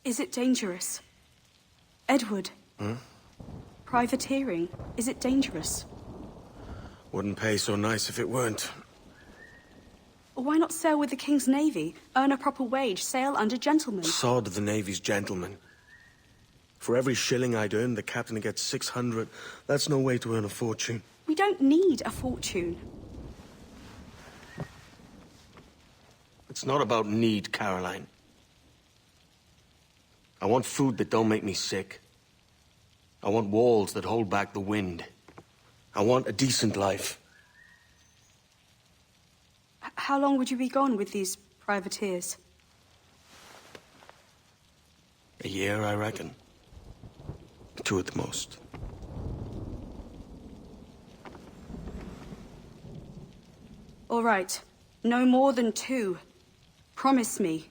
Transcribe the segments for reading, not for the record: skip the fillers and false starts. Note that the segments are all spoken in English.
Is it dangerous? Edward? Privateering, is it dangerous? Wouldn't pay so nice if it weren't. Why not sail with the King's Navy? Earn a proper wage, sail under gentlemen. Sod the Navy's gentlemen. For every shilling I'd earn, the captain gets 600. That's no way to earn a fortune. We don't need a fortune. It's not about need, Caroline. I want food that don't make me sick. I want walls that hold back the wind. I want a decent life. How long would you be gone with these privateers? A year, I reckon. 2 at the most. All right. No more than 2. Promise me.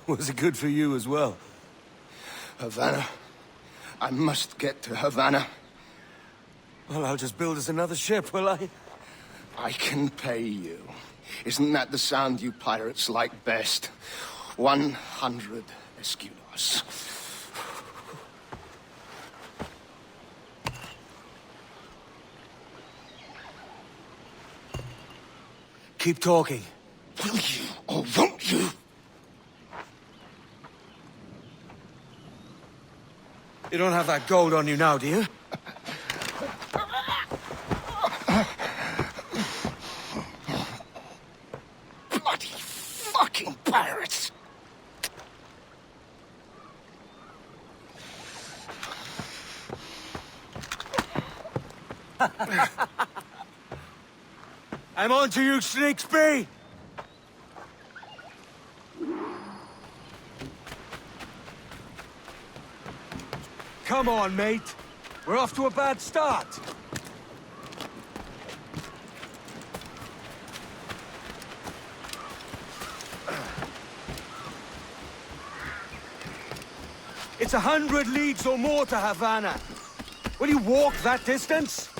Was it good for you as well? Havana. I must get to Havana. Well, I'll just build us another ship, will I? I can pay you. Isn't that the sound you pirates like best? 100 escudos. Keep talking. Will you or won't you? You don't have that gold on you now, do you? Bloody fucking pirates! I'm on to you, Snakesby! Come on, mate. We're off to a bad start. It's 100 leagues or more to Havana. Will you walk that distance?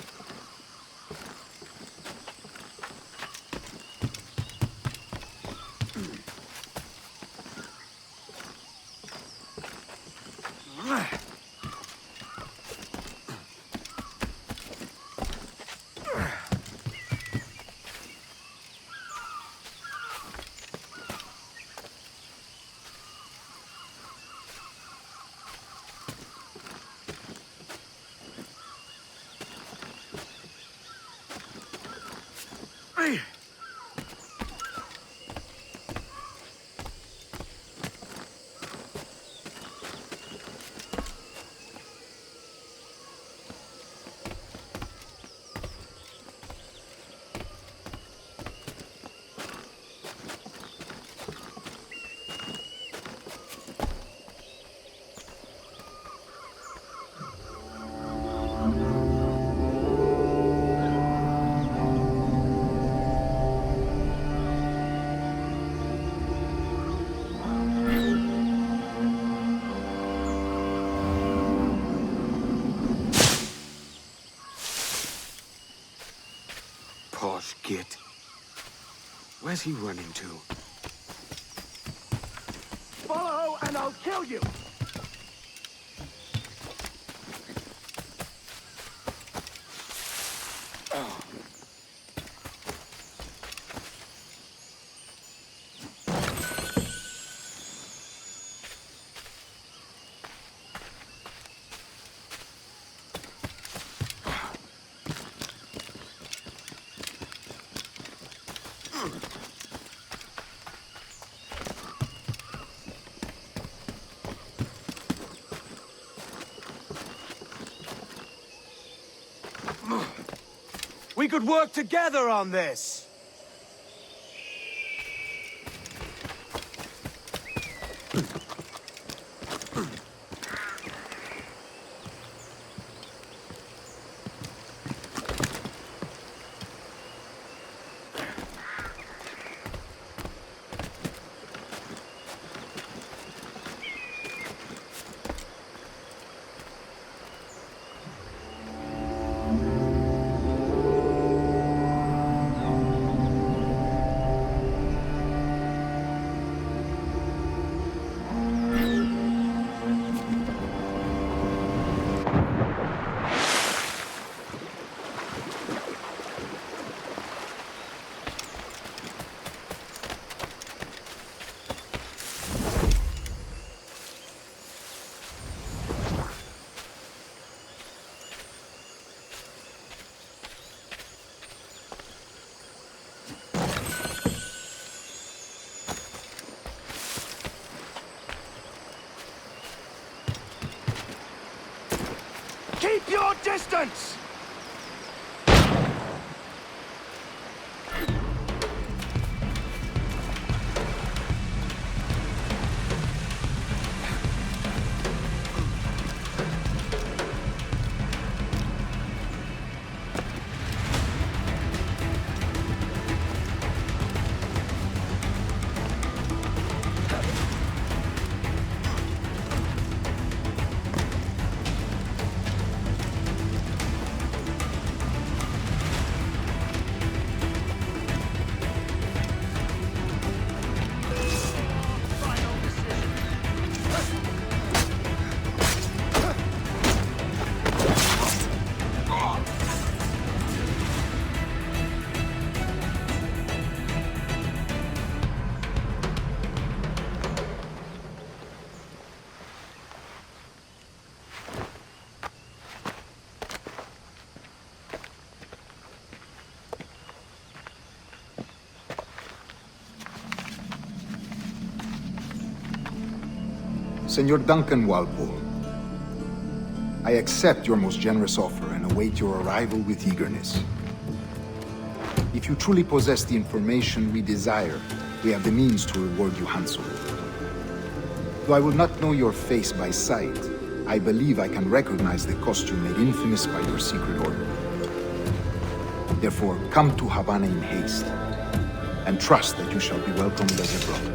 Posh git. Where's he running to? Follow and I'll kill you! We could work together on this! Keep your distance! Senor Duncan Walpole, I accept your most generous offer and await your arrival with eagerness. If you truly possess the information we desire, we have the means to reward you handsomely. Though I will not know your face by sight, I believe I can recognize the costume made infamous by your secret order. Therefore, come to Havana in haste, and trust that you shall be welcomed as a brother.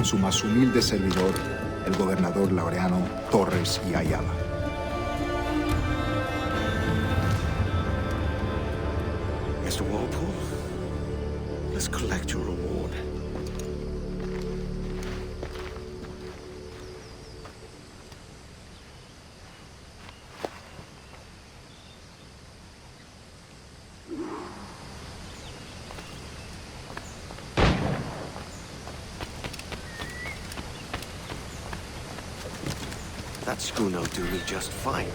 Su más humilde servidor, el gobernador Laureano Torres y Ayala. Mr. Walpole, let's collect your reward. That schooner'll do me just fine.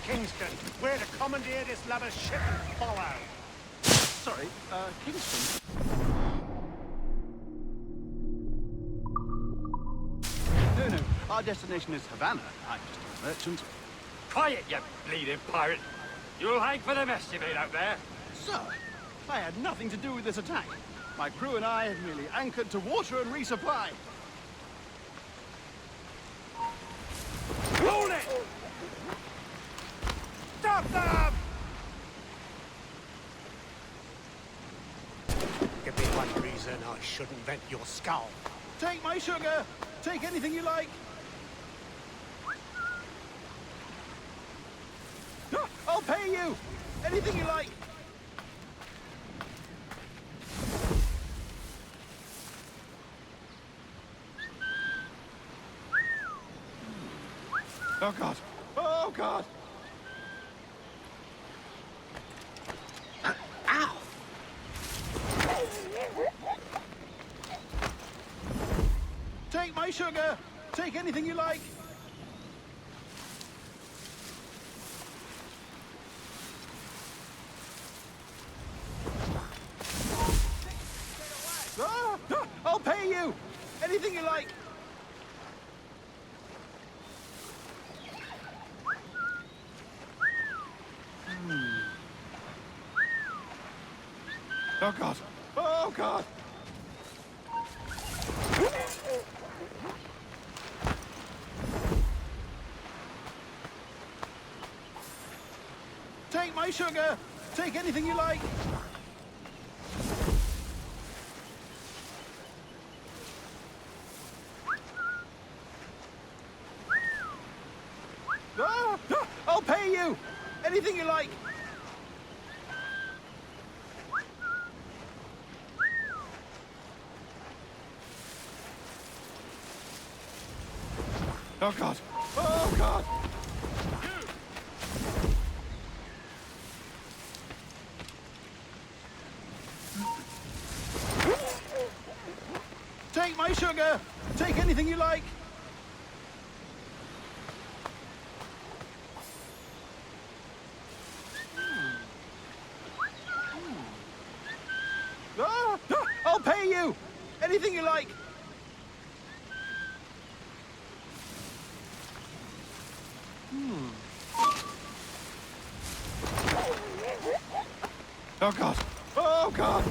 Kingston. We're to commandeer this lubber's ship and follow. Sorry, Kingston? No, our destination is Havana. I'm just a merchant. Quiet, you bleeding pirate. You'll hang for the mess you made out there. Sir, I had nothing to do with this attack. My crew and I had merely anchored to water and resupply. Hold it! Stop them! Give me one reason I shouldn't vent your skull. Take my sugar! Take anything you like! I'll pay you! Anything you like! Oh God! Oh God! Ow! Take my sugar! Take anything you like! I'll pay you! Anything you like! Oh God! Oh God! Take my sugar! Take anything you like! I'll pay you! Anything you like! Oh God! Oh God! Take my sugar! Take anything you like! I'll pay you! Anything you like! Oh God! Oh God!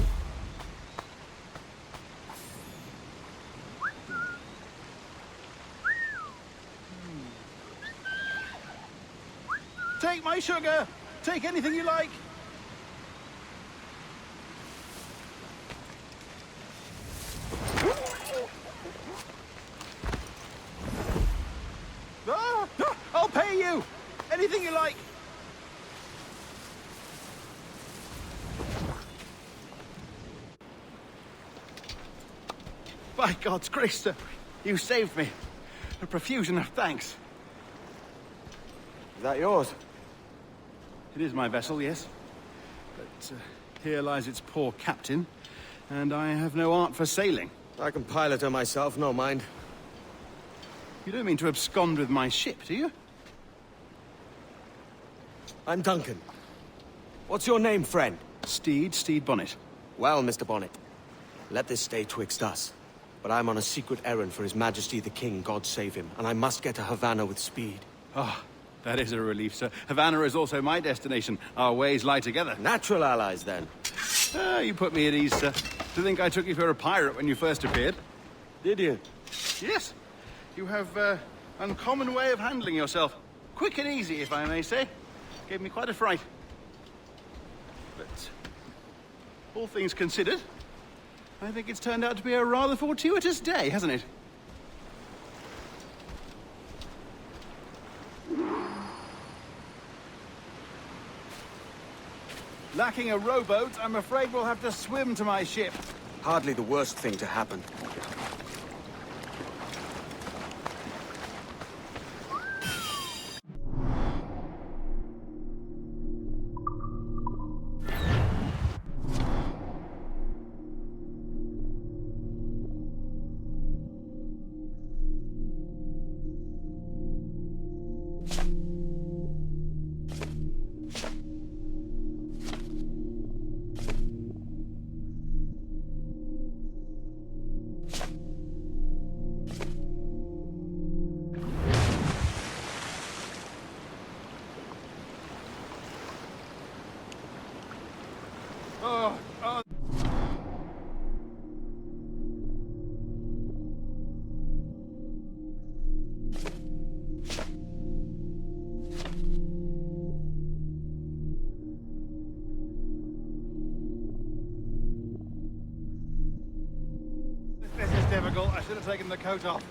Take my sugar! Take anything you like! I'll pay you! Anything you like! By God's grace, sir, you saved me. A profusion of thanks. Is that yours? It is my vessel, yes. But here lies its poor captain, and I have no art for sailing. I can pilot her myself, no mind. You don't mean to abscond with my ship, do you? I'm Duncan. What's your name, friend? Steed Bonnet. Well, Mr. Bonnet, let this stay twixt us. But I'm on a secret errand for His Majesty the King, God save him, and I must get to Havana with speed. Ah, that is a relief, sir. Havana is also my destination. Our ways lie together. Natural allies, then. Ah, you put me at ease, sir. To think I took you for a pirate when you first appeared. Did you? Yes. You have uncommon way of handling yourself. Quick and easy, if I may say. Gave me quite a fright. But all things considered, I think it's turned out to be a rather fortuitous day, hasn't it? Lacking a rowboat, I'm afraid we'll have to swim to my ship. Hardly the worst thing to happen. This is difficult. I should have taken the coat off.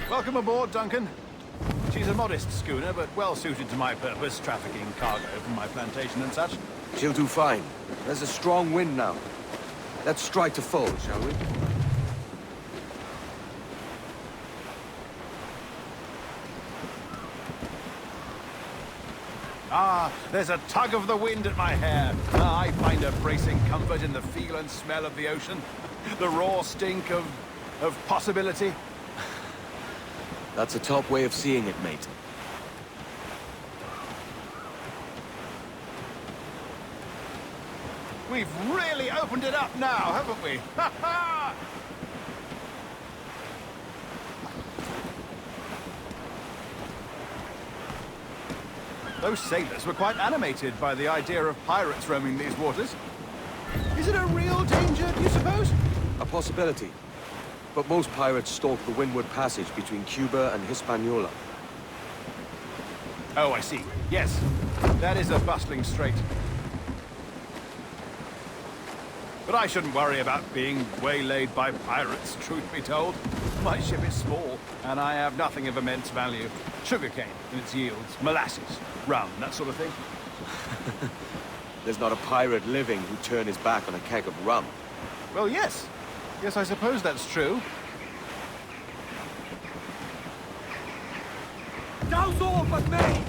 Welcome aboard, Duncan. She's a modest schooner, but well suited to my purpose, trafficking cargo from my plantation and such. She'll do fine. There's a strong wind now. Let's strike to full, shall we? Ah, there's a tug of the wind at my hair. Ah, I find a bracing comfort in the feel and smell of the ocean. The raw stink of possibility. That's a top way of seeing it, mate. We've really opened it up now, haven't we? Ha ha! Those sailors were quite animated by the idea of pirates roaming these waters. Is it a real danger, do you suppose? A possibility. But most pirates stalk the windward passage between Cuba and Hispaniola. Oh, I see. Yes, that is a bustling strait. But I shouldn't worry about being waylaid by pirates, truth be told. My ship is small, and I have nothing of immense value. Sugarcane and its yields, molasses, rum, that sort of thing. There's not a pirate living who'd turn his back on a keg of rum. Well, yes. Yes, I suppose that's true. Douse all but me!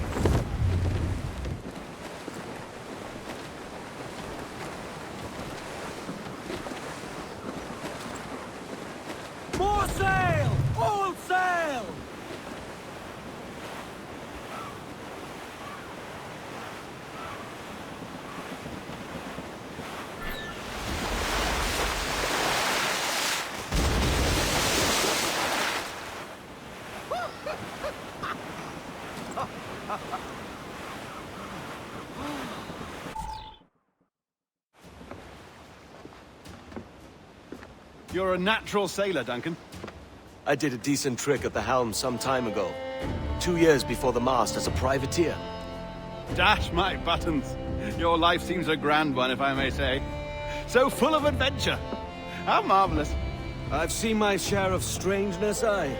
You're a natural sailor, Duncan. I did a decent trick at the helm some time ago. 2 years before the mast as a privateer. Dash my buttons. Your life seems a grand one, if I may say. So full of adventure. How marvelous. I've seen my share of strangeness, aye.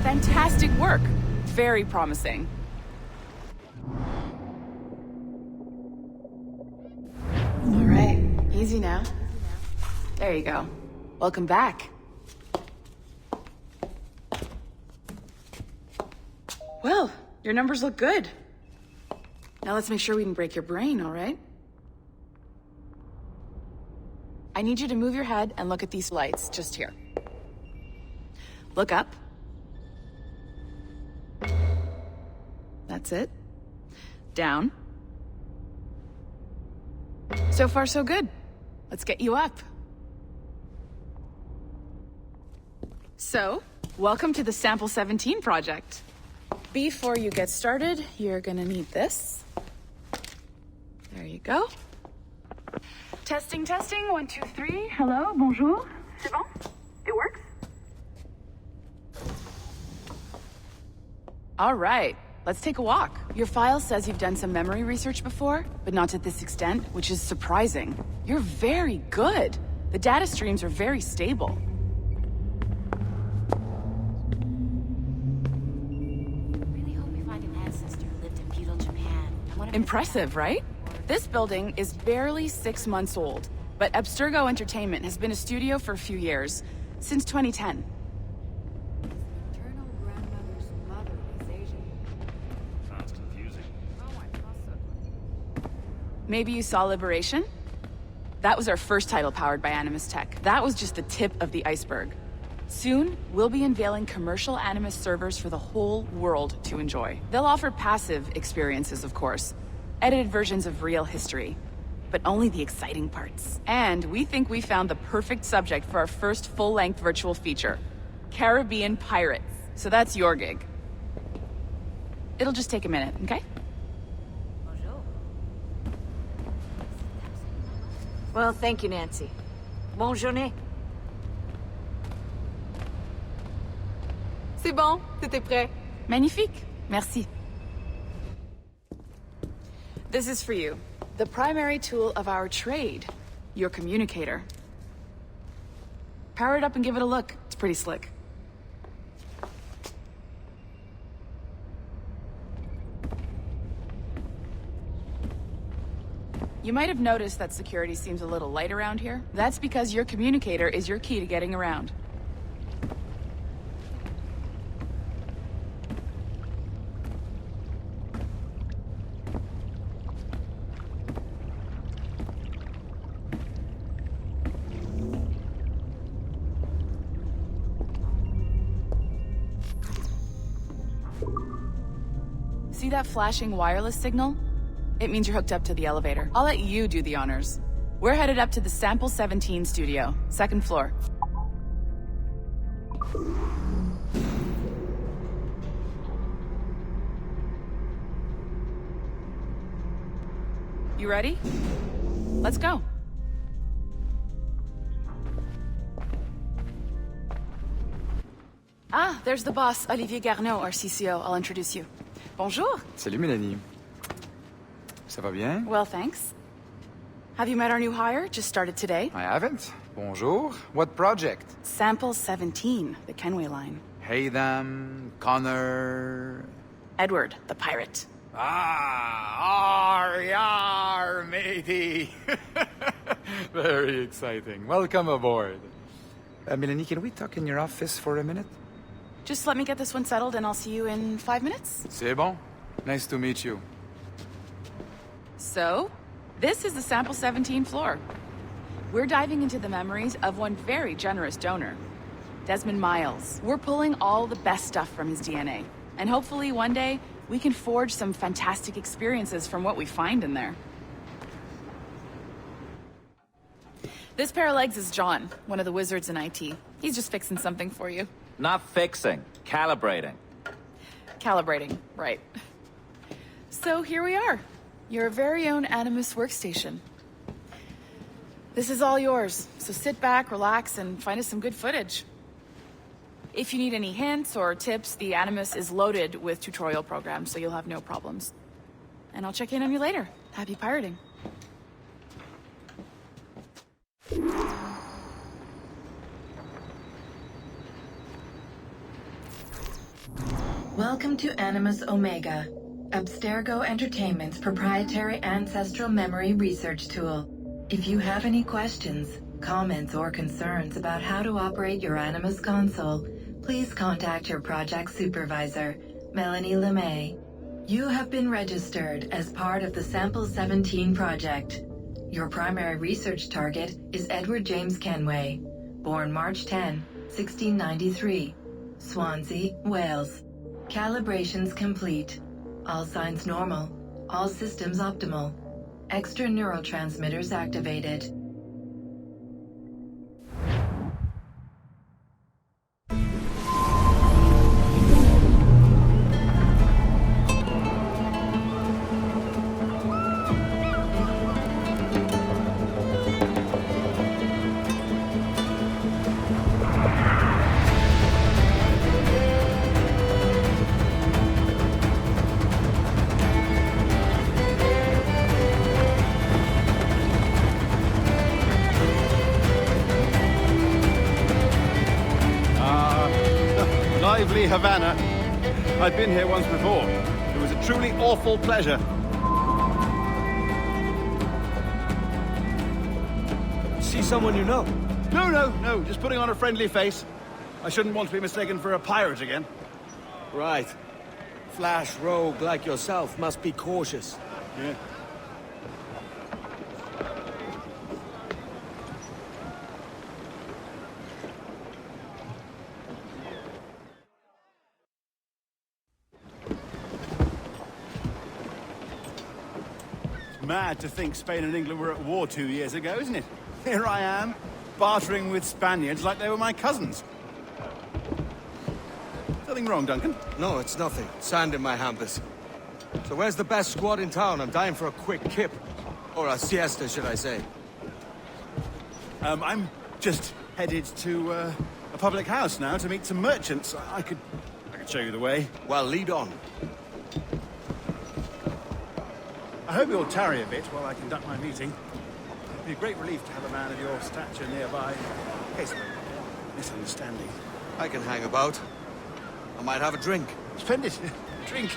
Fantastic work. Very promising. All right, easy now. There you go. Welcome back. Well, your numbers look good. Now let's make sure we can break your brain, all right? I need you to move your head and look at these lights just here. Look up. That's it. Down. So far, so good. Let's get you up. So, welcome to the Sample 17 project. Before you get started, you're gonna need this. There you go. Testing, testing, 1, 2, 3. Hello, bonjour. C'est bon? It works? All right. Let's take a walk. Your file says you've done some memory research before, but not to this extent, which is surprising. You're very good. The data streams are very stable. Really hope we find an ancestor who lived in feudal Japan. Impressive, right? This building is barely 6 months old, but Abstergo Entertainment has been a studio for a few years, since 2010. Maybe you saw Liberation? That was our first title powered by Animus Tech. That was just the tip of the iceberg. Soon, we'll be unveiling commercial Animus servers for the whole world to enjoy. They'll offer passive experiences, of course. Edited versions of real history. But only the exciting parts. And we think we found the perfect subject for our first full-length virtual feature. Caribbean pirates. So that's your gig. It'll just take a minute, okay? Well, thank you, Nancy. Bonne journée. C'est bon, t'étais prêt. Magnifique. Merci. This is for you. The primary tool of our trade. Your communicator. Power it up and give it a look. It's pretty slick. You might have noticed that security seems a little light around here. That's because your communicator is your key to getting around. See that flashing wireless signal? It means you're hooked up to the elevator. I'll let you do the honors. We're headed up to the Sample 17 studio, 2nd floor. You ready? Let's go. Ah, there's the boss, Olivier Garneau, our CCO. I'll introduce you. Bonjour. Salut, Mélanie. Ça va bien? Well, thanks. Have you met our new hire? Just started today. I haven't. Bonjour. What project? Sample 17, the Kenway line. Haydam, Connor... Edward, the pirate. Ah, yar, matey. Very exciting. Welcome aboard. Mélanie, can we talk in your office for a minute? Just let me get this one settled and I'll see you in 5 minutes. C'est bon. Nice to meet you. So, this is the Sample 17 floor. We're diving into the memories of one very generous donor, Desmond Miles. We're pulling all the best stuff from his DNA. And hopefully one day, we can forge some fantastic experiences from what we find in there. This pair of legs is John, one of the wizards in IT. He's just fixing something for you. Not fixing, calibrating. Calibrating, right. So here we are, your very own Animus workstation. This is all yours, so sit back, relax, and find us some good footage. If you need any hints or tips, the Animus is loaded with tutorial programs, so you'll have no problems. And I'll check in on you later. Happy pirating. Welcome to Animus Omega, Abstergo Entertainment's proprietary ancestral memory research tool. If you have any questions, comments, or concerns about how to operate your Animus console, please contact your project supervisor, Melanie LeMay. You have been registered as part of the Sample 17 project. Your primary research target is Edward James Kenway, born March 10, 1693, Swansea, Wales. Calibrations complete. All signs normal. All systems optimal. Extra neurotransmitters activated. Lively Havana. I've been here once before. It was a truly awful pleasure. See someone you know? No, just putting on a friendly face. I shouldn't want to be mistaken for a pirate again. Right. Flash rogue like yourself must be cautious. Yeah. Mad to think Spain and England were at war 2 years ago, isn't it? Here I am, bartering with Spaniards like they were my cousins. Something wrong, Duncan? No, it's nothing. Sand in my hampers. So where's the best squad in town? I'm dying for a quick kip. Or a siesta, should I say. I'm just headed to a public house now to meet some merchants. I could show you the way. Well, lead on. I hope you'll tarry a bit while I conduct my meeting. It'd be a great relief to have a man of your stature nearby, in case of a misunderstanding. I can hang about. I might have a drink. Splendid. Drink.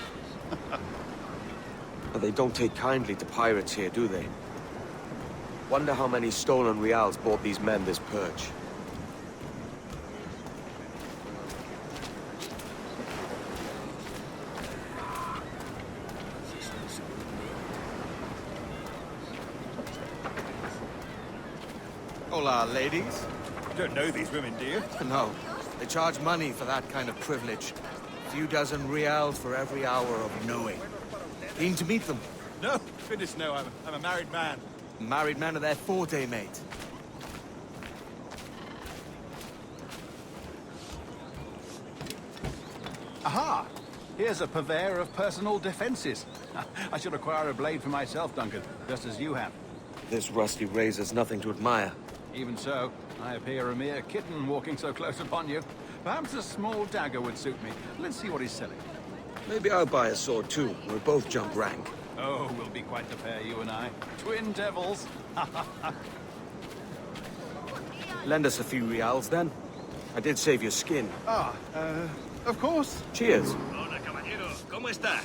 But they don't take kindly to pirates here, do they? Wonder how many stolen reals bought these men this perch. Hola, ladies. You don't know these women, do you? No. They charge money for that kind of privilege. A few dozen reals for every hour of knowing. Keen to meet them? No, goodness no, I'm a married man. Married man of their forte, mate. Aha! Here's a purveyor of personal defenses. I should acquire a blade for myself, Duncan, just as you have. This rusty razor's nothing to admire. Even so, I appear a mere kitten walking so close upon you. Perhaps a small dagger would suit me. Let's see what he's selling. Maybe I'll buy a sword too. We'll both jump rank. Oh, we'll be quite the pair, you and I. Twin devils. Lend us a few reals, then. I did save your skin. Of course. Cheers. Hola, caballero. ¿Cómo está?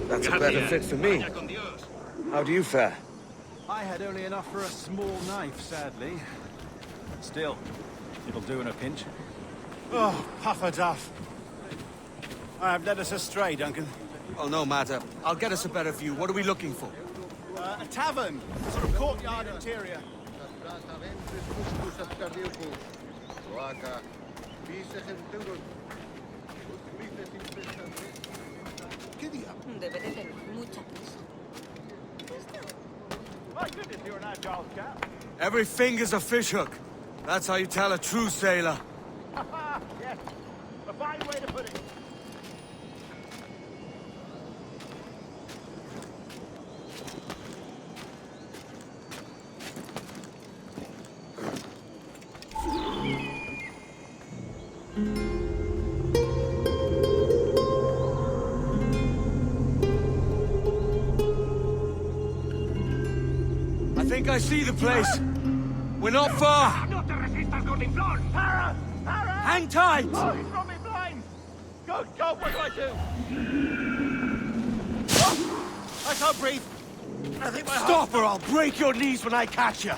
That's a better fit for me. How do you fare? I had only enough for a small knife, sadly. Still, it'll do in a pinch. Oh, puffer duff. I have led us astray, Duncan. Oh, no matter. I'll get us a better view. What are we looking for? A tavern, sort of courtyard interior. Debe de tener mucha prisa. My goodness, you're an agile chap. Every finger's a fishhook. That's how you tell a true sailor. Yes, a fine way to put it. I think I see the place. We're not far. No te resistas, Gordiflón! Para! Para! Hang tight! Oh, he's got me blind! Good God, what do I do? Oh, I can't breathe. I think my Stop or I'll break your knees when I catch you.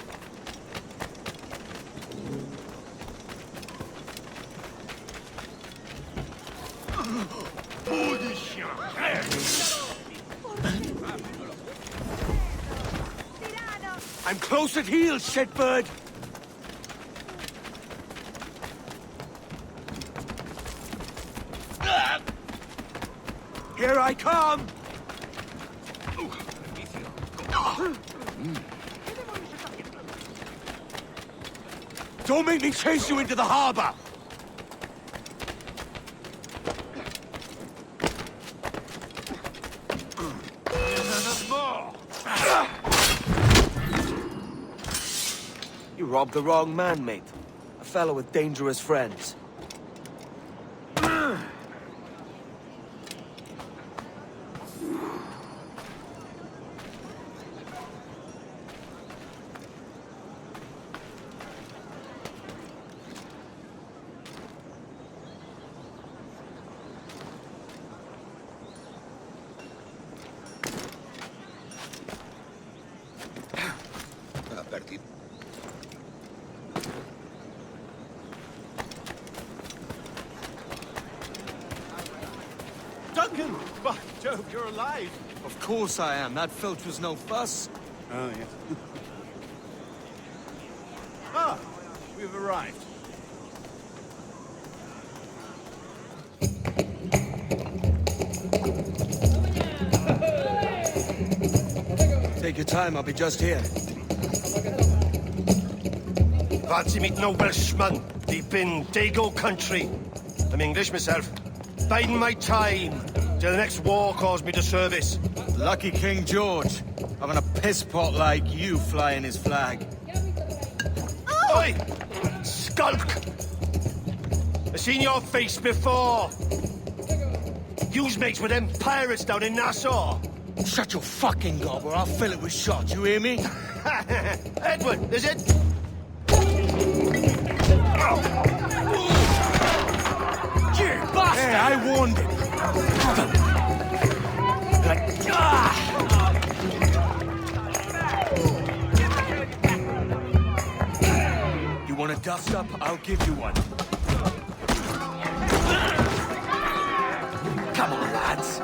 I'm close at heel, shitbird! Here I come! Don't make me chase you into the harbor! You robbed the wrong man, mate. A fellow with dangerous friends. Duncan! By Jove, you're alive! Of course I am. That filch was no fuss. Oh, yes. Ah, we've arrived. Take your time, I'll be just here. Fancy meeting a Welshman deep in Dago country. I'm English myself. Biding my time till the next war calls me to service. Lucky King George, having a piss pot like you flying his flag. Oi! Skulk! I've seen your face before. You's mates with them pirates down in Nassau. Shut your fucking gob or I'll fill it with shot, you hear me? Edward, is it? You bastard! Hey, I warned him. You want a dust up? I'll give you one. Come on, lads.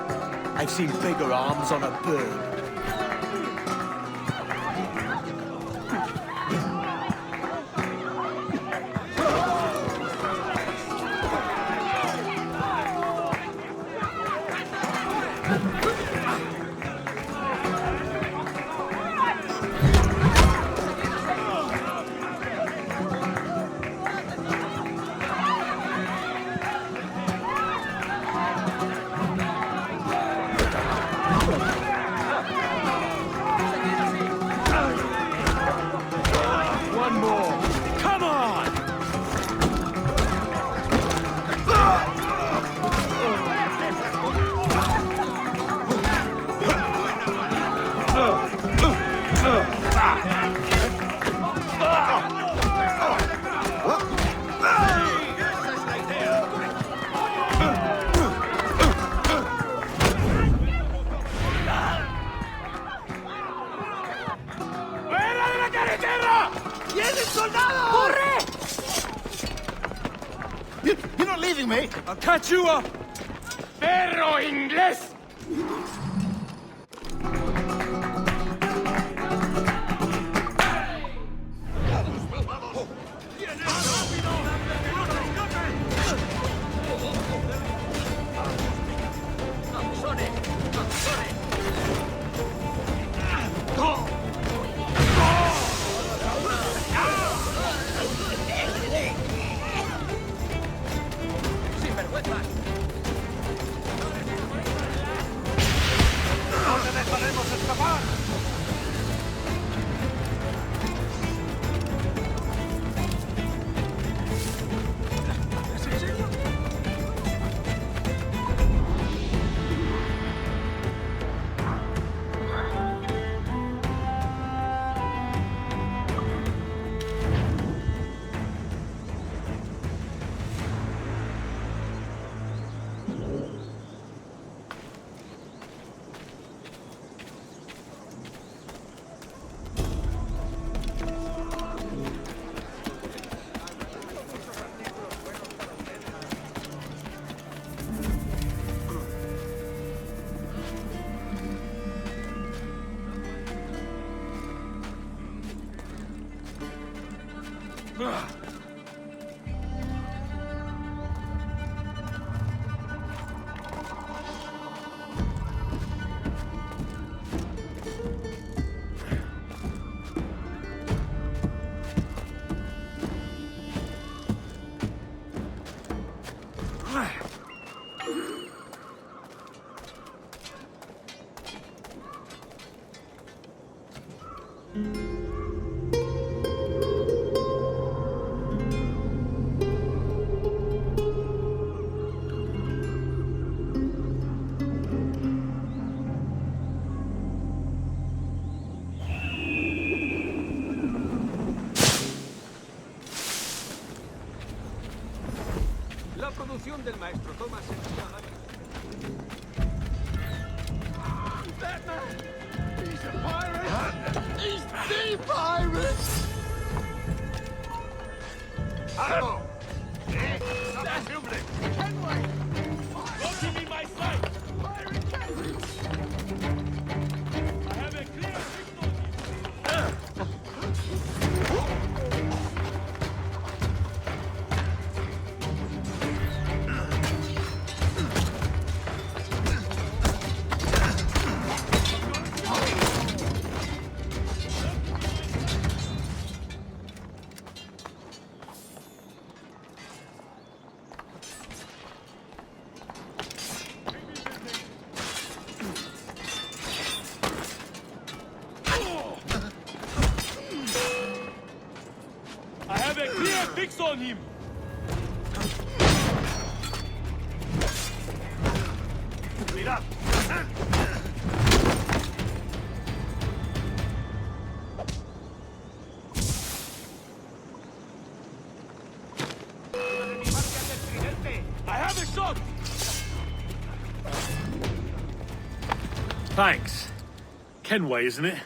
I've seen bigger arms on a bird. ¡Corre! You're not leaving me! I'll catch you up! ¡Perro inglés! La producción del maestro Thomas Batman! He's a pirate! He's the pirate! Algo! That's Dublin! Kenway! Don't give me my sight! Pirate Kenway! I have a clear signal! Fix on him! Mira! I have a shot! Thanks. Kenway, isn't it?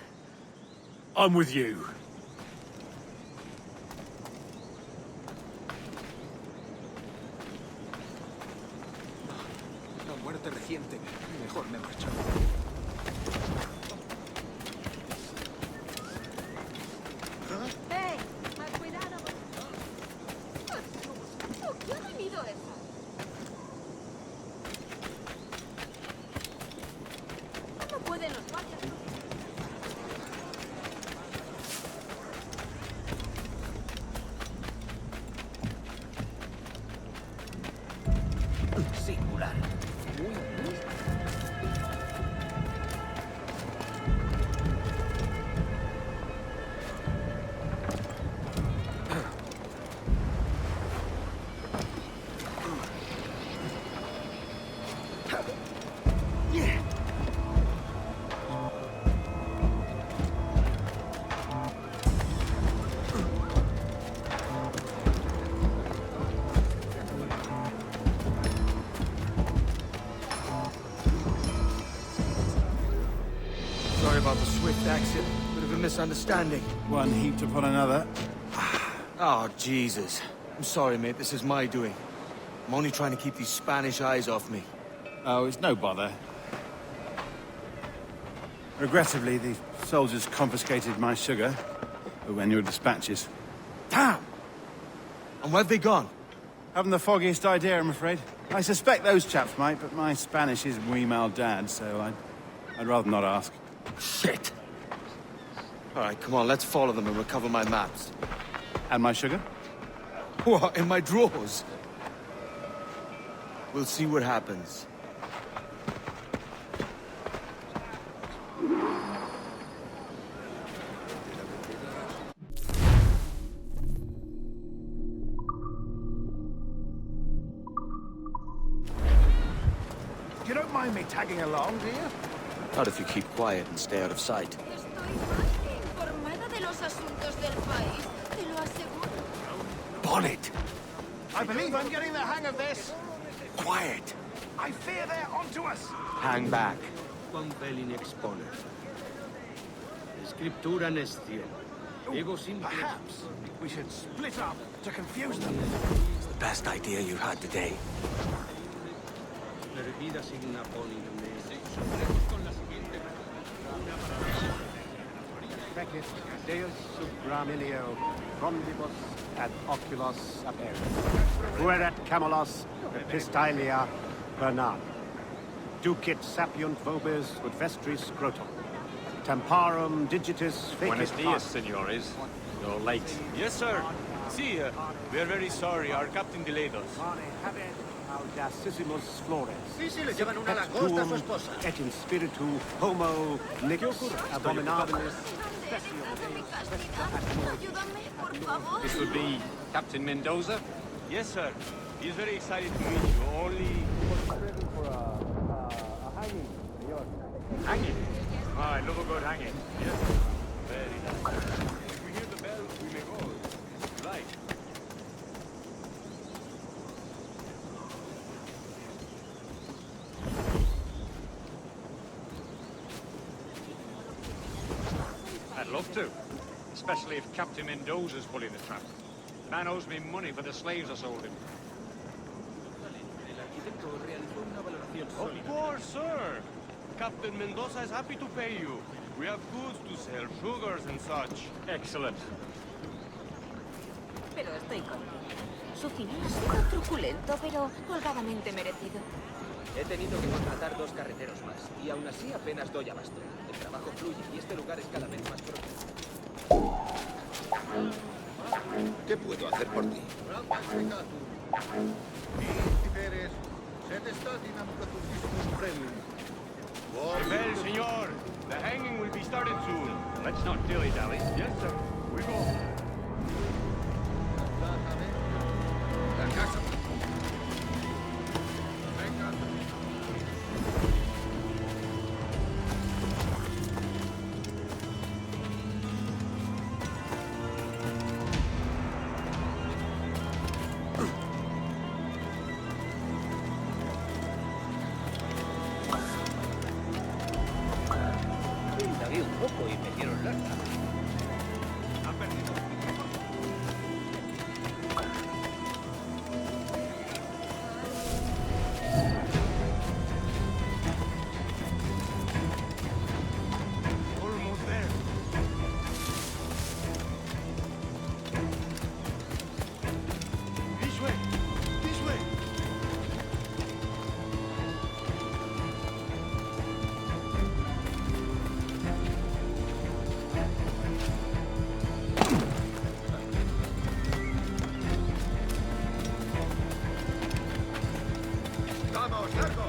I'm with you. muerte reciente. Mejor me marcho. ¡Hey! ¡Cuidado! ¿Quién ha venido eso? ¿Cómo pueden los guardias? Singular. Muy. Sorry about the swift exit. Bit of a misunderstanding. One heaped upon another. Oh, Jesus. I'm sorry, mate. This is my doing. I'm only trying to keep these Spanish eyes off me. Oh, it's no bother. Regrettably, the soldiers confiscated my sugar when your dispatches. Damn! And where've they gone? Haven't the foggiest idea, I'm afraid. I suspect those chaps might, but my Spanish is muy mal dad, so I'd rather not ask. Shit! All right, come on, let's follow them and recover my maps. And my sugar? What, in my drawers? We'll see what happens. You don't mind me tagging along, do you? Not if you keep quiet and stay out of sight. Bonnet! I believe I'm getting the hang of this. Quiet! I fear they're onto us. Hang back. Perhaps we should split up to confuse them. It's the best idea you've had today. Fecit Deus subramilio, frondibus ad oculos aperit. Fuerat camelos epistalia bernam. Ducit sapiunt vobis ut vestris scrotum. Temparum digitis fecit. Buenos dias, senores. You're late. Yes, sir. See, we're very sorry. Our captain delayed us. Audacissimus flores. Sí, le llevan una langosta a su esposa. Et in spiritu homo nix abominabilis. This would be Captain Mendoza? Yes, sir. He's very excited to meet you. Only... Hanging? Oh, I love a good hanging. Yes. Very nice. If we hear the bell, we may go. Right. I'd love to. Especially if Captain Mendoza's pulling the trap. Man owes me money for the slaves I sold him. Of course, sir. Captain Mendoza is happy to pay you. We have goods to sell, sugars and such. Excellent. Pero estoy contigo. Su final ha sido truculento, pero holgadamente merecido. He tenido que contratar 2 carreteros más, y aún así apenas doy abasto. El trabajo fluye y este lugar es cada vez más propio. ¿Qué puedo hacer por ti? Well, senor. The hanging will be started soon. Let's not dilly-dally. Yes, sir. We go. La casa. Indagué un poco y me dieron larga. Ha perdido. Almost there. This way. This way. ¡Vamos, largo!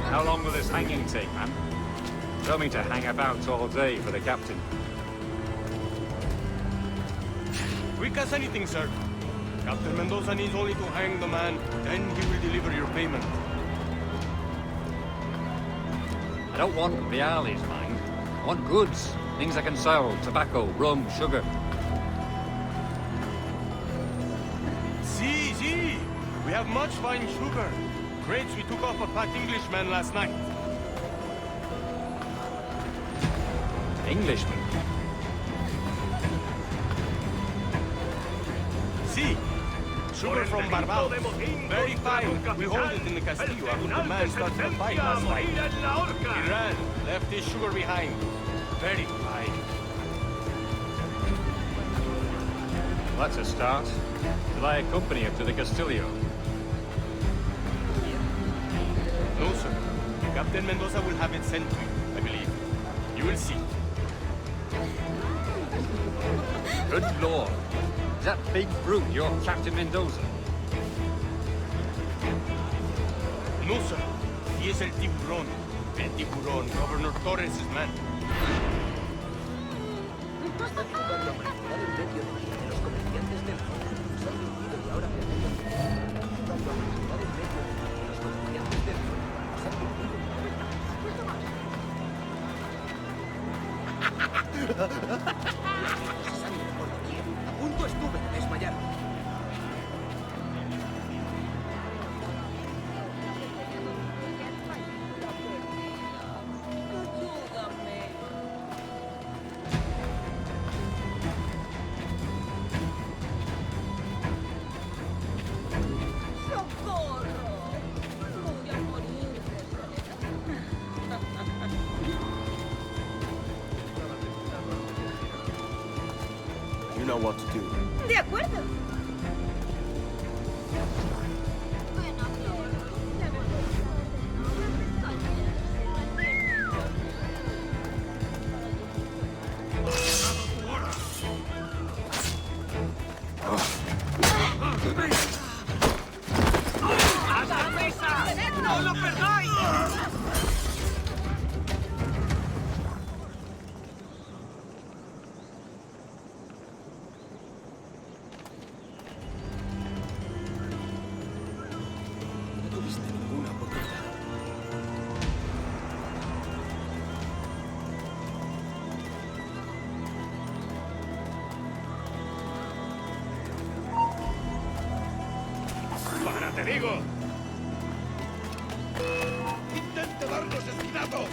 How long will this hanging take, man? Told me to hang about all day for the captain. Quick as anything, sir. Captain Mendoza needs only to hang the man, then he will deliver your payment. I don't want reales, mind. I want goods. Things I can sell. Tobacco, rum, sugar. See. We have much fine sugar. Crates we took off a fat Englishman last night. Englishman? See. Sugar from Barbados. Very fine. We hold it in the Castillo after the man started a fight last night. He ran, left his sugar behind. Very fine. That's a start. Will I accompany him to the Castillo? No, sir. Captain Mendoza will have it sent to you, I believe. You will see. Good lord. Is that big brute your Captain Mendoza? No, sir. He is el tiburón. El tiburón, Governor Torres' man. Están jugando a manipular el medio de los comerciantes del mundo. Se han vendido y ahora perdido. Están jugando a manipular el medio de los comerciantes del mundo. Se han vendido y ahora perdido. Sangre por doquier. A punto estuve de desmayar. You know what to do. De acuerdo. ¡No lo perdáis! No tuviste ninguna oportunidad. ¡Para, te digo! ¡Intente darnos esquinazo!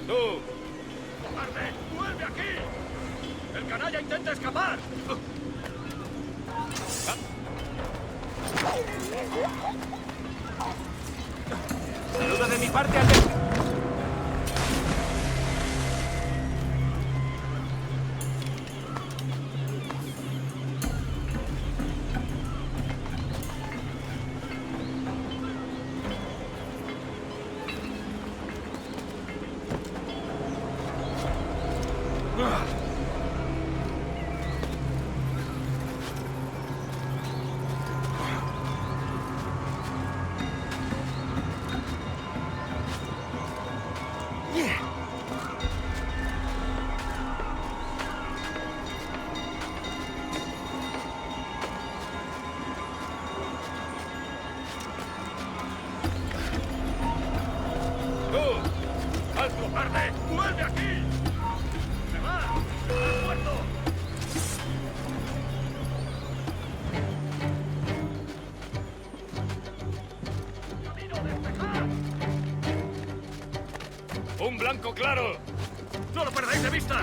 ¡Tú! ¡Cobarde! ¡Vuelve aquí! ¡El canalla intenta escapar! ¡Saluda de mi parte al... ¡Tú! ¡Alto, cobarde! ¡Vuelve aquí! ¡Se va! ¡Has muerto! ¡Camino despejado! ¡Un blanco claro! ¡No lo perdáis de vista!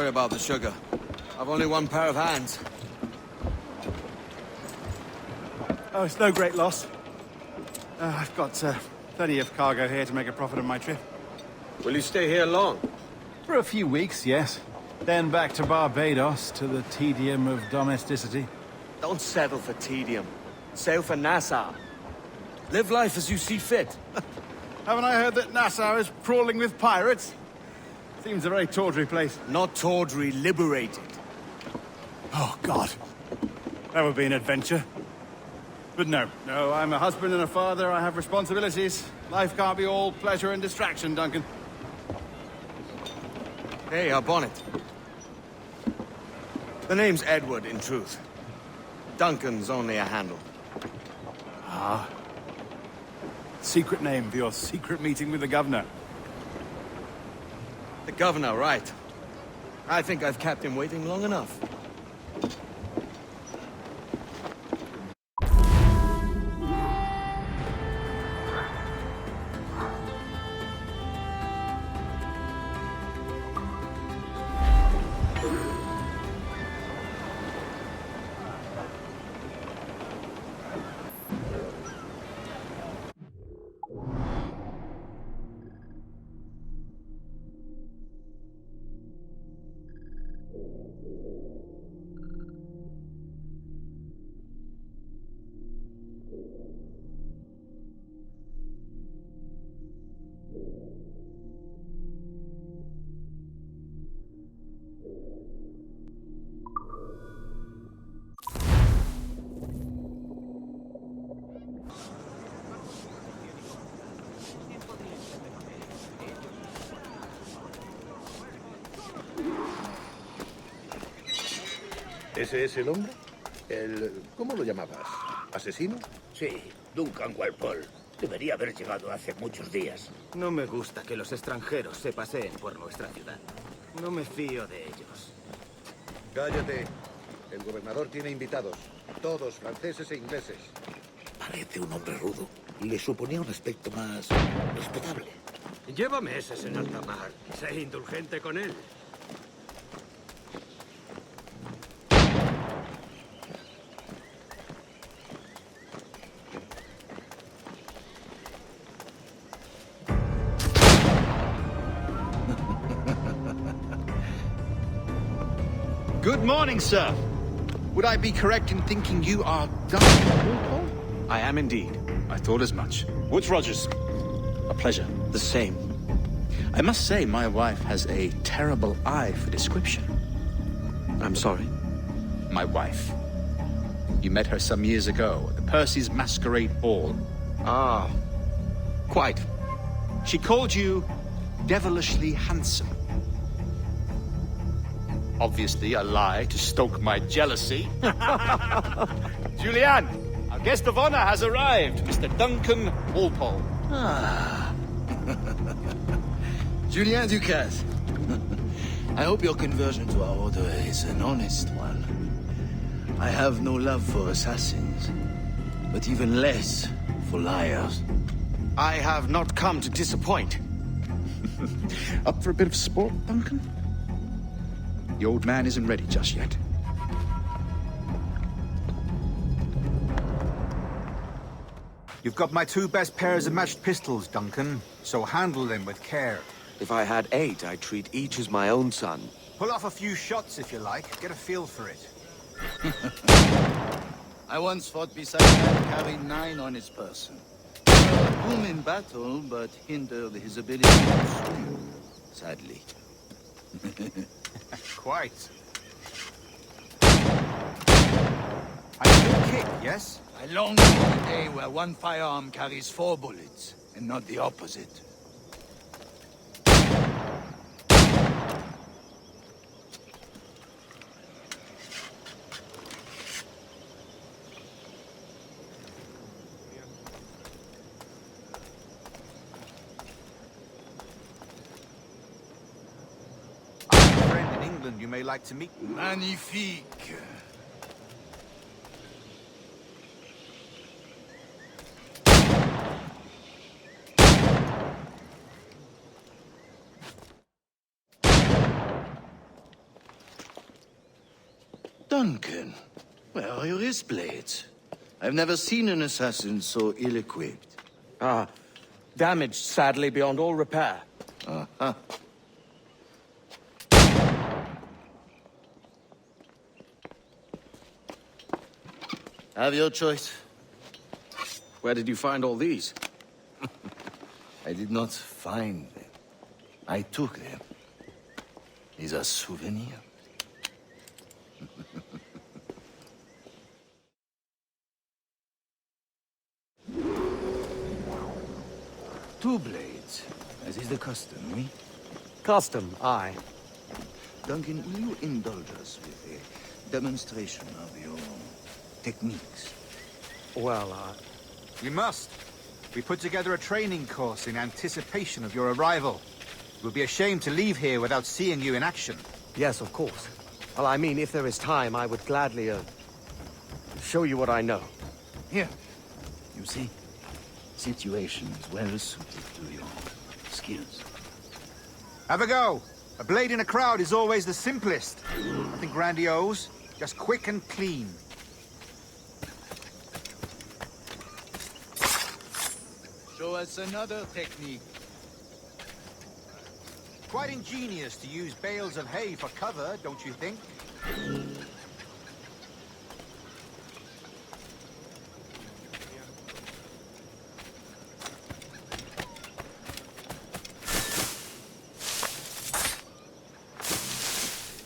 Sorry about the sugar. I've only one pair of hands. Oh, it's no great loss. I've got plenty of cargo here to make a profit on my trip. Will you stay here long? For a few weeks, yes. Then back to Barbados, to the tedium of domesticity. Don't settle for tedium. Sail for Nassau. Live life as you see fit. Haven't I heard that Nassau is crawling with pirates? Seems a very tawdry place. Not tawdry, liberated. Oh, God. That would be an adventure. But no, I'm a husband and a father. I have responsibilities. Life can't be all pleasure and distraction, Duncan. Hey, our bonnet. The name's Edward, in truth. Duncan's only a handle. Ah. Secret name for your secret meeting with the governor. The governor, right. I think I've kept him waiting long enough. ¿Ese es el hombre? ¿Cómo lo llamabas? ¿Asesino? Sí, Duncan Walpole. Debería haber llegado hace muchos días. No me gusta que los extranjeros se paseen por nuestra ciudad. No me fío de ellos. Cállate. El gobernador tiene invitados. Todos franceses e ingleses. Parece un hombre rudo. Le suponía un aspecto más respetable. Lleva meses en alta mar. Sé indulgente con él. Good morning, sir. Would I be correct in thinking you are Duncan Walpole? I am indeed. I thought as much. Woods Rogers. A pleasure. The same. I must say, my wife has a terrible eye for description. I'm sorry? My wife. You met her some years ago at the Percy's Masquerade Ball. Ah, quite. She called you devilishly handsome. Obviously a lie to stoke my jealousy. Julianne, our guest of honor has arrived, Mr. Duncan Walpole. Ah. Julien Ducasse. I hope your conversion to our order is an honest one. I have no love for assassins, but even less for liars. I have not come to disappoint. Up for a bit of sport, Duncan? The old man isn't ready just yet. You've got my 2 best pairs of matched pistols, Duncan, so handle them with care. If I had 8, I'd treat each as my own son. Pull off a few shots if you like, get a feel for it. I once fought beside a man carrying 9 on his person. Boom in battle, but hindered his ability to swim, sadly. Quite. A good kick, yes? I long for the day where one firearm carries 4 bullets, and not the opposite. I have a friend in England you may like to meet. Magnifique. Duncan, where are your wrist blades? I've never seen an assassin so ill-equipped. Ah, damaged sadly beyond all repair. Uh-huh. Have your choice. Where did you find all these? I did not find them. I took them. Is a souvenir. Two blades, as is the custom, me? Custom, aye. Duncan, will you indulge us with a demonstration of your techniques? Well, We must. We put together a training course in anticipation of your arrival. It would be a shame to leave here without seeing you in action. Yes, of course. Well, I mean, if there is time, I would gladly, show you what I know. Here. You see? Situation is well suited to your skills. Have a go. A blade in a crowd is always the simplest. Nothing grandiose, just quick and clean. Show us another technique. Quite ingenious to use bales of hay for cover, don't you think?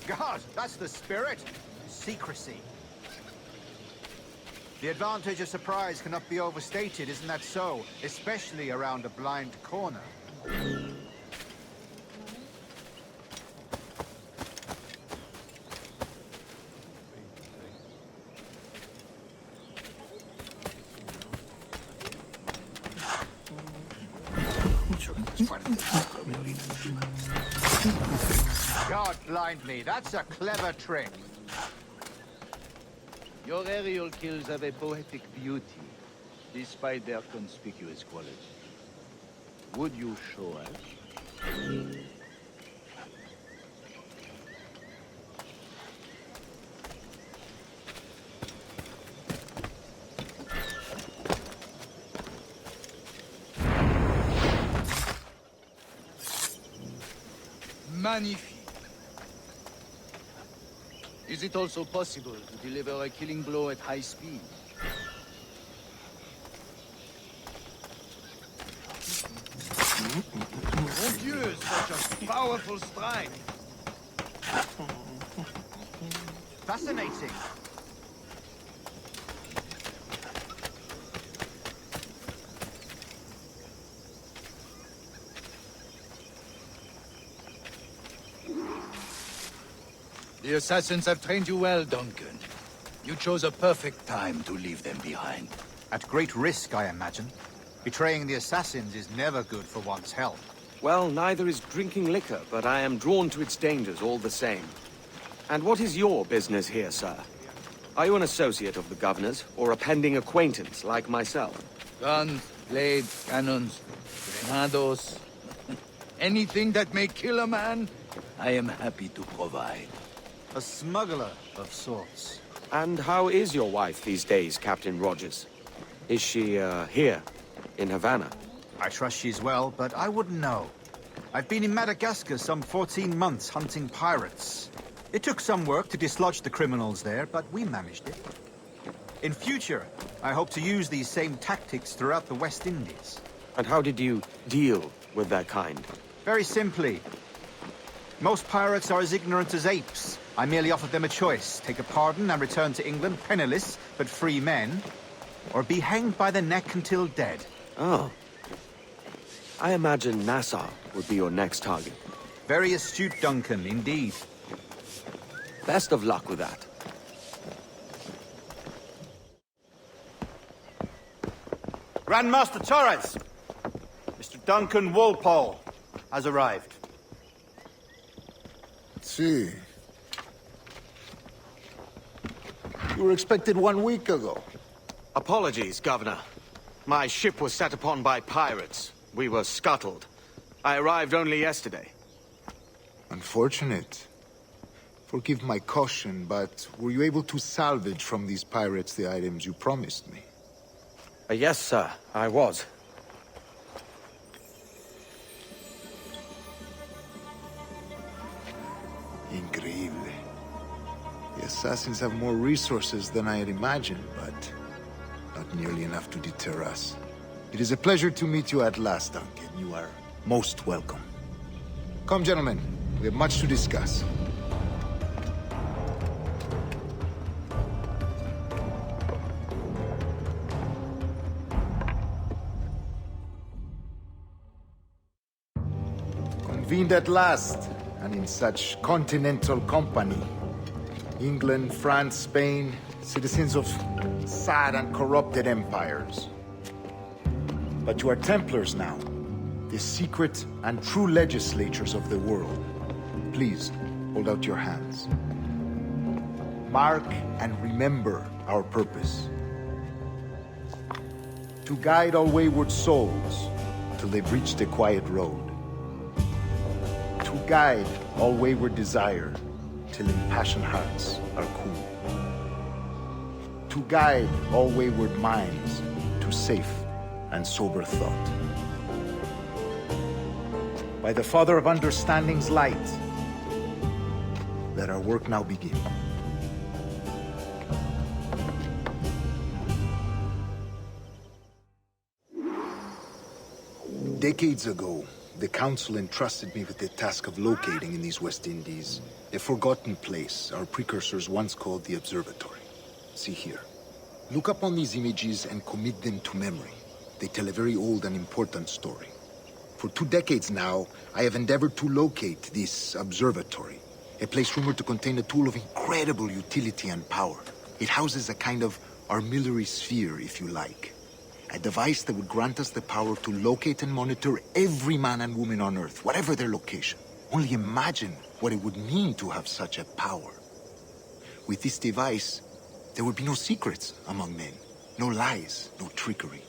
God, that's the spirit. Secrecy. The advantage of surprise cannot be overstated, isn't that so? Especially around a blind corner. God blind me, that's a clever trick. Your aerial kills have a poetic beauty, despite their conspicuous quality. Would you show us? Magnifique. Is it also possible to deliver a killing blow at high speed? Mon Dieu, such a powerful strike! Fascinating. The assassins have trained you well, Duncan. You chose a perfect time to leave them behind. At great risk, I imagine. Betraying the assassins is never good for one's health. Well, neither is drinking liquor, but I am drawn to its dangers all the same. And what is your business here, sir? Are you an associate of the governor's, or a pending acquaintance like myself? Guns, blades, cannons, grenados. Anything that may kill a man, I am happy to provide. A smuggler of sorts. And how is your wife these days, Captain Rogers? Is she, here, in Havana? I trust she's well, but I wouldn't know. I've been in Madagascar some 14 months hunting pirates. It took some work to dislodge the criminals there, but we managed it. In future, I hope to use these same tactics throughout the West Indies. And how did you deal with that kind? Very simply. Most pirates are as ignorant as apes. I merely offered them a choice. Take a pardon and return to England penniless, but free men. Or be hanged by the neck until dead. Oh. I imagine Nassau would be your next target. Very astute, Duncan, indeed. Best of luck with that. Grandmaster Torres! Mr. Duncan Walpole has arrived. See. You were expected 1 week ago. Apologies, Governor. My ship was set upon by pirates. We were scuttled. I arrived only yesterday. Unfortunate. Forgive my caution, but were you able to salvage from these pirates the items you promised me? Yes, sir, I was. Increíble. The assassins have more resources than I had imagined, but not nearly enough to deter us. It is a pleasure to meet you at last, Duncan. You are most welcome. Come, gentlemen. We have much to discuss. Convened at last, and in such continental company. England, France, Spain, citizens of sad and corrupted empires. But you are Templars now, the secret and true legislators of the world. Please, hold out your hands. Mark and remember our purpose. To guide all wayward souls till they've reached the quiet road. To guide all wayward desire till impassioned hearts are cool. To guide all wayward minds to safe and sober thought. By the Father of Understanding's light, let our work now begin. Decades ago, the Council entrusted me with the task of locating in these West Indies a forgotten place our precursors once called the Observatory. See here. Look up on these images and commit them to memory. They tell a very old and important story. For 2 decades now, I have endeavored to locate this observatory, a place rumored to contain a tool of incredible utility and power. It houses a kind of armillary sphere, if you like. A device that would grant us the power to locate and monitor every man and woman on Earth, whatever their location. Only imagine what it would mean to have such a power. With this device, there would be no secrets among men, no lies, no trickery.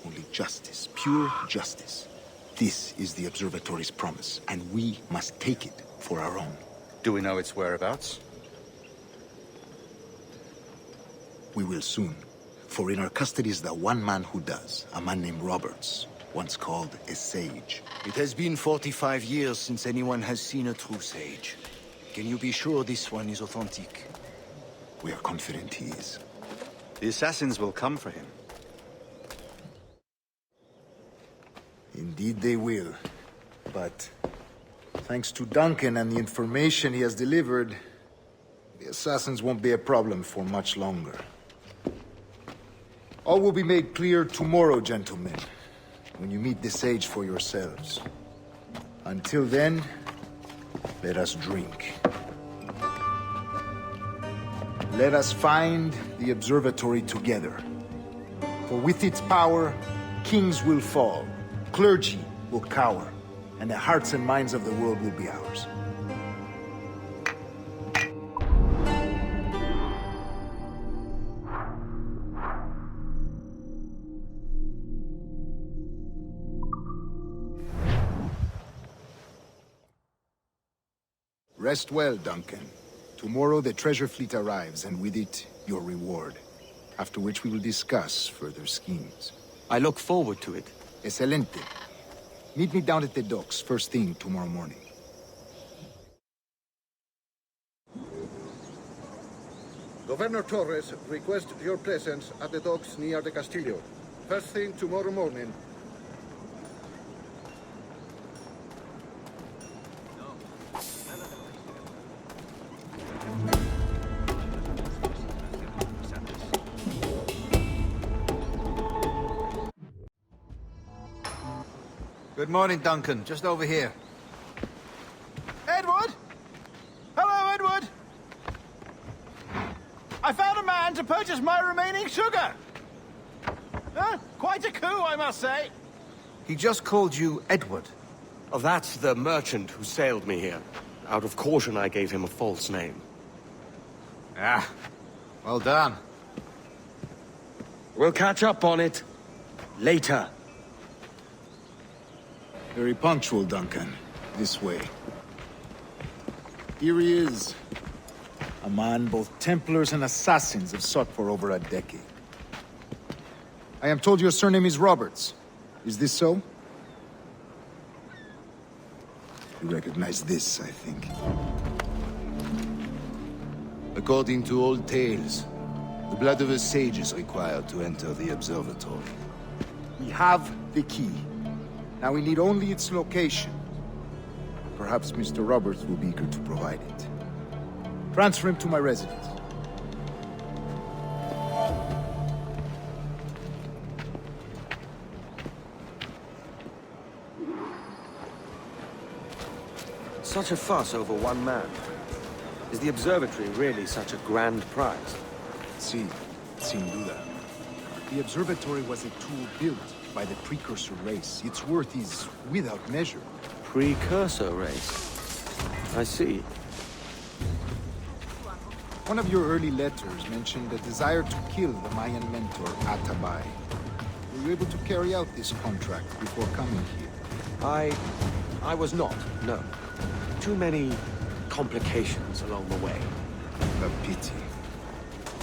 Only justice, pure justice. This is the observatory's promise, and we must take it for our own. Do we know its whereabouts? We will soon. For in our custody is the one man who does, a man named Roberts, once called a sage. It has been 45 years since anyone has seen a true sage. Can you be sure this one is authentic? We are confident he is. The assassins will come for him. Indeed they will. But thanks to Duncan and the information he has delivered, the assassins won't be a problem for much longer. All will be made clear tomorrow, gentlemen, when you meet the sage for yourselves. Until then, let us drink. Let us find the observatory together. For with its power, kings will fall, clergy will cower, and the hearts and minds of the world will be ours. Rest well, Duncan. Tomorrow the treasure fleet arrives, and with it, your reward. After which we will discuss further schemes. I look forward to it. Excelente. Meet me down at the docks first thing tomorrow morning. Governor Torres requests your presence at the docks near the Castillo. First thing tomorrow morning. Good morning, Duncan. Just over here. Edward? Hello, Edward! I found a man to purchase my remaining sugar! Huh? Quite a coup, I must say. He just called you Edward. Oh, that's the merchant who sailed me here. Out of caution, I gave him a false name. Ah, well done. We'll catch up on it later. Very punctual, Duncan. This way. Here he is, A man both Templars and Assassins have sought for over a decade. I am told your surname is Roberts. Is this so? You recognize this, I think. According to old tales, the blood of a sage is required to enter the observatory. We have the key. Now we need only its location. Perhaps Mr. Roberts will be eager to provide it. Transfer him to my residence. Such a fuss over one man. Is the observatory really such a grand prize? Si, sin duda. The observatory was a tool built by the precursor race. Its worth is without measure. Precursor race? I see. One of your early letters mentioned a desire to kill the Mayan mentor, Atabai. Were you able to carry out this contract before coming here? I was not, no. Too many complications along the way. A pity.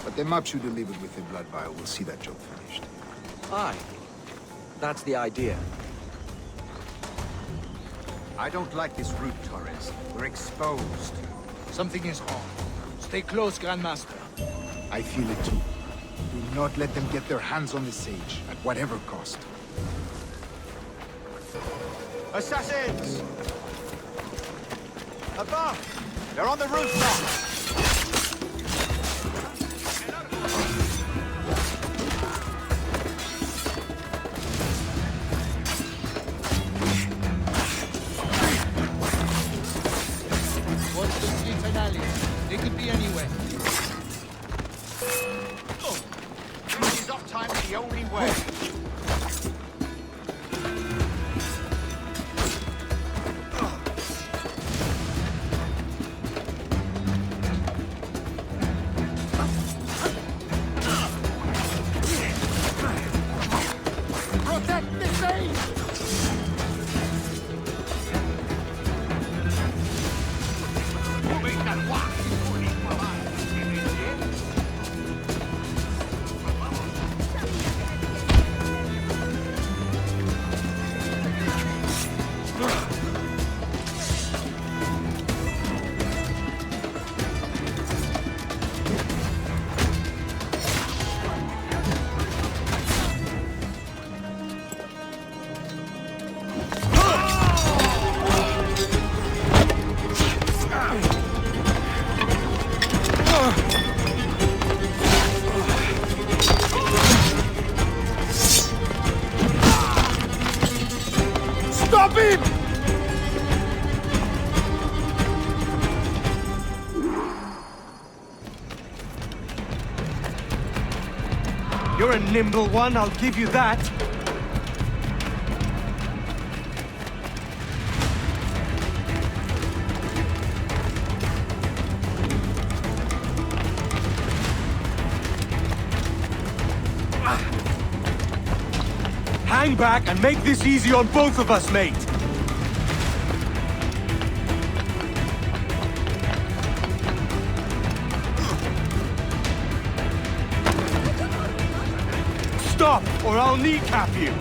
But the maps you delivered with the blood vial will see that job finished. Aye. That's the idea. I don't like this route, Torres. We're exposed. Something is wrong. Stay close, Grandmaster. I feel it too. Do not let them get their hands on the sage, at whatever cost. Assassins! Above! They're on the rooftop! They could be anywhere. This is off time the only way. Protect the sage! Stop him! You're a nimble one, I'll give you that. Hang back and make this easy on both of us, mate. Stop, or I'll kneecap you.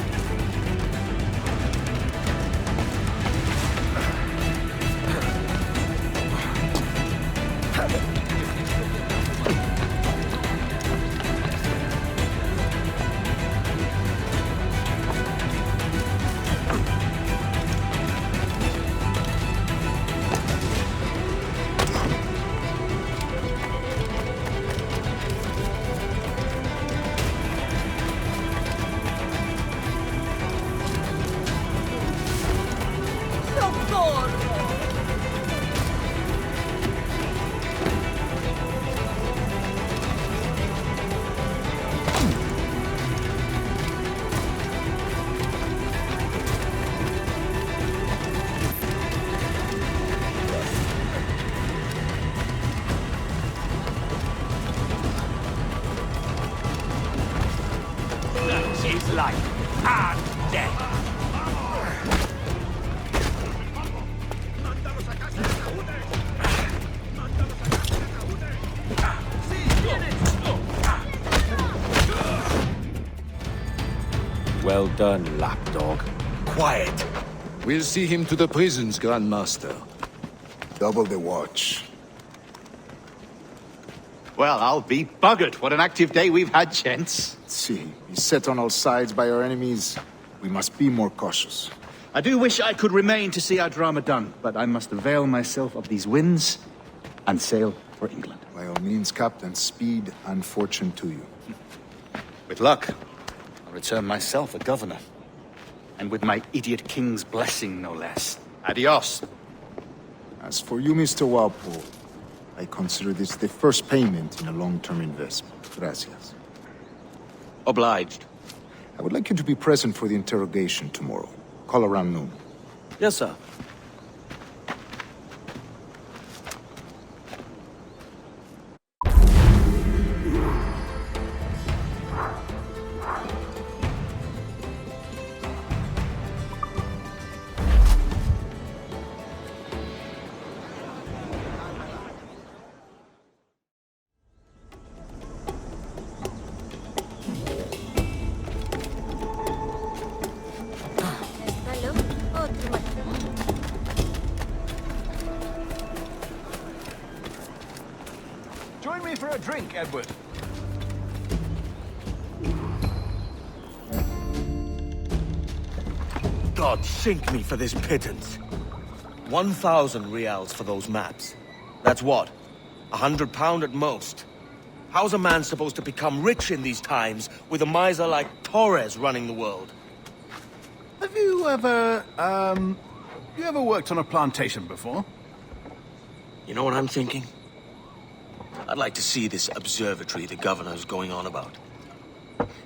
Is life and death. Well done, lapdog. Quiet. We'll see him to the prisons, Grandmaster. Double the watch. Well, I'll be buggered. What an active day we've had, gents. See, beset on all sides by our enemies. We must be more cautious. I do wish I could remain to see our drama done, but I must avail myself of these winds and sail for England. By all means, Captain, speed and fortune to you. With luck, I'll return myself a governor. And with my idiot king's blessing, no less. Adios. As for you, Mr. Walpole, I consider this the first payment in a long-term investment. Gracias. Obliged. I would like you to be present for the interrogation tomorrow. Call around noon. Yes, sir. Join me for a drink, Edward. God sink me for this pittance. 1,000 reals for those maps. That's what? £100 at most. How's a man supposed to become rich in these times with a miser like Torres running the world? Have you ever, worked on a plantation before? You know what I'm thinking? I'd like to see this observatory the governor's going on about.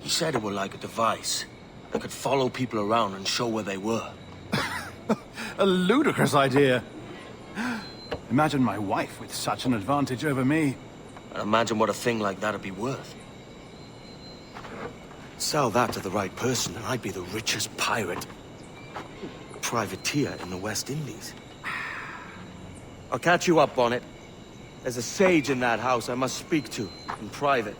He said it were like a device that could follow people around and show where they were. A ludicrous idea. Imagine my wife with such an advantage over me. And imagine what a thing like that'd be worth. Sell that to the right person and I'd be the richest pirate. Privateer in the West Indies. I'll catch you up on it. There's a sage in that house I must speak to, in private.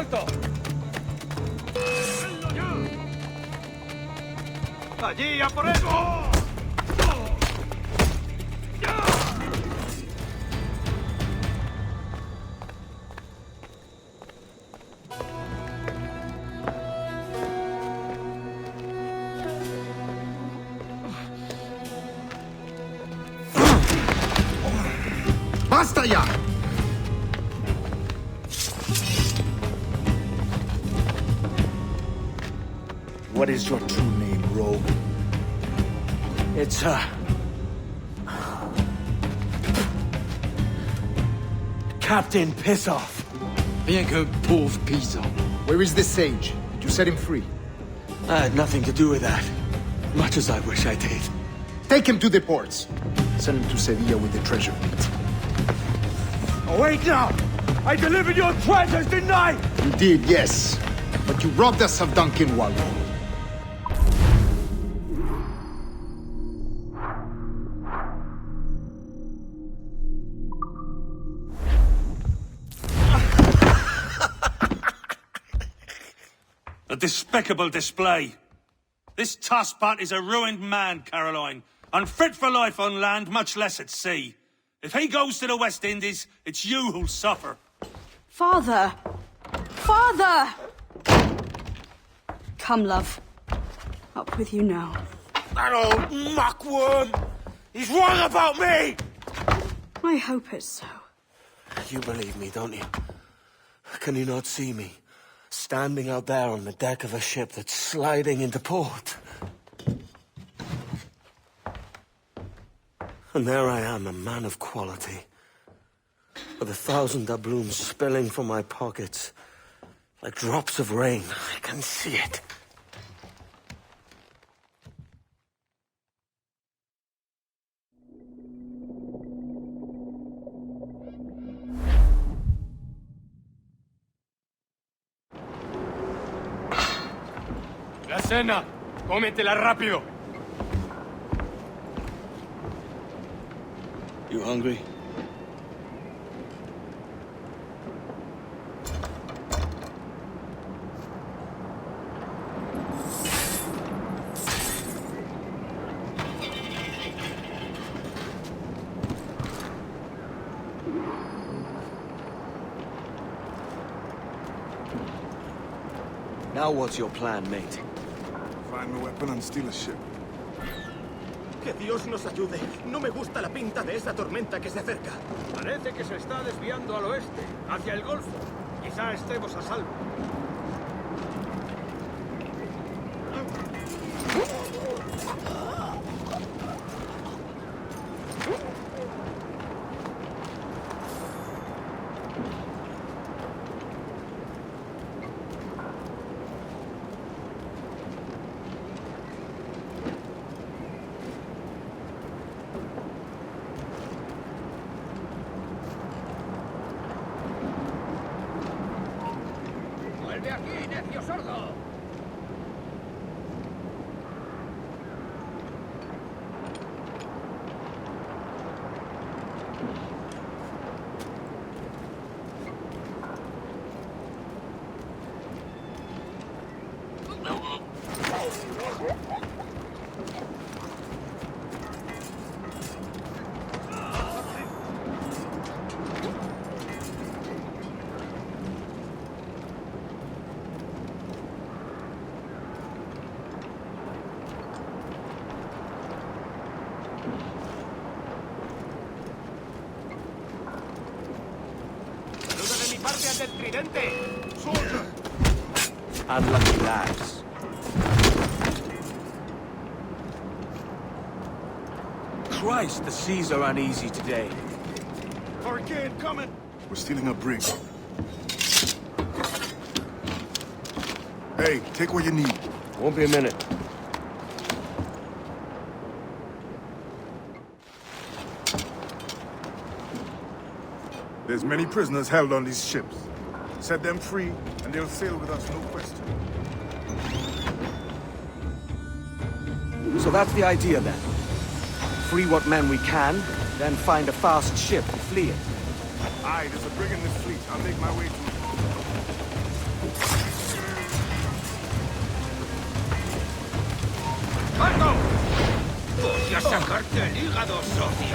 ¡Alto! ¡Allí, a por eso! ¡Basta ya! What is your true name, rogue? It's, Captain Pissoff. Bien que pauvre paysan. Where is the sage? Did you set him free? I had nothing to do with that. Much as I wish I did. Take him to the ports. Send him to Sevilla with the treasure fleet. Wait now! I delivered your treasures, didn't I? You did, yes. But you robbed us of Duncan Wallow. A despicable display. This tosspot is a ruined man, Caroline. Unfit for life on land, much less at sea. If he goes to the West Indies, it's you who'll suffer. Father! Father! Come, love. Up with you now. That old muckworm! He's wrong about me! I hope it's so. You believe me, don't you? Can you not see me? Standing out there on the deck of a ship that's sliding into port. And there I am, a man of quality. With 1,000 doubloons spilling from my pockets. Like drops of rain. I can see it. La cena. Cómetela rápido. You hungry? Now what's your plan, mate? Find a weapon and steal a ship. Que Dios nos ayude. No me gusta la pinta de esa tormenta que se acerca. Parece que se está desviando al oeste, hacia el Golfo. Quizá estemos a salvo. ¡Vuelve aquí, necio sordo! ¡Guardias del tridente! ¡Soldier! Unlucky lads. Christ, the seas are uneasy today. Hurricane coming! We're stealing a brig. Hey, take what you need. Won't be a minute. There's many prisoners held on these ships. Set them free, and they'll sail with us, no question. So that's the idea then. Free what men we can, then find a fast ship to flee it. Aye, there's a brig in this fleet. I'll make my way to it. ¡Marco! Voy a sacarte el hígado, socio.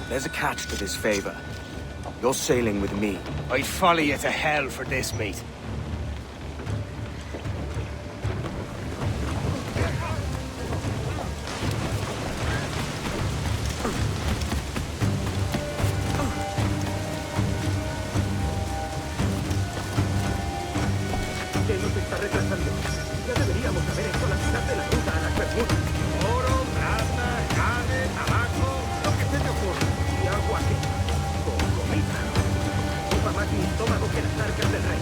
There's a catch to this favor. You're sailing with me. I'd follow you to hell for this, mate. ¿Qué nos está retrasando? Ya deberíamos haber hecho la mitad de la ruta a las Bermudas. Oro, plata, llave, tabaco, lo que se te ocurra. Y algo así. Con comida. Ocupa más mi estómago que las arcas del rey.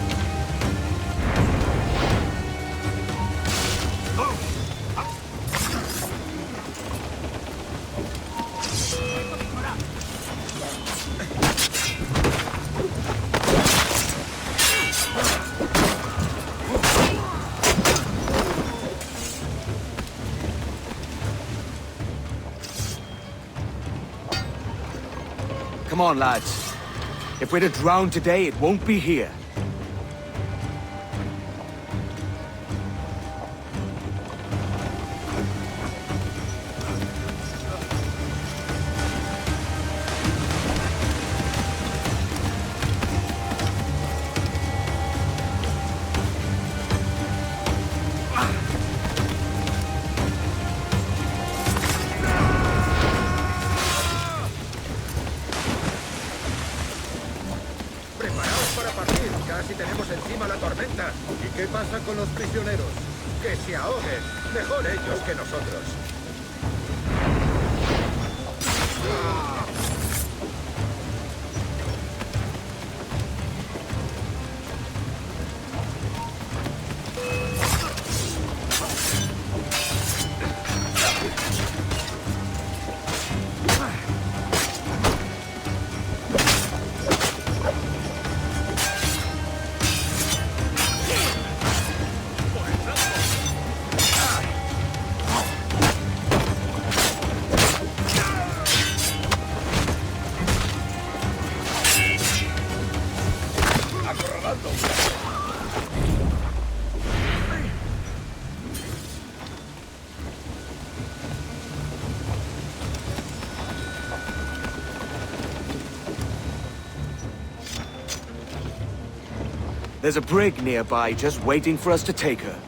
Come on, lads. If we're to drown today, it won't be here. Preparaos para partir. Casi tenemos encima la tormenta. ¿Y qué pasa con los prisioneros? Que se ahoguen. Mejor ellos que nosotros. There's a brig nearby just waiting for us to take her.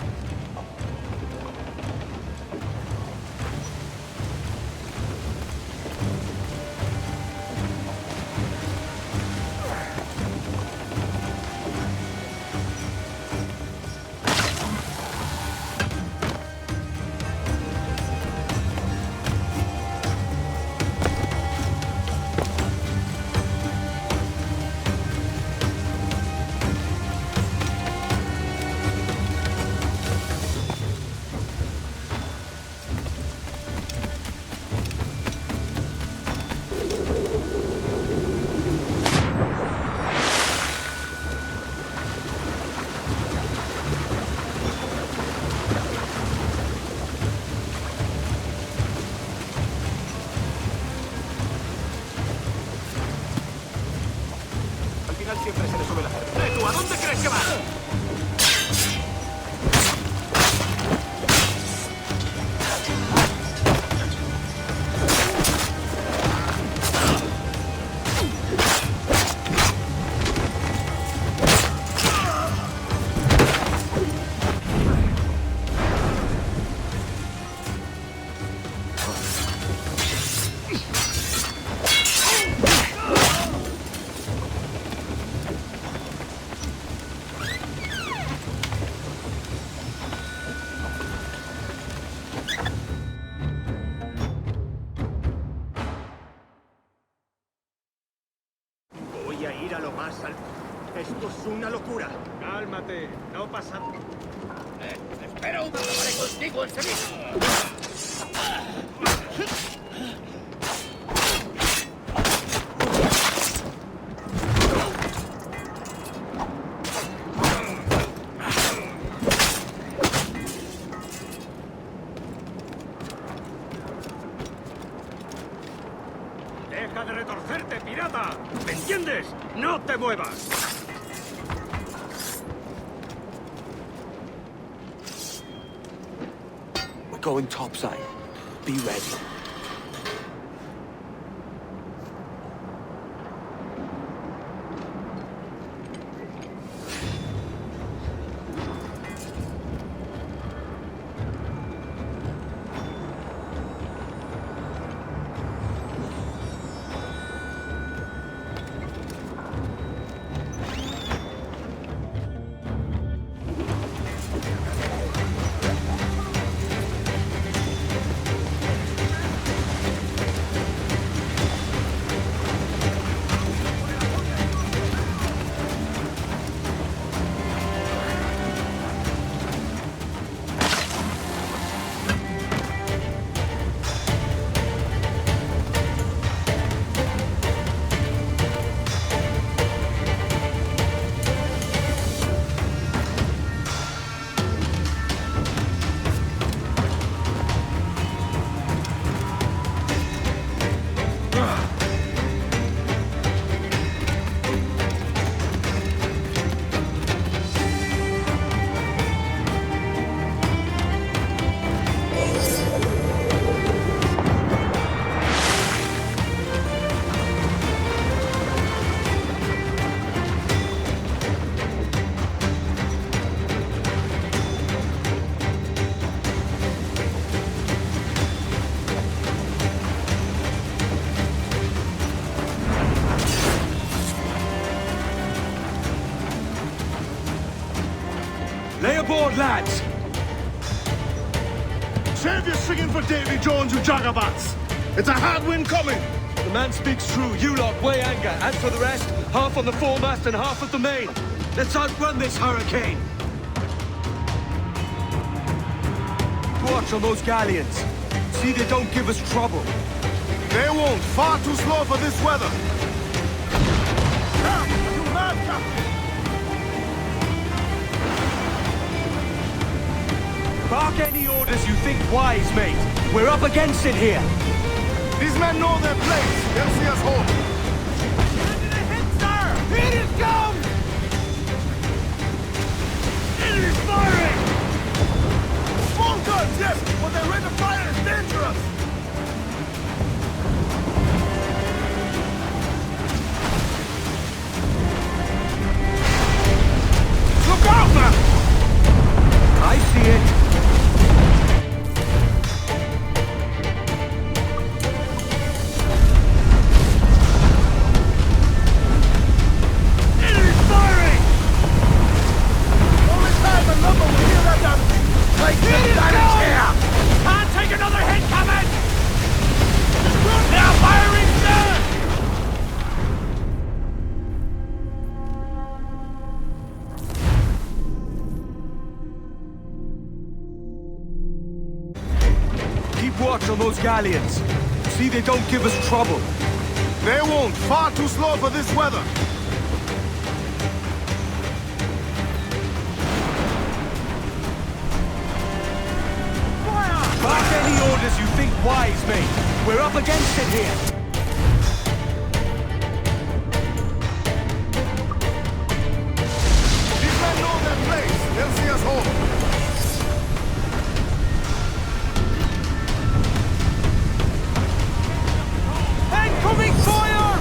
Siempre se le sube la cerveza. ¿Tú a dónde crees que vas? Voy a ir a lo más alto. Esto es una locura. Cálmate, no pasa... Espera un momento, acabaré contigo enseguida. Deja de retorcerte, pirata. ¿Me entiendes? ¡No te muevas! We're going topside. Be ready. Lay aboard, lads! Save your singing for Davy Jones, you jagabats! It's a hard wind coming! The man speaks true. You lot weigh anchor. As for the rest, half on the foremast and half at the main. Let's outrun this hurricane! Watch on those galleons. See they don't give us trouble. They won't. Far too slow for this weather. Come, you mad, Captain! Bark any orders you think wise, mate. We're up against it here. These men know their place. They'll see us home. Into the hit, sir! Here it comes! Enemy's firing! Small guns, yes, but their rate of fire is dangerous. Look out, man! I see it. Watch on those galleons. See they don't give us trouble. They won't. Far too slow for this weather. Bark any orders you think wise, mate. We're up against it here. These men know their place. They'll see us home. Incoming fire!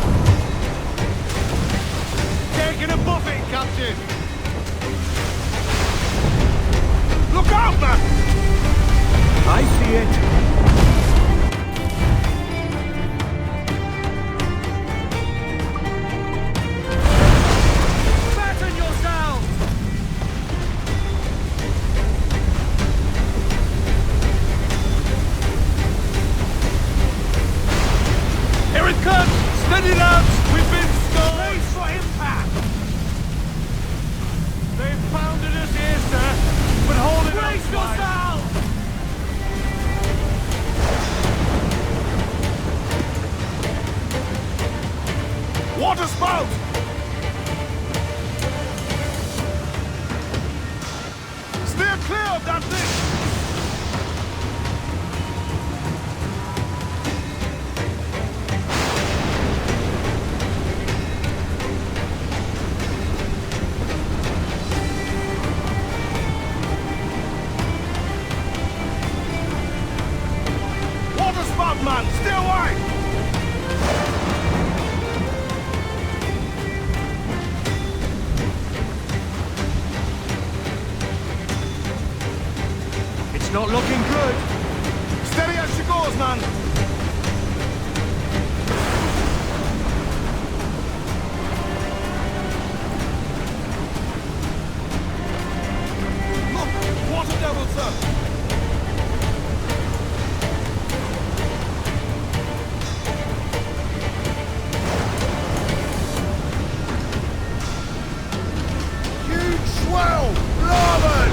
Taking a buffet, Captain. Look out, man! I see it. Water spout! Steer clear of that thing! Water spout, man! Stay away! Not looking good. Steady as she goes, man. Look, water devil, sir. Huge swell! Larboard!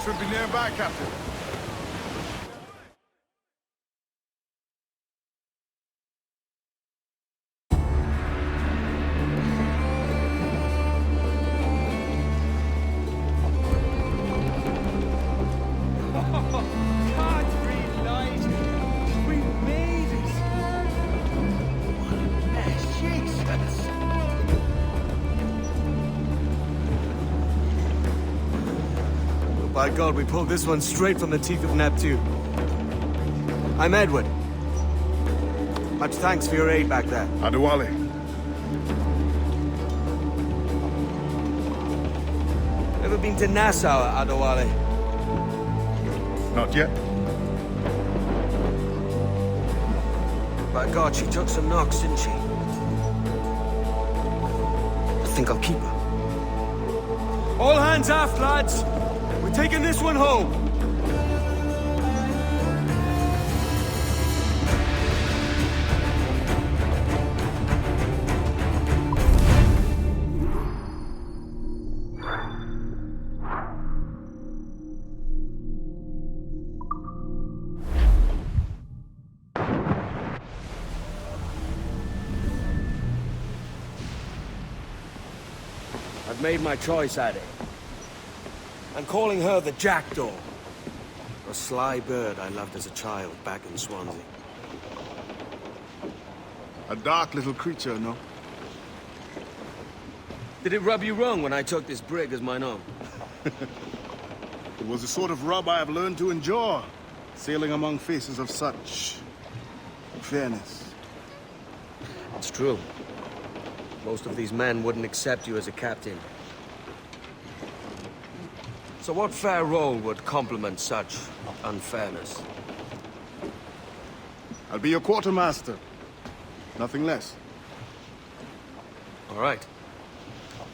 Should be nearby, Captain. By God, we pulled this one straight from the teeth of Neptune. I'm Edward. Much thanks for your aid back there. Adewale. Ever been to Nassau, Adewale? Not yet. By God, she took some knocks, didn't she? I think I'll keep her. All hands aft, lads! We're taking this one home! I've made my choice, Addy. I'm calling her the Jackdaw. A sly bird I loved as a child back in Swansea. A dark little creature, no? Did it rub you wrong when I took this brig as mine own? It was the sort of rub I have learned to endure, sailing among faces of such fairness. It's true. Most of these men wouldn't accept you as a captain. So what fair role would complement such unfairness? I'll be your quartermaster. Nothing less. All right.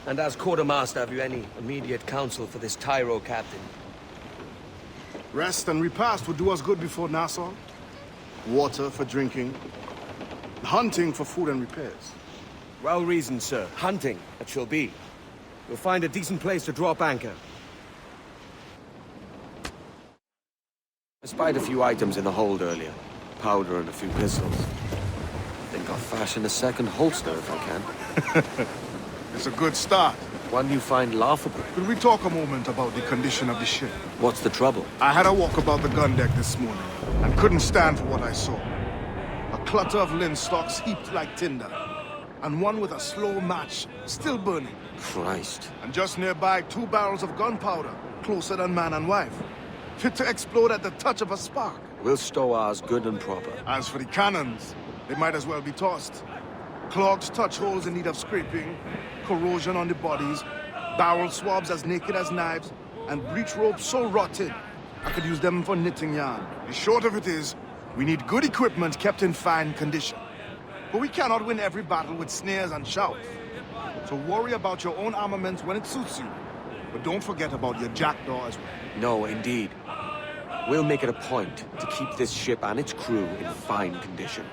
And as quartermaster, have you any immediate counsel for this tyro captain? Rest and repast would do us good before Nassau. Water for drinking. Hunting for food and repairs. Well reasoned, sir. Hunting, it shall be. You'll find a decent place to drop anchor. I spied a few items in the hold earlier. Powder and a few pistols. I think I'll fashion a second holster if I can. It's a good start. One you find laughable. Could we talk a moment about the condition of the ship? What's the trouble? I had a walk about the gun deck this morning, and couldn't stand for what I saw. A clutter of linstocks heaped like tinder, and one with a slow match, still burning. Christ. And just nearby, 2 barrels of gunpowder, closer than man and wife. Fit to explode at the touch of a spark. We'll stow ours good and proper. As for the cannons, they might as well be tossed. Clogged touch holes in need of scraping, corrosion on the bodies, barrel swabs as naked as knives, and breech ropes so rotted, I could use them for knitting yarn. The short of it is, we need good equipment kept in fine condition. But we cannot win every battle with snares and shouts. So worry about your own armament when it suits you. But don't forget about your jackdaw as well. No, indeed. We'll make it a point to keep this ship and its crew in fine condition.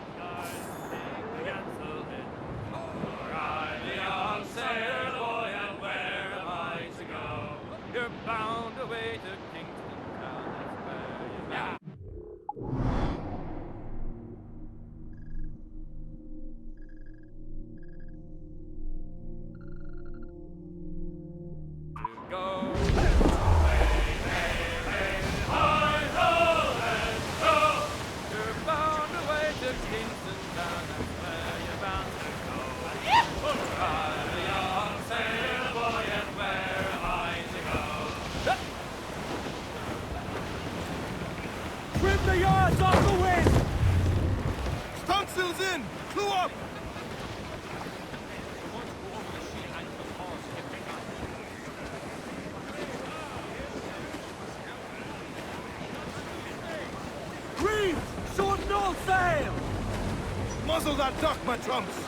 Trim the yards off the wind! Stunsails in! Clew up! Reef! Shorten all sail! Muzzle that duck, my trumps!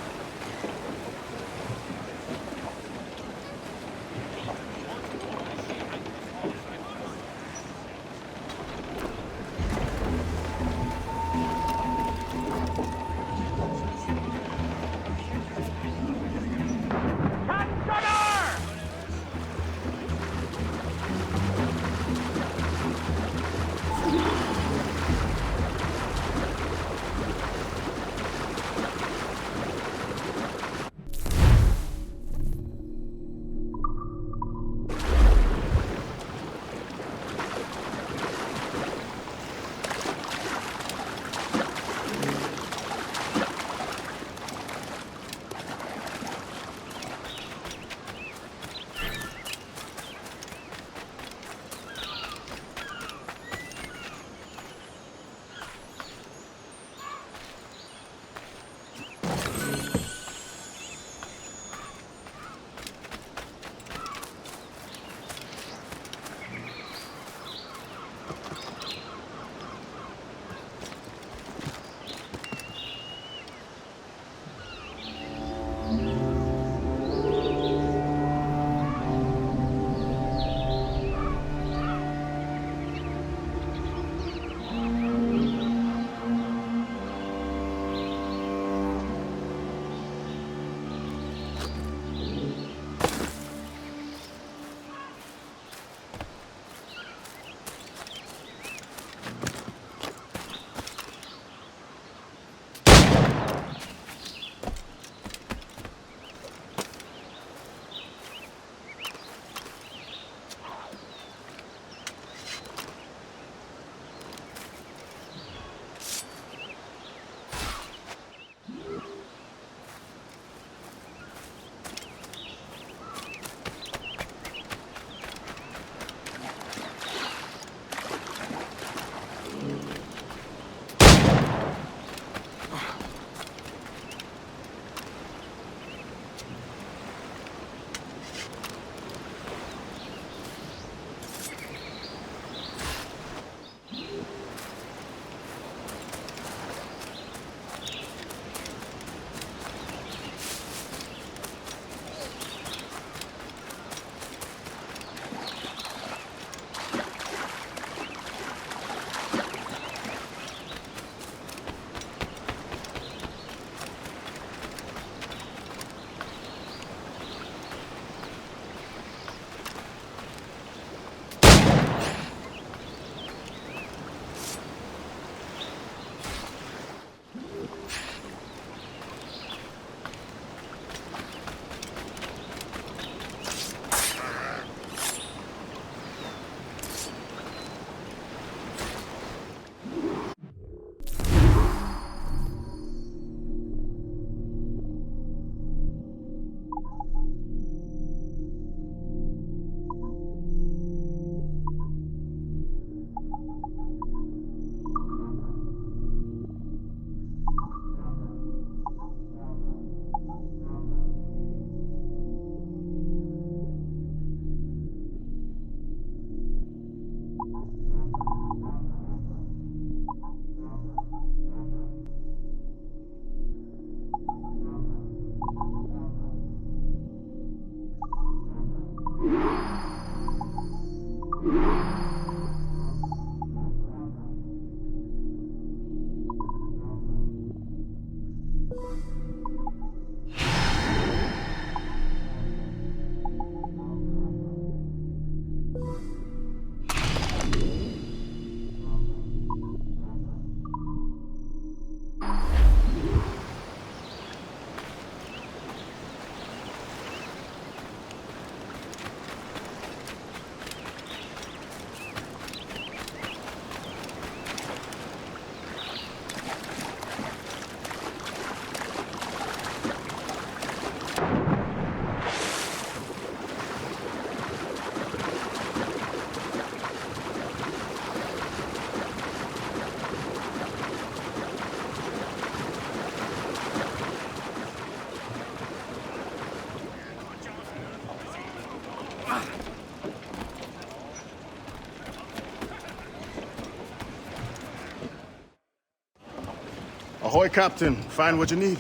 Ahoy, Captain. Find what you need.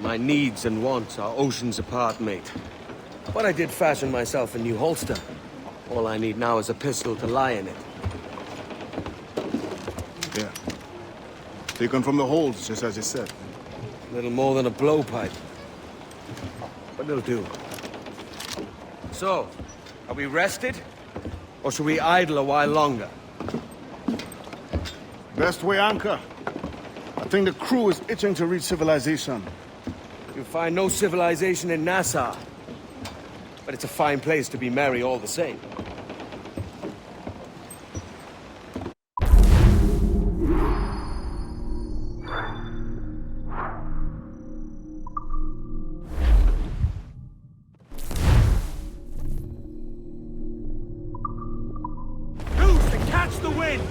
My needs and wants are oceans apart, mate. But I did fashion myself a new holster. All I need now is a pistol to lie in it. Yeah. Taken from the holds, just as you said. Little more than a blowpipe. But it'll do. So, are we rested? Or should we idle a while longer? Best way anchor. I think the crew is itching to reach civilization. You'll find no civilization in Nassau. But it's a fine place to be merry all the same. Who's to catch the wind?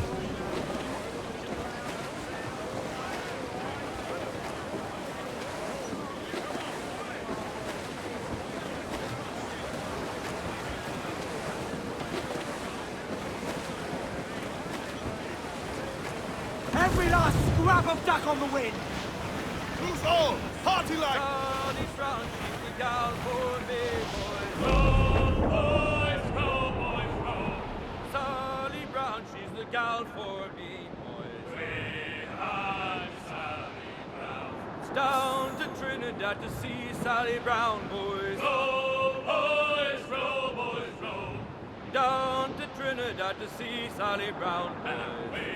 Every last scrap of duck on the wind! Who's all? Party like! Sally Brown, she's the gal for me, boys. I'm Sally Brown. It's down to Trinidad to see Sally Brown, boys. Row, boys, row, boys, row. Down to Trinidad to see Sally Brown, boys.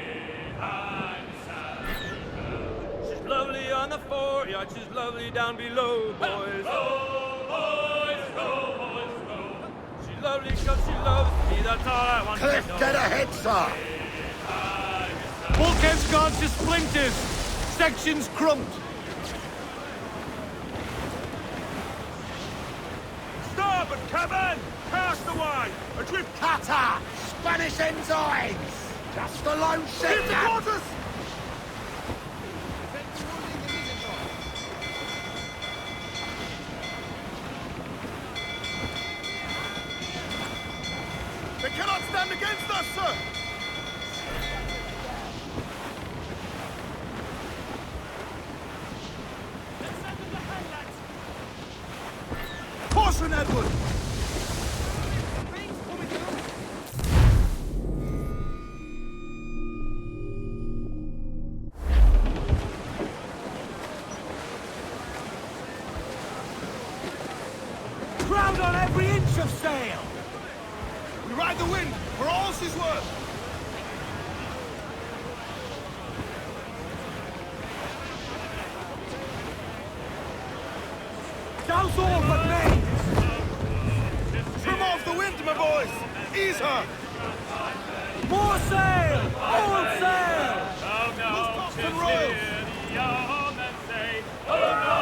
She's lovely on the foreyard, she's lovely down below, boys. Row, boys, row, boys, row. She's lovely because she loves me, that's all I want to know. Cliff, get ahead, sir! Bulkhead's gone to splinters! Section's crumped! Starboard, cabin! Cast away! Adrift Cutter! Spanish ensigns! Just a low ship! Keep the quarters! They cannot stand against us, sir! Caution, Edward! Crowd on every inch of sail! We ride the wind, for all she's worth! Douse all but me! Trim off the wind, my boys! Ease her! More sail! All sail! Oh no, Tops and royals! yeomen say, oh no,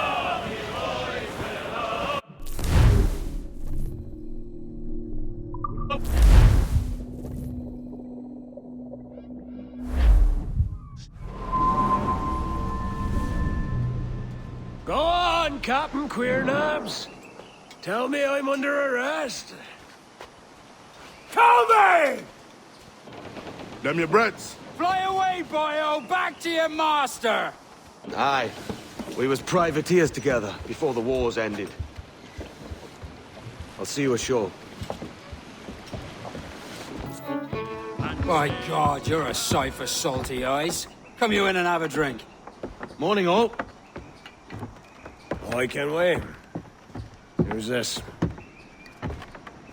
he always will. Go on, Captain Queernabs. Tell me I'm under arrest. Tell me! Them your breads. Fly away, boyo! Back to your master! Aye. We was privateers together before the wars ended. I'll see you ashore. By God, you're a sight for salty eyes. Come you in and have a drink. Morning, all. I can wait. Who's this?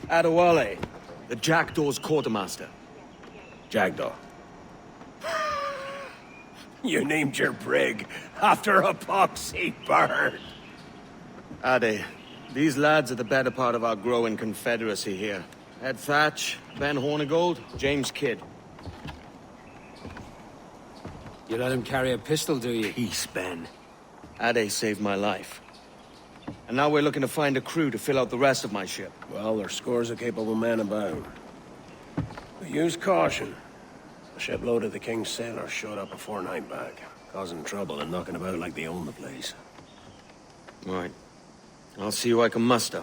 Adewale, the Jackdaw's quartermaster. Jackdaw. You named your brig after a poxy bird. Ade, these lads are the better part of our growing confederacy here. Ed Thatch, Ben Hornigold, James Kidd. You let him carry a pistol, do you? Peace, Ben. Ade saved my life. And now we're looking to find a crew to fill out the rest of my ship. Well, there's scores of capable men about. But use caution. A shipload of the King's sailors showed up a fortnight back, causing trouble and knocking about like they own the place. Right. I'll see who I can muster.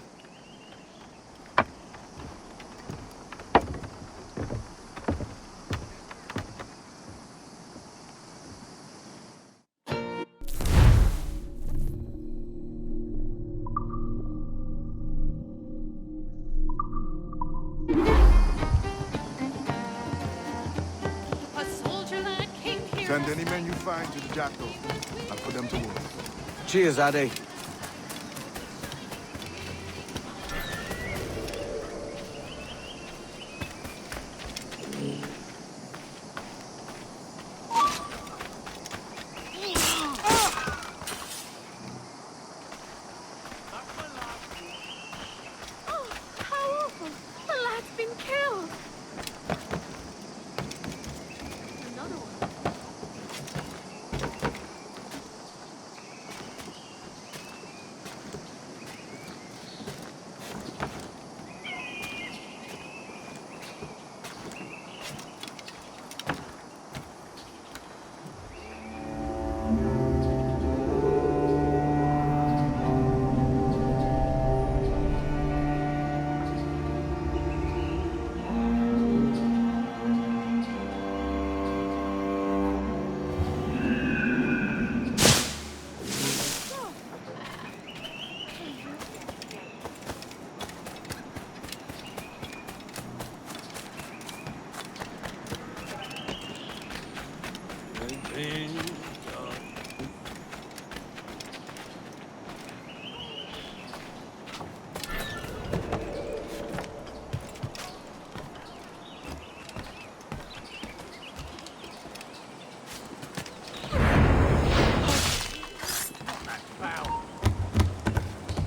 Send any men you find to the Jackdaw. I'll put them to work. Cheers, Ade.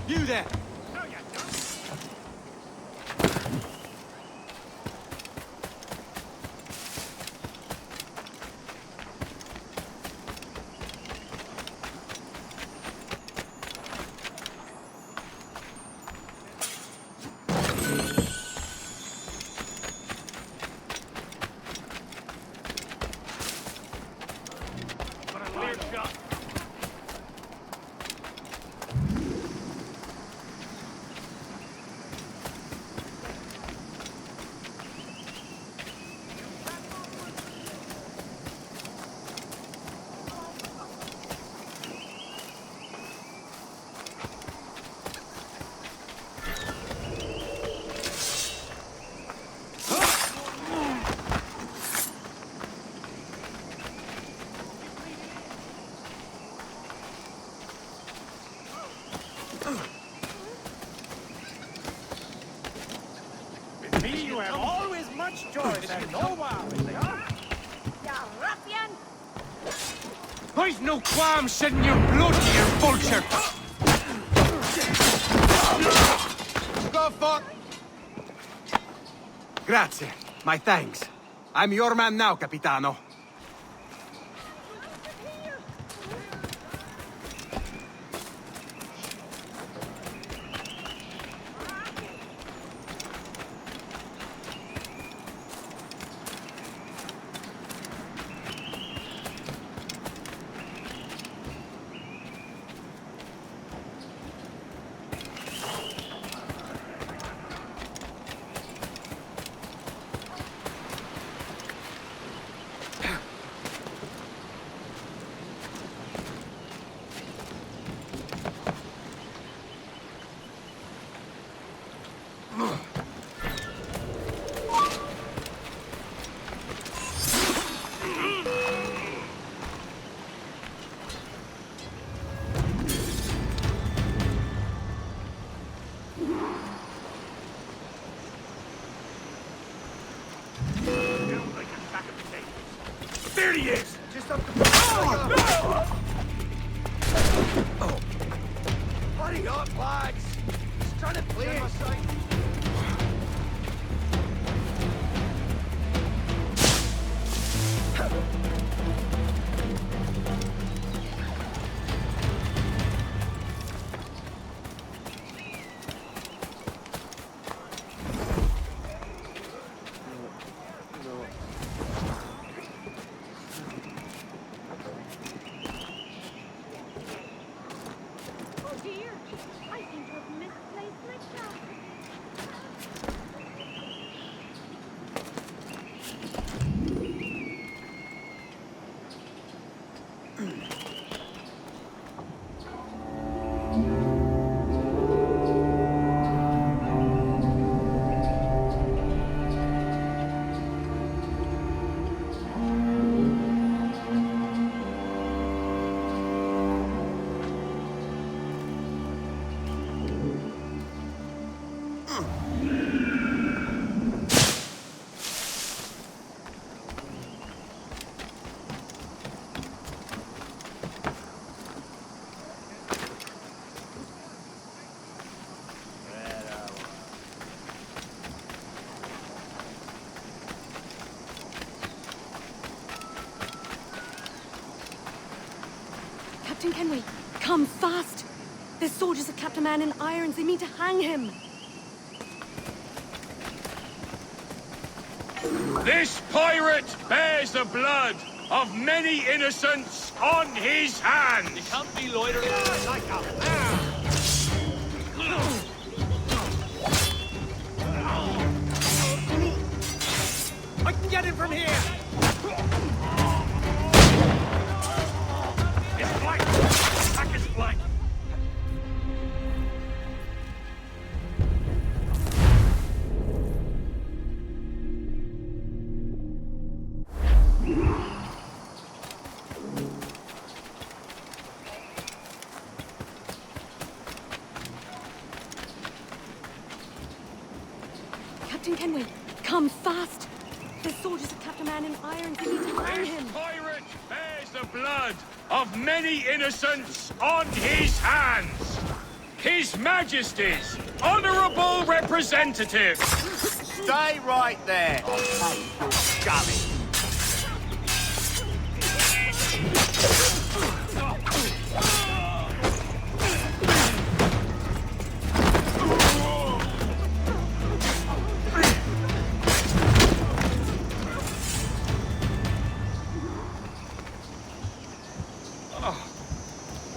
You there! You have always much choice and no wow. Ya ruffian! I've no qualms shedding your blood, you vulture! Go fuck! Grazie. My thanks. I'm your man now, Capitano. There he is! Just up the... Hurry up, lads! He's trying to play it. Captain Kenway, come fast! There's soldiers of Captain Man in irons. They mean to hang him. This pirate bears the blood of many innocents on his hands. You can't be loitering like a I can get him from here! It's blank! Attack is blank! Captain Kenway, come fast! There's soldiers of Captain Man in irons. They need to hang him. This pirate bears the blood of many innocents on his hands. His Majesty's honourable representative. Stay right there! Oh, scummy!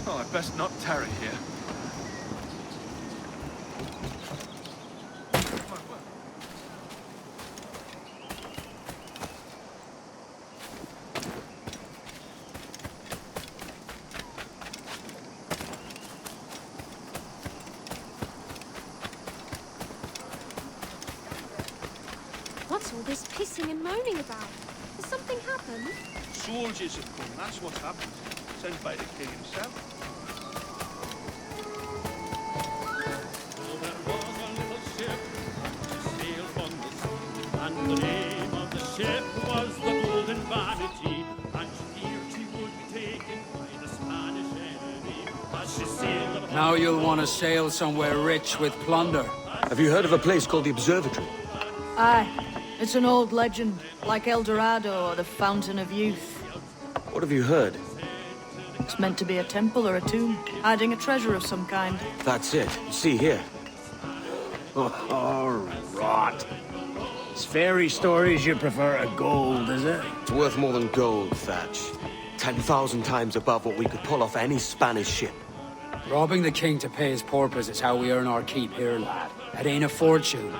Oh, I'd best not tarry here. What's all this pissing and moaning about? Has something happened? Soldiers have come, that's what's happened. Sent by the king himself. And the name of the ship was the Golden Vanity, and here she would be taken by the Spanish enemy as she sailed upon. Now you'll want to sail somewhere rich with plunder. Have you heard of a place called the Observatory? Aye. It's an old legend, like El Dorado or the Fountain of Youth. What have you heard? It's meant to be a temple or a tomb, hiding a treasure of some kind. That's it. See here. Oh, rot. It's fairy stories you prefer to gold, is it? It's worth more than gold, Thatch. 10,000 times above what we could pull off any Spanish ship. Robbing the king to pay his porpoise is how we earn our keep here, lad. That ain't a fortune.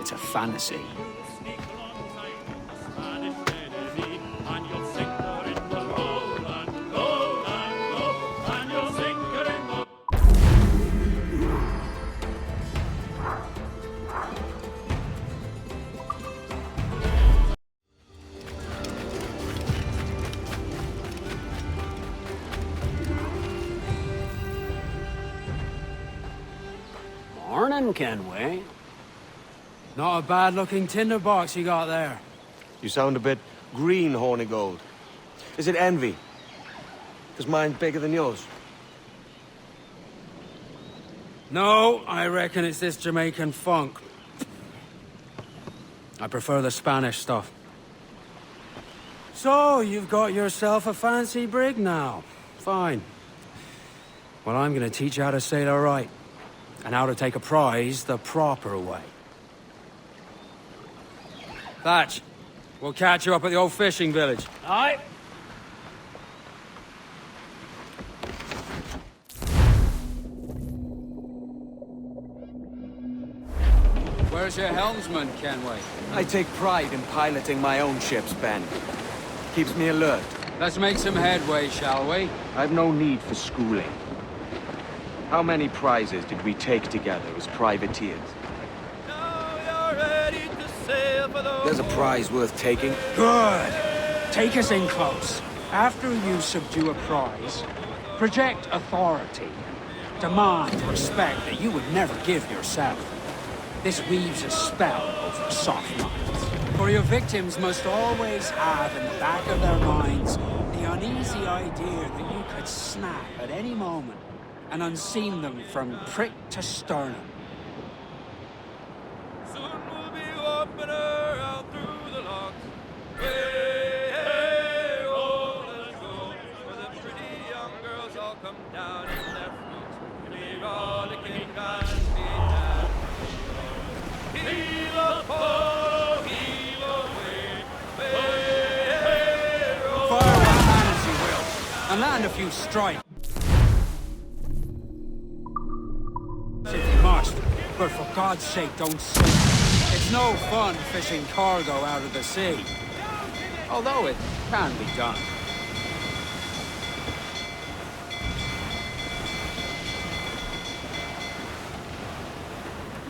It's a fantasy. Morning, Kenway. Not a bad-looking tinderbox you got there. You sound a bit green, Hornigold. Is it envy? Because mine's bigger than yours. No, I reckon it's this Jamaican funk. I prefer the Spanish stuff. So, you've got yourself a fancy brig now. Fine. Well, I'm gonna teach you how to sail her right. And how to take a prize the proper way. Thatch, we'll catch you up at the old fishing village. Aye. Where's your helmsman, Kenway? I take pride in piloting my own ships, Ben. Keeps me alert. Let's make some headway, shall we? I've no need for schooling. How many prizes did we take together as privateers? There's a prize worth taking. Good. Take us in close. After you subdue a prize, project authority. Demand respect that you would never give yourself. This weaves a spell over soft minds. For your victims must always have in the back of their minds the uneasy idea that you could snap at any moment and unseam them from prick to sternum. Soon we'll be opening her out through the locks. Hey, hey, oh, let's go. Where the pretty young girls all come down in their fruits. Clear all the king guns be down. Heave a pole, heave away. Hey, hey, oh. Fire what cannons you will, and land a few strikes. If you must, but for God's sake, don't sink. It's no fun fishing cargo out of the sea. Although it can be done.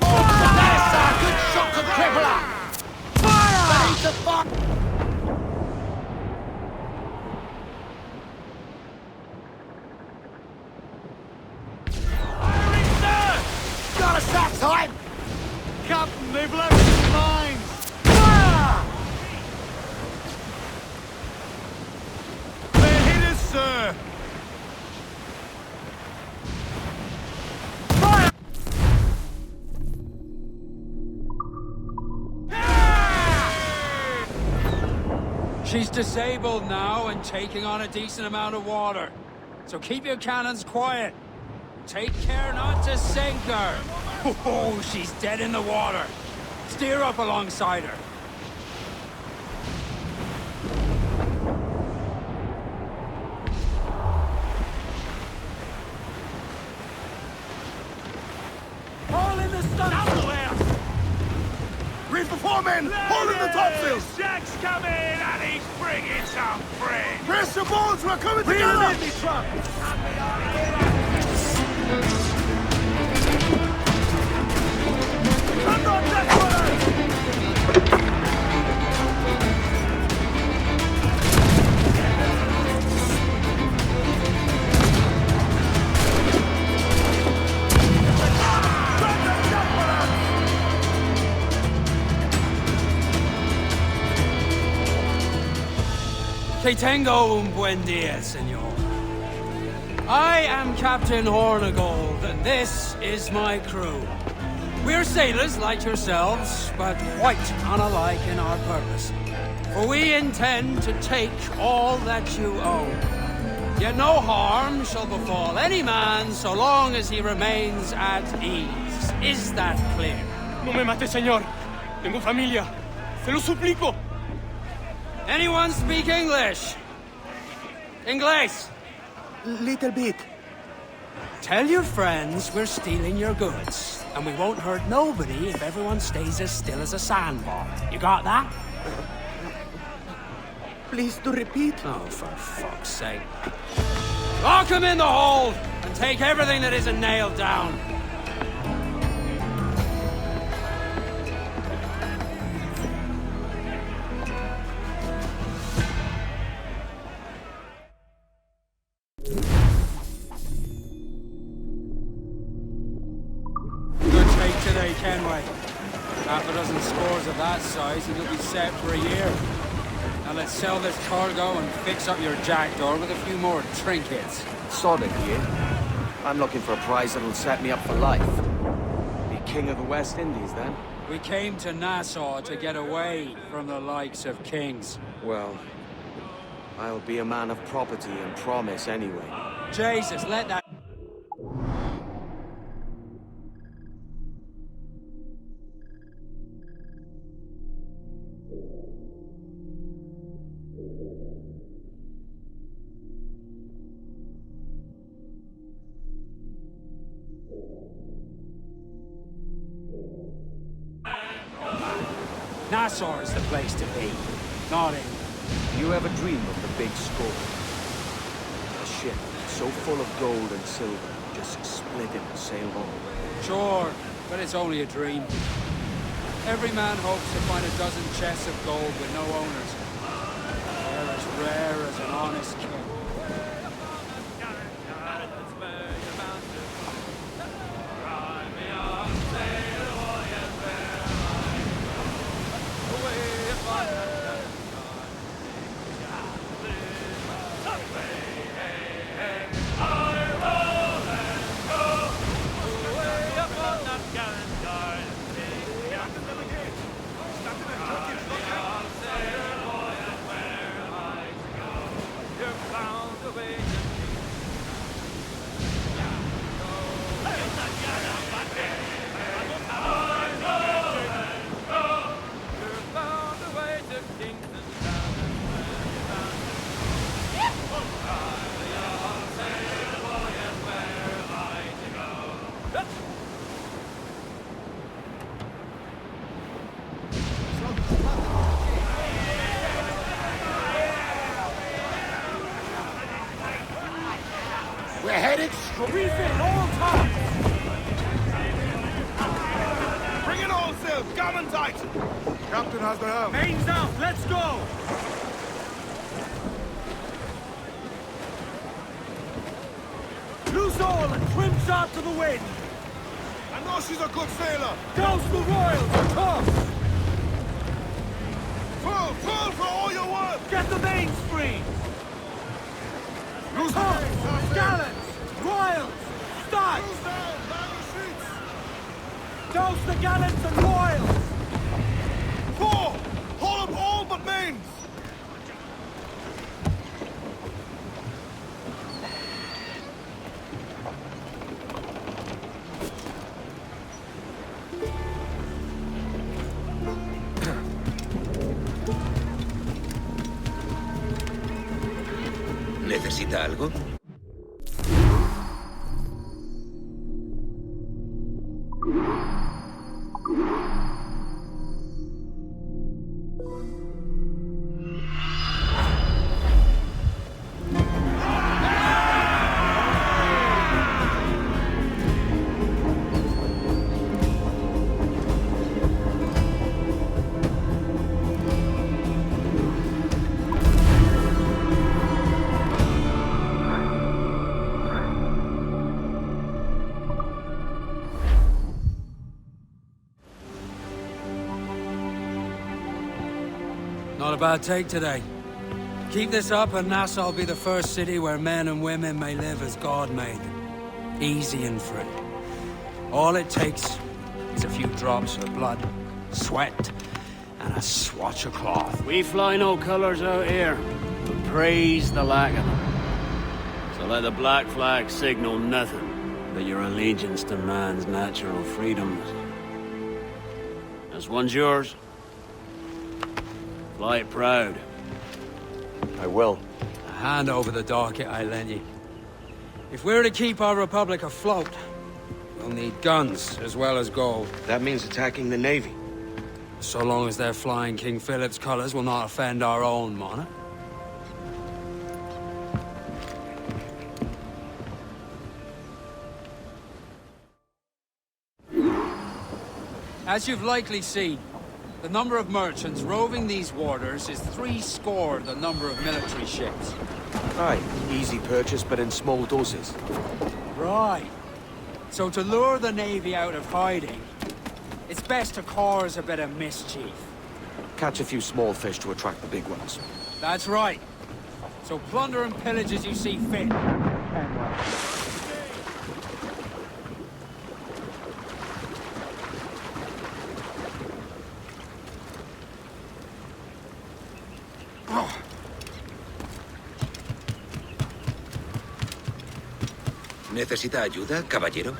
That's a good shot to cripple her! Fire! Ready to fire! Got us that time! Captain, they've left his lines! Fire! They hit us, sir! Fire! She's disabled now and taking on a decent amount of water. So keep your cannons quiet. Take care not to sink her. Oh, she's dead in the water. Steer up alongside her. All in the stun! Out the way! Reef the foreman! Hold in the topsails! Jack's coming and he's bringing some friends! Press your bones! We're coming Reel together! him in, me truck! Come on, Que tengo un buen día, señor. I am Captain Hornigold, and this is my crew. We're sailors like yourselves, but quite unalike in our purpose. For we intend to take all that you own. Yet no harm shall befall any man so long as he remains at ease. Is that clear? No me mate, señor. Tengo familia. Se lo suplico. Anyone speak English? Inglés? Little bit. Tell your friends we're stealing your goods, and we won't hurt nobody if everyone stays as still as a sandbar. You got that? Please do repeat. Oh, for fuck's sake. Lock him in the hold, and take everything that isn't nailed down. Today, Kenway. Half a dozen scores of that size and you'll be set for a year. Now let's sell this cargo and fix up your jackdaw with a few more trinkets. Sod it, yeah? I'm looking for a prize that'll set me up for life. Be king of the West Indies, then? We came to Nassau to get away from the likes of kings. Well, I'll be a man of property and promise anyway. Jesus, let that... Nassau is the place to be, not England. You ever dream of the big score? A ship so full of gold and silver, just split it and sail home. Sure, but it's only a dream. Every man hopes to find a dozen chests of gold with no owners. They're as rare as an honest king. We're headed straight. Refit all times! Bring it all, sail. Gammon tight. Captain has the helm. Mains out, let's go! Loose all and trim sharp to the wind! I know she's a good sailor. Douse the royals, toss! Full for all your worth. Get the mains free! Loose tops, gallants, royals, start! Douse the gallants and royals! Hold up all but mains! ¿Necesita algo? Not a bad take today. Keep this up and Nassau will be the first city where men and women may live as God made them. Easy and free. All it takes is a few drops of blood, sweat, and a swatch of cloth. We fly no colors out here, but praise the lack of them. So let the black flag signal nothing but your allegiance to man's natural freedoms. This one's yours. Fly it proud. I will. Hand over the docket I lent you. If we're to keep our republic afloat, we'll need guns as well as gold. That means attacking the Navy. So long as they're flying King Philip's colors will not offend our own monarch. As you've likely seen, the number of merchants roving these waters is 70 the number of military ships. Aye, easy purchase, but in small doses. Right. So to lure the Navy out of hiding, it's best to cause a bit of mischief. catch a few small fish to attract the big ones. That's right. So plunder and pillage as you see fit. ¿Necesita ayuda, caballero?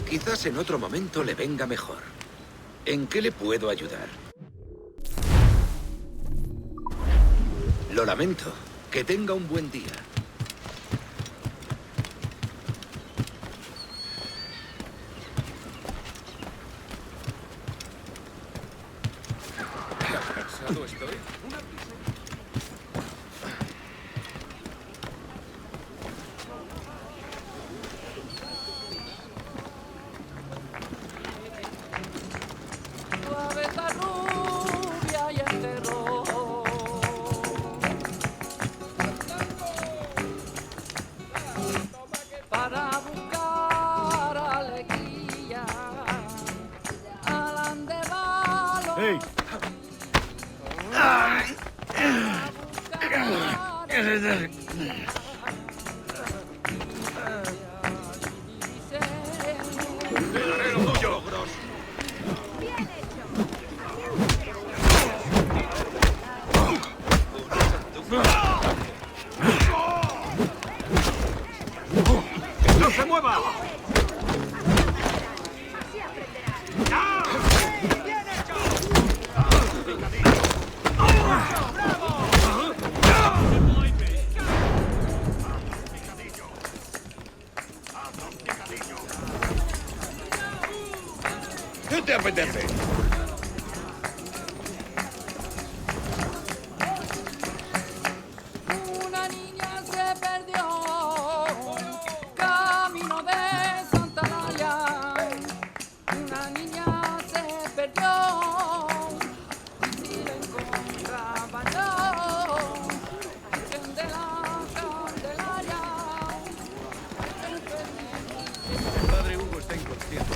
Quizás en otro momento le venga mejor. ¿En qué le puedo ayudar? Lo lamento. Que tenga un buen día. ¿Cansado estoy? Hey! ¡No se mueva! ¿Qué te apetece? Una niña se perdió, camino de Santa Laia. Una niña se perdió, y si la encontraba yo, Virgen de la Candelaria. El padre Hugo está inconsciente.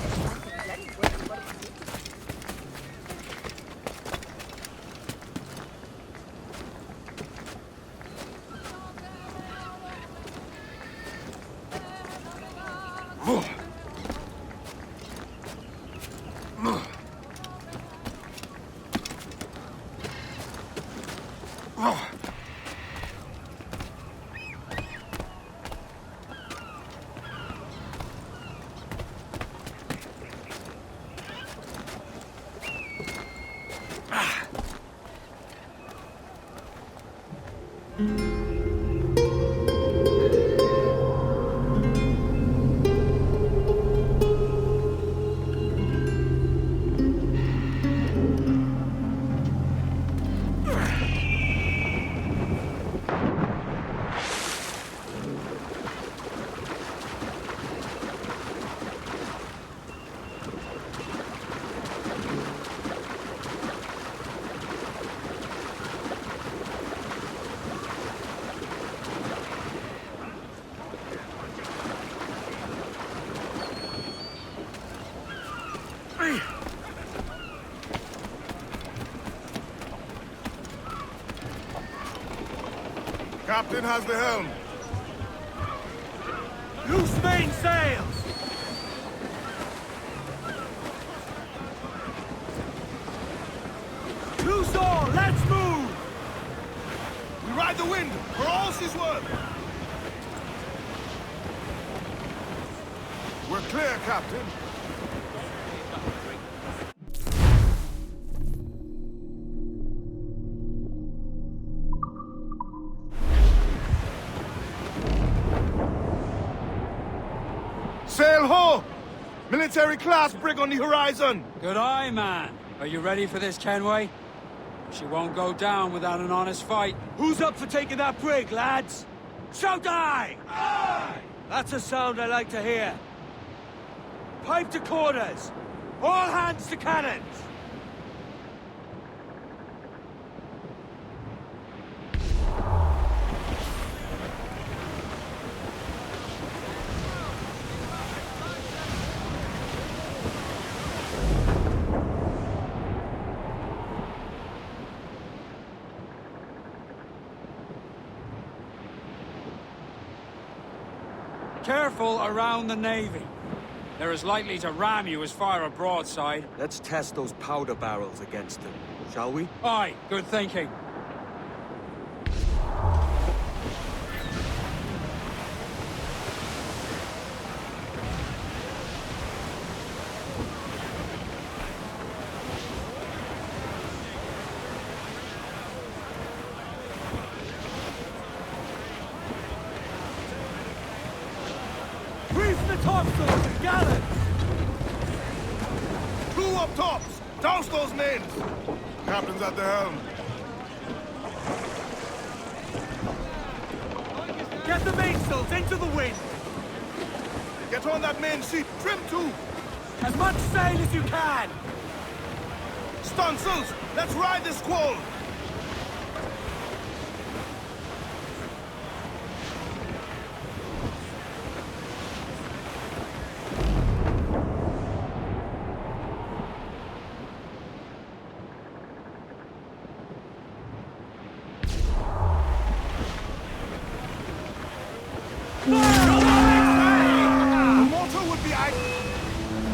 Captain has the helm. Loose main sails! Loose all, let's move! We ride the wind, for all she's worth. We're clear, Captain. Sail ho! Military class brig on the horizon! Good eye, man. Are you ready for this, Kenway? She won't go down without an honest fight. Who's up for taking that brig, lads? Shout aye! Aye! That's a sound I like to hear. Pipe to quarters! All hands to cannons! careful around the Navy. They're as likely to ram you as fire a broadside. Let's test those powder barrels against them, shall we? Aye, good thinking. Reef the topsails and gallants! Two up tops! Douse those men! Captain's at the helm. Get the mainsails into the wind! Get on that main sheet, trim too! As much sail as you can! Stunsails, let's ride the squall!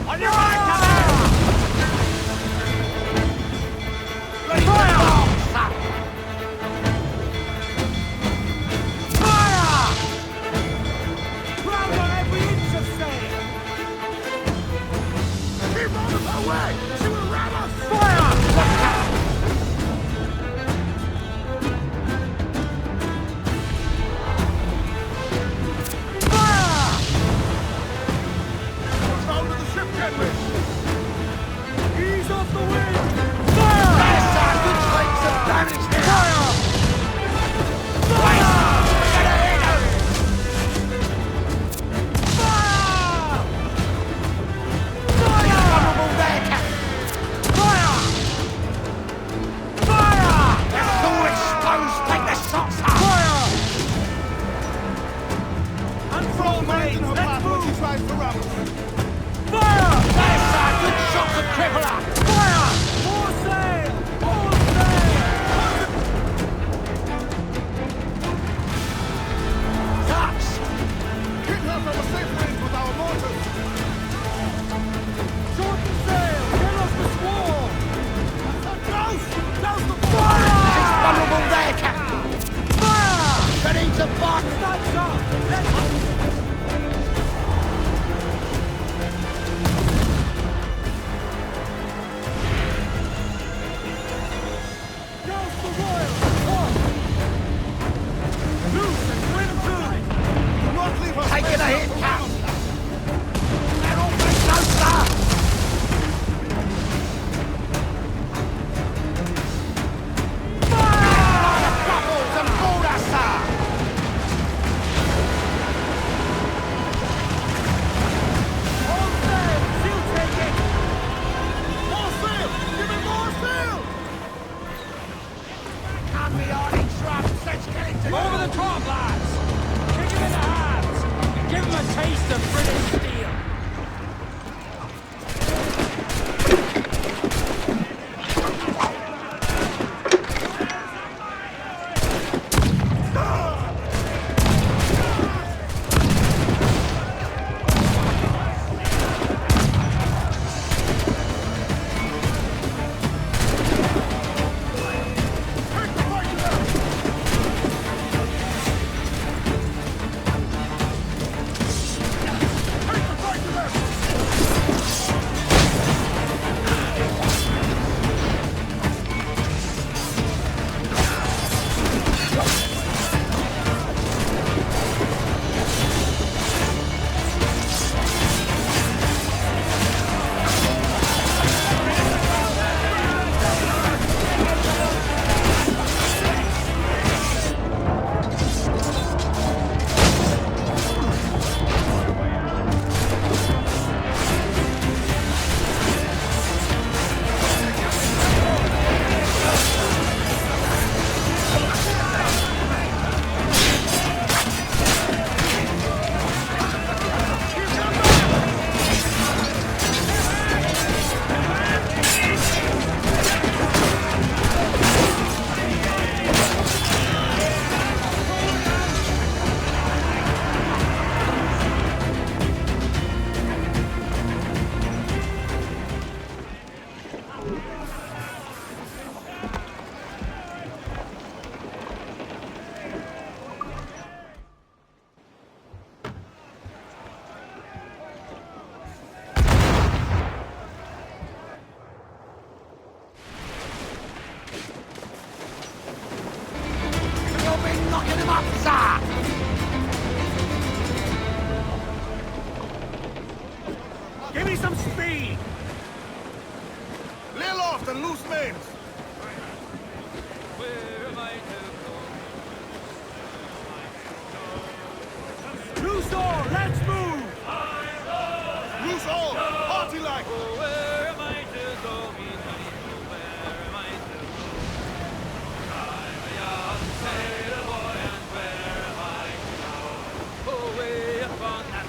On your right, Captain! Fire! Ground on every inch of sail! Keep on her way! She will ram us! Fire! Ease off the wind! Fire! That's our good place of damage there! Fire! Fire! Get ahead of it! Fire! Fire! Honorable there, Captain! Give me some speed! Lay aloft and loose mains! Where am I to go? Loose all! Let's move! Loose all! Party like! Where am I to go? Where am I to go? I'm a young sailor boy, and where am I to go? Away upon that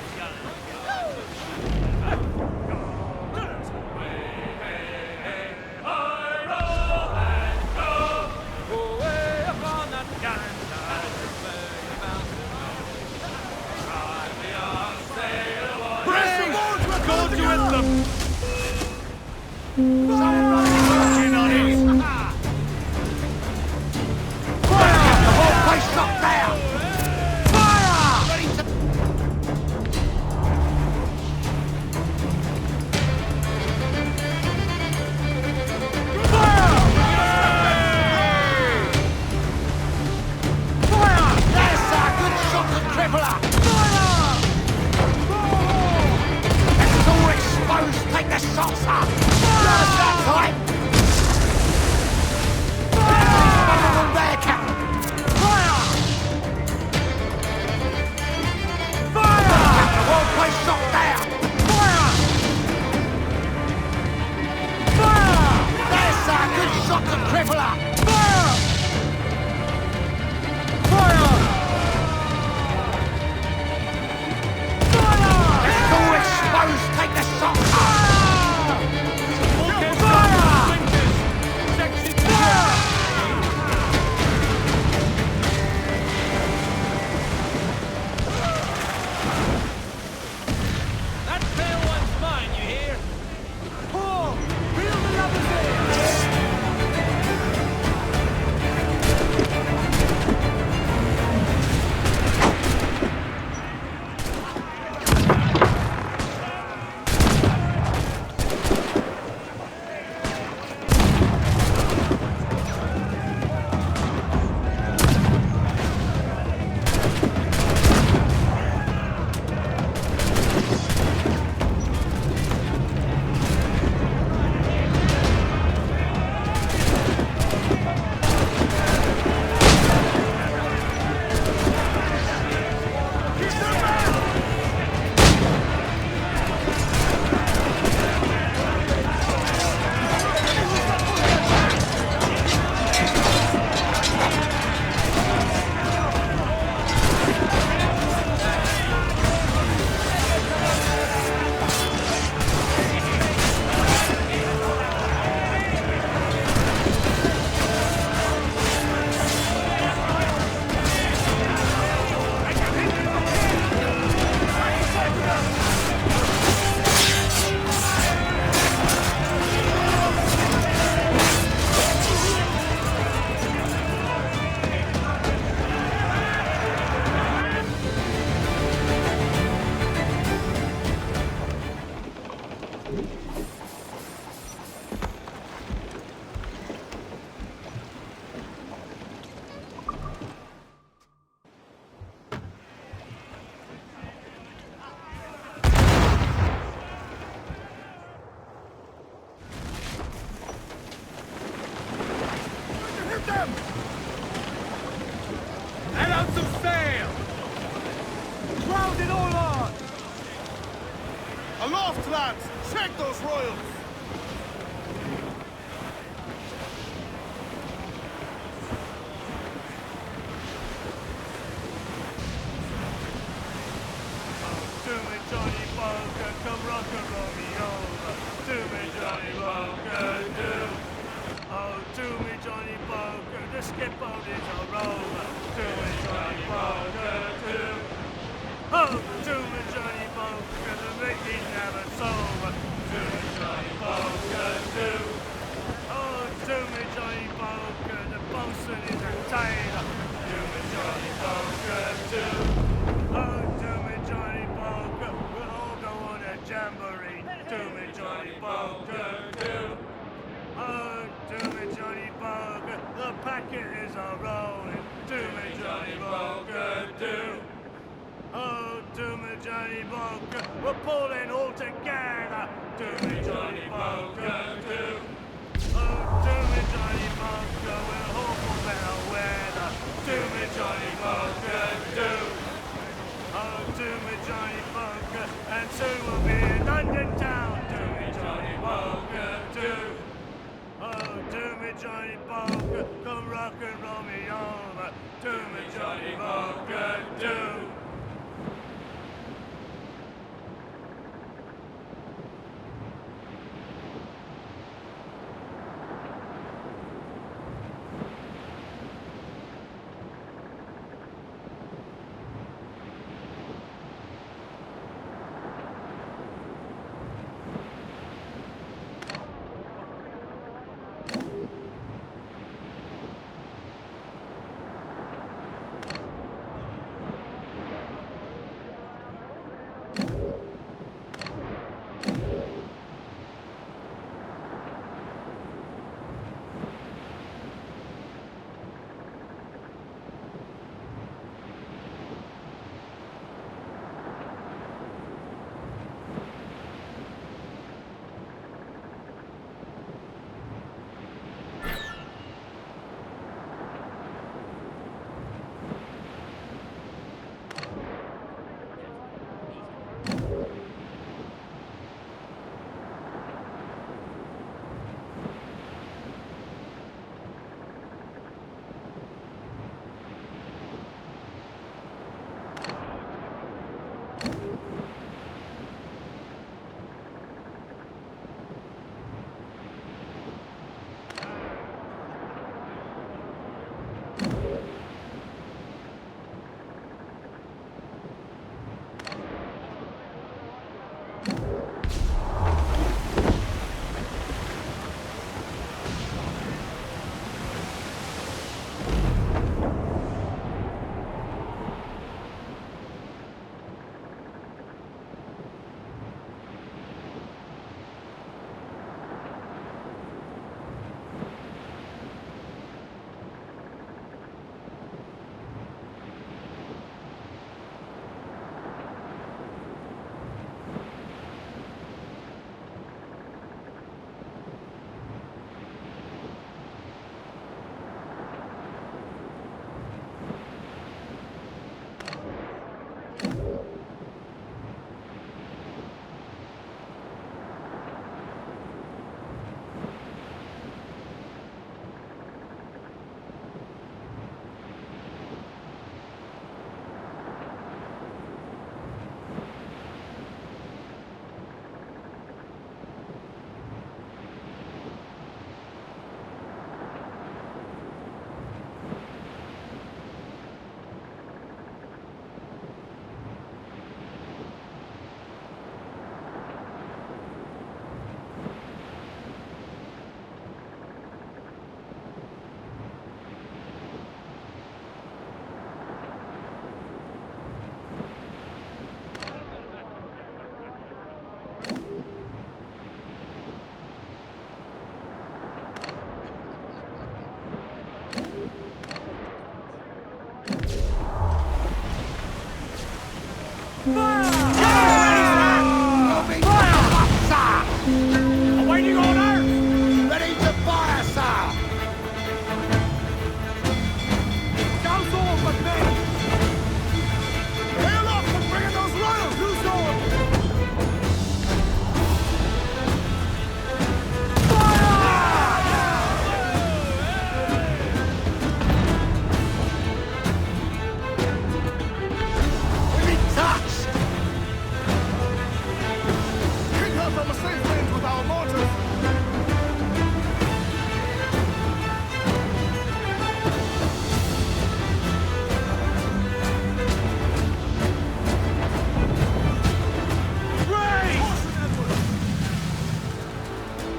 Aloft, lads! Check those royals! To me, Johnny Bunker, come rock and roll me over. To me, Johnny Bunker, do. Oh, to me, Johnny Bunker, the skip boat is a rover. To me, Johnny Bunker, do. Oh, to me, Johnny Bunker, the Mickey's never sober. To me, Johnny Bunker, do. Oh, to me, Johnny Bunker, the bosun is a tailor. To me, Johnny Bunker, do. Oh, to me, Johnny Bunker, we'll all go on a jamboree. To me, Johnny Bunker, do. Oh, to me, Johnny Bunker, the packet is a rolling. To me, Johnny Bunker, do. Oh, to me, Johnny Bunker, we're pulling all together. Do me, Johnny Bunker, do. Oh, do me, Johnny Bunker, we'll hope for better weather. Do me, Johnny Bunker, do. Oh, do me, Johnny Bunker, and soon we'll be in London town. Do me, Johnny Bunker, do. Oh, do me, Johnny Bunker, come rock and roll me over. Do me, Johnny Bunker, do. Awaiting orders! Ready to fire, sir! Goes on, but men! Hail off for bringing those royals! Who's on? We've been touched! Hit her from a safe range with our mortars!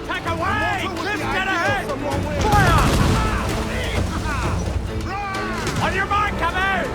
Take away! Lift it ahead! Fire! On your mark, come out!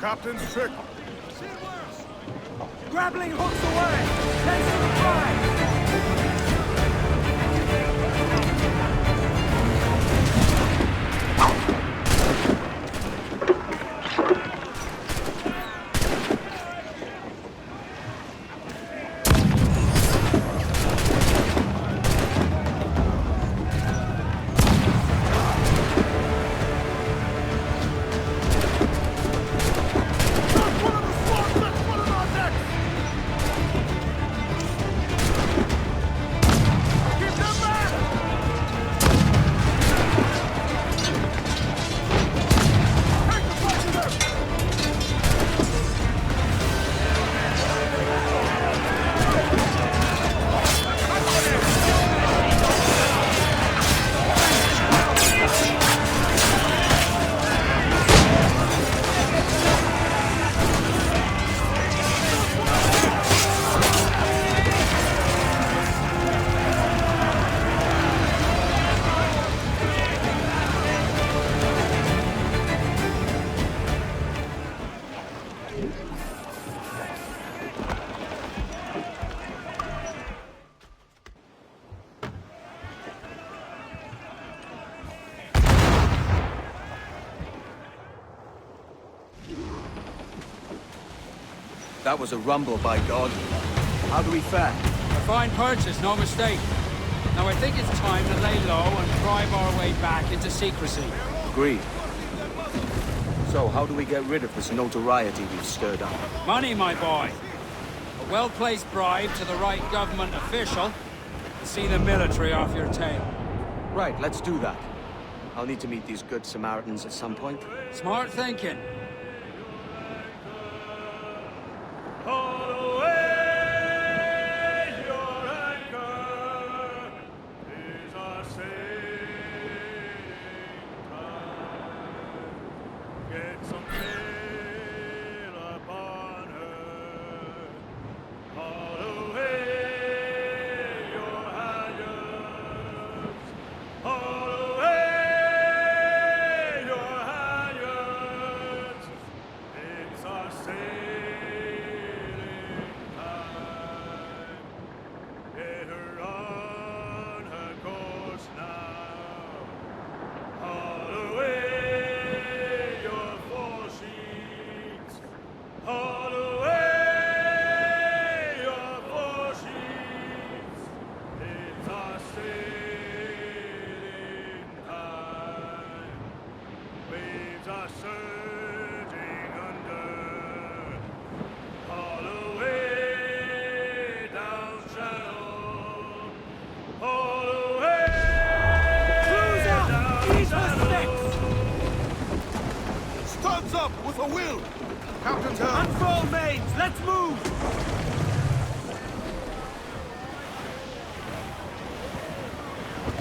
Captain's trick. Grappling hooks away! Thanks for the prize! That was a rumble, by God. How do we fare? A fine purchase, no mistake. Now I think it's time to lay low and drive our way back into secrecy. Agreed. So, how do we get rid of this notoriety we've stirred up? Money, my boy. A well-placed bribe to the right government official to see the military off your tail. Right, let's do that. I'll need to meet these good Samaritans at some point. Smart thinking. Unfurl mains! Let's move!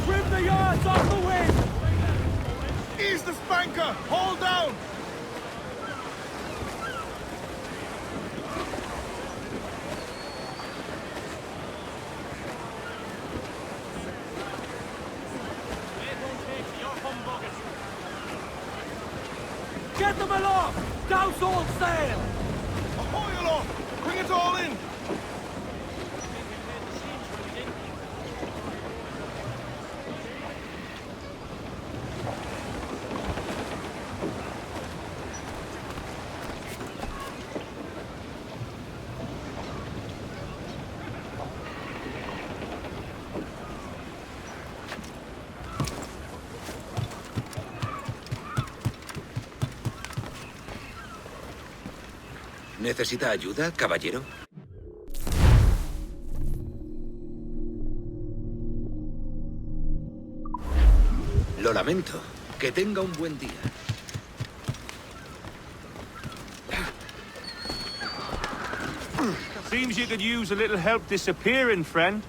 Trim the yards off the wind! Ease the spanker! Hold down! Get them aloft! Douse all sail! Ahoy aloft! Bring it all in! ¿Necesita ayuda, caballero? Lo lamento. Que tenga un buen día. Seems you could use a little help disappearing, friend.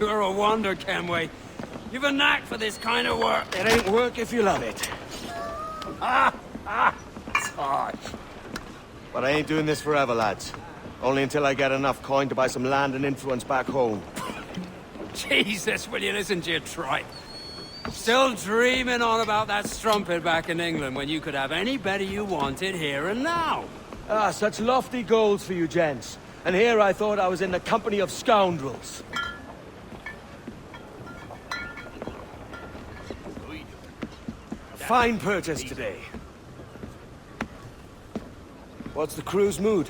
You're a wonder, Kenway. You've a knack for this kind of work. It ain't work if you love it. It's harsh. But I ain't doing this forever, lads. Only until I get enough coin to buy some land and influence back home. Jesus, will you listen to your tripe? Still dreaming on about that strumpet back in England when you could have any better you wanted here and now. Ah, such lofty goals for you gents. And here I thought I was in the company of scoundrels. A fine purchase today. What's the crew's mood?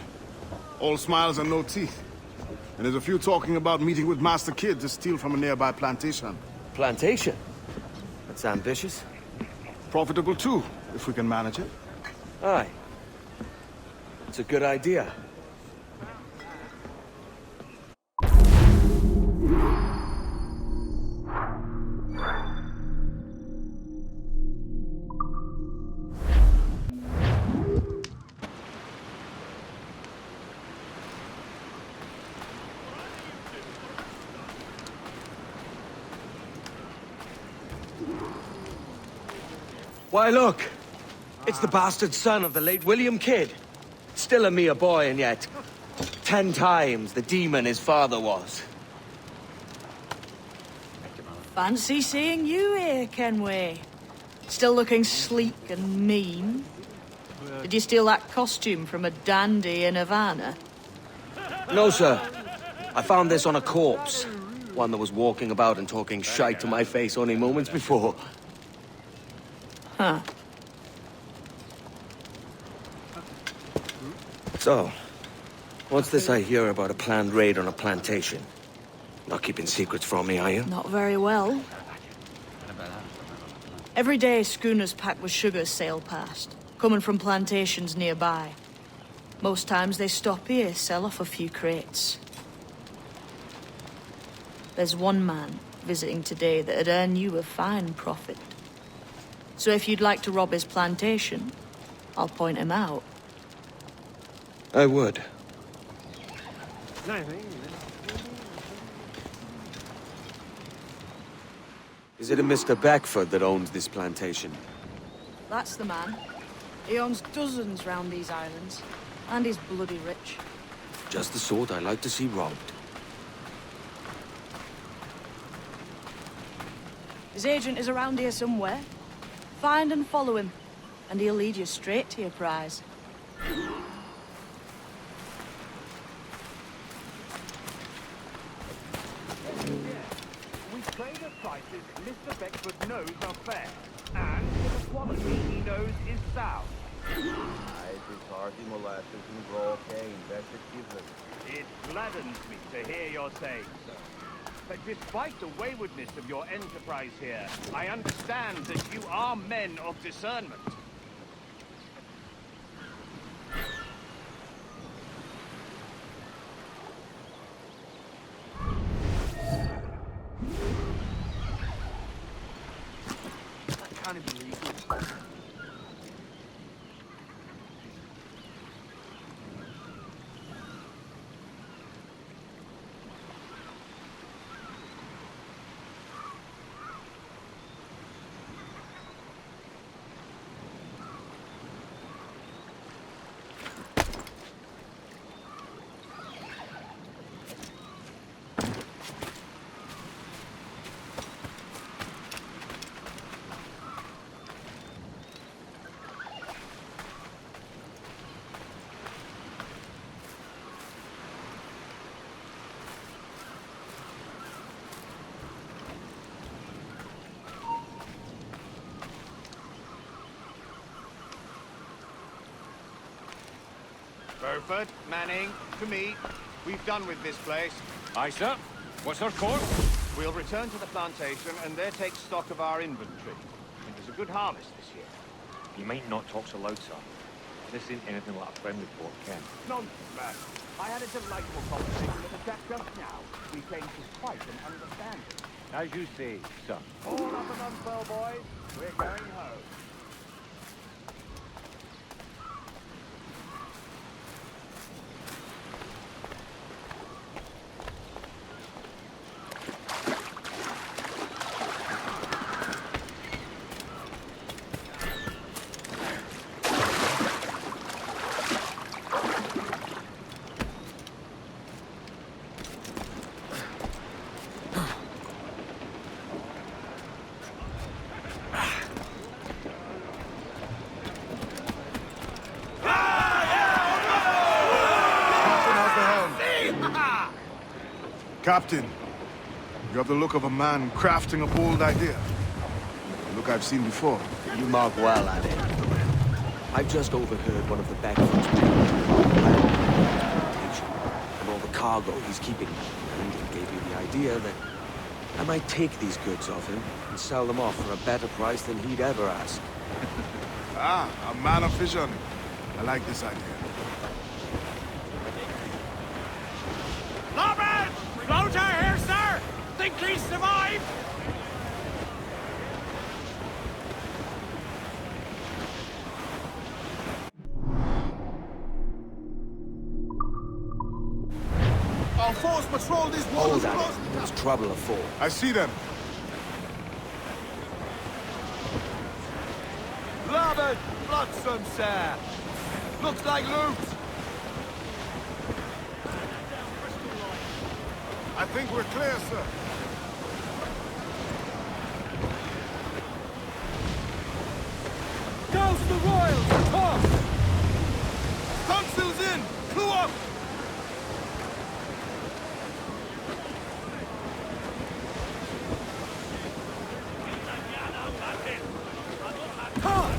All smiles and no teeth. And there's a few talking about meeting with Master Kid to steal from a nearby plantation. Plantation? That's ambitious. Profitable too, if we can manage it. Aye. It's a good idea. Why, look! It's the bastard son of the late William Kidd. Still a mere boy, and yet 10 times the demon his father was. Fancy seeing you here, Kenway. Still looking sleek and mean. Did you steal that costume from a dandy in Havana? No, sir. I found this on a corpse. One that was walking about and talking shite to my face only moments before. Huh. So, what's this I hear about a planned raid on a plantation? Not keeping secrets from me, are you? Not very well. Every day, schooners packed with sugar sail past, coming from plantations nearby. Most times they stop here, sell off a few crates. There's one man visiting today that'd earn you a fine profit. So if you'd like to rob his plantation, I'll point him out. I would. Is it a Mr. Beckford that owns this plantation? That's the man. He owns dozens round these islands, and he's bloody rich. Just the sort I like to see robbed. His agent is around here somewhere. Find and follow him, and he'll lead you straight to your prize. We trade at prices Mr. Beckford knows are fair, and the quality he knows is sound. It's hearty molasses and raw cane, that's it. It gladdens me to hear your saying so. But despite the waywardness of your enterprise here, I understand that you are men of discernment. I can't believe it. Burford, Manning, to me. We've done with this place. Aye, sir. What's our course? We'll return to the plantation and there take stock of our inventory. It was a good harvest this year. You might not talk so loud, sir. This ain't anything like a friendly port, Ken. Nonsense, man. I had a delightful conversation with the chap just now. We came to quite an understanding. As you say, sir. All up and unfurl, boys. We're going home. Captain, you have the look of a man crafting a bold idea. A look I've seen before. You mark well at it. I've just overheard one of the Beckford's and all the cargo he's keeping. And it gave me the idea that I might take these goods off him and sell them off for a better price than he'd ever ask. Ah, a man of vision. I like this idea. Lawman! Floater here, sir! Think he survived? Our force patrol these Hold waters at across... it. There's trouble afoot. I see them. Larboard! Bloodsome, sir! Looks like loot! I think we're clear, sir. Douse the royals! Talk! Stunsail's in! Clue up! Toss!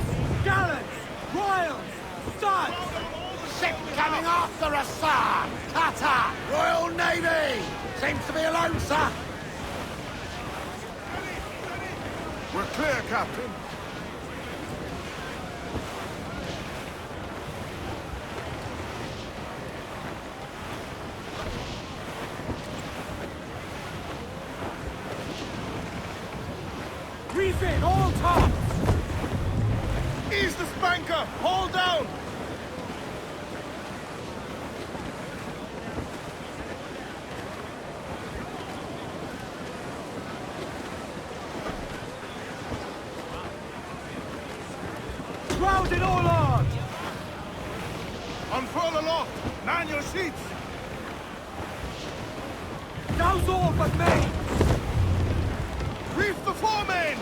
Gallants! Royals! Studs! Ship coming after us, sir! Tata! Royal Navy! Seems to be alone, sir! We're clear, Captain. Reef in, all tops! Ease the spanker! Hold down! Shroud it all on! Unfurl aloft! Man your sheets! Douse all but mains! Reef the foremains!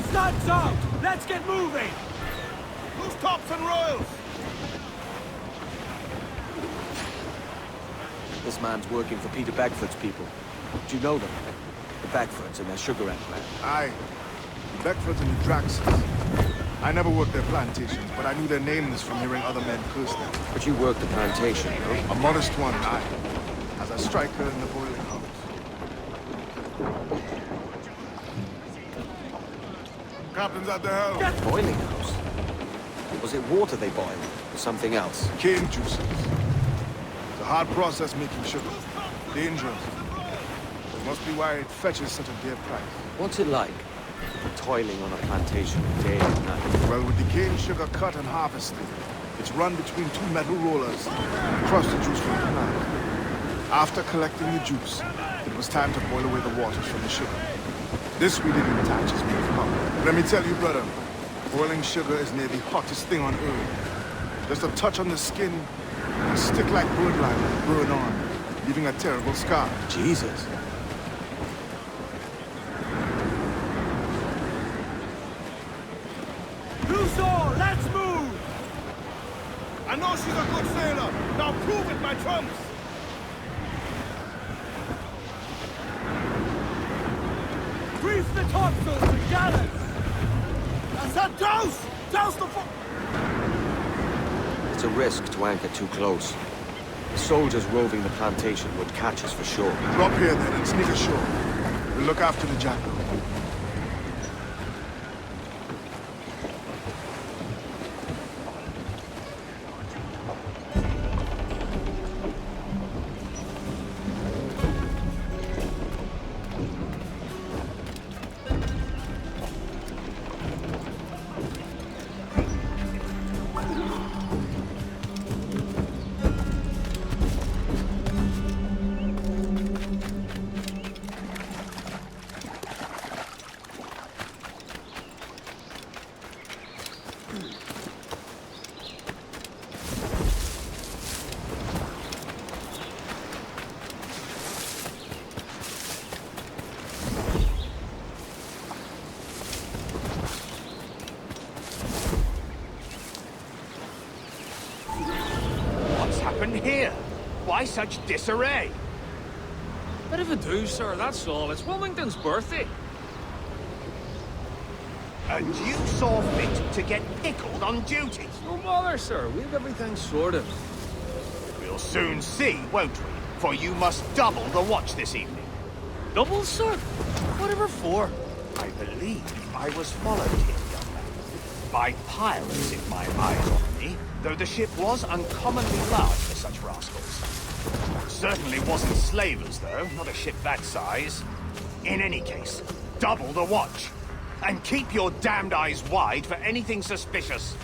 Studs out! Let's get moving! Loose tops and royals! This man's working for Peter Beckford's people. Do you know them? The Beckfords and their sugar empire. Aye. The Beckfords and the Draxes. I never worked their plantations, but I knew their names from hearing other men curse them. But you worked the plantation, no? A modest one, aye. As a striker in the boiling house. Captain's at the helm. Boiling house? Was it water they boiled, or something else? Cane juices. It's a hard process making sugar. Dangerous. That must be why it fetches such a dear price. What's it like? Toiling on a plantation day and night? Well, with the cane sugar cut and harvested, it's run between two metal rollers and crush the juice from the plant. After collecting the juice, it was time to boil away the waters from the sugar. This really didn't touch his beef cup. Let me tell you, brother, boiling sugar is near the hottest thing on earth. Just a touch on the skin, and stick like birdlime will burn on, leaving a terrible scar. Jesus. Loose all! Let's move! I know she's a good sailor. Now prove it, my trumps! Reef the topsails and gallants! I said douse! Douse the It's a risk to anchor too close. The soldiers roving the plantation would catch us for sure. Drop here then and sneak ashore. We'll look after the jackal. Why such disarray? Bit of a do, sir, that's all. It's Wilmington's birthday. And you saw fit to get pickled on duty? No bother, sir. We've everything sorted. We'll soon see, won't we? For you must double the watch this evening. Double, sir? Whatever for? I believe I was followed here, young man. By pirates, if my eyes on me, though the ship was uncommonly large for such rascals. Certainly wasn't slavers, though, not a ship that size. In any case, double the watch. And keep your damned eyes wide for anything suspicious.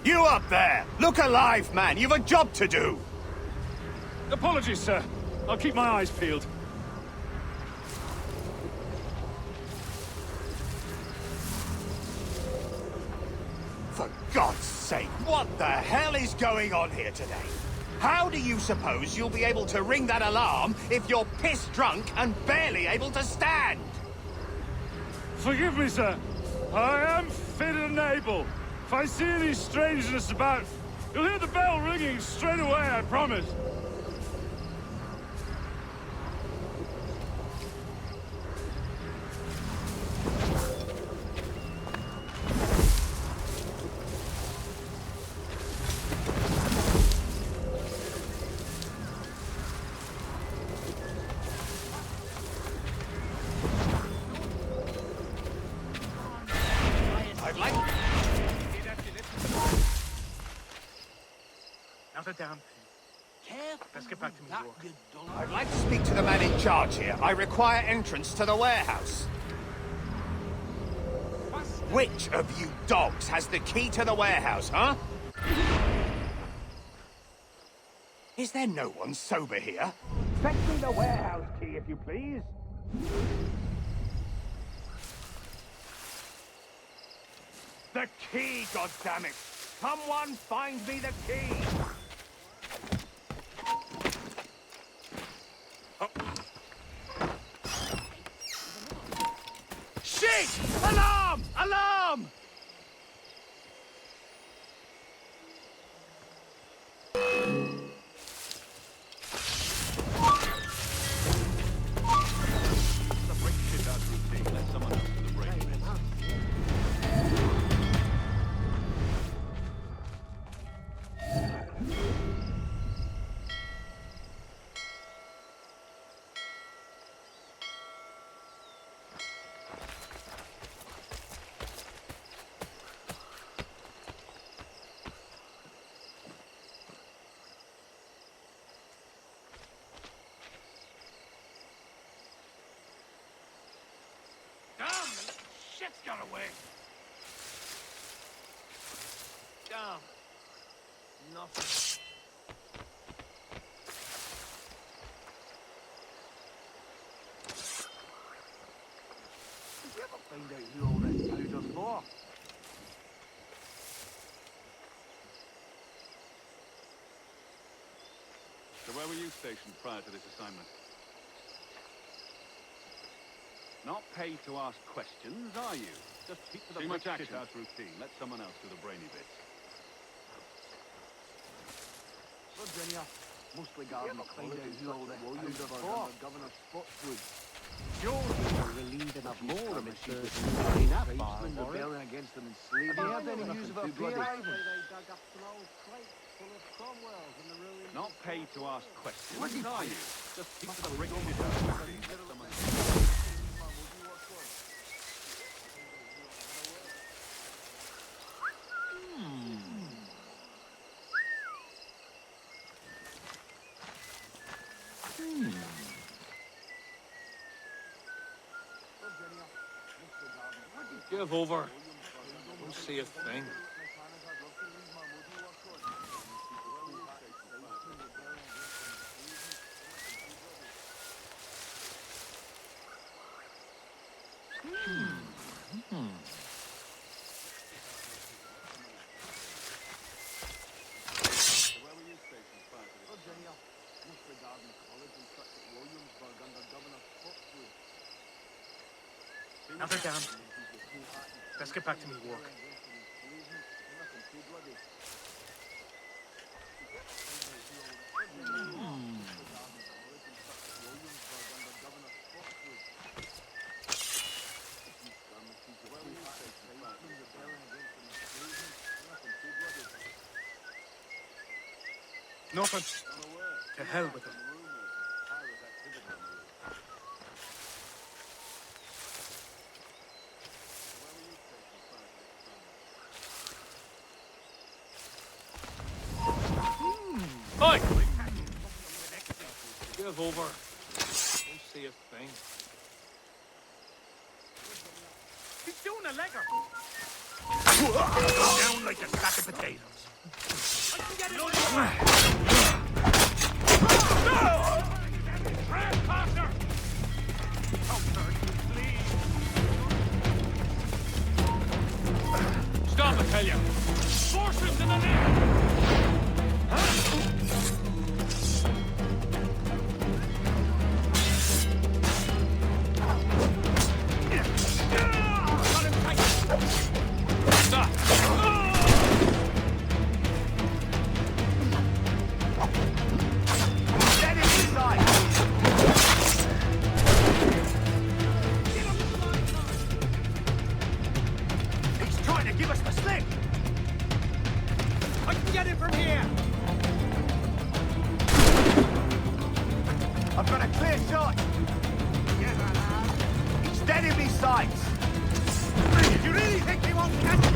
You up there! Look alive, man! You've a job to do! Apologies, sir. I'll keep my eyes peeled. For God's sake, what the hell is going on here today? How do you suppose you'll be able to ring that alarm if you're piss drunk and barely able to stand? Forgive me, sir. I am fit and able. If I see any strangeness about, you'll hear the bell ringing straight away, I promise. Not a damn thing. Let's get back to New York. I'd like to speak to the man in charge here. I require entrance to the warehouse. Which of you dogs has the key to the warehouse, huh? Is there no one sober here? Fetch me the warehouse key, if you please. The key, goddammit! Someone find me the key! Shit! Alarm! Alarm! Shit's got away. Damn. Nothing. Did you ever find out who all this powder's for? So where were you stationed prior to this assignment? Not paid to ask questions, are you? Just keep to the shit-house routine. Let someone else do the brainy bits. Virginia, mostly garden find out who all this Williamsburg under Governor Spotswood. Joe here relieving of more of his in that bar, rebelling against them in slavery. Have you heard any news about beer arriving? Not paid to ask questions, are you? Just keep to the brainy bits. Give over. Don't see a thing. Now they're down. Let's get back to me work. Nothing. To hell with them. Oi! Give over. Don't see a thing. He's doing a legger. Down like a sack of potatoes. Stop, I tell you! Forces in the neck! Stop! Get inside! He's trying to give us the slip! I can get it from here! I've got a clear shot! He's dead in me sights! You really think he won't catch me?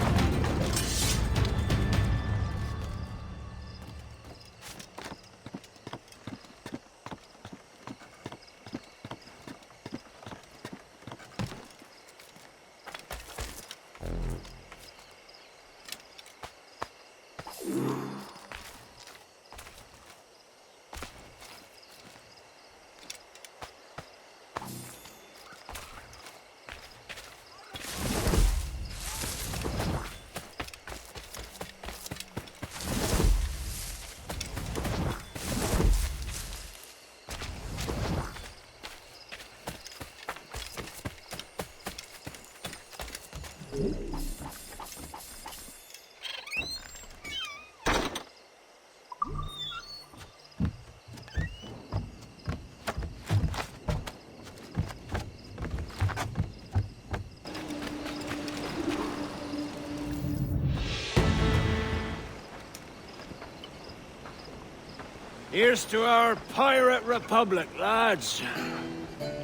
Here's to our pirate republic, lads.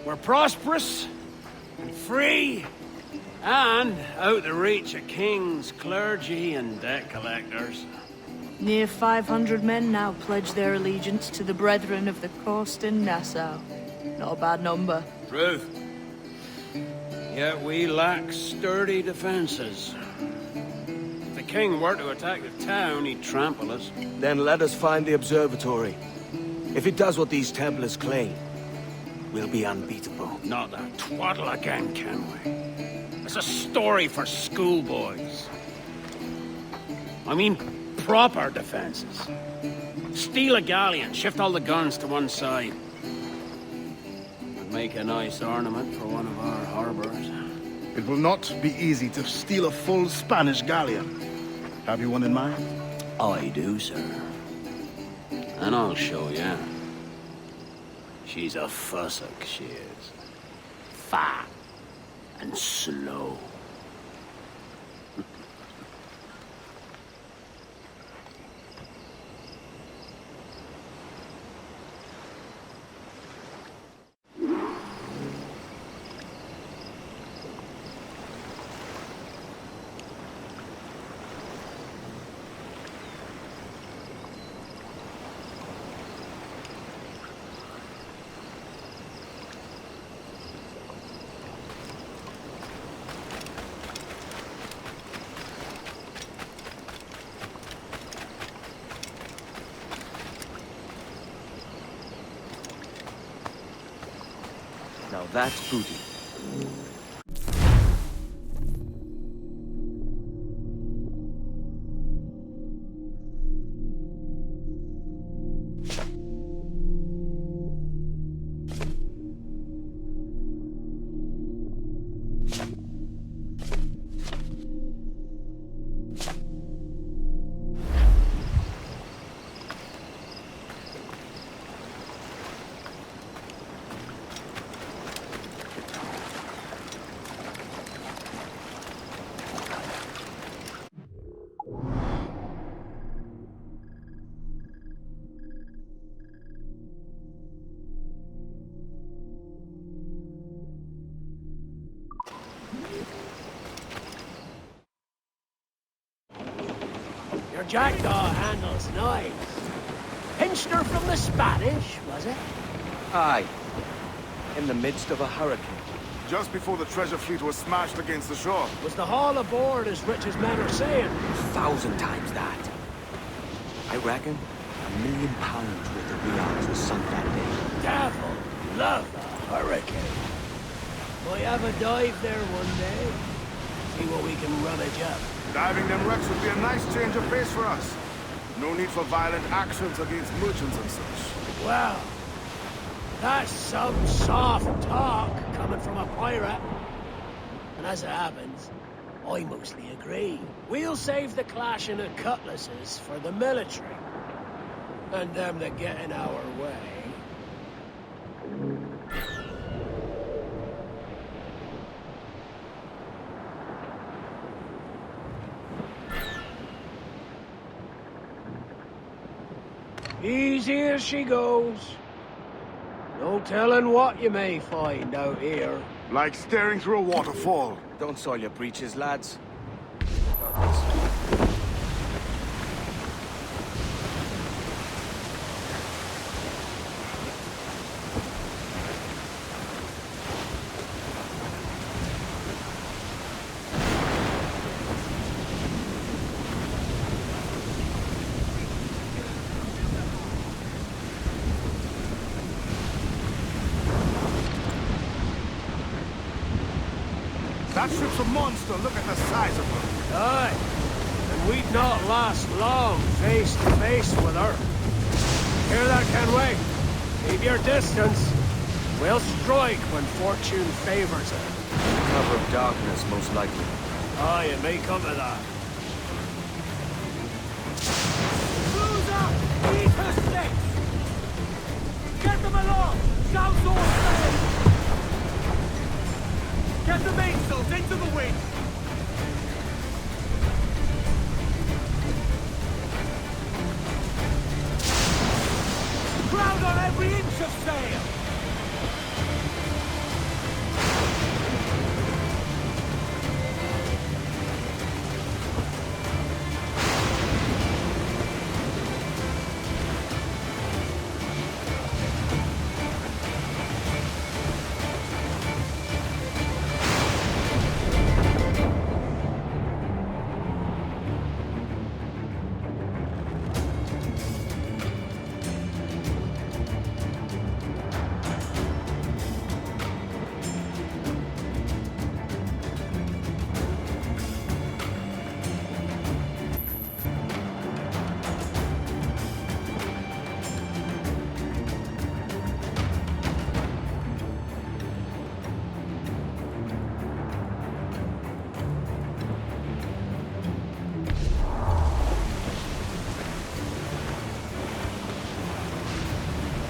We're prosperous and free and out the reach of kings, clergy, and debt collectors. Near 500 men now pledge their allegiance to the Brethren of the Coast in Nassau. Not a bad number. Truth. Yet we lack sturdy defenses. If the king were to attack the town, he'd trample us. Then let us find the observatory. If it does what these Templars claim, we'll be unbeatable. Not that twaddle again, can we? It's a story for schoolboys. I mean, proper defenses. Steal a galleon, shift all the guns to one side. Would make a nice ornament for one of our harbors. It will not be easy to steal a full Spanish galleon. Have you one in mind? I do, sir. And I'll show you. She's a fussock, she is. Fat and slow. Now that's booty. Your jackdaw handles knives. Pinched her from the Spanish, was it? Aye. In the midst of a hurricane. Just before the treasure fleet was smashed against the shore. Was the haul aboard as rich as men are saying? 1,000 times that. I reckon £1 million worth of reals was sunk that day. Devil love a hurricane. Might have a dive there one day. See what we can rummage up. Diving them wrecks would be a nice change of pace for us. No need for violent actions against merchants and such. Well, that's some soft talk coming from a pirate. And as it happens, I mostly agree. We'll save the clashing of cutlasses for the military. And them that get in our way. Easy as she goes. No telling what you may find out here. Like staring through a waterfall. Don't soil your breeches, lads. That ship's a monster. Look at the size of her. Aye. And we'd not last long face to face with her. Hear that, Kenway? Keep your distance. We'll strike when fortune favors it. Cover of darkness, most likely. Aye, it may come to that. Loser! Eat her sticks! Get them along! South or sail! Get the mainsails into the wind! Crowd on every inch of sail!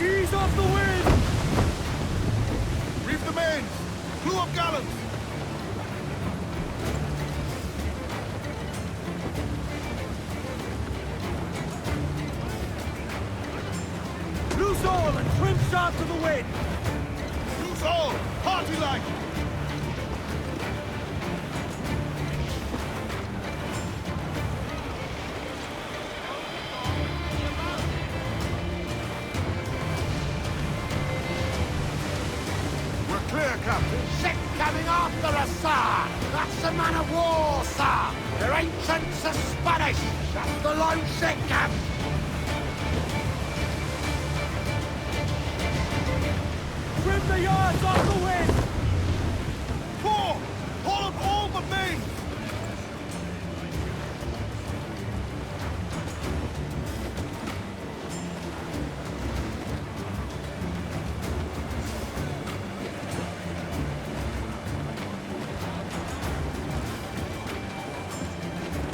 Ease off the wind! Reef the mains! Clew up gallants! Loose all and trim sharp to the wind! Loose all! Party like! Clear, Captain. Ship coming after us, sir. That's a man of war, sir. Their ancients are Spanish. Just the low ship, Cap. Trim the yards off the wind! Pull! Pull up all but main!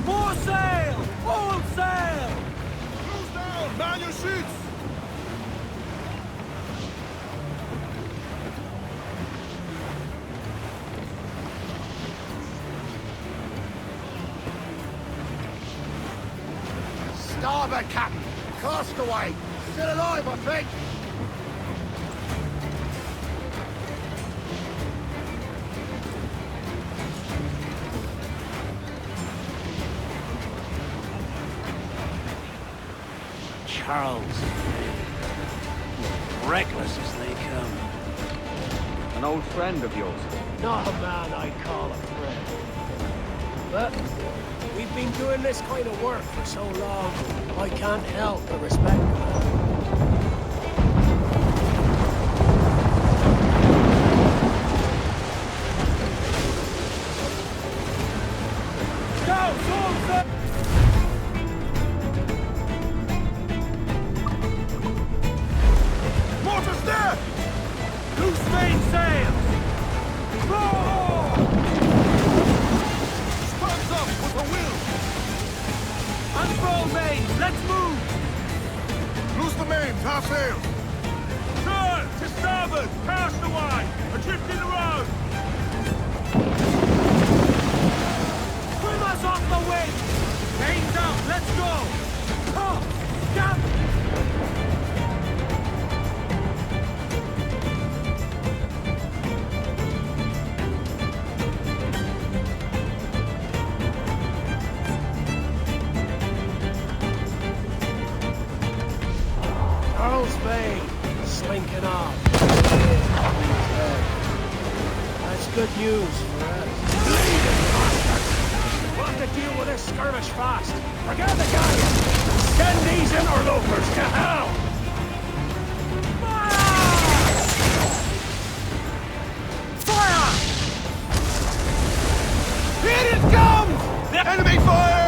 More sail! All sail! Close down! Man your sheets! Starboard, Captain. Castaway. Still alive, I think. perils. Reckless as they come. An old friend of yours? Not a man I'd call a friend. But we've been doing this kind of work for so long, I can't help but respect him. Mortar's there! Loose main sails! Roar! Spuds up with a will! Unfurl mains, let's move! Loose the mains, half sail! Sir, to starboard! Cast away! Adrift in the road! Swim us off the wind! Mains out, let's go! Come! Jump! Earl's Bay, slinking off. That's good news for us. We'll have to deal with this skirmish fast. Forget the galleon! Send these interlopers to hell! Fire! Here it comes! The enemy fire!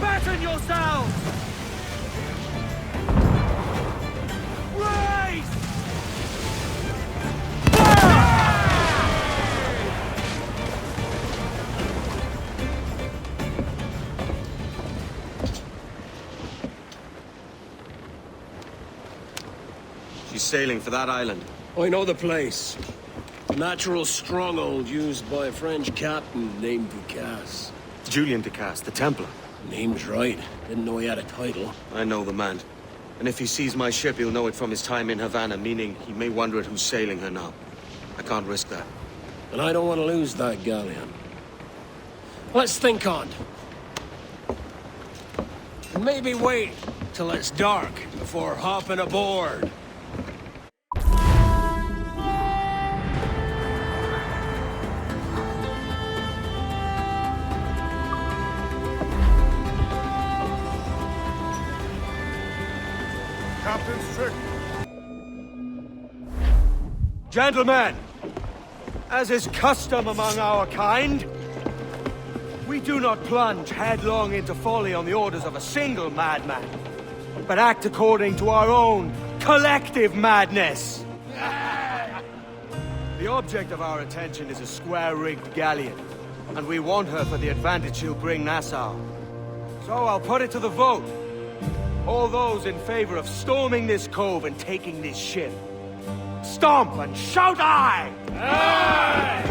Batten yourselves! Race! She's sailing for that island. I know the place. A natural stronghold used by a French captain named Ducasse. Julian Ducasse, the Templar. Name's right. Didn't know he had a title. I know the man. And if he sees my ship, he'll know it from his time in Havana, meaning he may wonder at who's sailing her now. I can't risk that. And I don't want to lose that galleon. Let's think on. And maybe wait till it's dark before hopping aboard. Captain's trick. Gentlemen, as is custom among our kind, we do not plunge headlong into folly on the orders of a single madman, but act according to our own collective madness. The object of our attention is a square-rigged galleon, and we want her for the advantage she'll bring Nassau. So I'll put it to the vote. All those in favor of storming this cove and taking this ship, stomp and shout aye! Aye!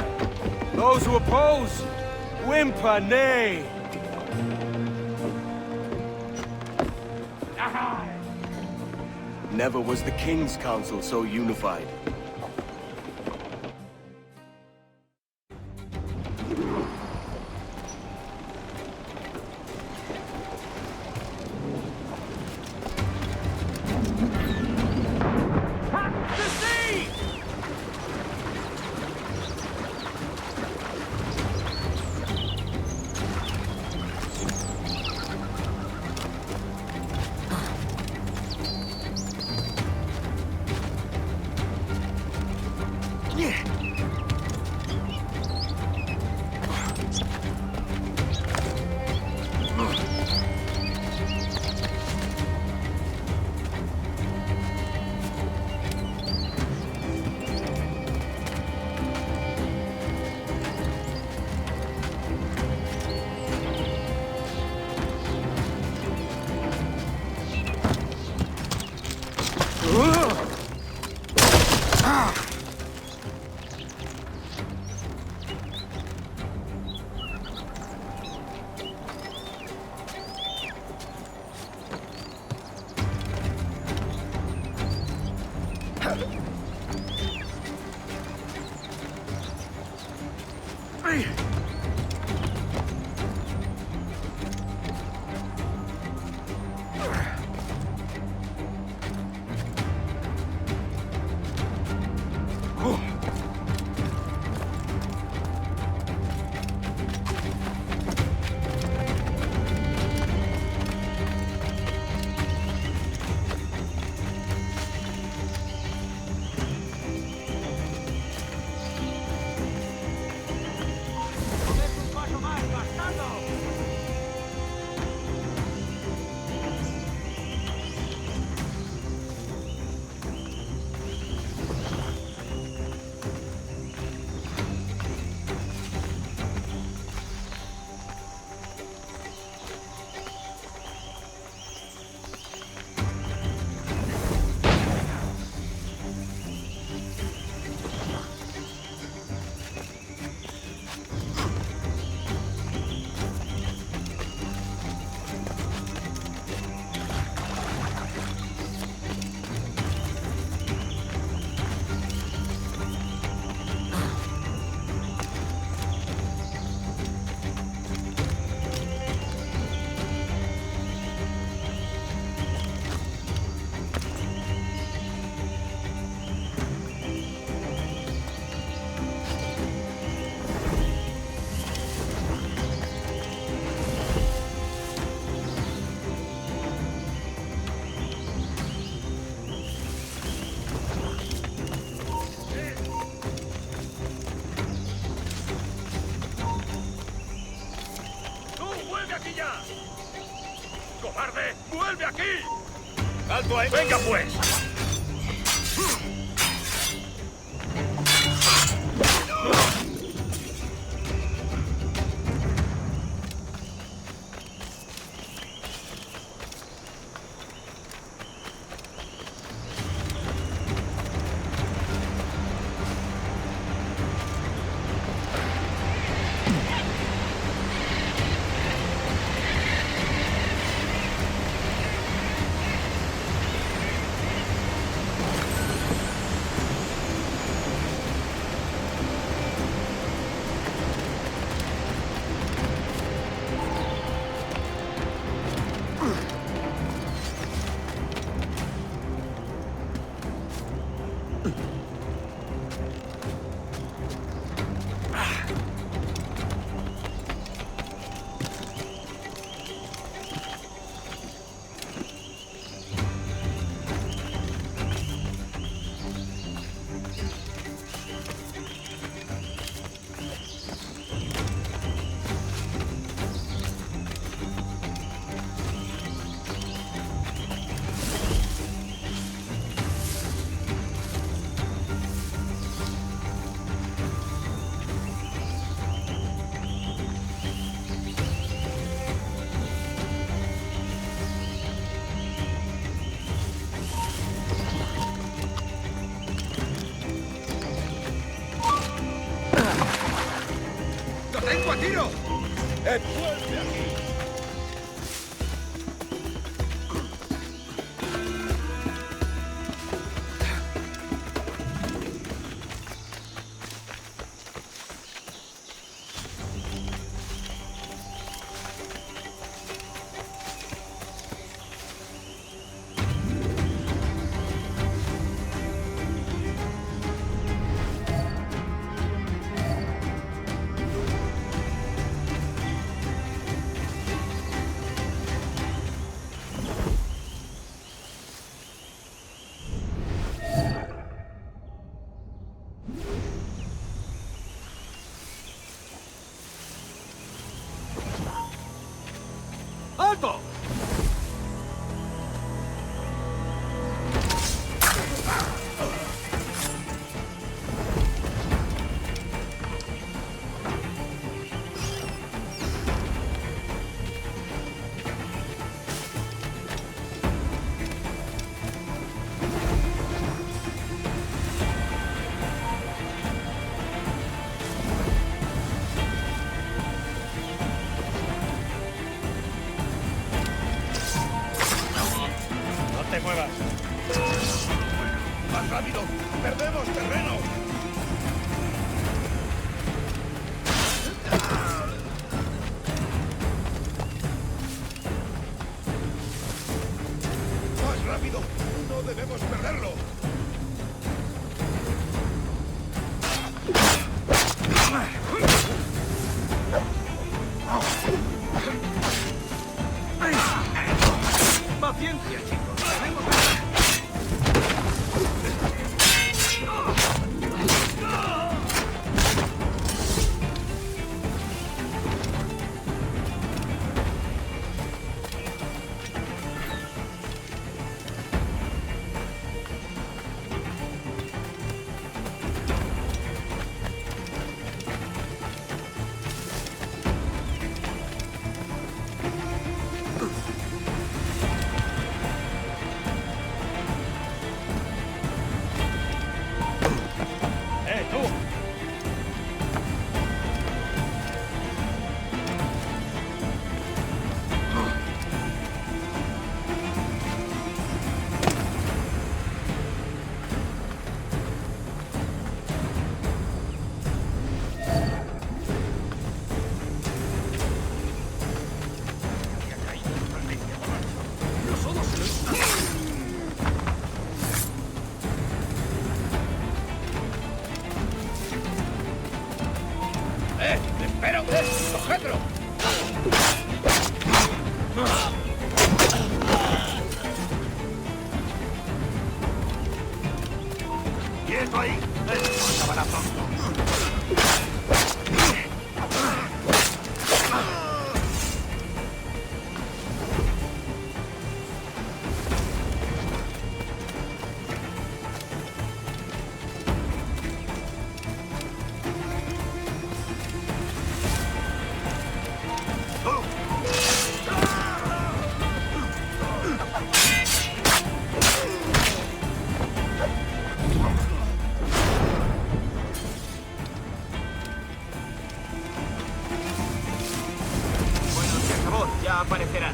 Those who oppose, whimper nay. Aye! Never was the King's Council so unified. ¡Cobarde! ¡Vuelve aquí! ¡Alto ahí! ¡Venga, pues! ¡Tengo a tiro! ¡Vuelve aquí! ¡Alto! No te muevas. ¡Más rápido! ¡Perdemos terreno! ¡Más rápido! ¡No debemos perderlo! Paciencia, chicos. Tenemos ¡Espera! ¡Cogedlo! ¡Quieto ahí! ¡Eso acabará pronto! Ya aparecerá.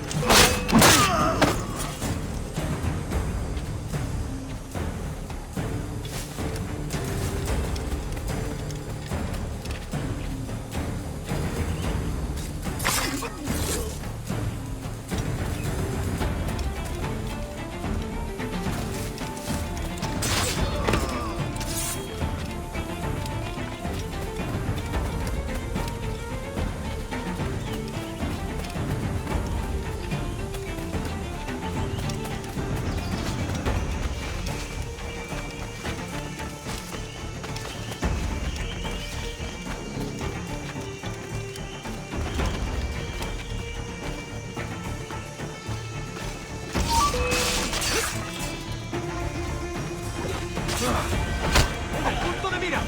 ¡Al punto de mira!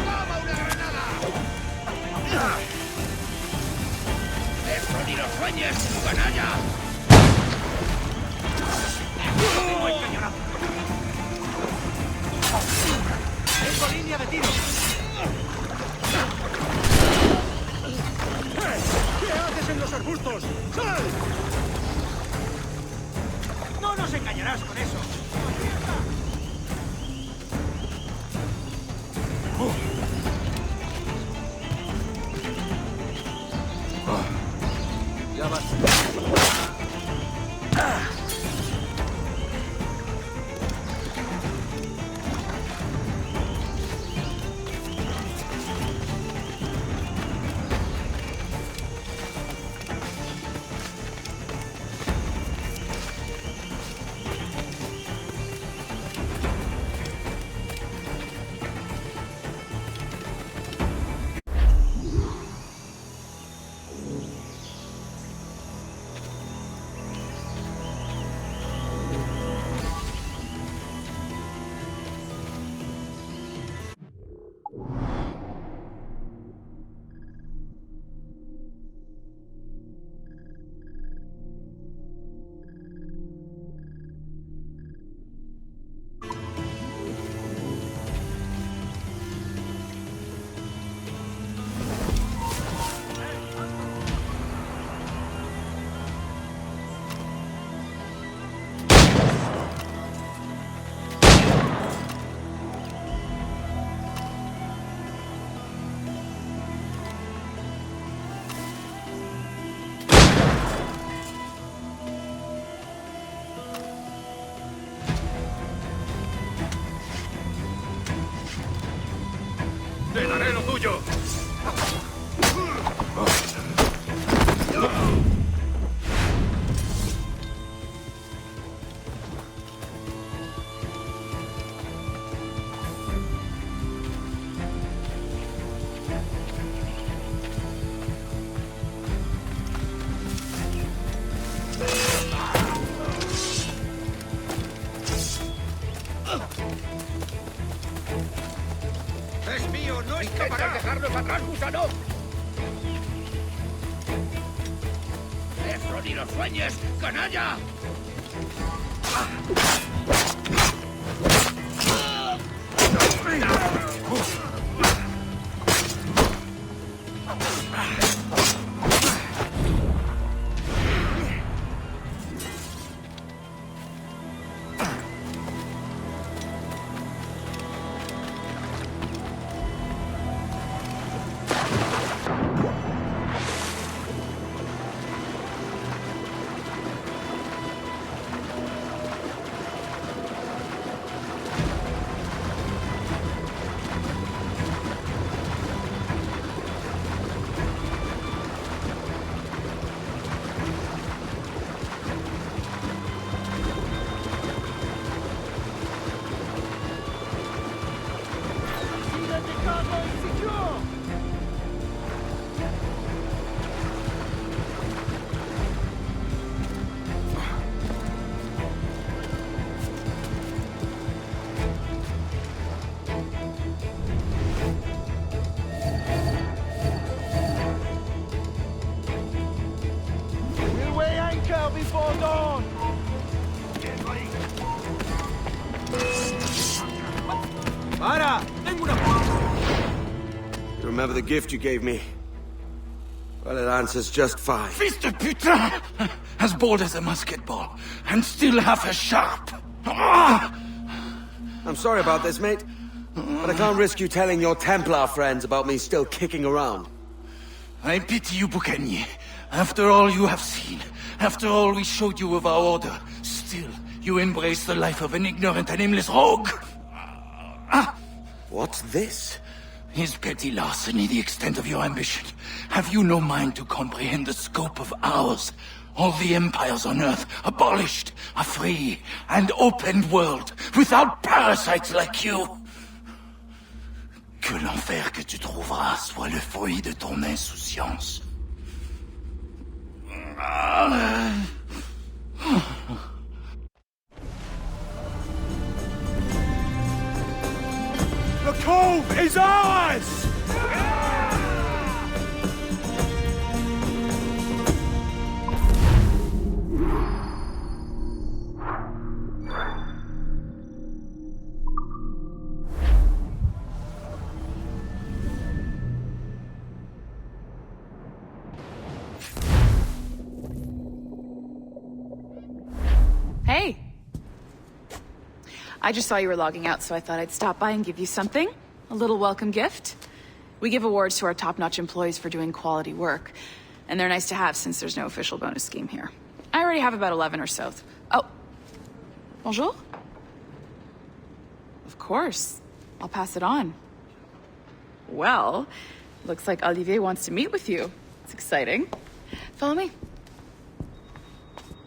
¡Toma una granada! ¡Eso ni lo sueñes, canalla! ¡Tengo el cañonazo! ¡Tengo línea de tiro! ¿Qué haces en los arbustos? ¡Sal! ¡No nos engañarás con eso! Ya vas. ¡No escapará! ¡Dejarnos atrás, gusano! ¡Eso ni lo sueñes, canalla! Before dawn! Para! Tengo una... You remember the gift you gave me? Well, it answers just fine. Fils de putain! As bold as a musket ball, and still half as sharp. I'm sorry about this, mate. But I can't risk you telling your Templar friends about me still kicking around. I pity you, Boucanier. After all you have seen, after all we showed you of our order, still you embrace the life of an ignorant and aimless rogue. What's this? Is petty larceny the extent of your ambition? Have you no mind to comprehend the scope of ours? All the empires on Earth abolished, a free and open world, without parasites like you. Que l'enfer que tu trouveras soit le fruit de ton insouciance. The cove is ours! Hey! I just saw you were logging out, so I thought I'd stop by and give you something. A little welcome gift. We give awards to our top-notch employees for doing quality work, and they're nice to have since there's no official bonus scheme here. I already have about 11 or so. Oh. Bonjour? Of course. I'll pass it on. Well, looks like Olivier wants to meet with you. It's exciting. Follow me.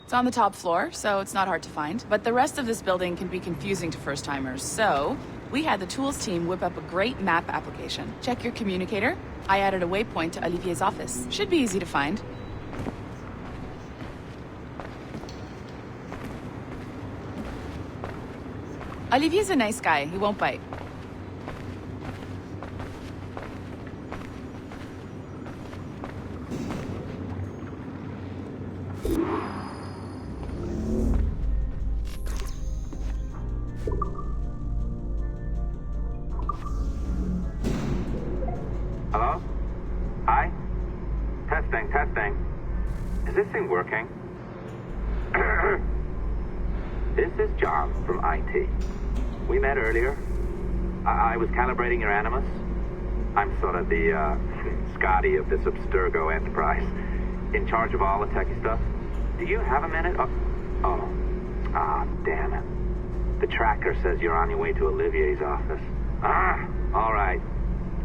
It's on the top floor, so it's not hard to find. But the rest of this building can be confusing to first-timers, so we had the tools team whip up a great map application. Check your communicator. I added a waypoint to Olivier's office. Should be easy to find. Olivier's a nice guy. He won't bite. Hello? Hi? Testing. Is this thing working? This is John from IT. We met earlier. I was calibrating your Animus. I'm sort of the, Scotty of this Abstergo enterprise. In charge of all the techie stuff. Do you have a minute? Damn it. The tracker says you're on your way to Olivier's office. All right.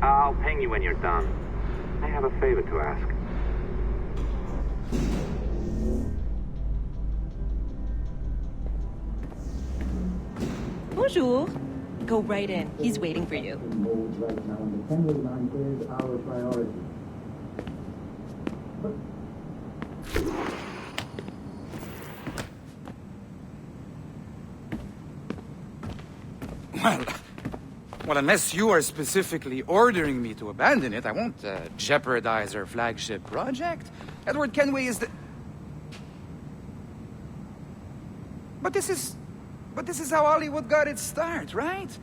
I'll ping you when you're done. I have a favor to ask. Bonjour. Go right in. He's waiting for you. Well, Well, unless you are specifically ordering me to abandon it, I won't jeopardize our flagship project. Edward Kenway is the... But this is how Hollywood got its start, right?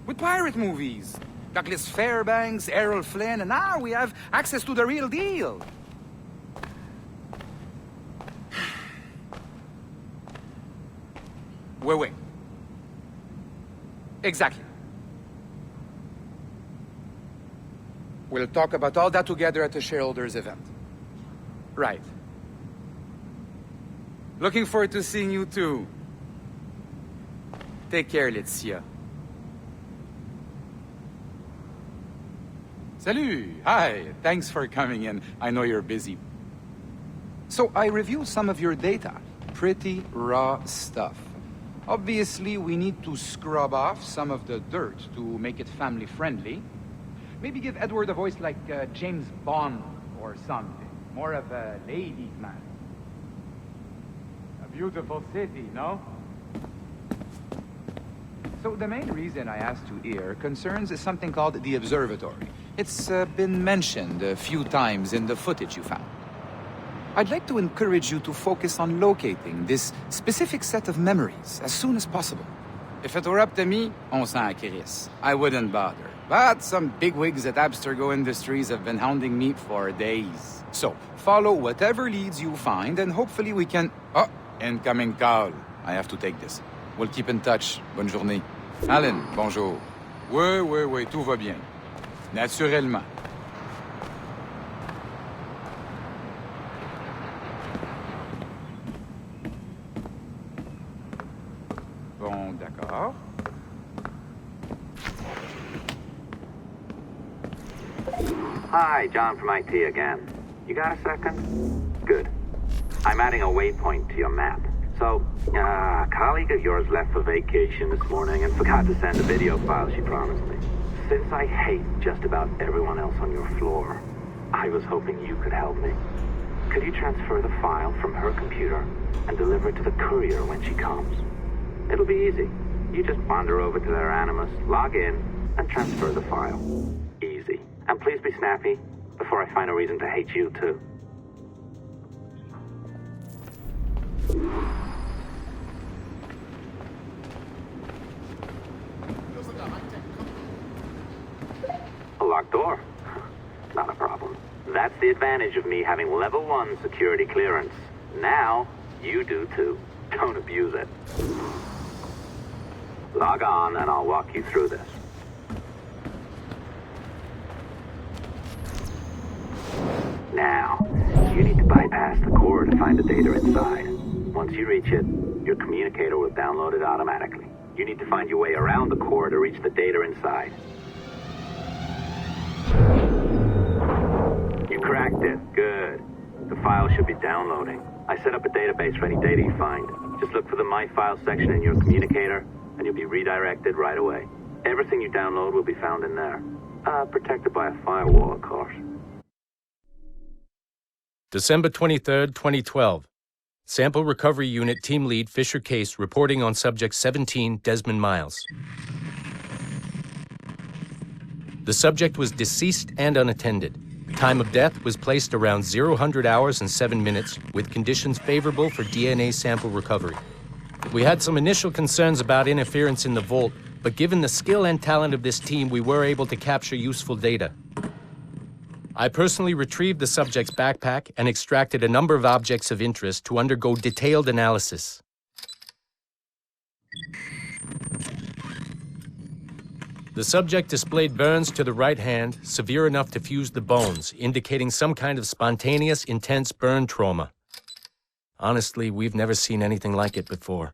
With pirate movies. Douglas Fairbanks, Errol Flynn, and now we have access to the real deal. Wait. Exactly. We'll talk about all that together at the shareholders event. Right. Looking forward to seeing you too. Take care, Laetitia. Salut! Hi, thanks for coming in. I know you're busy. So I reviewed some of your data. Pretty raw stuff. Obviously, we need to scrub off some of the dirt to make it family-friendly. Maybe give Edward a voice like James Bond or something. More of a ladies' man. A beautiful city, no? So the main reason I asked you here concerns something called the observatory. It's been mentioned a few times in the footage you found. I'd like to encourage you to focus on locating this specific set of memories as soon as possible. If it were up to me, on s'en crisse. I wouldn't bother. But some bigwigs at Abstergo Industries have been hounding me for days. So, follow whatever leads you find and hopefully we can... Oh, incoming call. I have to take this. We'll keep in touch. Bonne journée. Alan, bonjour. Oui, tout va bien. Naturellement. Bon, d'accord. Hi, John from IT again. You got a second? Good. I'm adding a waypoint to your map. So, a colleague of yours left for vacation this morning and forgot to send a video file she promised me. Since I hate just about everyone else on your floor, I was hoping you could help me. Could you transfer the file from her computer and deliver it to the courier when she comes? It'll be easy. You just wander over to their Animus, log in, and transfer the file. Easy. And please be snappy before I find a reason to hate you too. A locked door? Not a problem. That's the advantage of me having level 1 security clearance. Now, you do too. Don't abuse it. Log on and I'll walk you through this. Now, you need to bypass the core to find the data inside. Once you reach it, your communicator will download it automatically. You need to find your way around the core to reach the data inside. You cracked it. Good. The file should be downloading. I set up a database for any data you find. Just look for the My Files section in your communicator, and you'll be redirected right away. Everything you download will be found in there. Protected by a firewall, of course. December 23rd, 2012. Sample Recovery Unit Team Lead Fisher Case reporting on Subject 17, Desmond Miles. The subject was deceased and unattended. Time of death was placed around 00 hours and 7 minutes, with conditions favorable for DNA sample recovery. We had some initial concerns about interference in the vault, but given the skill and talent of this team, we were able to capture useful data. I personally retrieved the subject's backpack and extracted a number of objects of interest to undergo detailed analysis. The subject displayed burns to the right hand, severe enough to fuse the bones, indicating some kind of spontaneous, intense burn trauma. Honestly, we've never seen anything like it before.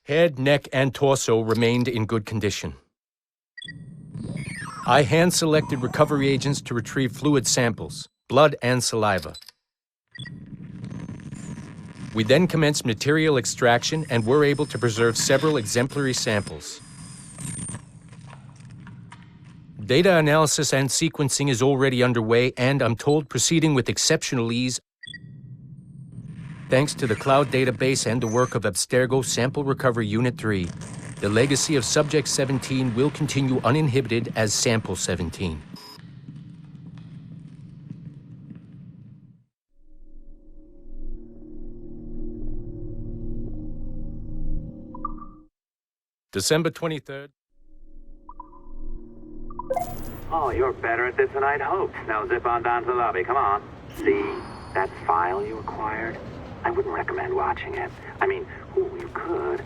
Head, neck, and torso remained in good condition. I hand-selected recovery agents to retrieve fluid samples, blood and saliva. We then commenced material extraction and were able to preserve several exemplary samples. Data analysis and sequencing is already underway, and I'm told proceeding with exceptional ease thanks to the cloud database and the work of Abstergo Sample Recovery Unit 3. the legacy of Subject 17 will continue uninhibited as Sample 17. December 23rd. Oh, you're better at this than I'd hoped. Now zip on down to the lobby. Come on. See that file you acquired? I wouldn't recommend watching it. I mean, you could,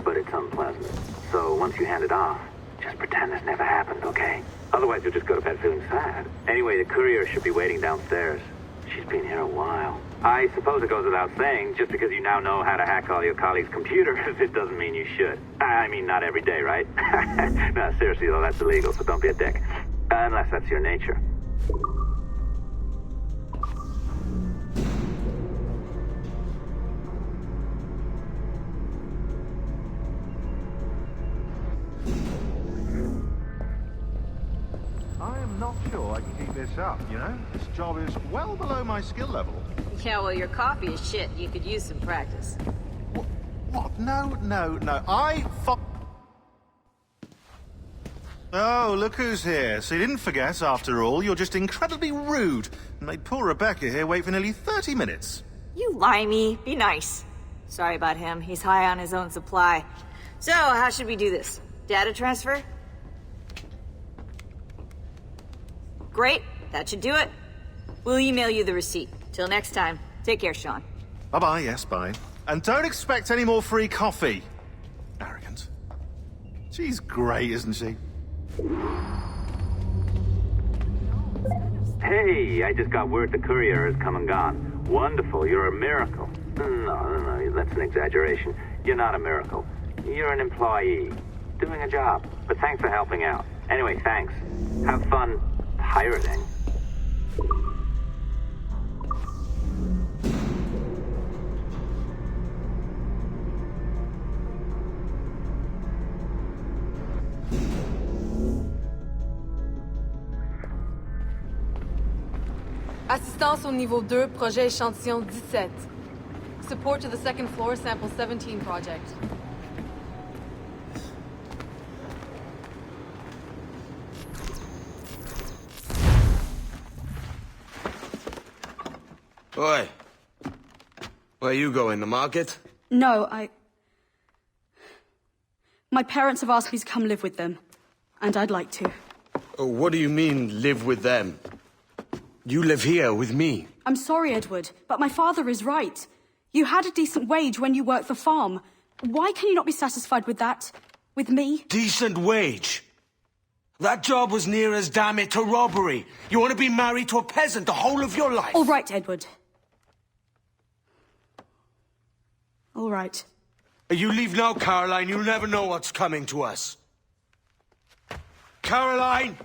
but it's unpleasant. So once you hand it off, just pretend this never happened, okay? Otherwise you'll just go to bed feeling sad. Anyway, the courier should be waiting downstairs. She's been here a while. I suppose it goes without saying, just because you now know how to hack all your colleagues' computers, it doesn't mean you should. I mean, not every day, right? No, seriously though, that's illegal, so don't be a dick. Unless that's your nature. I am not sure I can keep this up, you know? This job is well below my skill level. Yeah, well, your coffee is shit. You could use some practice. What? No. Oh, look who's here. So you didn't forget, after all. You're just incredibly rude. And made poor Rebecca here wait for nearly 30 minutes. You limey. Be nice. Sorry about him. He's high on his own supply. So, how should we do this? Data transfer? Great. That should do it. We'll email you the receipt. Till next time. Take care, Sean. Bye-bye, yes, bye. And don't expect any more free coffee. Arrogant. She's great, isn't she? Hey, I just got word the courier has come and gone. Wonderful, you're a miracle. No, that's an exaggeration. You're not a miracle. You're an employee, doing a job. But thanks for helping out. Anyway, thanks. Have fun pirating. Assistance au niveau 2, projet échantillon 17. Support to the second floor, sample 17 project. Oi. Where you going, the market? No, my parents have asked me to come live with them, and I'd like to. Oh, what do you mean, live with them? You live here with me. I'm sorry, Edward, but my father is right. You had a decent wage when you worked the farm. Why can you not be satisfied with that? With me? Decent wage? That job was near as, damn it, to robbery. You want to be married to a peasant the whole of your life? All right, Edward. All right. You leave now, Caroline. You'll never know what's coming to us. Caroline!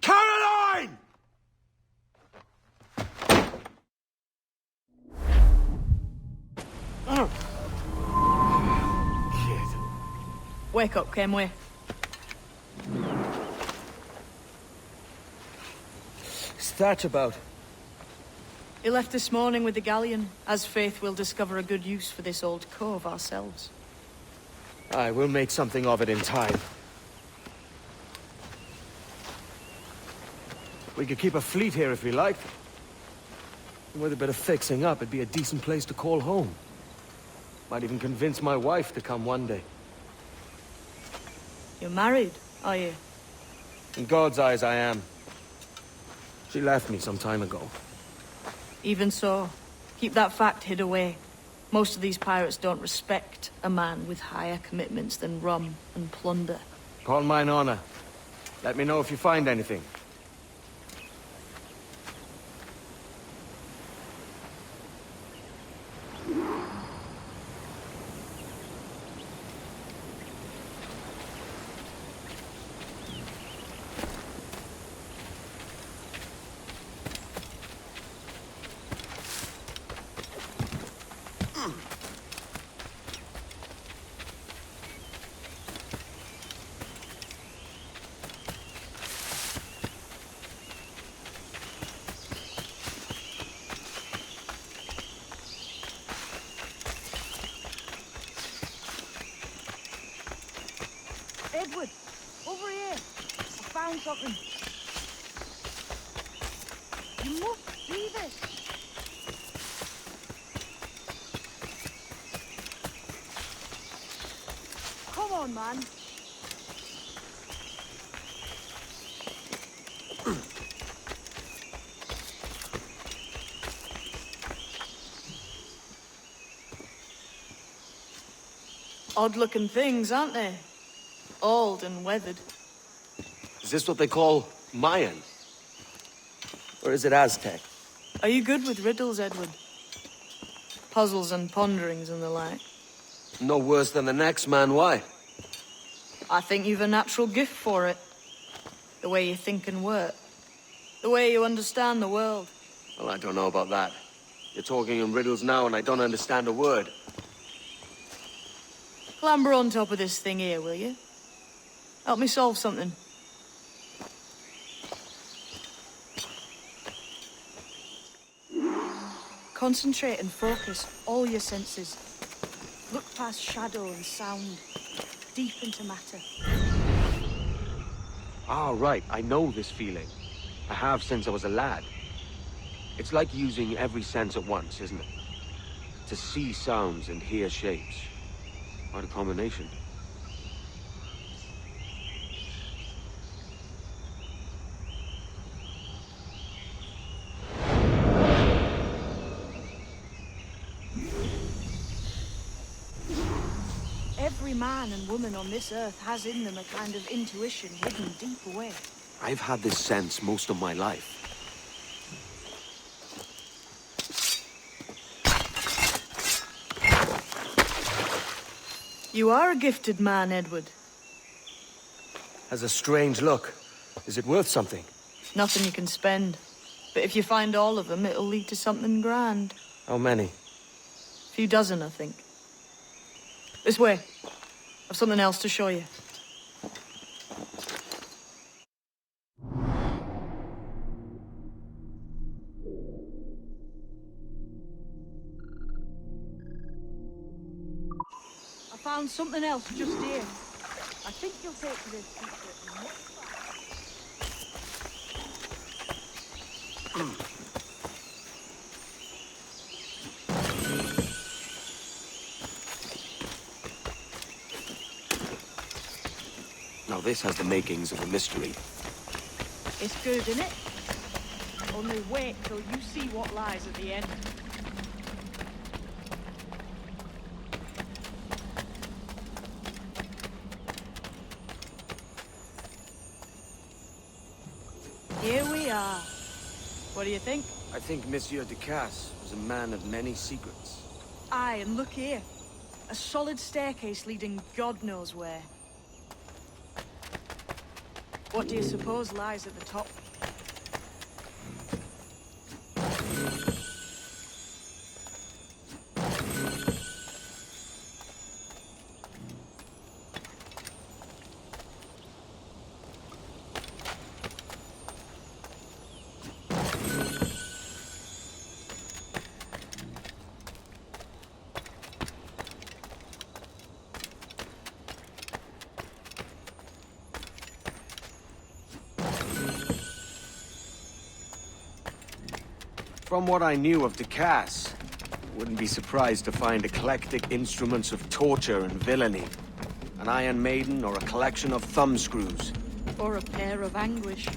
Caroline! Wake up, Kenway. What's that about? He left this morning with the galleon. As faith, we'll discover a good use for this old cove ourselves. Aye, we'll make something of it in time. We could keep a fleet here if we liked. With a bit of fixing up, it'd be a decent place to call home. Might even convince my wife to come one day. You're married, are you? In God's eyes, I am. She left me some time ago. Even so, keep that fact hid away. Most of these pirates don't respect a man with higher commitments than rum and plunder. Call mine honor. Let me know if you find anything. Edward, over here. I found something. You must see this. Come on, man. Odd-looking things, aren't they? Old and weathered. Is this what they call Mayan? Or is it Aztec? Are you good with riddles, Edward? Puzzles and ponderings and the like? No worse than the next man, why? I think you've a natural gift for it. The way you think and work. The way you understand the world. Well, I don't know about that. You're talking in riddles now and I don't understand a word. Clamber on top of this thing here, will you? Help me solve something. Concentrate and focus all your senses. Look past shadow and sound, deep into matter. Ah, right. I know this feeling. I have since I was a lad. It's like using every sense at once, isn't it? To see sounds and hear shapes. What a combination. Every man and woman on this earth has in them a kind of intuition hidden deep away. I've had this sense most of my life. You are a gifted man, Edward. Has a strange look. Is it worth something? Nothing you can spend. But if you find all of them, it'll lead to something grand. How many? A few dozen, I think. This way. I've something else to show you. I found something else just here. I think you'll take to this secret much Now this has the makings of a mystery. It's good, isn't it? Only wait till you see what lies at the end. Here we are. What do you think? I think Monsieur Ducasse was a man of many secrets. Aye, and look here. A solid staircase leading God knows where. What do you suppose lies at the top? From what I knew of Ducasse, wouldn't be surprised to find eclectic instruments of torture and villainy. An Iron Maiden or a collection of thumbscrews. Or a pair of anguish.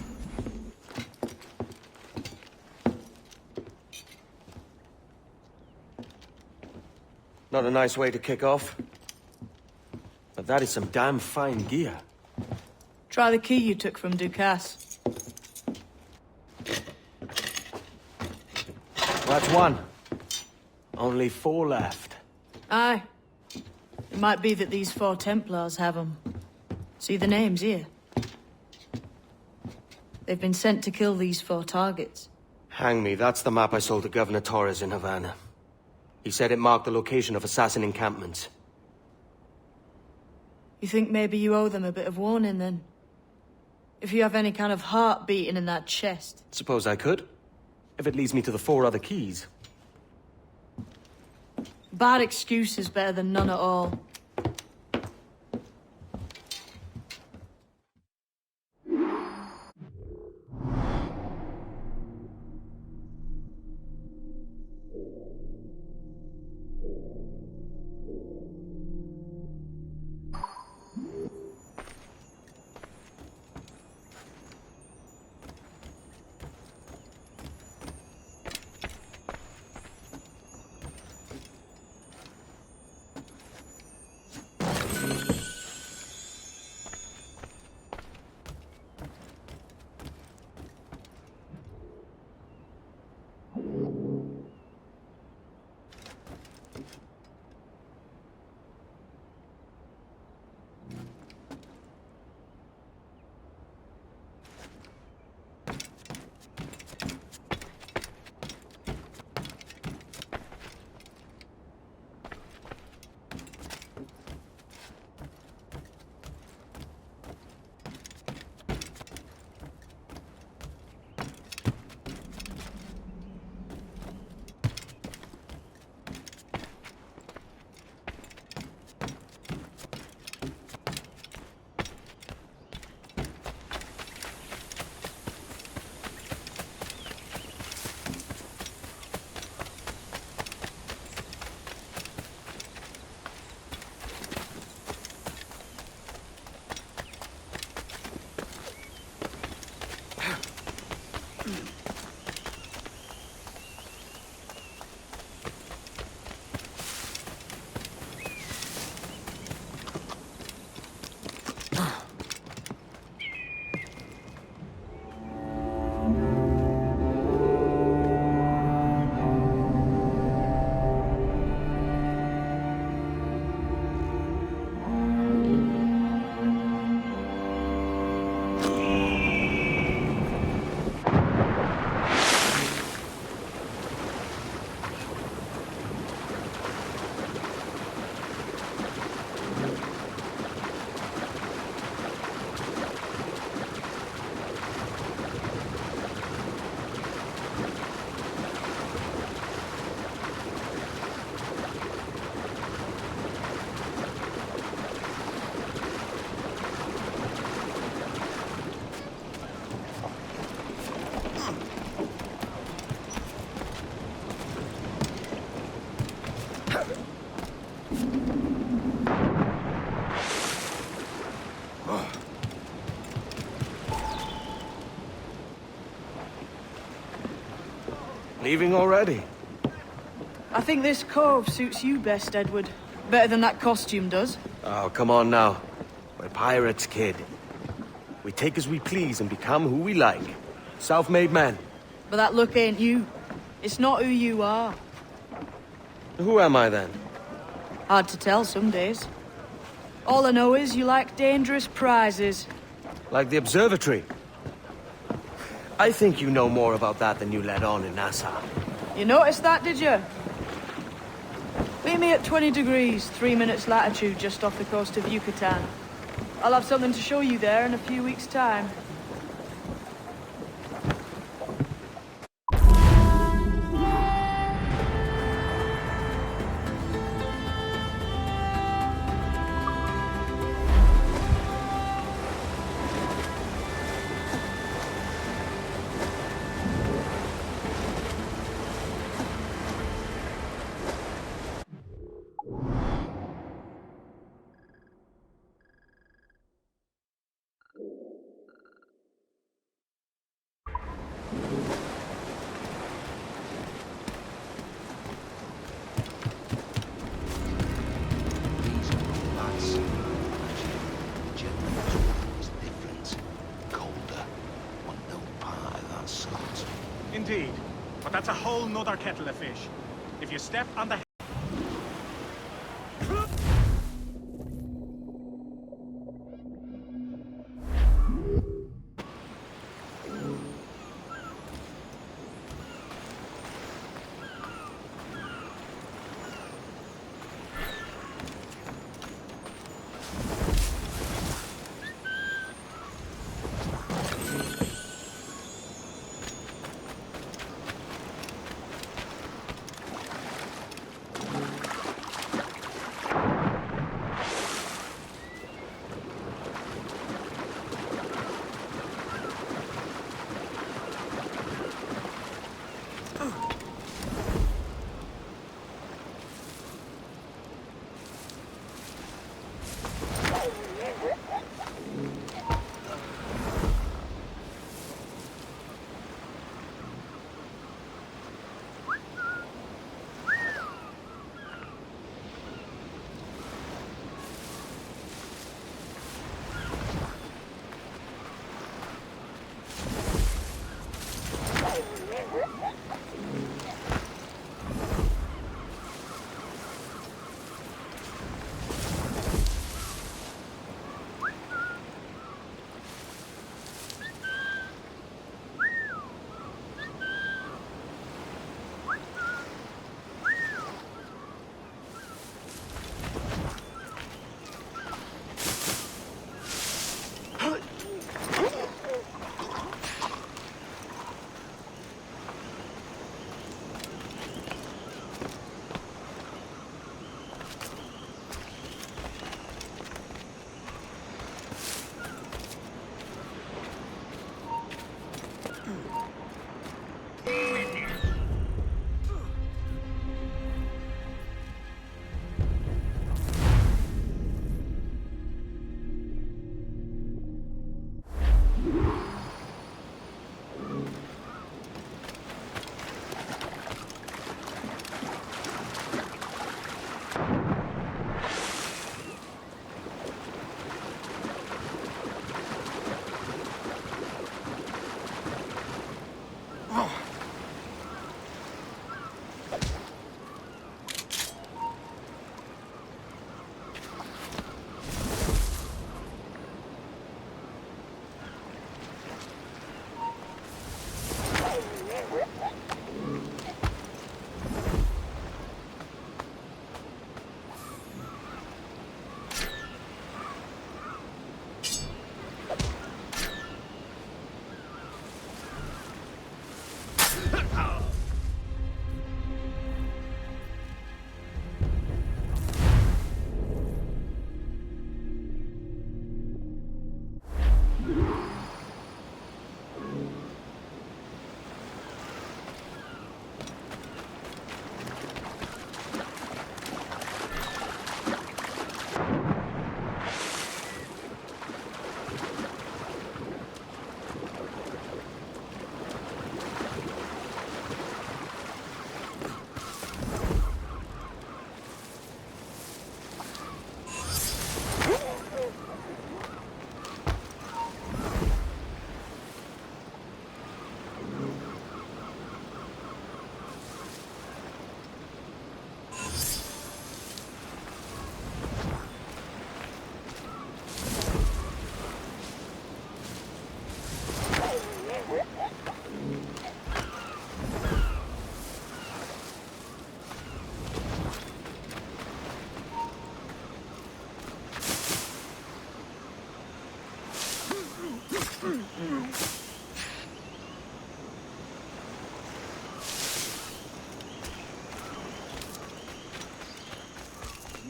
Not a nice way to kick off. But that is some damn fine gear. Try the key you took from Ducasse. That's one. Only 4 left. Aye. It might be that these 4 Templars have them. See the names here? They've been sent to kill these 4 targets. Hang me, that's the map I sold to Governor Torres in Havana. He said it marked the location of assassin encampments. You think maybe you owe them a bit of warning, then? If you have any kind of heart beating in that chest. Suppose I could. If it leads me to the 4 other keys. Bad excuse is better than none at all. leaving already? I think this cove suits you best, Edward. Better than that costume does. Oh, come on now. We're pirates, kid. We take as we please and become who we like. Self-made men. But that look ain't you. It's not who you are. Who am I then? Hard to tell some days. All I know is you like dangerous prizes. Like the observatory. I think you know more about that than you let on in Nassau. You noticed that, did you? Meet me at 20 degrees, 3 minutes latitude just off the coast of Yucatan. I'll have something to show you there in a few weeks' time. Indeed, but that's a whole nother kettle of fish. If you step on the...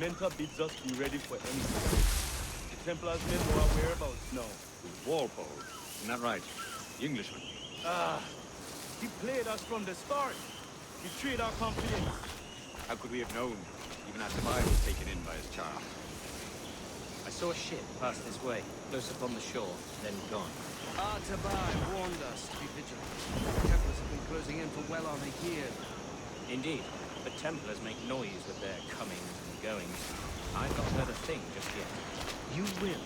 Mentor bids us be ready for anything. The Templars men know our whereabouts now. Walpole, isn't that right? The Englishman. Ah, he played us from the start. He betrayed our confidence. How could we have known, even after I was taken in by his charm? I saw a ship pass this way, close upon the shore, then gone. Artabai warned us to be vigilant. The Templars have been closing in for well on a year. Indeed, but Templars make noise with their comings and goings. I've not heard a thing just yet. You will.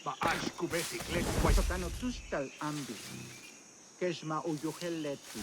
Ba'ashku besiklet waitano tustal ambi. Keshma uyoheleti.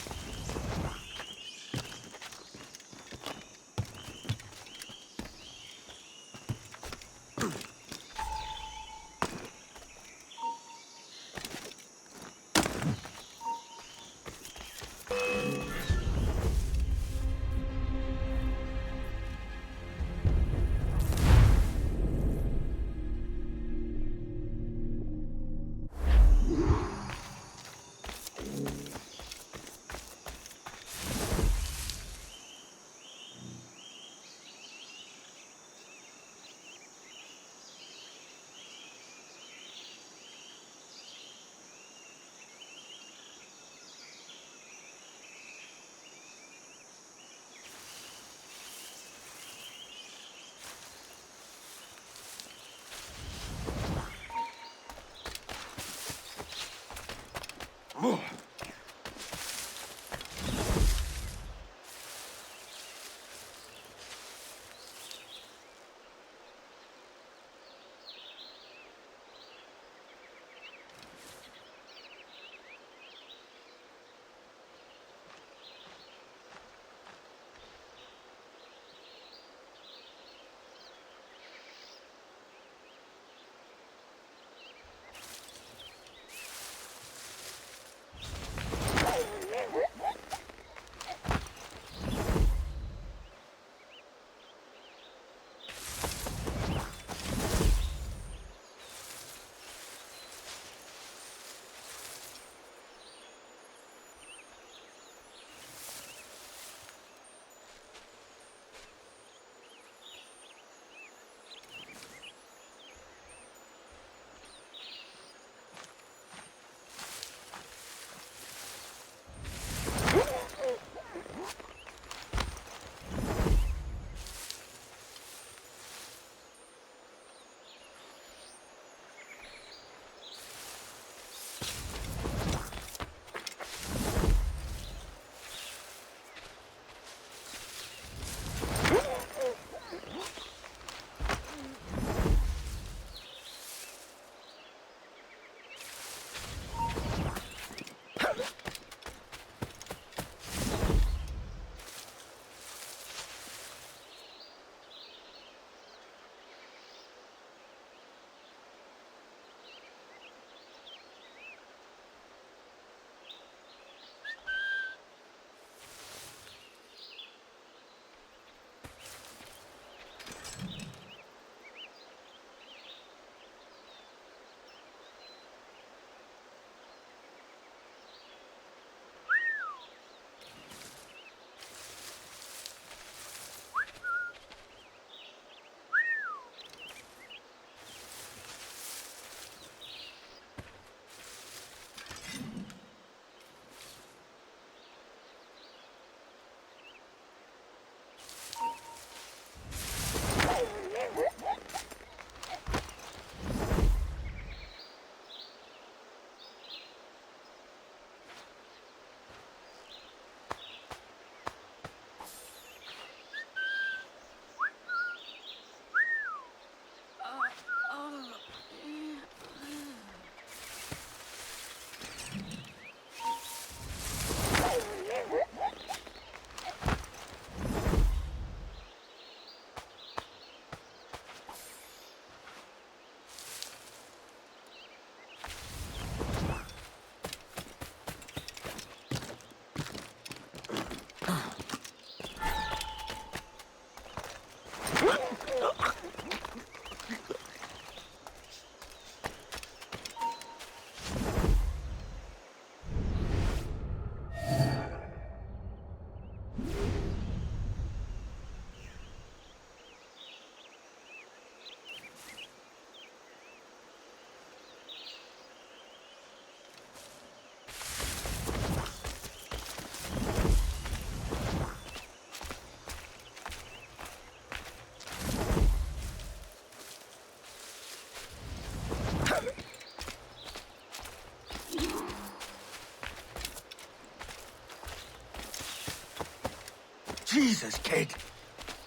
Jesus, kid.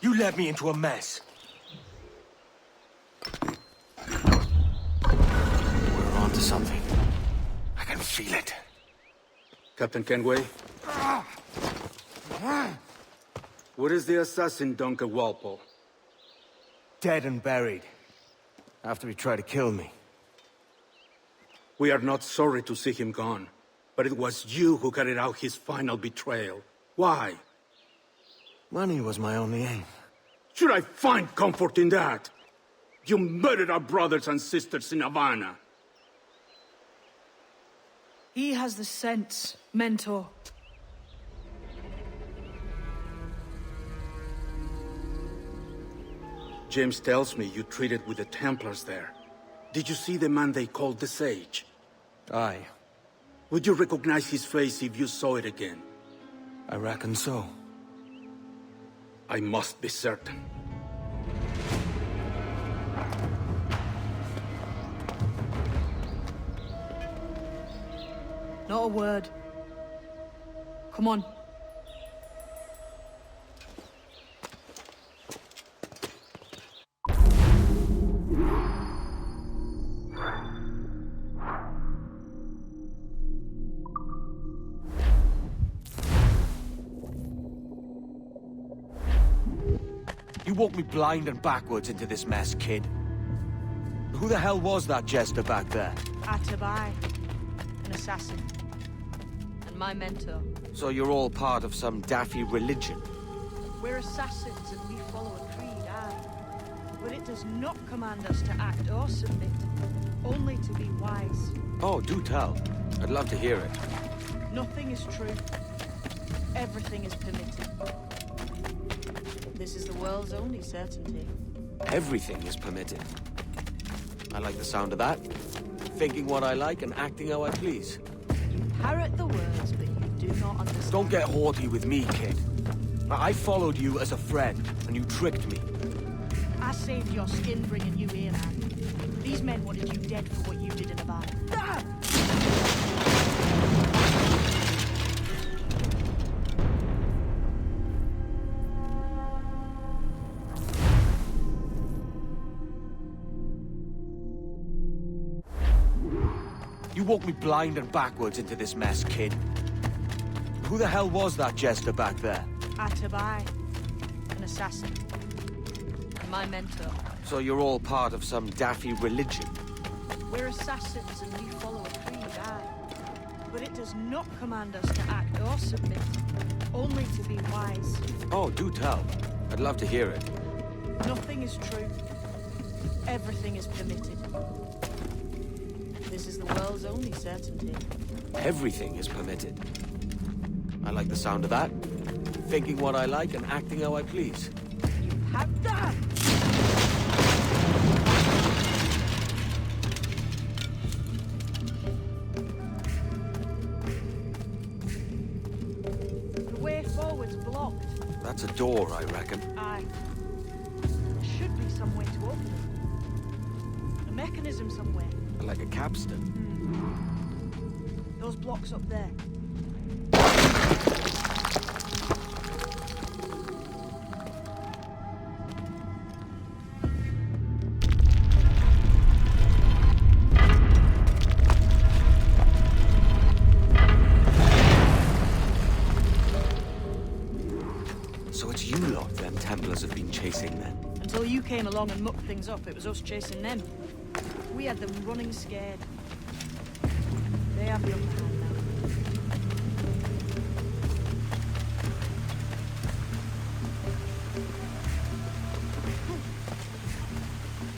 You led me into a mess. We're onto something. I can feel it. Captain Kenway? Where is the assassin, Duncan Walpole? Dead and buried. After he tried to kill me. We are not sorry to see him gone, but it was you who carried out his final betrayal. Why? Money was my only aim. Should I find comfort in that? You murdered our brothers and sisters in Havana. He has the sense, Mentor. James tells me you traded with the Templars there. Did you see the man they called the Sage? Aye. Would you recognize his face if you saw it again? I reckon so. I must be certain. Not a word. Come on. You walked me blind and backwards into this mess, kid. Who the hell was that jester back there? Atabai, an assassin. And my mentor. So you're all part of some daffy religion? We're assassins and we follow a creed, aye. But it does not command us to act or submit, only to be wise. Oh, do tell. I'd love to hear it. Nothing is true. Everything is permitted. This is the world's only certainty. Everything is permitted. I like the sound of that. Thinking what I like and acting how I please. You parrot the words, but you do not understand. Don't get haughty with me, kid. I followed you as a friend, and you tricked me. I saved your skin bringing you here, man. These men wanted you dead for what you did in Havana. You walked me blind and backwards into this mess, kid. Who the hell was that jester back there? Atabai, an assassin. And my mentor. So you're all part of some daffy religion? We're assassins and we follow a creed, aye. But it does not command us to act or submit, only to be wise. Oh, do tell. I'd love to hear it. Nothing is true. Everything is permitted. This is the world's only certainty. Everything is permitted. I like the sound of that. Thinking what I like and acting how I please. You have that! The way forward's blocked. That's a door, I reckon. Aye. There should be some way to open it. A mechanism somewhere. Like a capstan. Those blocks up there. So it's you lot them Templars have been chasing then? Until you came along and mucked things up, it was us chasing them. We had them running scared. They have the upper hand now.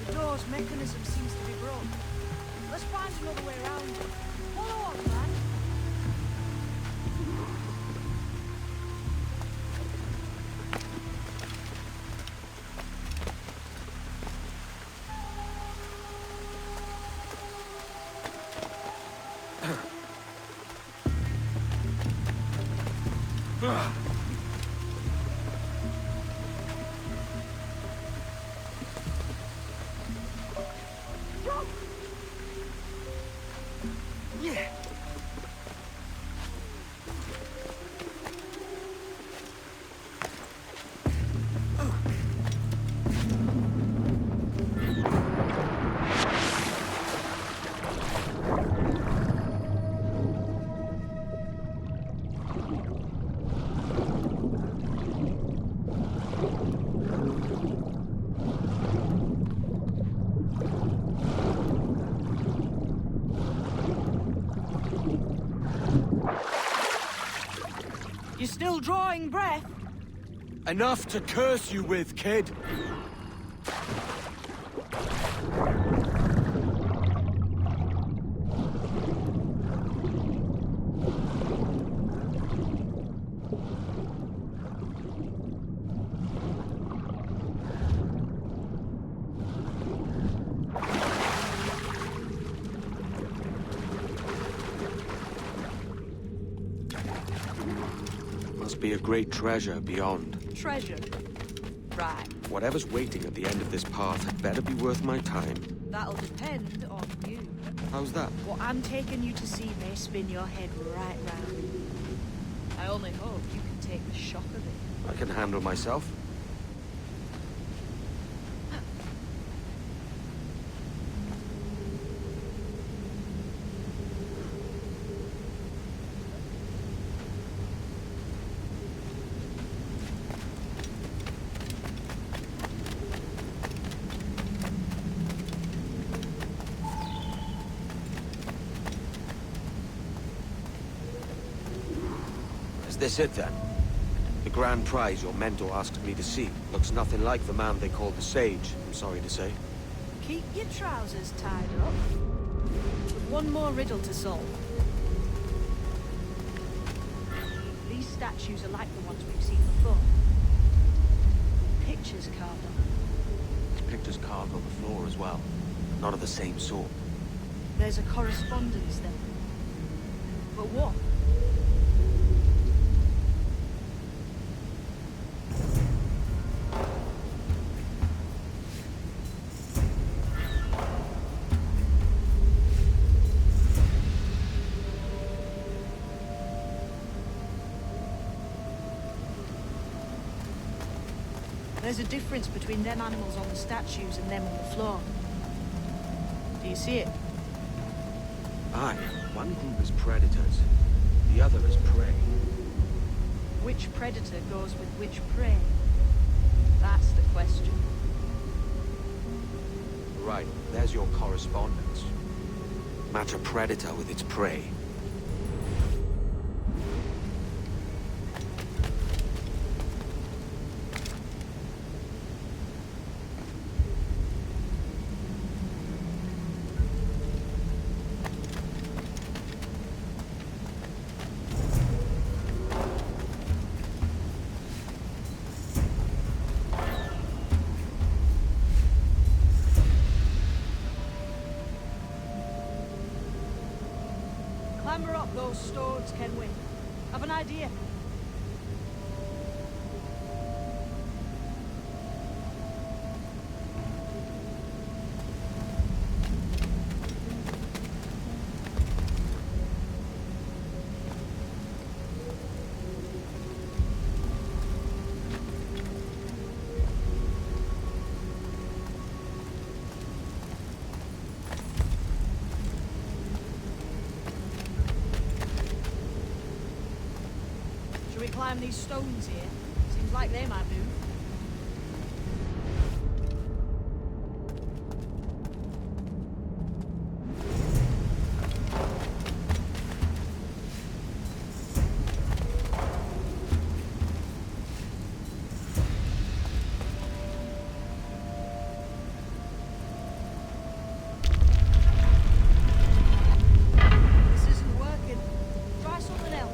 The door's mechanism seems to be broken. Let's find another way around. Follow on, man. You're still drawing breath? Enough to curse you with, kid! Must be a great treasure beyond. Treasure. Right. Whatever's waiting at the end of this path had better be worth my time. That'll depend on you. How's that? What I'm taking you to see may spin your head right round. I only hope you can take the shock of it. I can handle myself. Is this it then? The grand prize your mentor asked me to see looks nothing like the man they call the Sage, I'm sorry to say. Keep your trousers tied up. With one more riddle to solve. These statues are like the ones we've seen before. Pictures carved on them. There's pictures carved on the floor as well. Not of the same sort. There's a correspondence then. But what? There's a difference between them animals on the statues and them on the floor. Do you see it? Aye, one group is predators, the other is prey. Which predator goes with which prey? That's the question. Right, there's your correspondence. Match a predator with its prey. Clamber up those stones, can we? Have an idea? Should we climb these stones here? Seems like they might move. This isn't working. Try something else.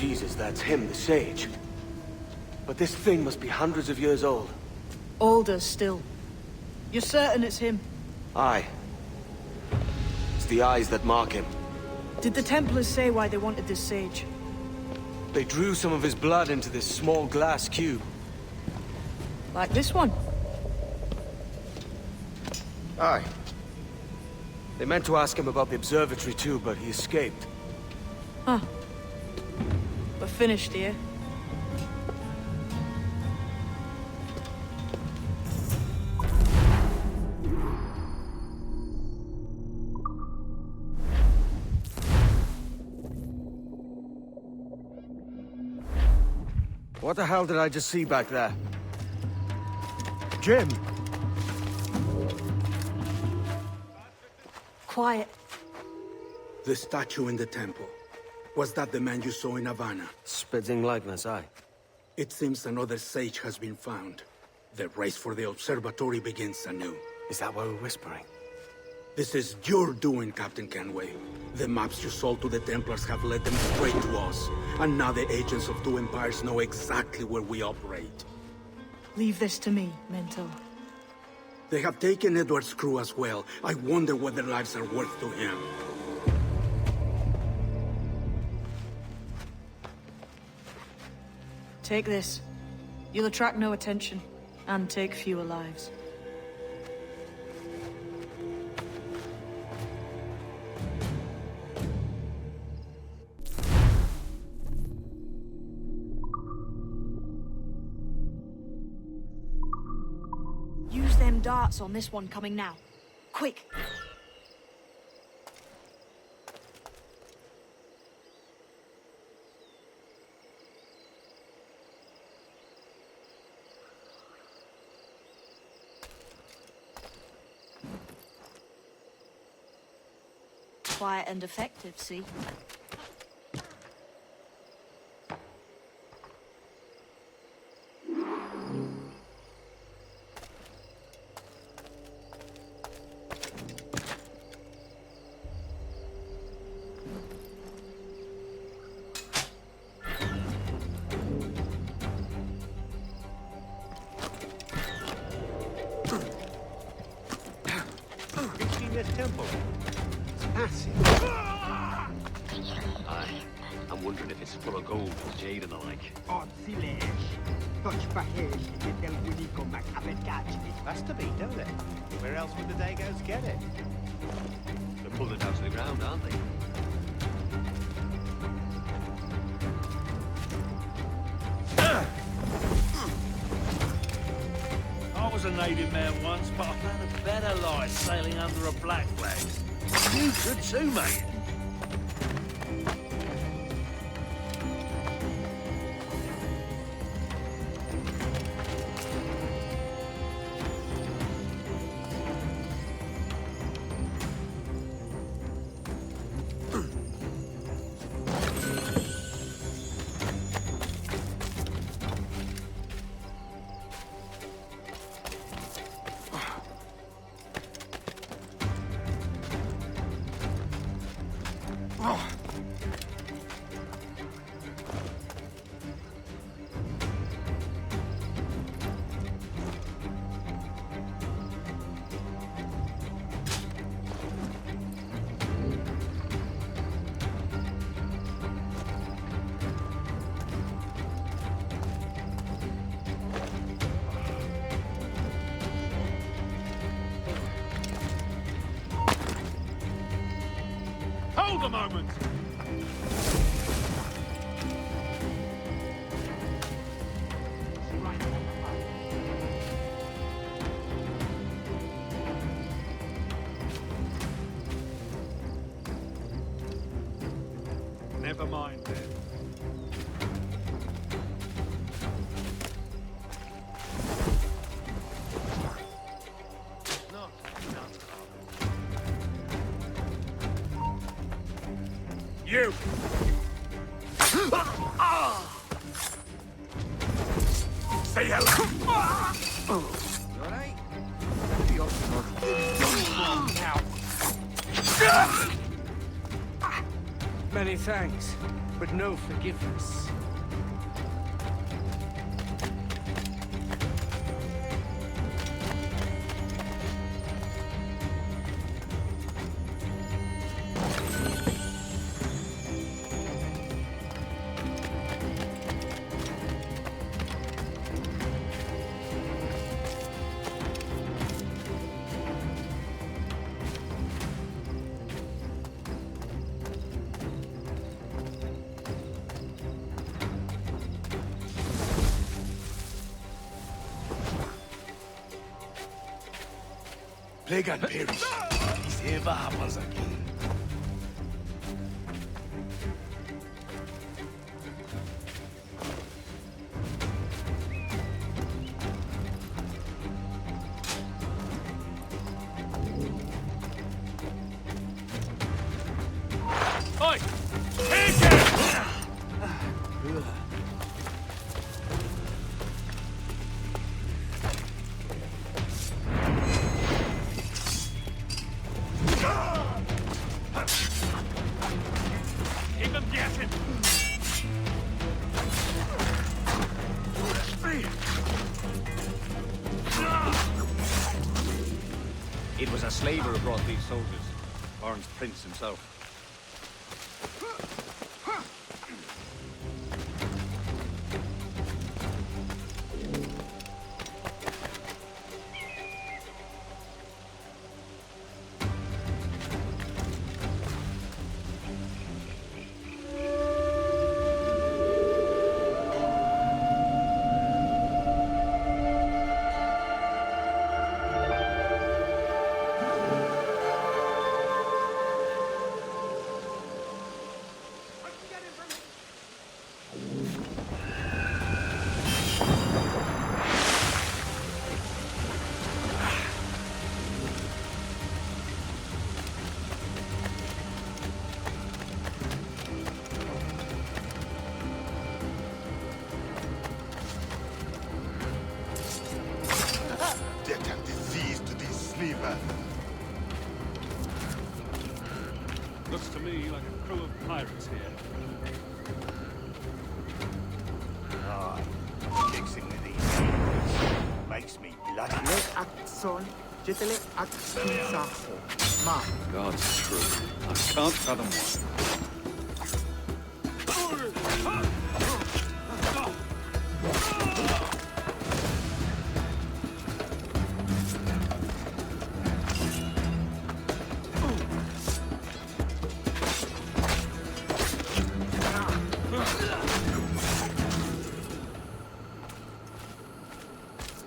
Jesus, that's him, the sage. But this thing must be hundreds of years old. Older still. You're certain it's him? Aye. It's the eyes that mark him. Did the Templars say why they wanted this sage? They drew some of his blood into this small glass cube. Like this one? Aye. They meant to ask him about the observatory too, but he escaped. Huh. We're finished here. What the hell did I just see back there? Jim! Quiet. The statue in the temple. Was that the man you saw in Havana? Spitting likeness, aye. It seems another sage has been found. The race for the observatory begins anew. Is that why we're whispering? This is your doing, Captain Kenway. The maps you sold to the Templars have led them straight to us. And now the agents of two empires know exactly where we operate. Leave this to me, Mental. They have taken Edward's crew as well. I wonder what their lives are worth to him. Take this. You'll attract no attention, and take fewer lives. Use them darts on this one coming now. Quick! Quiet and effective, see? Temple. It's massive. Aye. I'm wondering if it's full of gold and jade and the like. Has to be, don't it? Where else would the Dagos get it? They're pulling it down to the ground, aren't they? I was a native man once, but I found a better life sailing under a black flag. You could too, mate. Hold a moment! Never mind then. You! Say hello! You alright? You're now. Many thanks, but no forgiveness. Plague and perish. This ever happens again. Oi! Take it! Keep them guessing. It was a slaver who brought these soldiers. Orange Prince himself. Death and disease to these sleepers. Looks to me like a crew of pirates here. Ah, mixing with these things makes me bloody. God's truth. I can't fathom why.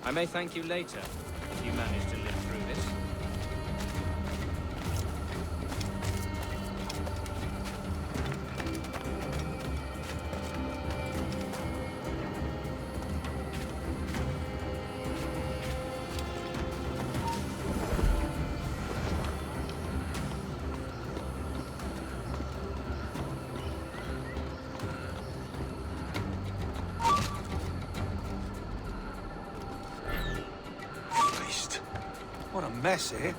I may thank you later, if you manage to live through this. What a mess, eh?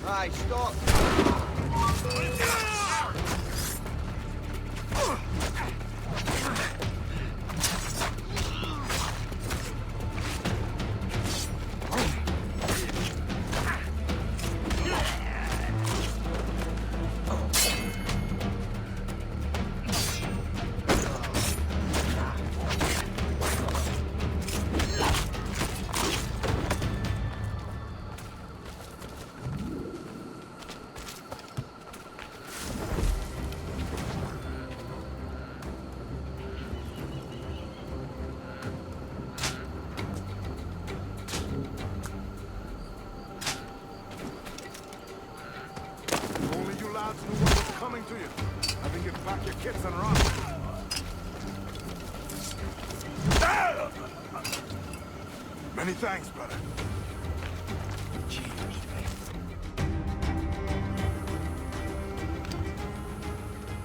Aye, stop! Only you lads knew what was coming to you. I think get back your kits and run. Many thanks, brother.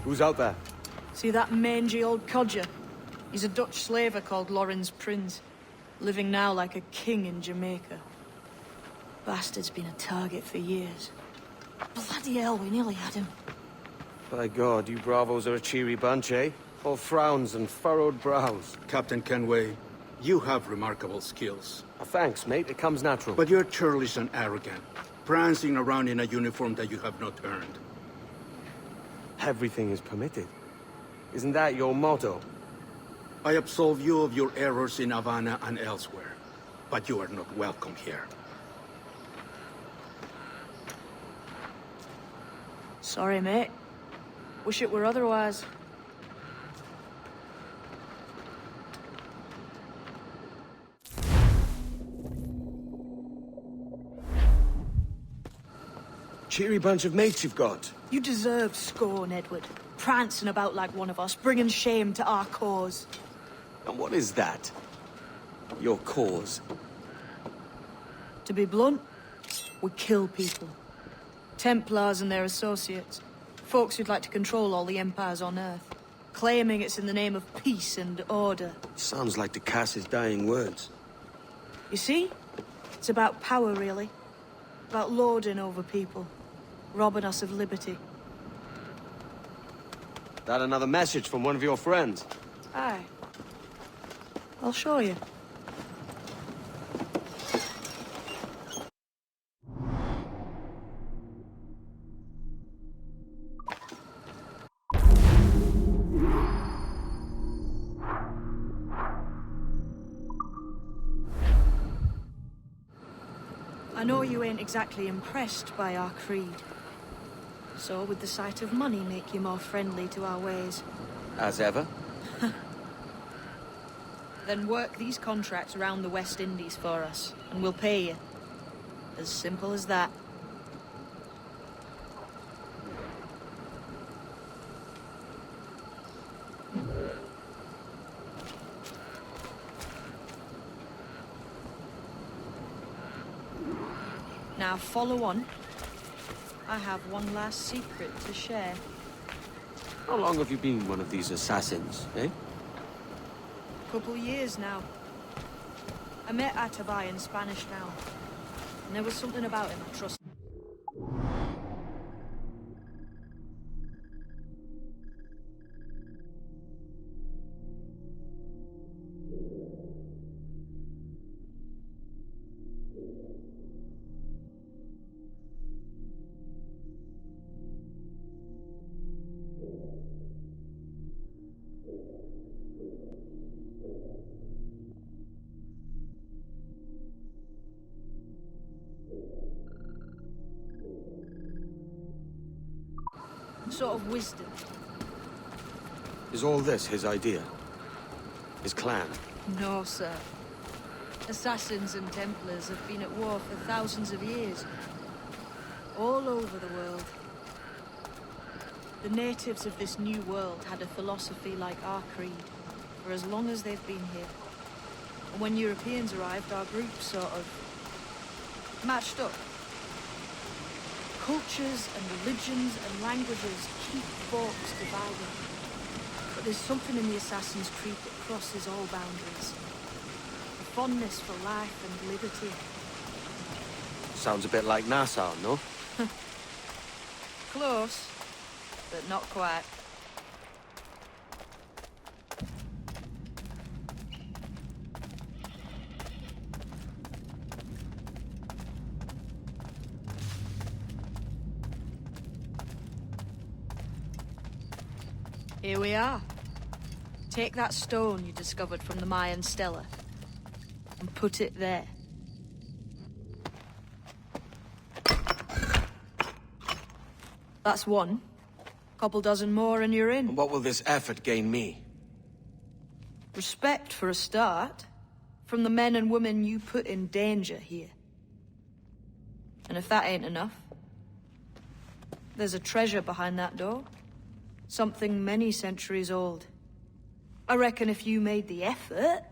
Who's out there? See that mangy old codger? He's a Dutch slaver called Lawrence Prince, living now like a king in Jamaica. Bastard's been a target for years. Bloody hell, we nearly had him. By God, you bravos are a cheery bunch, eh? All frowns and furrowed brows. Captain Kenway, you have remarkable skills. Thanks, mate. It comes natural. But you're churlish and arrogant, prancing around in a uniform that you have not earned. Everything is permitted. Isn't that your motto? I absolve you of your errors in Havana and elsewhere, but you are not welcome here. Sorry, mate. Wish it were otherwise. Cheery bunch of mates you've got. You deserve scorn, Edward. Prancing about like one of us, bringing shame to our cause. And what is that? Your cause? To be blunt, we kill people. Templars and their associates. Folks who'd like to control all the empires on Earth. Claiming it's in the name of peace and order. Sounds like to Cass's dying words. You see? It's about power, really. About lording over people. Robbing us of liberty. That another message from one of your friends? Aye. I'll show you. I know you ain't exactly impressed by our creed. So would the sight of money make you more friendly to our ways? As ever. Then work these contracts around the West Indies for us, and we'll pay you. As simple as that. Now follow on. I have one last secret to share. How long have you been one of these assassins, eh? Couple years now. I met Atabai in Spanish now. And there was something about him I trusted. Sort of wisdom. Is all this his idea? His clan? No, sir. Assassins and Templars have been at war for thousands of years. All over the world. The natives of this new world had a philosophy like our creed for as long as they've been here. And when Europeans arrived, our group sort of matched up. Cultures and religions and languages keep folks divided. But there's something in the Assassin's Creed that crosses all boundaries. A fondness for life and liberty. Sounds a bit like Nassau, no? Close, but not quite. Here we are. Take that stone you discovered from the Mayan Stela and put it there. That's one. Couple dozen more and you're in. And what will this effort gain me? Respect for a start. From the men and women you put in danger here. And if that ain't enough, there's a treasure behind that door. Something many centuries old. I reckon if you made the effort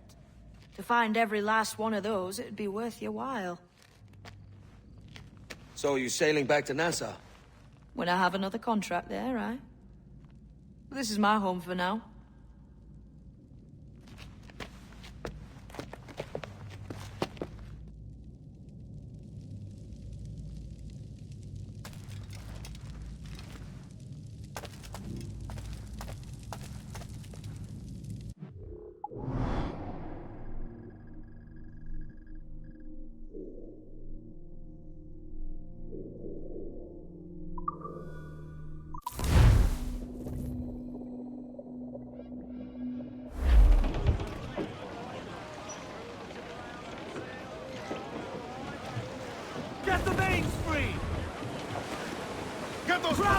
to find every last one of those, it'd be worth your while. So are you sailing back to Nassau? When I have another contract there, right? This is my home for now.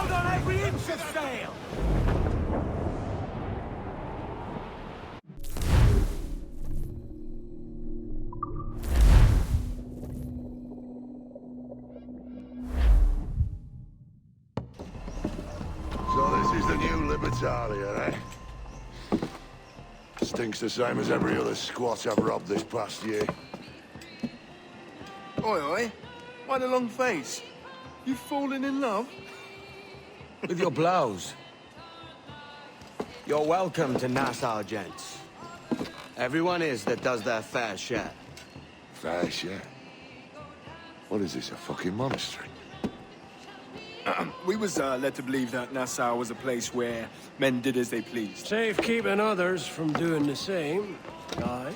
out on every inch of sail! So this is the new Libertalia, eh? Stinks the same as every other squat I've robbed this past year. Oi, oi. Why the long face? You fallen in love? With your blouse. You're welcome to Nassau, gents. Everyone is that does their fair share. Fair share? What is this, a fucking monastery? We was led to believe that Nassau was a place where men did as they pleased. Safe keeping others from doing the same. Aye.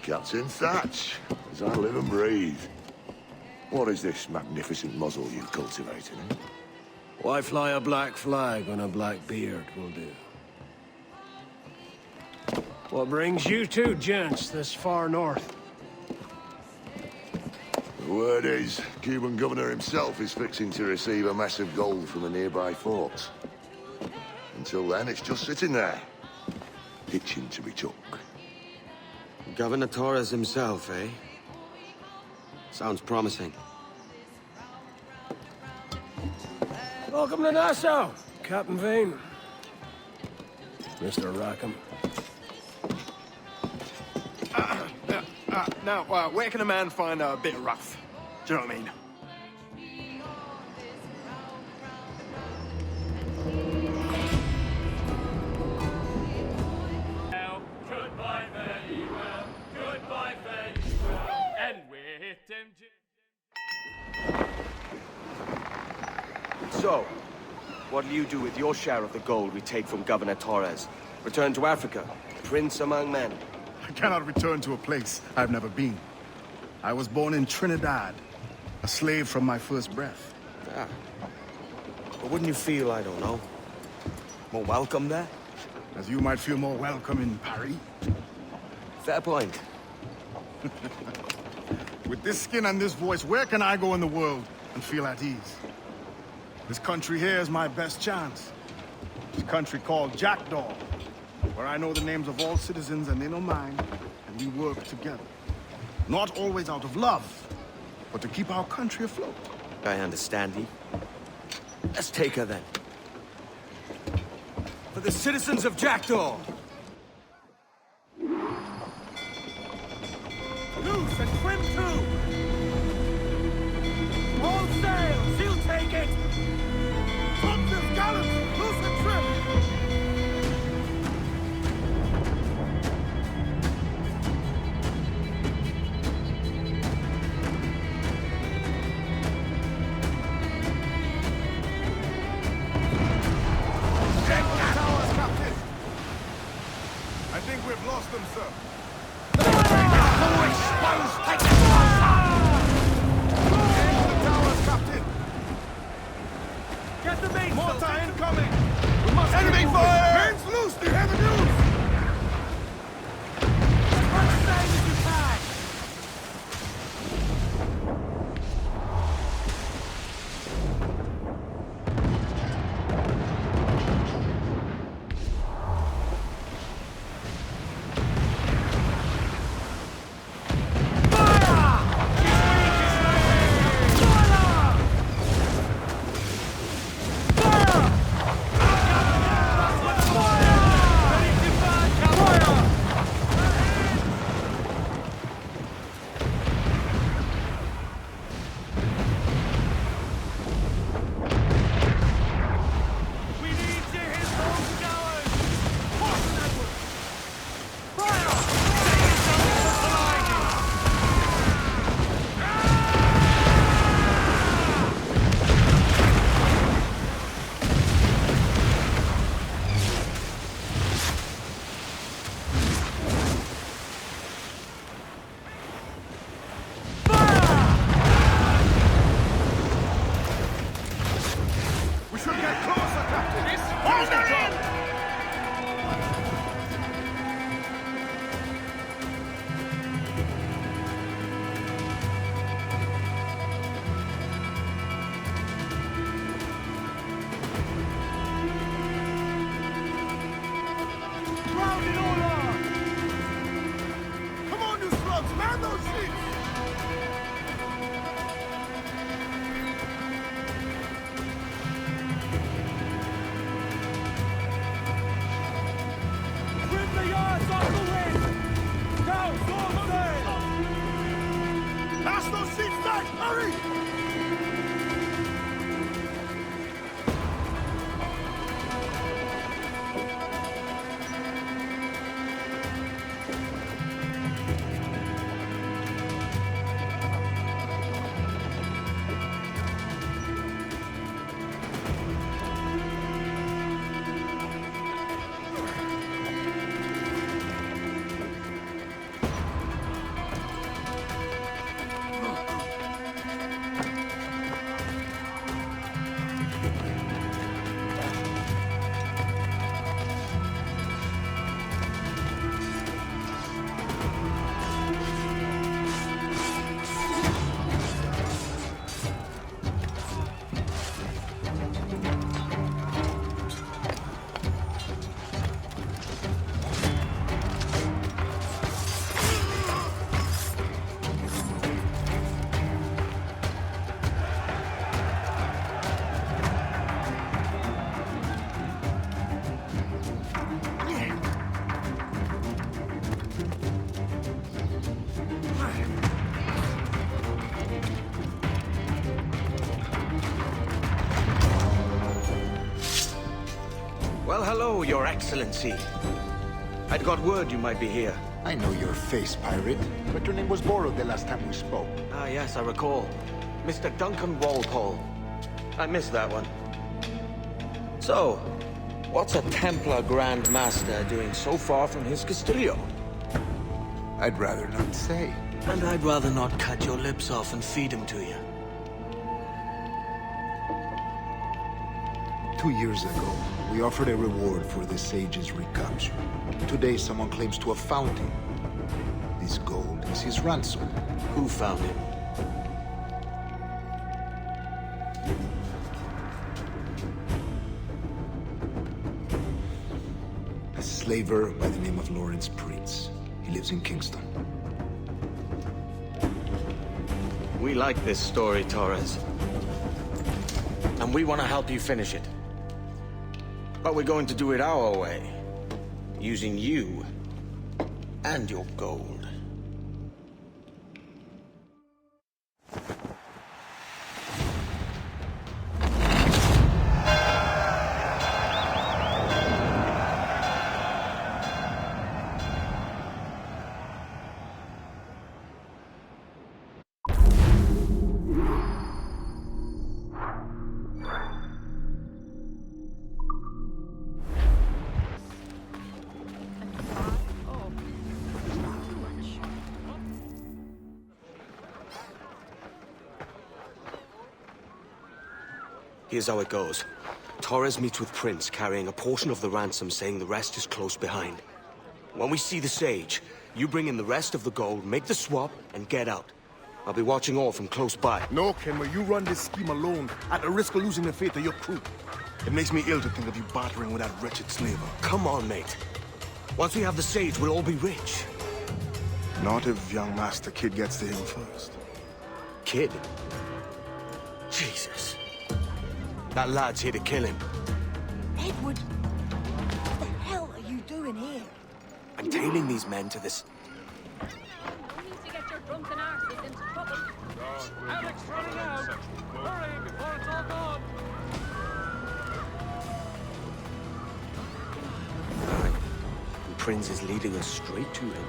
Captain Thatch, as I live and breathe. What is this magnificent muzzle you've cultivated, eh? Why fly a black flag when a black beard will do? What brings you two gents this far north? The word is, Cuban governor himself is fixing to receive a mess of gold from a nearby fort. Until then, it's just sitting there, itching to be took. Governor Torres himself, eh? Sounds promising. Welcome to Nassau, Captain Vane. Mr. Rackham. Now, where can a man find a bit rough? Do you know what I mean? Goodbye, very well. Goodbye, very well. And we're hit them. So, what'll you do with your share of the gold we take from Governor Torres? Return to Africa, prince among men. I cannot return to a place I've never been. I was born in Trinidad, a slave from my first breath. Ah. But wouldn't you feel, I don't know, more welcome there? As you might feel more welcome in Paris. Fair point. With this skin and this voice, where can I go in the world and feel at ease? This country here is my best chance. This country called Jackdaw, where I know the names of all citizens and they know mine, and we work together. Not always out of love, but to keep our country afloat. I understand you. Let's take her then. For the citizens of Jackdaw! Loose and trim too! All sails, he'll take it! Topsails, gallants, loose and trim! I think we've lost them, sir. Get the main! Mortar incoming! those seats back! Hurry! Well, hello, Your Excellency. I'd got word you might be here. I know your face, pirate, but your name was borrowed the last time we spoke. Ah, yes, I recall. Mr. Duncan Walpole. I missed that one. So, what's a Templar Grand Master doing so far from his Castillo? I'd rather not say. And I'd rather not cut your lips off and feed him to you. 2 years ago, we offered a reward for the sage's recapture. Today, someone claims to have found him. This gold is his ransom. Who found him? A slaver by the name of Lawrence Prince. He lives in Kingston. We like this story, Torres. And we want to help you finish it. But we're going to do it our way. Using you and your gold. Here's how it goes. Torres meets with Prince, carrying a portion of the ransom, saying the rest is close behind. When we see the sage, you bring in the rest of the gold, make the swap, and get out. I'll be watching all from close by. No, Kenway, you run this scheme alone, at the risk of losing the faith of your crew. It makes me ill to think of you bartering with that wretched slaver. Come on, mate. Once we have the sage, we'll all be rich. Not if young Master Kid gets to him first. Kid? Jesus. That lad's here to kill him. Edward, what the hell are you doing here? I'm tailing these men to this... You need to get your drunken arses into trouble. Alex running out. Hurry before it's all gone. And Prince is leading us straight to him.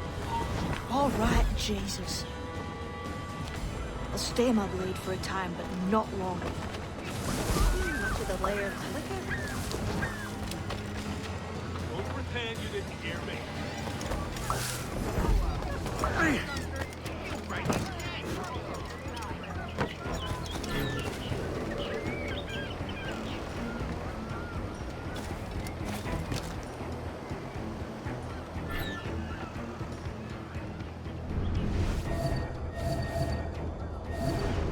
All right, Jesus. I'll stay my blade for a time, but not long. To the layer of liquor. Don't pretend you didn't hear me.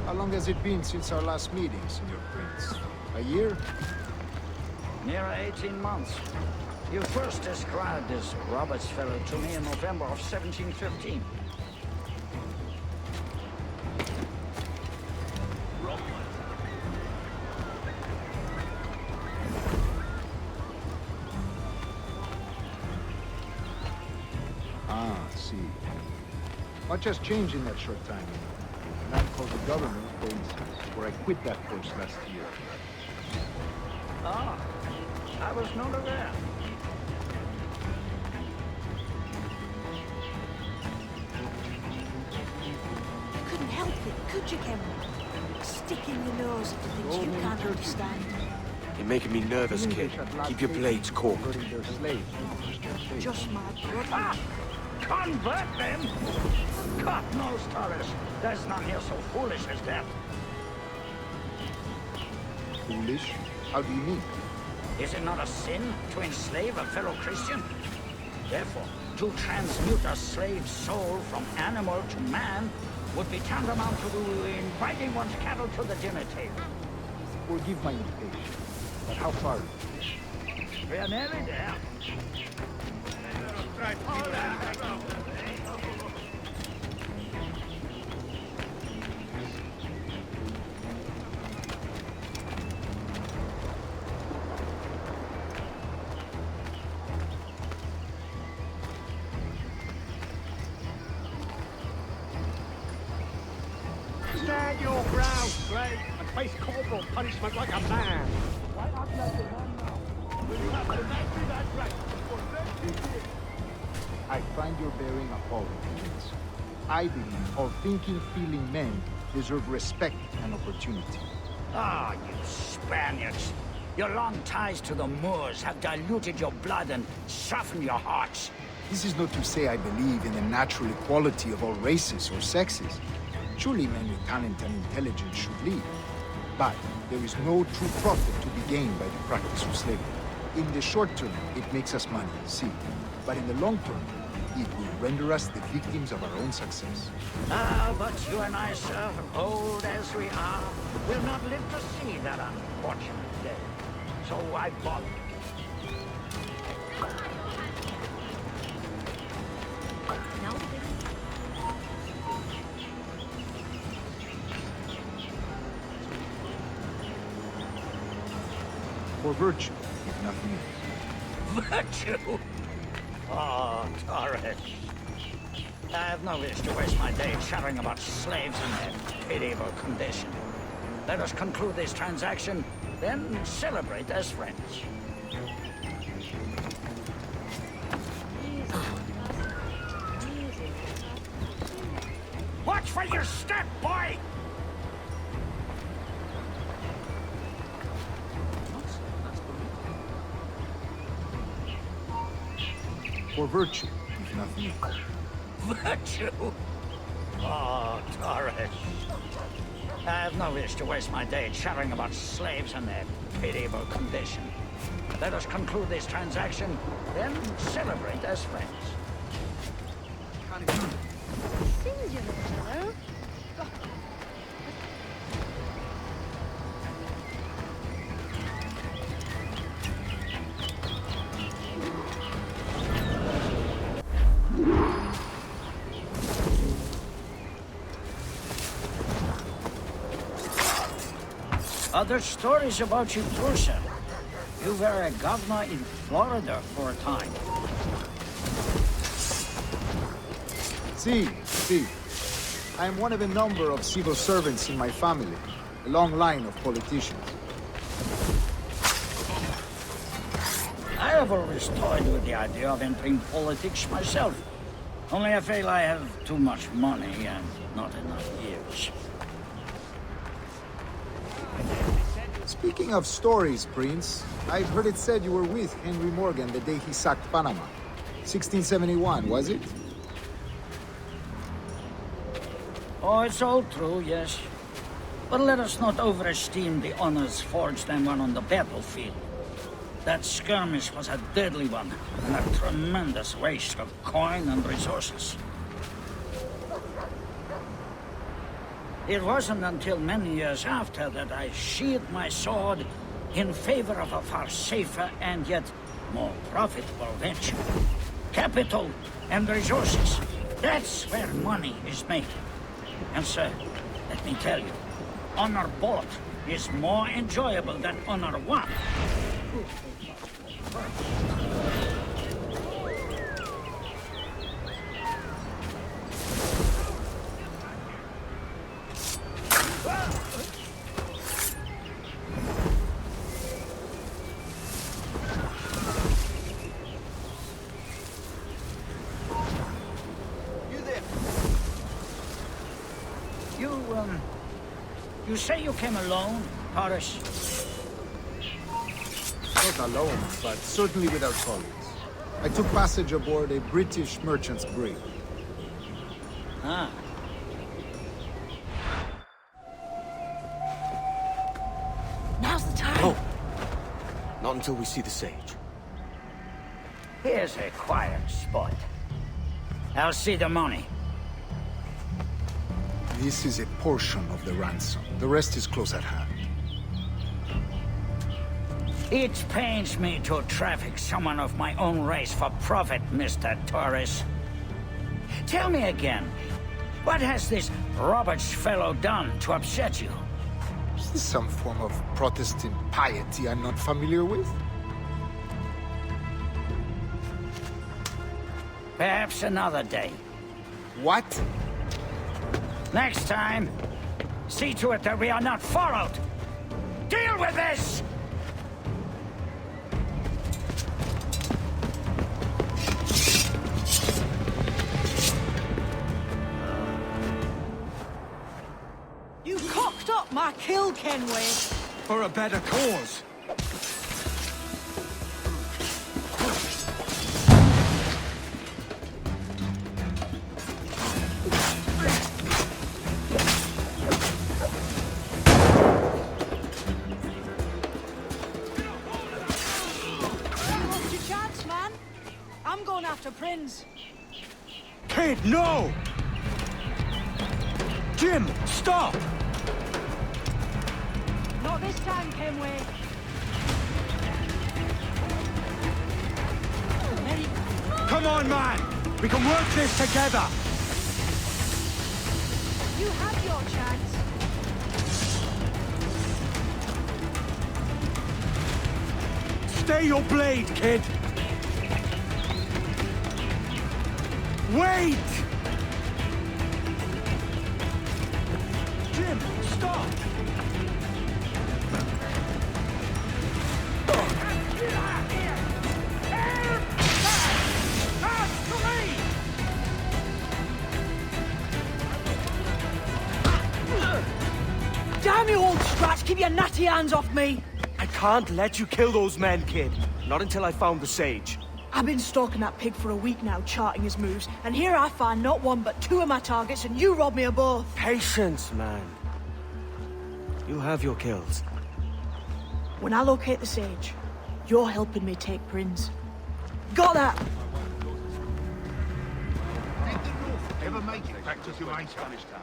How long has it been since our last meeting, Senor Prince? A year? Near 18 months. You first described this Roberts fellow to me in November of 1715. Ah, see. Much has changed in that short time. A man called the governor, for instance, where I quit that force last year. Ah, I was not aware. You couldn't help it, could you, Cameron? Sticking your nose into things you can't understand. You're making me nervous, kid. Keep your blades corked. Just my brother. Ah! Convert them? God knows, Torres. There's none here so foolish as that. Foolish? How do you mean? Is it not a sin to enslave a fellow Christian? Therefore, to transmute a slave soul from animal to man would be tantamount to inviting one's cattle to the dinner table. Forgive my impatience, but how far is it? We are nearly there. Stand your ground, Blake, and face corporal punishment like a man. Why not let the man know? Will you have to make me that right for 30 years? I find your bearing appalling, Prince. I believe all thinking, feeling men deserve respect and opportunity. Ah, you Spaniards. Your long ties to the Moors have diluted your blood and softened your hearts. This is not to say I believe in the natural equality of all races or sexes. Surely men with talent and intelligence should lead. But there is no true profit to be gained by the practice of slavery. In the short term, it makes us money, see. But in the long term, it will render us the victims of our own success. Ah, but you and I, sir, old as we are, will not live to see that unfortunate day. So I bought For virtue, if nothing else. Virtue? Oh, Torres. I have no wish to waste my day chattering about slaves and their pitiable condition. Let us conclude this transaction, then celebrate as friends. Watch for your step, boy! For virtue, if nothing else. Virtue? Oh, Torres. I have no wish to waste my day chattering about slaves and their pitiable condition. Let us conclude this transaction, then celebrate as friends. Singular, fellow. Other stories about you too, sir. You were a governor in Florida for a time. See. I am one of a number of civil servants in my family. A long line of politicians. I have always toyed with the idea of entering politics myself. Only I feel I have too much money and not enough years. Speaking of stories, Prince, I've heard it said you were with Henry Morgan the day he sacked Panama. 1671, was it? Oh, it's all true, yes. But let us not overesteem the honors forged and won on the battlefield. That skirmish was a deadly one, and a tremendous waste of coin and resources. It wasn't until many years after that I sheathed my sword in favor of a far safer and yet more profitable venture. Capital and resources. That's where money is made. And sir, let me tell you, honor bought is more enjoyable than honor won. You say you came alone, Horace? Not alone, but certainly without colleagues. I took passage aboard a British merchant's brig. Ah. Now's the time. Oh. Not until we see the sage. Here's a quiet spot. I'll see the money. This is a portion of the ransom. The rest is close at hand. It pains me to traffic someone of my own race for profit, Mr. Torres. Tell me again, what has this Roberts fellow done to upset you? Is this some form of Protestant piety I'm not familiar with? Perhaps another day. What? Next time, see to it that we are not followed. Deal with this! You cocked up my kill, Kenway. For a better cause. I'm going after Prince. Kid, no! Jim, stop! Not this time, Kenway. Come on, man! We can work this together! You have your chance. Stay your blade, kid! Wait! Jim, stop! Damn you, old Scratch! Keep your natty hands off me! I can't let you kill those men, kid. Not until I found the sage. I've been stalking that pig for a week now, charting his moves, and here I find not one but two of my targets, and you rob me of both. Patience, man. You have your kills. When I locate the sage, you're helping me take Prince. Got that? Ever make it back to your main Spanish town?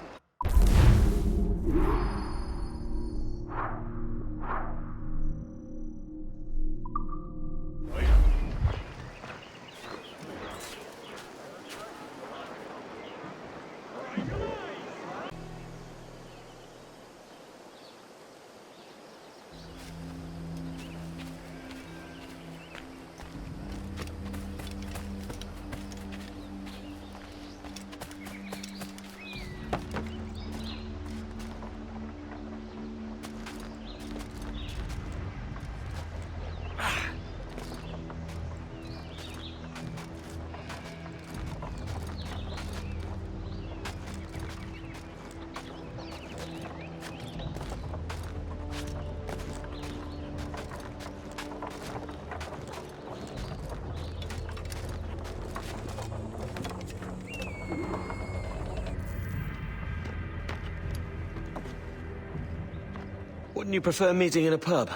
Wouldn't you prefer meeting in a pub?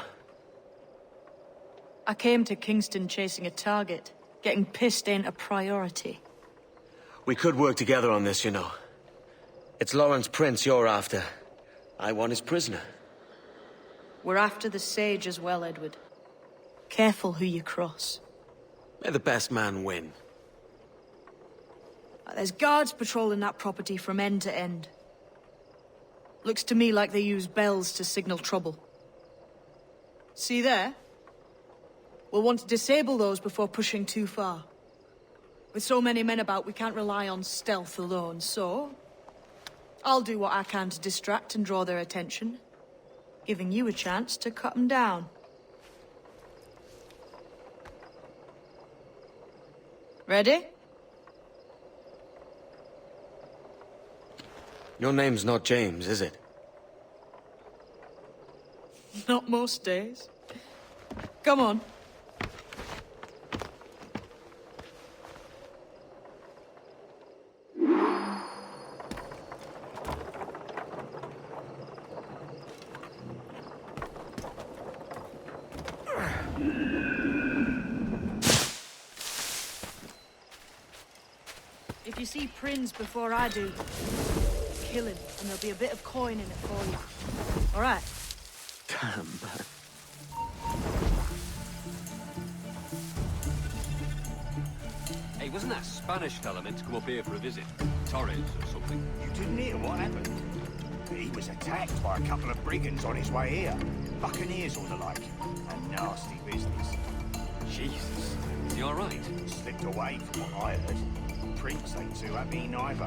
I came to Kingston chasing a target. Getting pissed ain't a priority. We could work together on this, you know. It's Lawrence Prince you're after. I want his prisoner. We're after the sage as well, Edward. Careful who you cross. May the best man win. There's guards patrolling that property from end to end. Looks to me like they use bells to signal trouble. See there? We'll want to disable those before pushing too far. With so many men about, we can't rely on stealth alone, so... I'll do what I can to distract and draw their attention, giving you a chance to cut them down. Ready? Your name's not James, is it? Not most days. Come on. If you see Prince before I do, kill him, and there'll be a bit of coin in it for you. All right? Damn. Hey, wasn't that Spanish fella meant to come up here for a visit? Torres or something? You didn't hear what happened? He was attacked by a couple of brigands on his way here. Buccaneers or the like. A nasty business. Jesus. Is he all right? Slipped away from what I heard. Prince ain't too happy neither.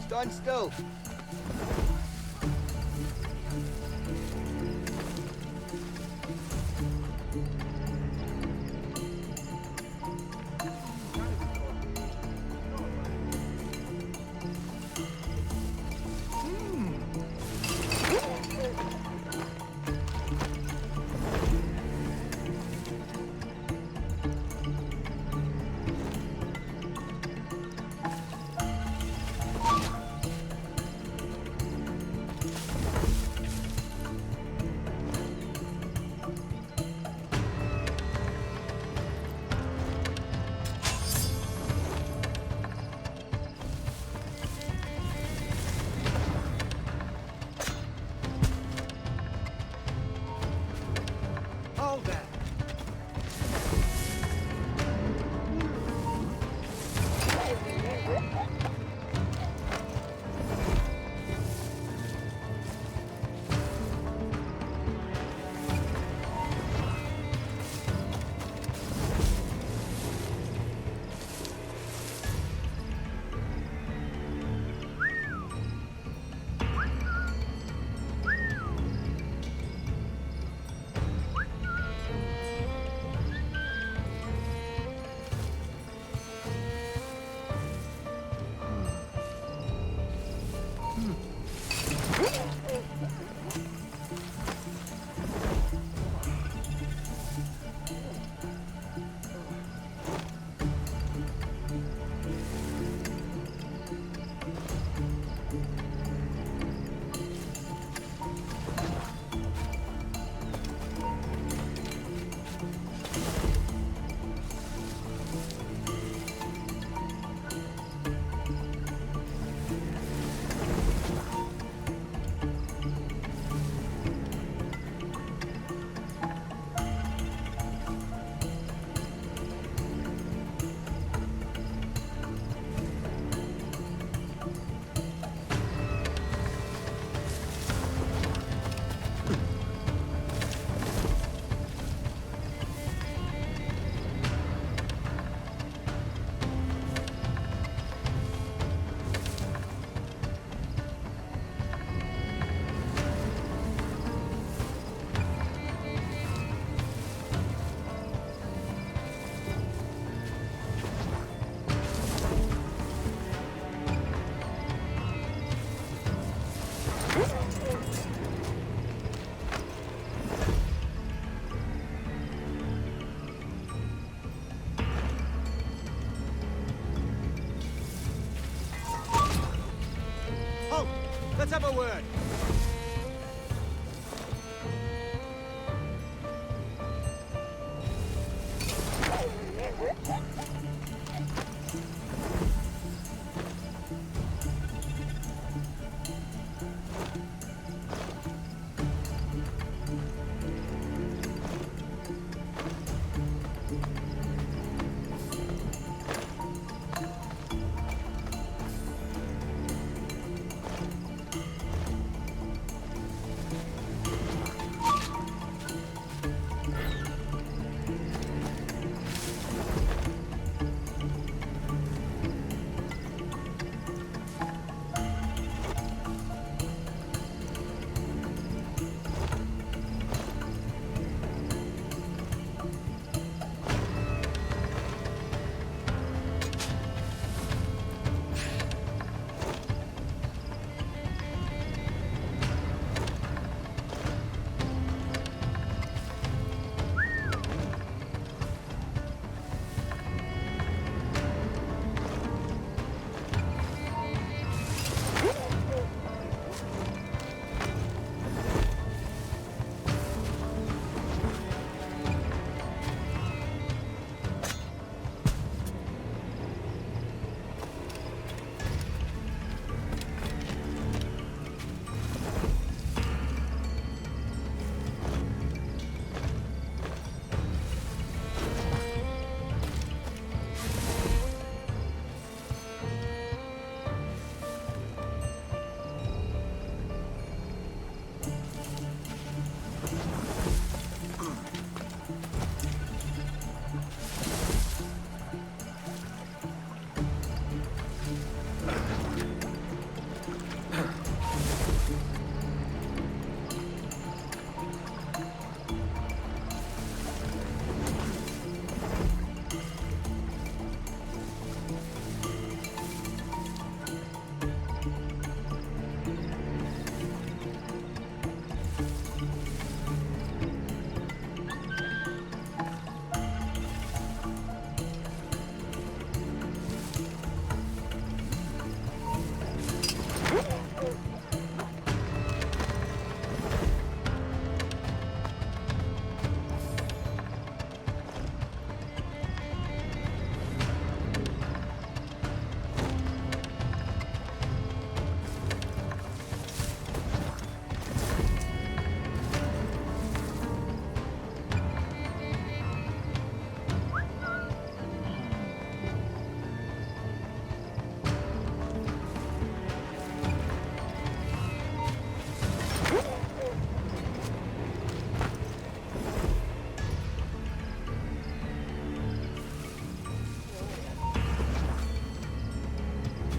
Stand still. have a word.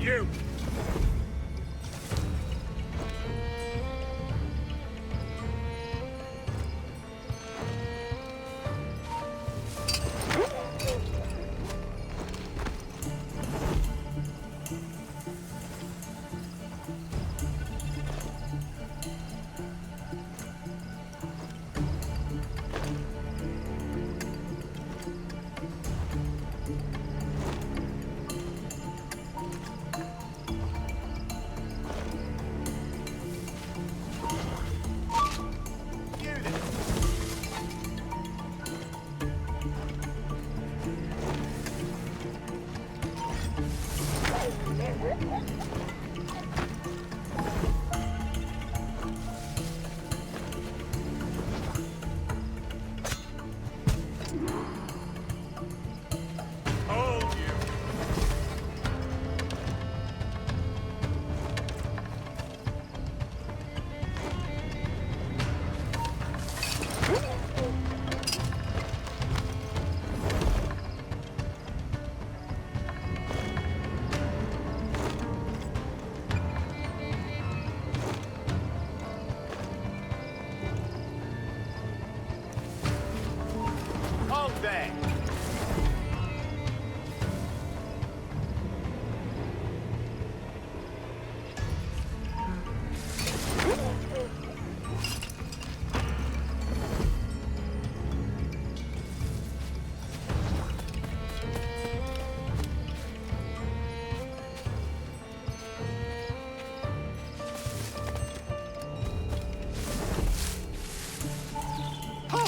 You!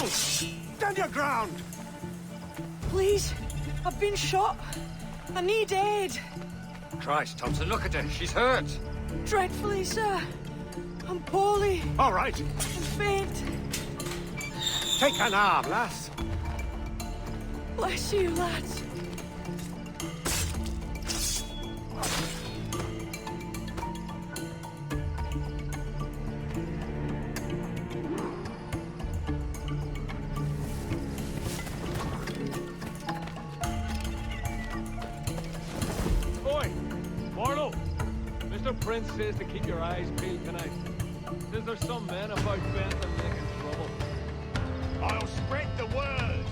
Stand your ground! Please, I've been shot. I need aid. Christ, Thompson, look at her. She's hurt. Dreadfully, sir. I'm poorly. All right. I'm faint. Take an arm, lass. Bless you, lads. Boy, Marlowe. Mr. Prince says to keep your eyes peeled tonight. Says there's some men about bent and making trouble. I'll spread the word.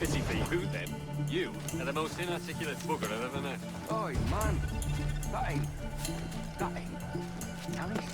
Pity for you, then. You are the most inarticulate bugger I've ever met. Oi, man. That ain't nice.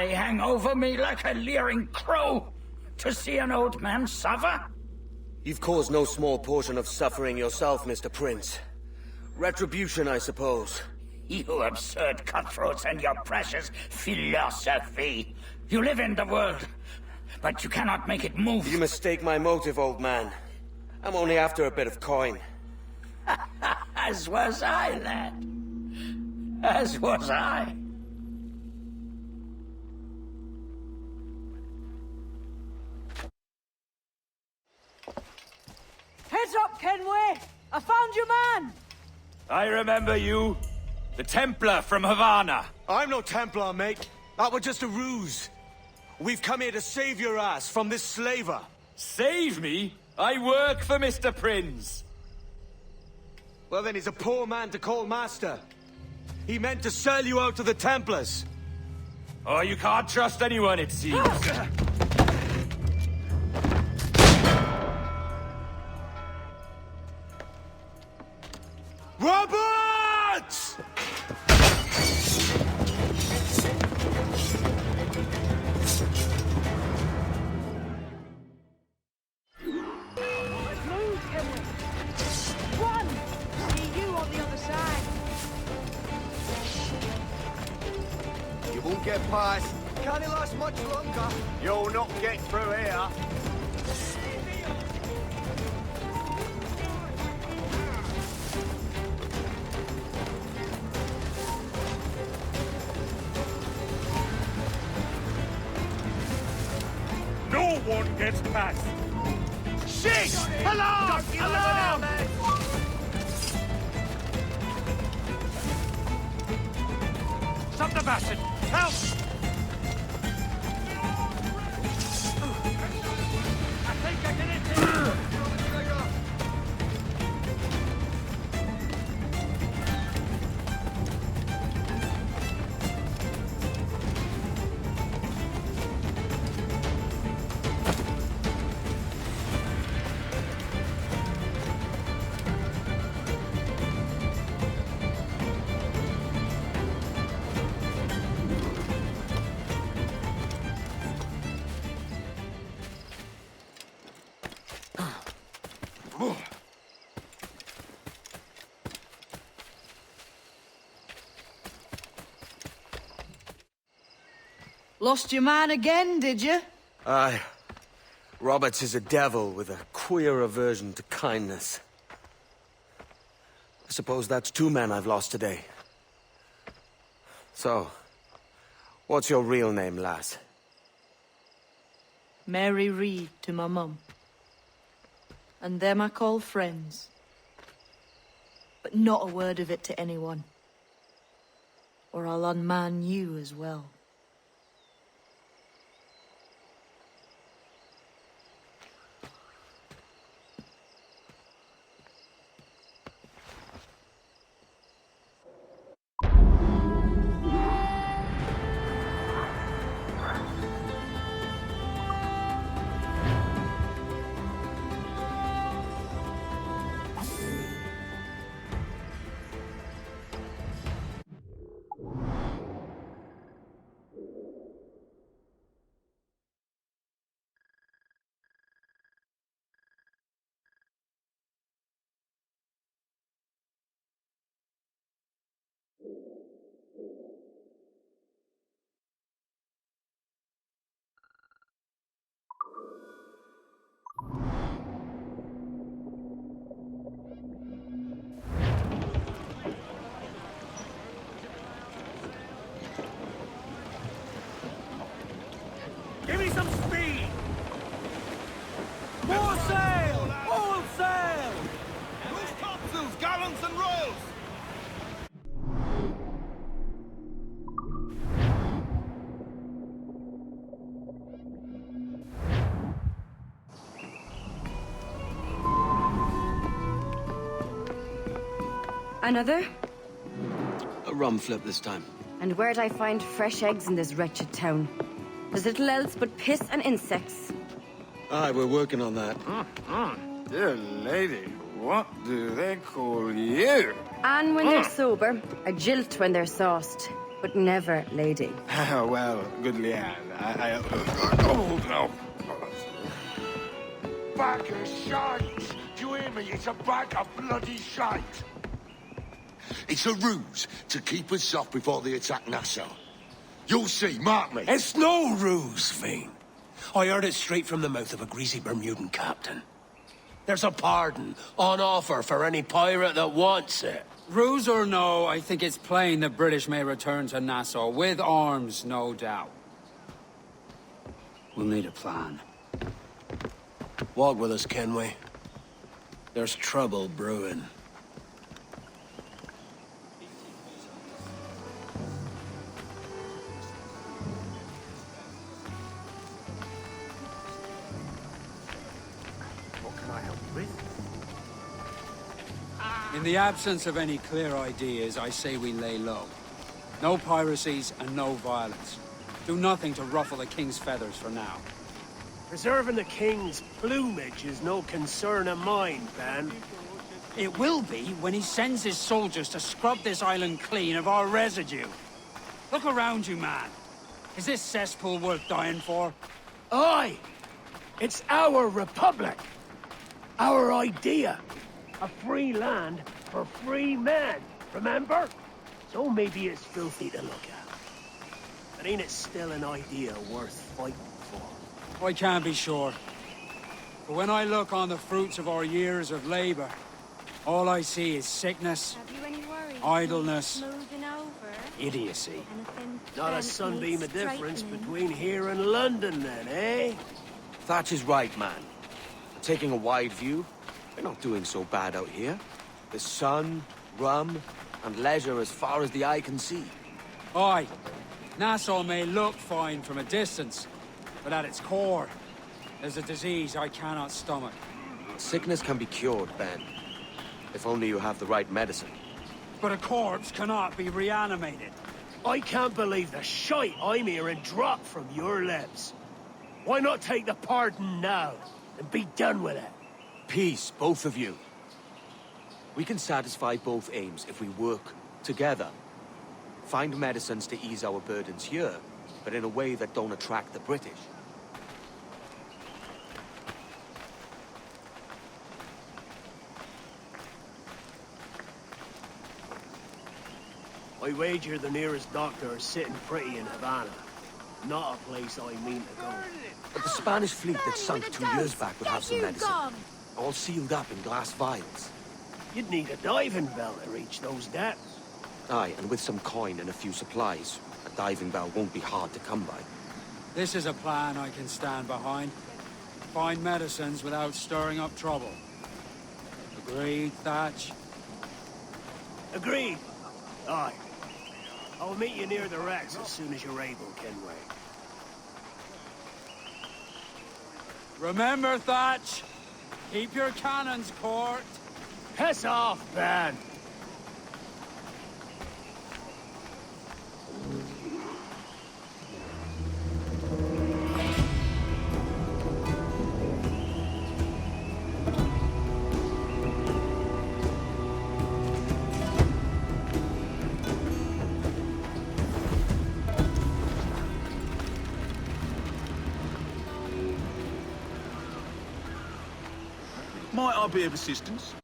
eye hang over me like a leering crow to see an old man suffer? You've caused no small portion of suffering yourself, Mr. Prince. Retribution, I suppose. You absurd cutthroats and your precious philosophy. You live in the world, but you cannot make it move. You mistake my motive, old man. I'm only after a bit of coin. As was I, lad. As was I. Heads up, Kenway! I found your man! I remember you. The Templar from Havana. I'm no Templar, mate. That was just a ruse. We've come here to save your ass from this slaver. Save me? I work for Mr. Prince. Well, then he's a poor man to call master. He meant to sell you out to the Templars. Oh, you can't trust anyone, it seems. Roberts! Let's move, Kenway! Run! See you on the other side! You won't get past. Can't last much longer. You'll not get through here. No one gets past. Shit! Alarm! Alarm! Stop the bastard! Help! I think I can hit him! Lost your man again, did you? Aye. Roberts is a devil with a queer aversion to kindness. I suppose that's two men I've lost today. So, what's your real name, lass? Mary Reed to my mum. And them I call friends. But not a word of it to anyone. Or I'll unman you as well. Give me some speed! More sail! All sail! Loose topsails, gallants and royals! Another? A rum flip this time. And where'd I find fresh eggs in this wretched town? There's little else but piss and insects. Aye, we're working on that. Dear lady, what do they call you? And when they're sober, a jilt when they're sauced. but never lady. Well, good Leanne, Oh, no. Bag of shite! Do you hear me? It's a bag of bloody shite! It's a ruse to keep us soft before they attack Nassau. You'll see, mark me. It's no ruse, Fiend. I heard it straight from the mouth of a greasy Bermudan captain. There's a pardon on offer for any pirate that wants it. Ruse or no, I think it's plain the British may return to Nassau, with arms, no doubt. We'll need a plan. Walk with us, Kenway. There's trouble brewing. In the absence of any clear ideas, I say we lay low. No piracies and no violence. Do nothing to ruffle the king's feathers for now. Preserving the king's plumage is no concern of mine, Ben. It will be when he sends his soldiers to scrub this island clean of our residue. Look around you, man. Is this cesspool worth dying for? Aye! It's our republic! Our idea! A free land for free men, remember? So maybe it's filthy to look at. But ain't it still an idea worth fighting for? I can't be sure. But when I look on the fruits of our years of labor, all I see is sickness, idleness, idiocy. Not a sunbeam of difference between here and London then, eh? Thatch is right, man. Taking a wide view, we're not doing so bad out here. The sun, rum, and leisure as far as the eye can see. Aye. Nassau may look fine from a distance, but at its core, there's a disease I cannot stomach. Sickness can be cured, Ben. If only you have the right medicine. But a corpse cannot be reanimated. I can't believe the shite I'm hearing drop from your lips. Why not take the pardon now, and be done with it? Peace, both of you. We can satisfy both aims if we work together. Find medicines to ease our burdens here, but in a way that don't attract the British. I wager the nearest doctor is sitting pretty in Havana. Not a place I mean to go. But the Spanish fleet that sunk 2 years back would have some medicine. All sealed up in glass vials. You'd need a diving bell to reach those depths. Aye, and with some coin and a few supplies, a diving bell won't be hard to come by. This is a plan I can stand behind. Find medicines without stirring up trouble. Agreed, Thatch? Agreed. Aye. I'll meet you near the wrecks as soon as you're able, Kenway. Remember, Thatch, keep your cannons court. Piss off, Ben! Might I be of assistance?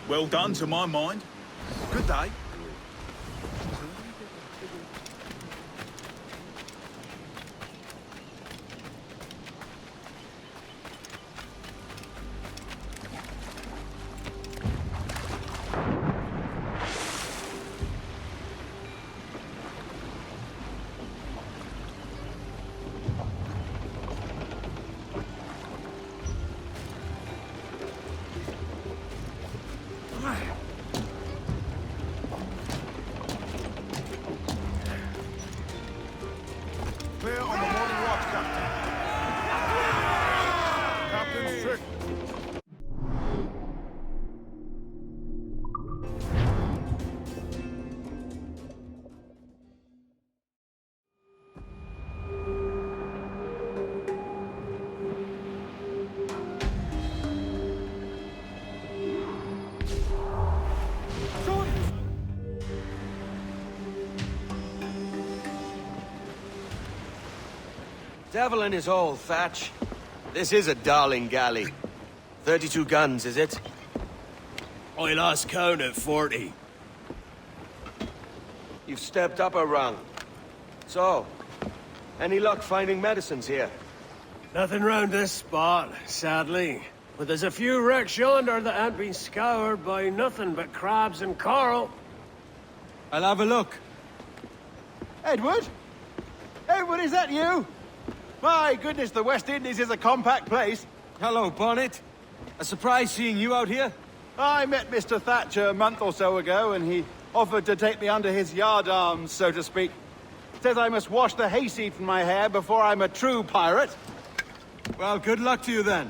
Well done, to my mind. Good day. Devil in his hole, Thatch. This is a darling galley. 32 guns, is it? I lost count at 40. You've stepped up a rung. So, any luck finding medicines here? Nothing round this spot, sadly. But there's a few wrecks yonder that ain't been scoured by nothing but crabs and coral. I'll have a look. Edward? Edward, is that you? My goodness, the West Indies is a compact place. Hello, Bonnet. A surprise seeing you out here? I met Mr. Thatcher a month or so ago, and he offered to take me under his yardarms, so to speak. Says I must wash the hayseed from my hair before I'm a true pirate. Well, good luck to you then.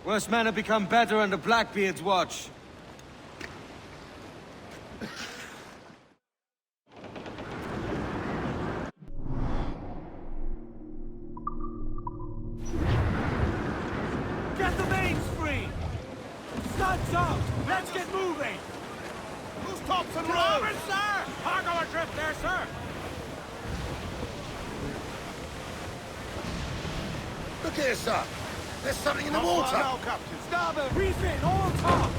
Worst men have become better under Blackbeard's watch. Get the mains free! Studs out! Let's get moving! Who's Thompson Road? Robert, sir! Cargo adrift there, sir! Look here, sir. There's something in the water. Now, Captain. Starboard! Reef in, all top!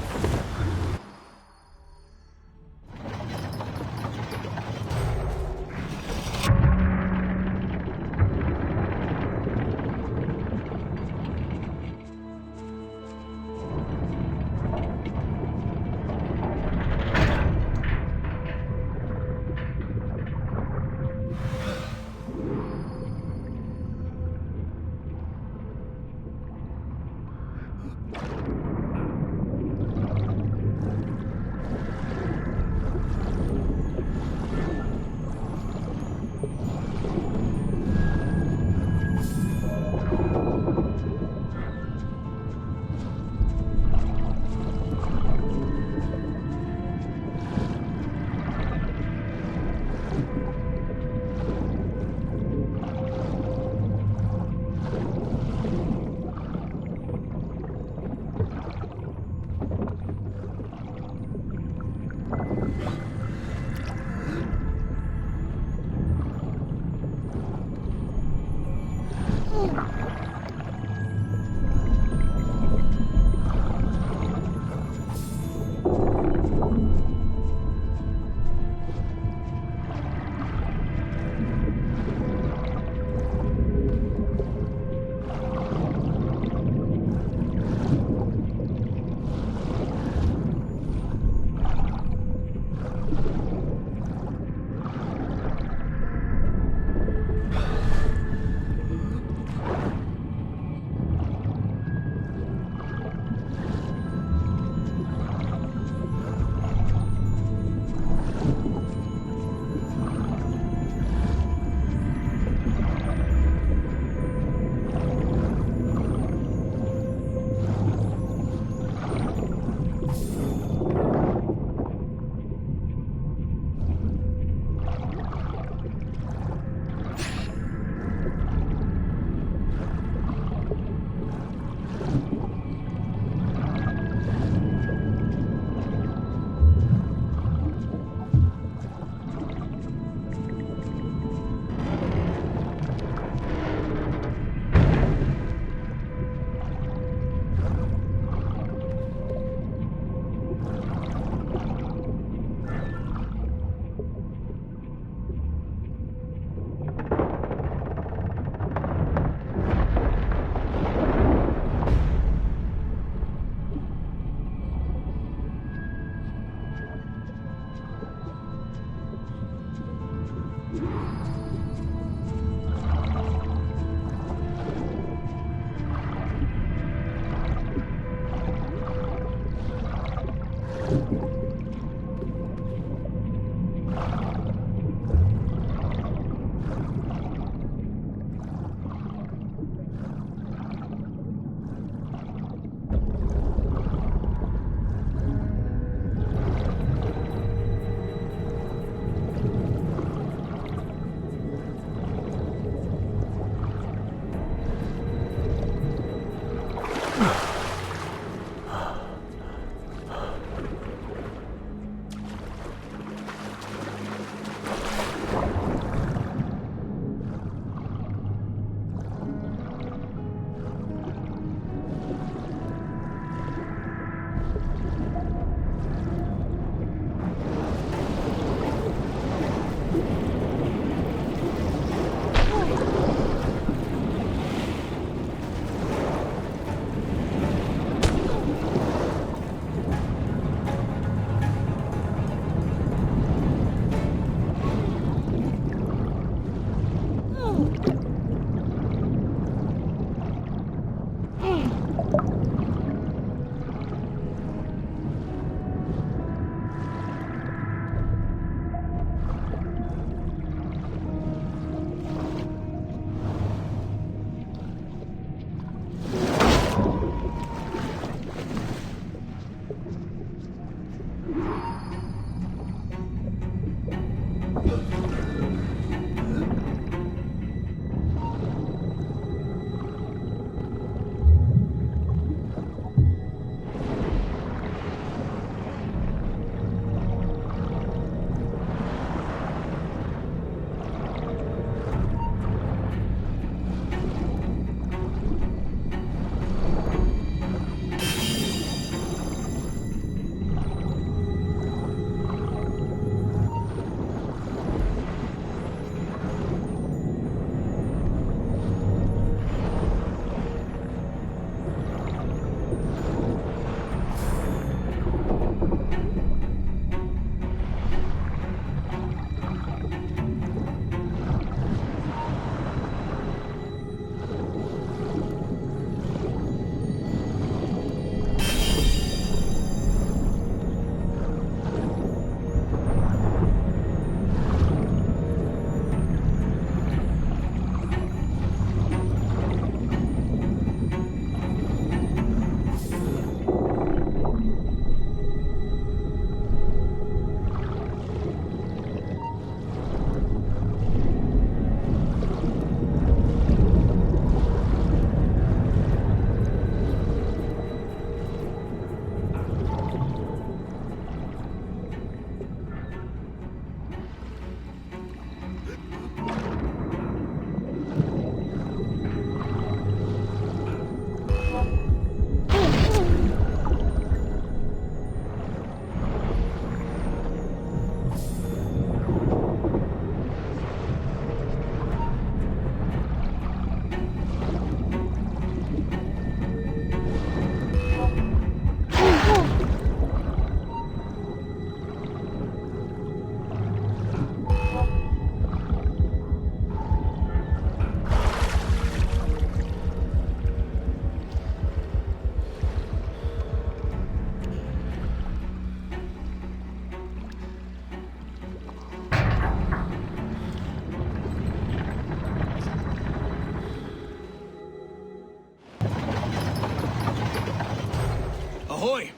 Ahoy!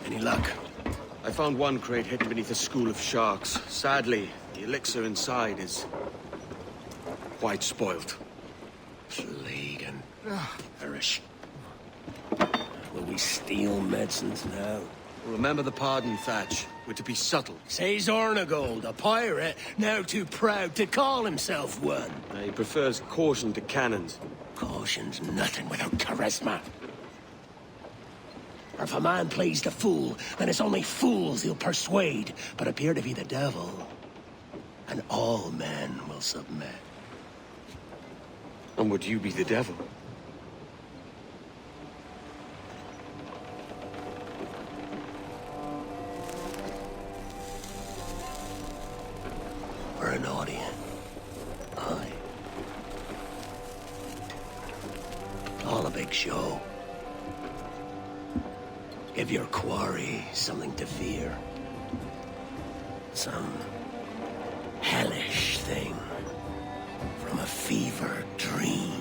Any luck? I found one crate hidden beneath a school of sharks. Sadly, the elixir inside is quite spoiled. Plague and perish. Will we steal medicines now? Remember the pardon, Thatch. We're to be subtle. Says Ornagold, a pirate, now too proud to call himself one. He prefers caution to cannons. Caution's nothing without charisma. Or if a man plays the fool, then it's only fools he'll persuade, but appear to be the devil. And all men will submit. And would you be the devil? Or an audience. Aye. All a big show. Give your quarry something to fear. Some hellish thing from a fevered dream.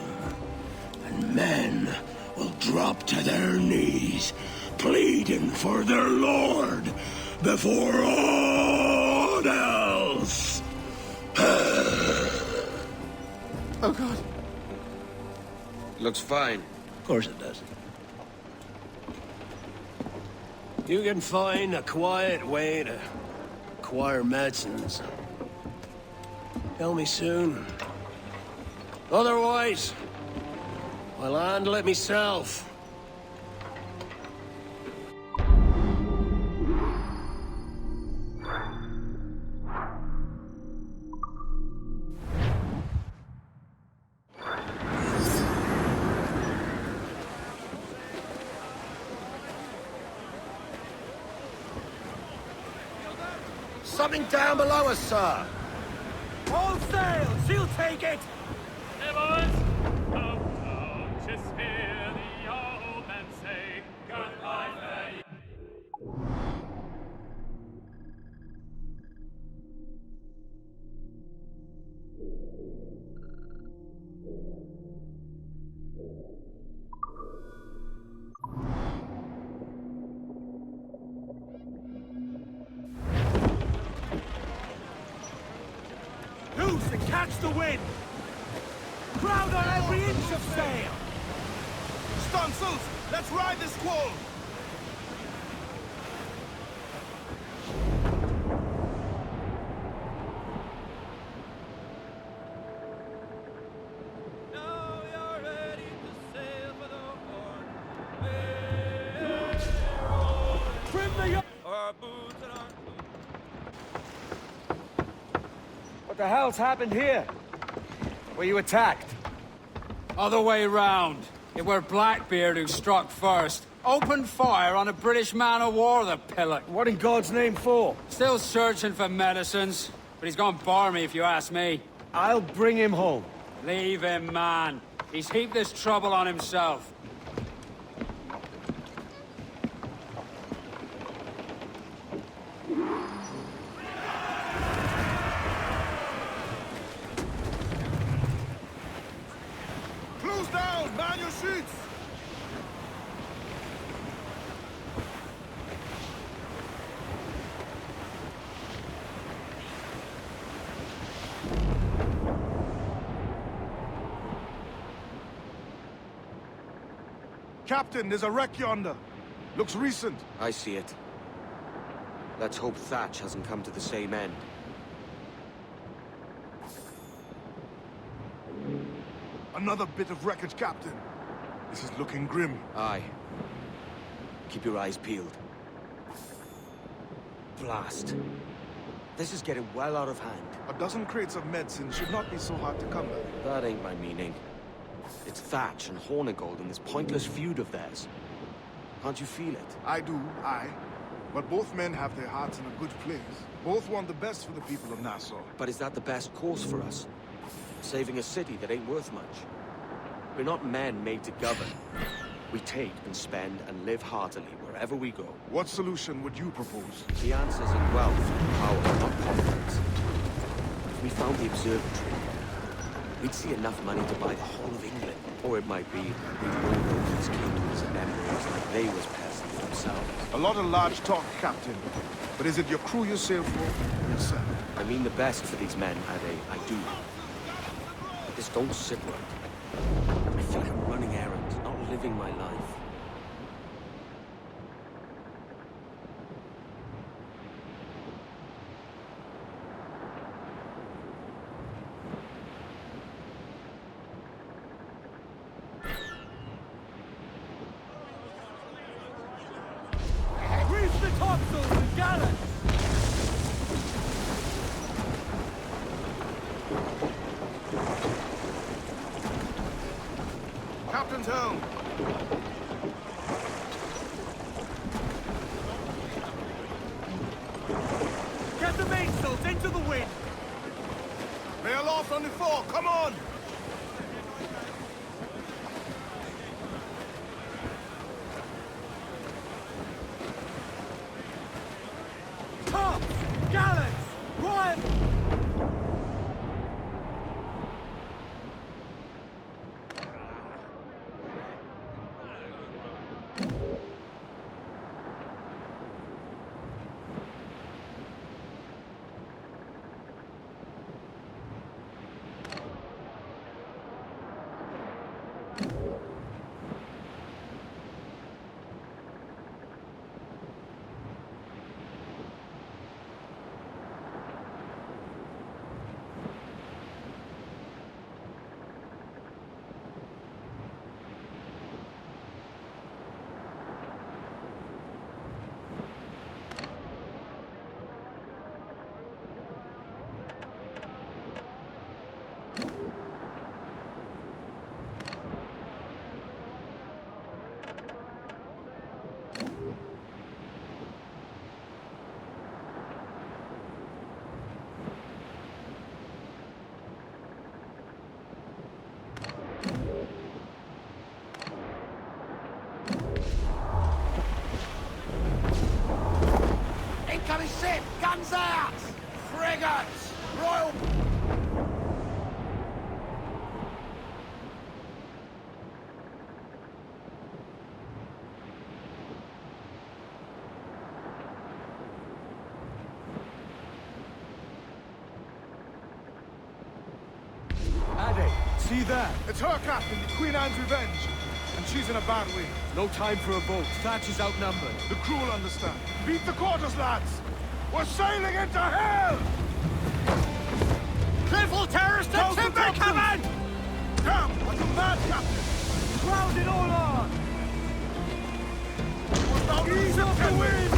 And men will drop to their knees, pleading for their lord before aught else. Oh, God. Looks fine. Of course it does. You can find a quiet way to acquire medicines. Tell me soon. Otherwise, I'll handle it myself. Something down below us, sir. All sails! She'll take it! Hey, boys! Come down, just hear the Catch the wind! Crowd on every inch of sail! Stunsails, let's ride this squall! What the hell's happened here? Were you attacked? Other way round. It were Blackbeard who struck first. Opened fire on a British man-of-war, the pillock. What in God's name for? Still searching for medicines, but he's gone barmy if you ask me. I'll bring him home. Leave him, man. He's heaped this trouble on himself. Close down! Man your sheets! Captain, there's a wreck yonder. Looks recent. I see it. Let's hope Thatch hasn't come to the same end. Another bit of wreckage, Captain. This is looking grim. Aye. Keep your eyes peeled. Blast. This is getting well out of hand. A dozen crates of medicine should not be so hard to come by. That ain't my meaning. It's Thatch and Hornigold in this pointless feud of theirs. Can't you feel it? I do, aye. But both men have their hearts in a good place. Both want the best for the people of Nassau. But is that the best course for us? Saving a city that ain't worth much? We're not men made to govern. We take and spend and live heartily wherever we go. What solution would you propose? The answer's in wealth and power, not politics. If we found the observatory, we'd see enough money to buy the whole of England. Or it might be that we'd rule over these kingdoms and emperors like they was peasants themselves. A lot of large talk, Captain. But is it your crew you sail for, or yourself? I mean the best for these men, Ade, I do. But this don't sit right. I feel like I'm running errands, not living my life. Grease the topsails and gallants! Captain's helm! Get the mainsails into the wind! Lay aloft on the fore, come on! Tops! Gallants! Run! Incoming ship! Guns out! Frigates! Royal... see that? It's her captain, the Queen Anne's Revenge. And she's in a bad way. No time for a vote. Thatch is outnumbered. The crew will understand. Beat the quarters, lads! We're sailing into hell! Careful, terrorists! The timber coming! Damn, like a mad captain! Crowd it all on! We're bound to Ease off the wind!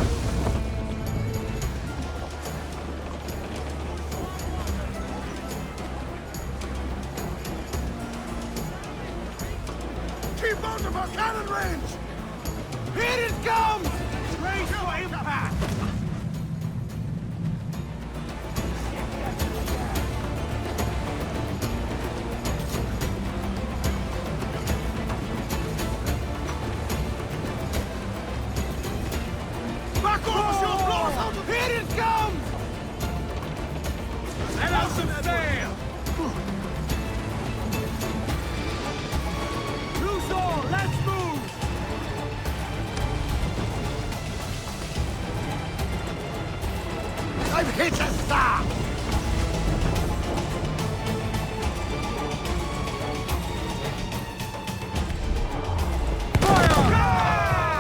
Keep out of our cannon range! Here it comes! Brace for impact! Back off, Monsieur Blanc! Here it comes! Let out some sail! Loose all! Let's move! I've hit a star!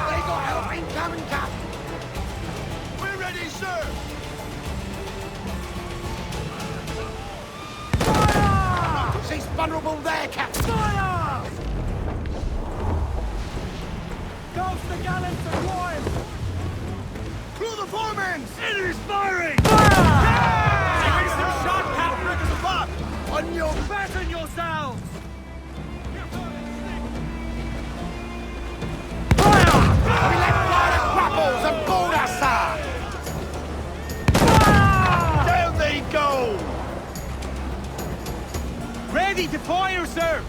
They got help incoming, Cap! We're ready, sir! Fire! She's vulnerable there, Captain! Fire! Ghost the gallants and wine! Through the foremans! It is firing! Raise the shot, Captain! Breakers above! On your Fasten yourselves! We let fly the grapples and board us, sir! Down they go! Ready to fire, sir!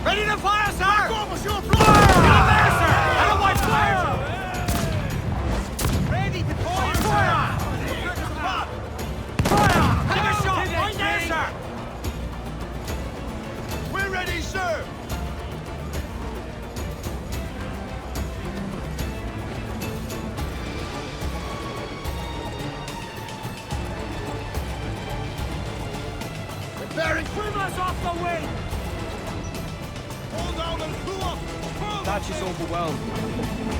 Ready to fire, sir! Back off, Monsieur Blanc! Get up there, sir! I don't want fire! Ready to fire, sir! Breakers above! Fire! Take a shot! Point there, sir! We're ready, sir! Bearing Swim us off the wind! Hold down and crew up! Thatch is overwhelmed.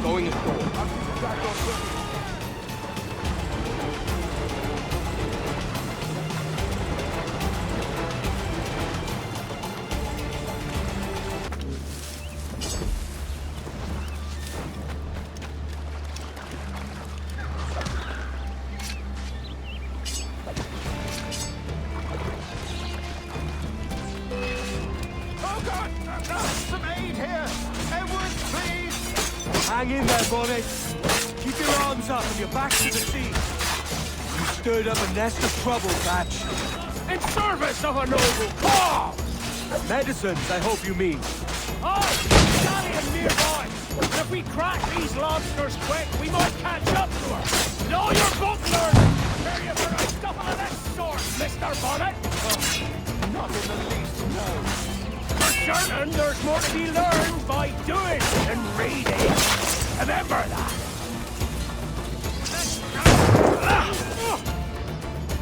Going ashore. Oh, God! Some aid here! Edward, please! Hang in there, Bonnet. Keep your arms up and your back to the sea. You stirred up a nest of trouble, Thatch. In service of a noble cause! Medicines, I hope you mean. Oh, Italian nearby! And if we crack these lobsters quick, we might catch up to her. And all your book learning! Prepare you for a couple of this sort, Mr. Bonnet! Not in the least, no. For certain, there's more to be learned by doing than reading. Remember that.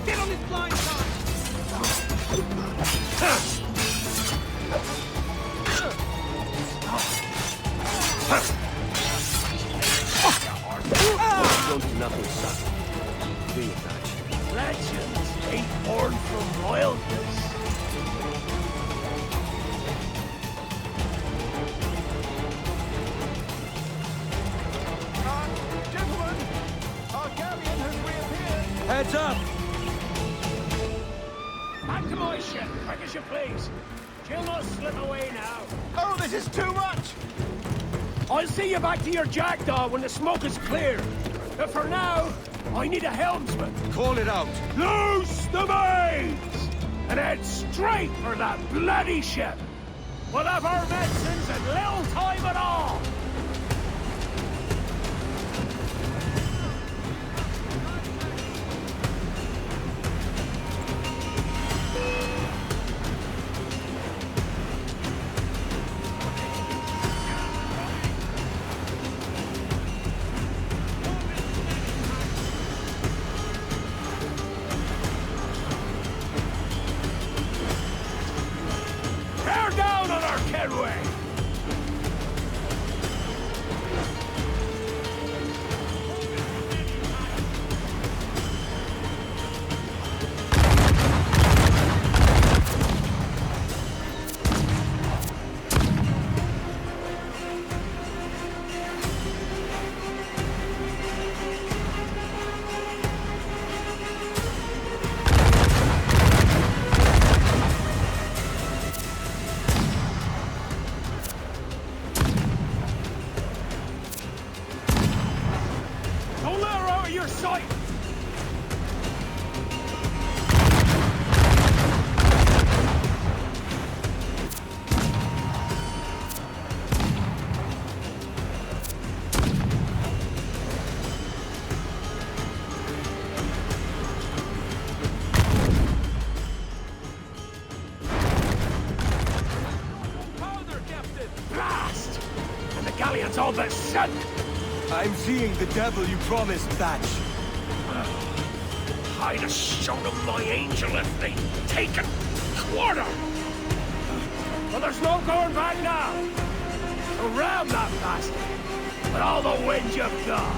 Get on his blind side! Don't do nothing, son. Do you, Thatch? Legends ain't born from royalties. Gentlemen, our galleon has reappeared. Heads up! Back to my ship, quick as you please. She'll not slip away now. Oh, this is too much! I'll see you back to your jackdaw when the smoke is clear. But for now, I need a helmsman. Call it out. Loose the mains! And head straight for that bloody ship. We'll have our medicines and little time at all. Don't let her out of your sight! Powder, Captain! Blast! And the galleon's all but sunk! I'm seeing the devil you promised, Thatch. I'd have shown them my angel if they'd taken quarter! But there's no going back now! So ram that bastard! With all the wind you've got!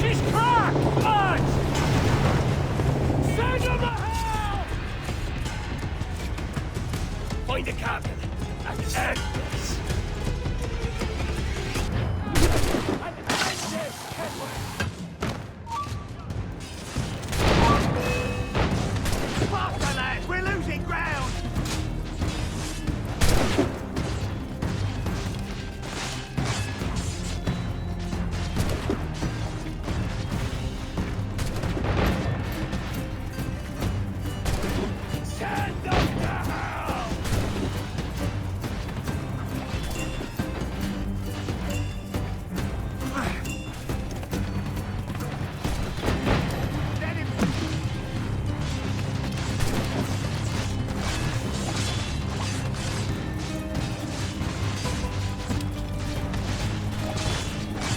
She's cracked, lads! Send them to hell! Find the captain and end this. And end this, faster, lads! We're losing ground! Send them to hell! Let him...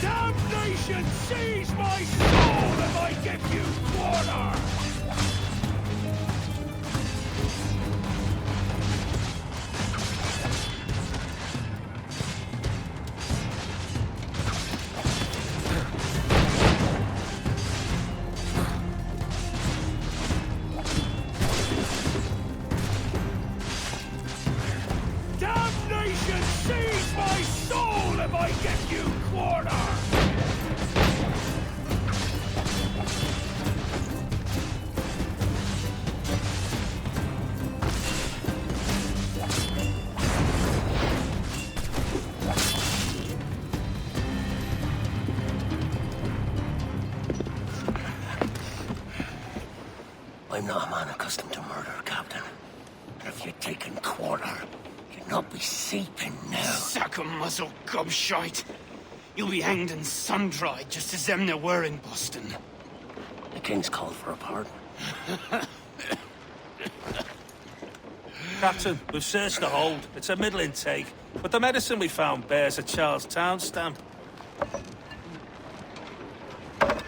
Damnation seize my soul if I give you quarter! Damnation seize my soul if I give you quarter! I'm not a man accustomed to murder, Captain. And if you'd taken quarter, you'd not be seeping now. Sack a muzzle, gobshite! You'll be hanged and sun-dried just as them there were in Boston. The King's called for a pardon. Captain, we've searched the hold. It's a middling take, but the medicine we found bears a Charlestown stamp.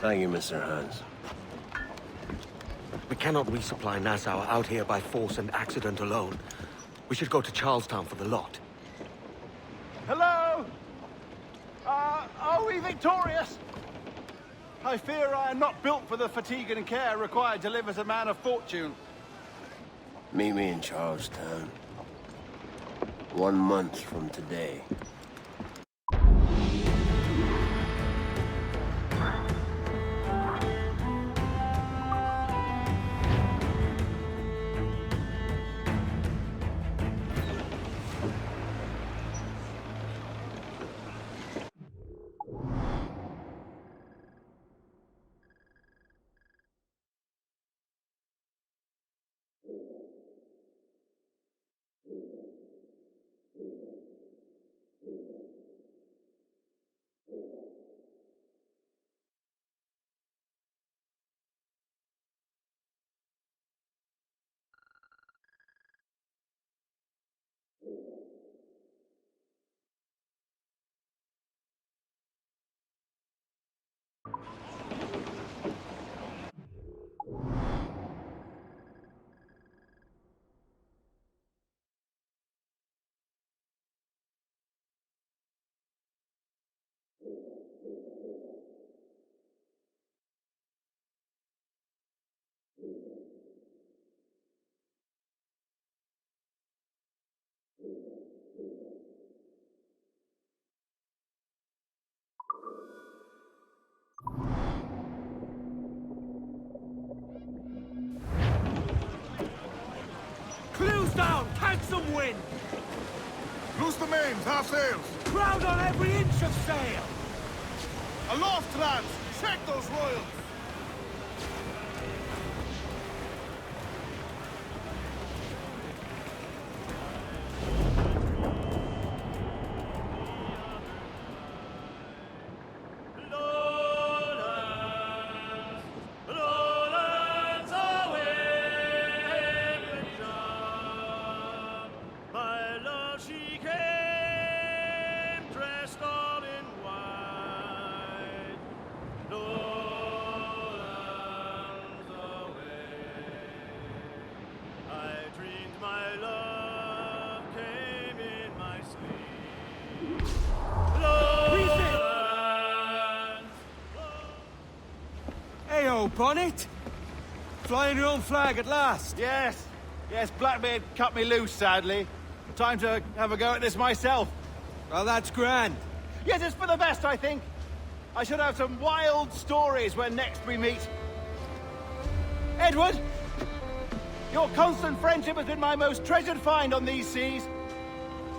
Thank you, Mr. Hans. We cannot resupply Nassau out here by force and accident alone. We should go to Charlestown for the lot. Hello? Are we victorious? I fear I am not built for the fatigue and care required to live as a man of fortune. Meet me in Charlestown. 1 month from today. down! Catch some wind! Loose the mains, half sails! Crowd on every inch of sail! Aloft, lads! Check those royals! Bonnet? Flying your own flag at last? Yes. Yes, Blackbeard cut me loose, sadly. Time to have a go at this myself. Well, that's grand. Yes, it's for the best, I think. I should have some wild stories when next we meet. Edward! Your constant friendship has been my most treasured find on these seas.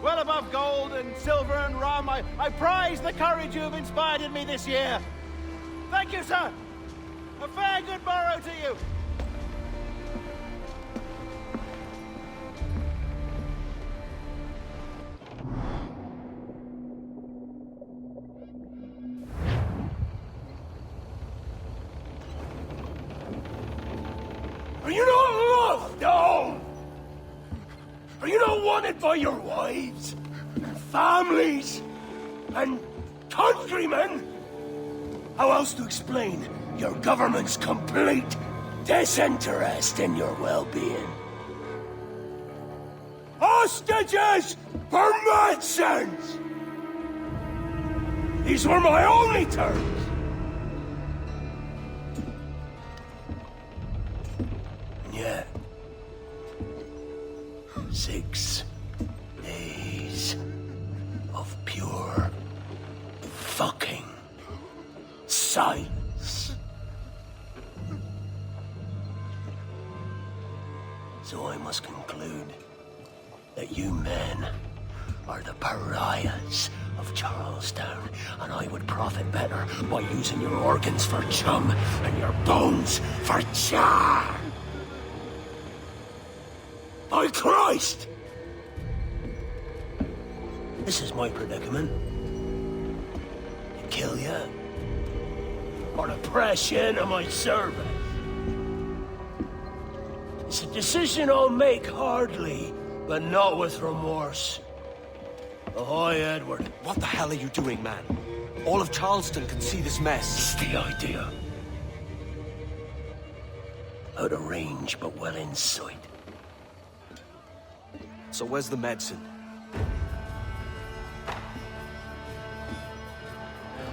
Well above gold and silver and rum, I prize the courage you have inspired in me this year. Thank you, sir. A fair good morrow to you! Are you not loved? No! Are you not wanted by your wives, and families, and countrymen? How else to explain your government's complete disinterest in your well-being? Hostages for medicines! These were my only terms. And yet, 6 days of pure fucking silence. So I must conclude that you men are the pariahs of Charlestown, and I would profit better by using your organs for chum and your bones for char. By Christ! This is my predicament. To kill you, or to press you into my service. It's a decision I'll make hardly, but not with remorse. Ahoy, Edward. What the hell are you doing, man? All of Charleston can see this mess. It's the idea. Out of range, but well in sight. So where's the medicine?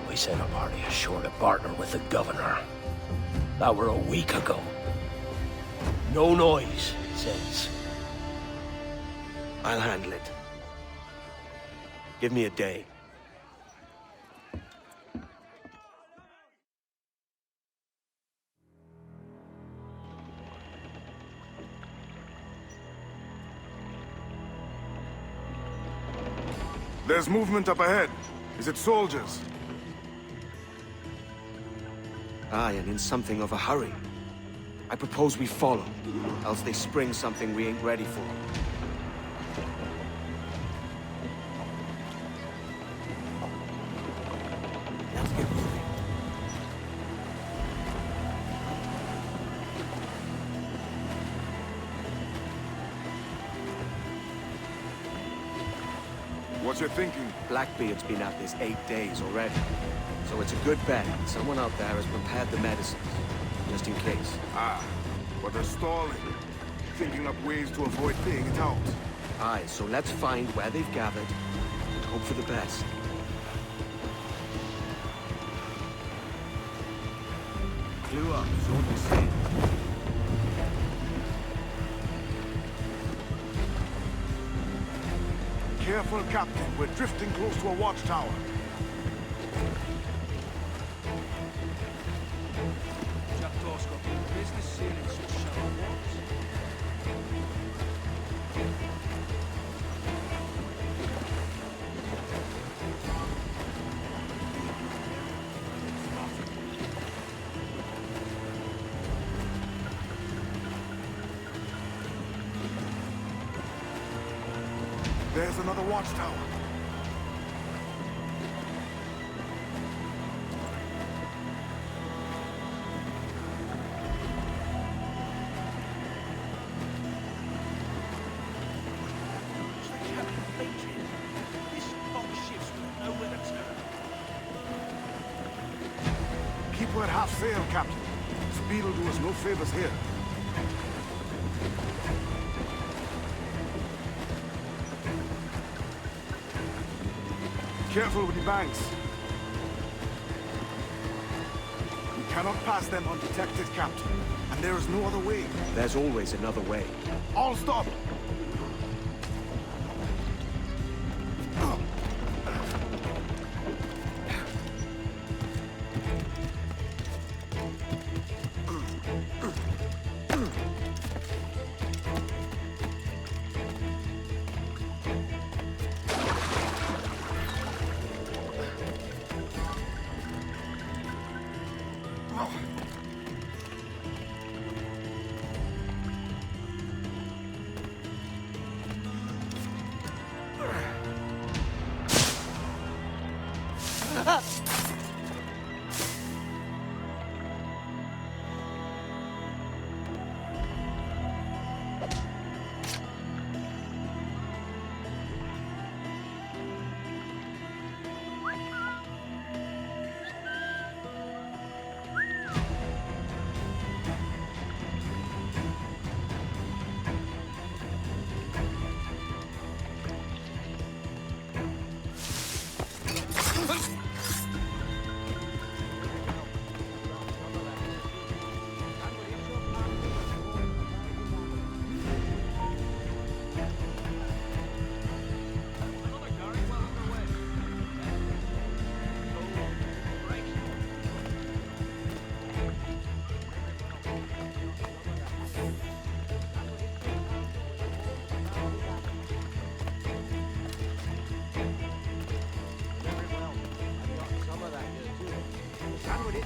We sent a party ashore to partner with the governor. That were a week ago. No noise since. I'll handle it. Give me a day. There's movement up ahead. Is it soldiers? Aye, and in something of a hurry. I propose we follow, else they spring something we ain't ready for. Let's get moving. What's your thinking? Blackbeard's been at this 8 days already. So it's a good bet someone out there has prepared the medicines, just in case. Ah, but they're stalling. Thinking up ways to avoid paying it out. Aye, so let's find where they've gathered and hope for the best. Clue up, so they say. Careful, Captain. We're drifting close to a watchtower. Jackdaw's got good business sailing such shallow waters. There's another watchtower. Keep her at half sail, Captain. Speed will do us no favors here. Careful with the banks. We cannot pass them undetected, Captain. And there is no other way. There's always another way. All stop!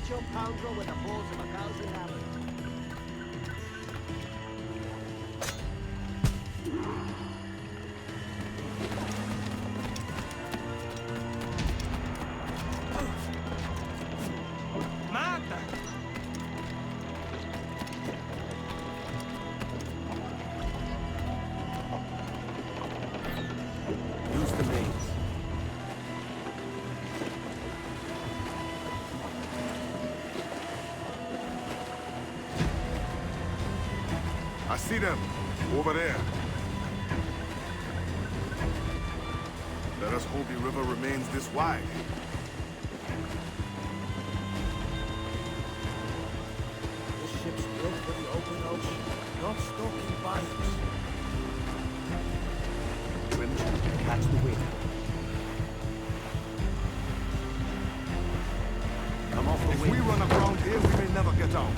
Your pounder with the balls of a thousand apples. Magda! Use the mains. I see them. Over there. Let us hope the river remains this wide. This ship's built for the open ocean, not stuck in bayous. Grimton, catch the wind. Come off the If wind. we run aground here, we may never get out.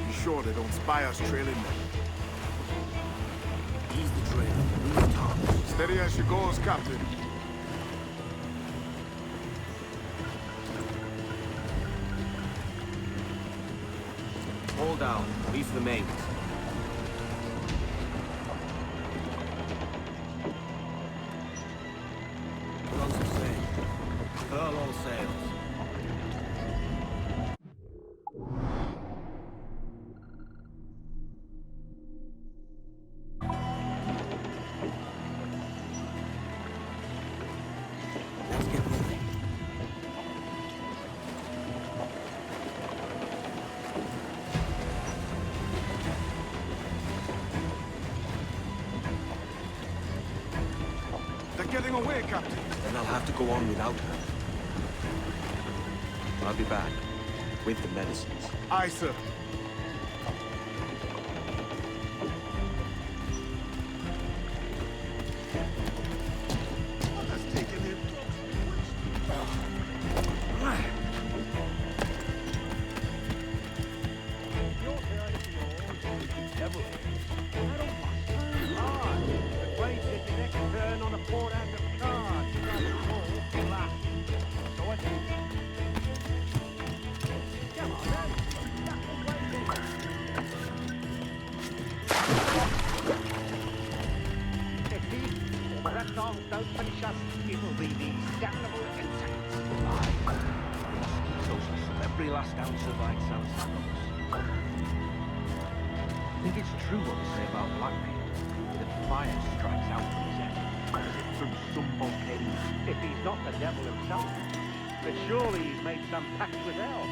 Be sure they don't spy us trailing them. Ease the trail. Move top. Steady as she goes, Captain. Hold down. Reef the mains. Put on some sail. Furl all sails. Getting away, Captain. Then I'll have to go on without her. I'll be back. With the medicines. Aye, sir. What has taken him? Come on, then. don't finish us, it'll be these damnable insects. Aye. Mosquitoes will suck every last ounce of light San Santos. I think it's true what they say about Blackbeard. The fire strikes out from his head, as if from some volcano. If he's not the devil himself, but surely he's made some pact with hell.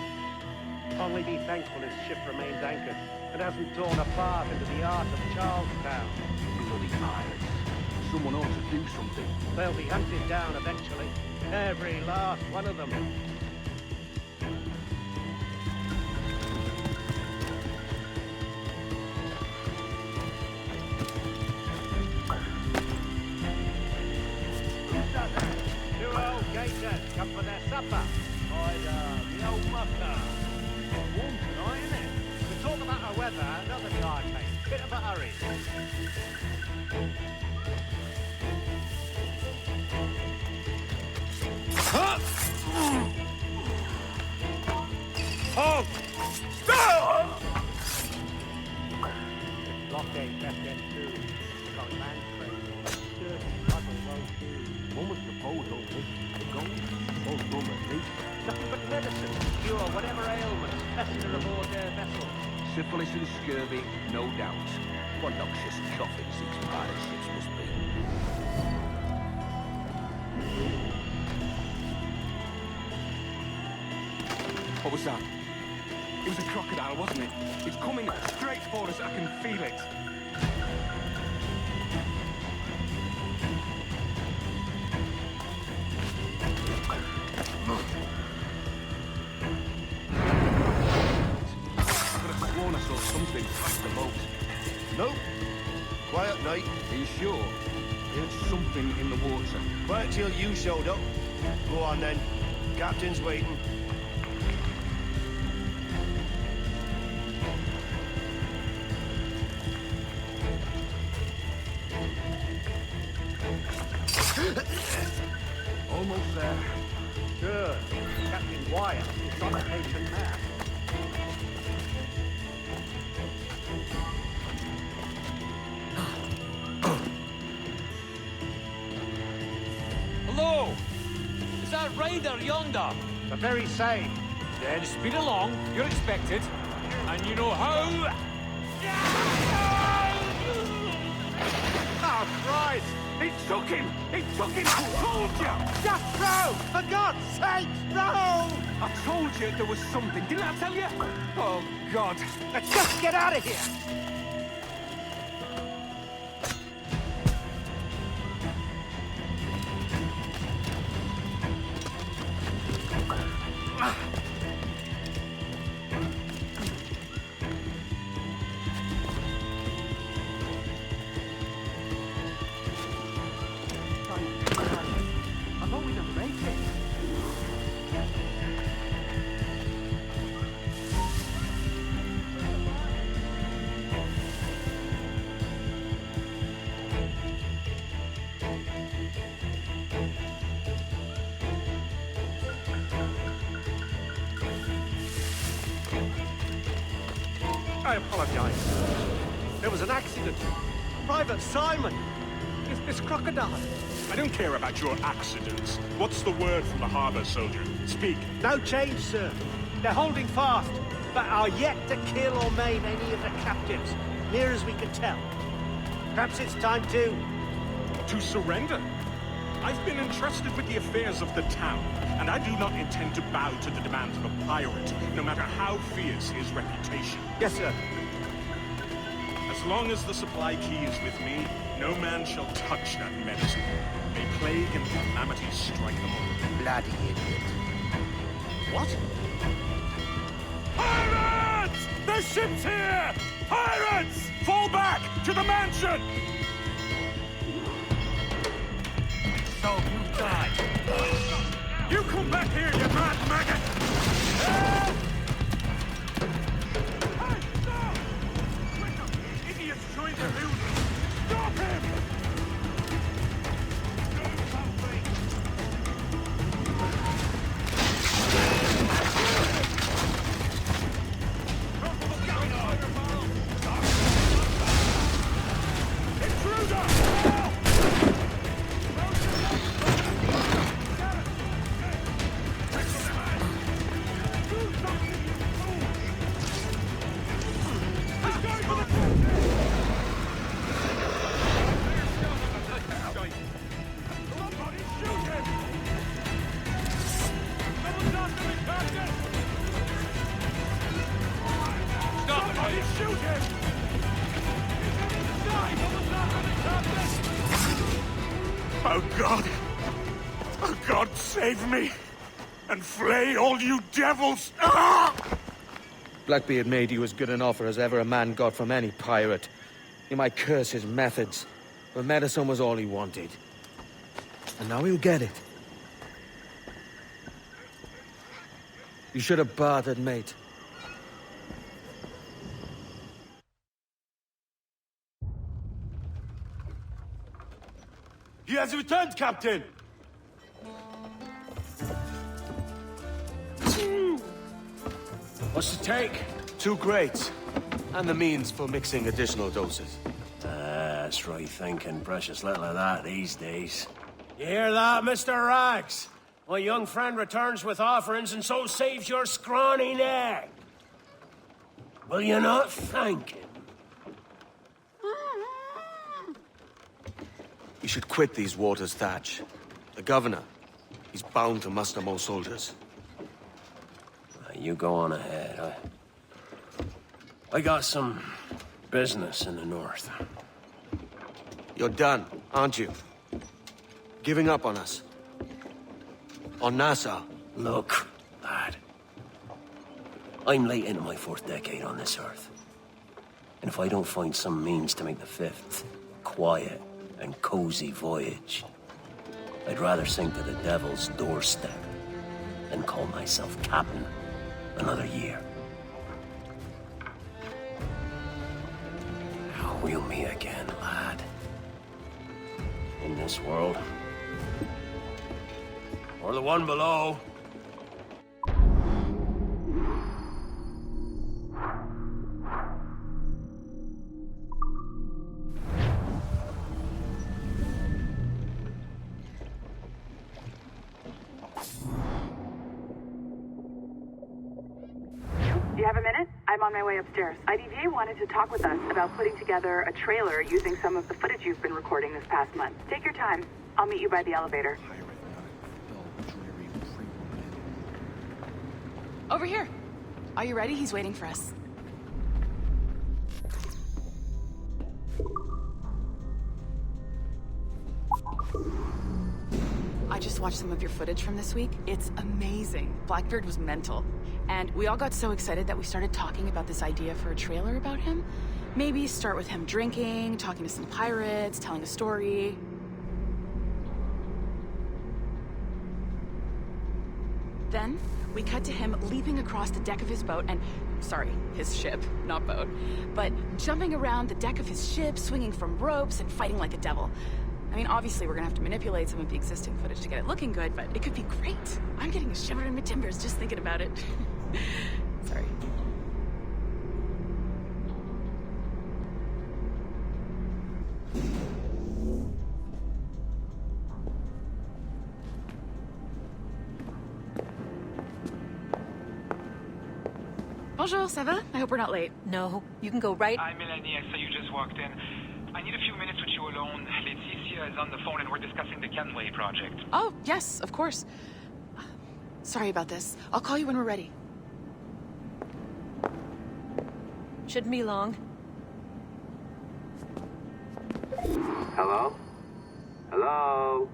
Only be thankful his ship remains anchored and hasn't torn a path into the heart of Charlestown. Bloody pirates. Someone ought to do something. They'll be hunted down eventually. Every last one of them. Two old gators come for their supper. The old mucker. Warm tonight, isn't it? We talk about our weather, another guy came. Bit of a hurry. Halt! Blockade left M.2. Got land trade. Dirty puddle won't do. One was proposal, the gold, all rum at least. Nothing but medicine to cure whatever ailments fester aboard their vessel. Syphilis and scurvy, no doubt. What noxious coffins these pirate ships must be. What was that? It was a crocodile, wasn't it? It's coming straight for us. I can feel it. I could have sworn I saw something past the boat. Nope. Quiet night. Are you sure? I heard something in the water. Quiet till you showed up. Go on then. Captain's waiting. Almost there. Good. Captain Wyatt is not a patient man. Hello! Is that Ryder yonder? The very same. Then speed along, you're expected. And you know how... Oh, Christ! He took him! He took him! I told you! Just throw! For God's sake, no! I told you there was something. Didn't I tell you? Oh, God. Let's just get out of here! I thought we'd have made it. I apologize. There was an accident. Private Simon! It's crocodile. I don't care about your accidents. What's the word from the harbor, soldier? Speak. No change, sir. They're holding fast, but are yet to kill or maim any of the captives, near as we can tell. Perhaps it's time to... To surrender? I've been entrusted with the affairs of the town, and I do not intend to bow to the demands of a pirate, no matter how fierce his reputation. Yes, sir. As long as the supply key is with me, no man shall touch that medicine. May plague and calamity strike them all. Bloody idiot. What? Pirates! The ship's here! Pirates! Fall back to the mansion! So you died. You come back here, you mad maggot! Help! Hey, stop! Quicker! Idiot's trying to loot us! Stop him! Do something! What's going on? Intruder! Help! God save me! And flay all you devils! Ah! Blackbeard made you as good an offer as ever a man got from any pirate. You might curse his methods, but medicine was all he wanted. And now he'll get it. You should have bartered, mate. He has returned, Captain! What's the take? 2 crates. And the means for mixing additional doses. That's right thinking. Precious little of that these days. You hear that, Mr. Rags? My young friend returns with offerings and so saves your scrawny neck. Will you not thank him? You should quit these waters, Thatch. The governor, he's bound to muster more soldiers. You go on ahead. I got some business in the north. You're done, aren't you? Giving up on us? On Nassau? Look, lad. I'm late into my 4th decade on this earth. And if I don't find some means to make the 5th quiet and cozy voyage, I'd rather sink to the devil's doorstep than call myself captain another year. We'll meet again, lad. In this world. Or the one below. Do you have a minute? I'm on my way upstairs. IDVA wanted to talk with us about putting together a trailer using some of the footage you've been recording this past month. Take your time. I'll meet you by the elevator. Over here. Are you ready? He's waiting for us. I just watched some of your footage from this week. It's amazing. Blackbeard was mental. And we all got so excited that we started talking about this idea for a trailer about him. Maybe start with him drinking, talking to some pirates, telling a story. Then, we cut to him leaping across the deck of his boat and... Sorry, his ship, not boat. But jumping around the deck of his ship, swinging from ropes, and fighting like a devil. I mean, obviously we're gonna have to manipulate some of the existing footage to get it looking good, but it could be great. I'm getting a shiver in my timbers just thinking about it. Sorry. Bonjour, ça va? I hope we're not late. No, you can go right... Hi, Melanie. I saw you just walked in. I need a few minutes with you alone. Laetitia is on the phone and we're discussing the Kenway project. Oh, yes, of course. Sorry about this. I'll call you when we're ready. Shouldn't be long. Hello? Hello?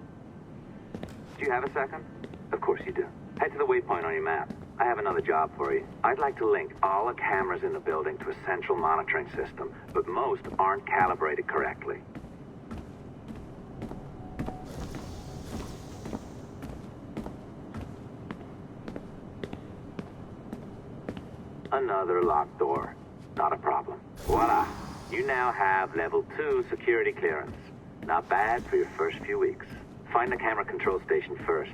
Do you have a second? Of course you do. Head to the waypoint on your map. I have another job for you. I'd like to link all the cameras in the building to a central monitoring system, but most aren't calibrated correctly. Another locked door. Not a problem. Voila! You now have level 2 security clearance. Not bad for your first few weeks. Find the camera control station first.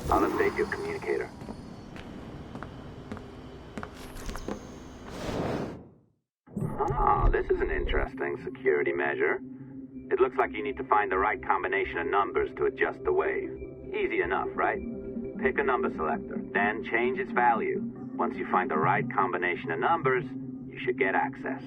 I'll update your communicator. Ah, this is an interesting security measure. It looks like you need to find the right combination of numbers to adjust the wave. Easy enough, right? Pick a number selector, then change its value. Once you find the right combination of numbers, you should get access.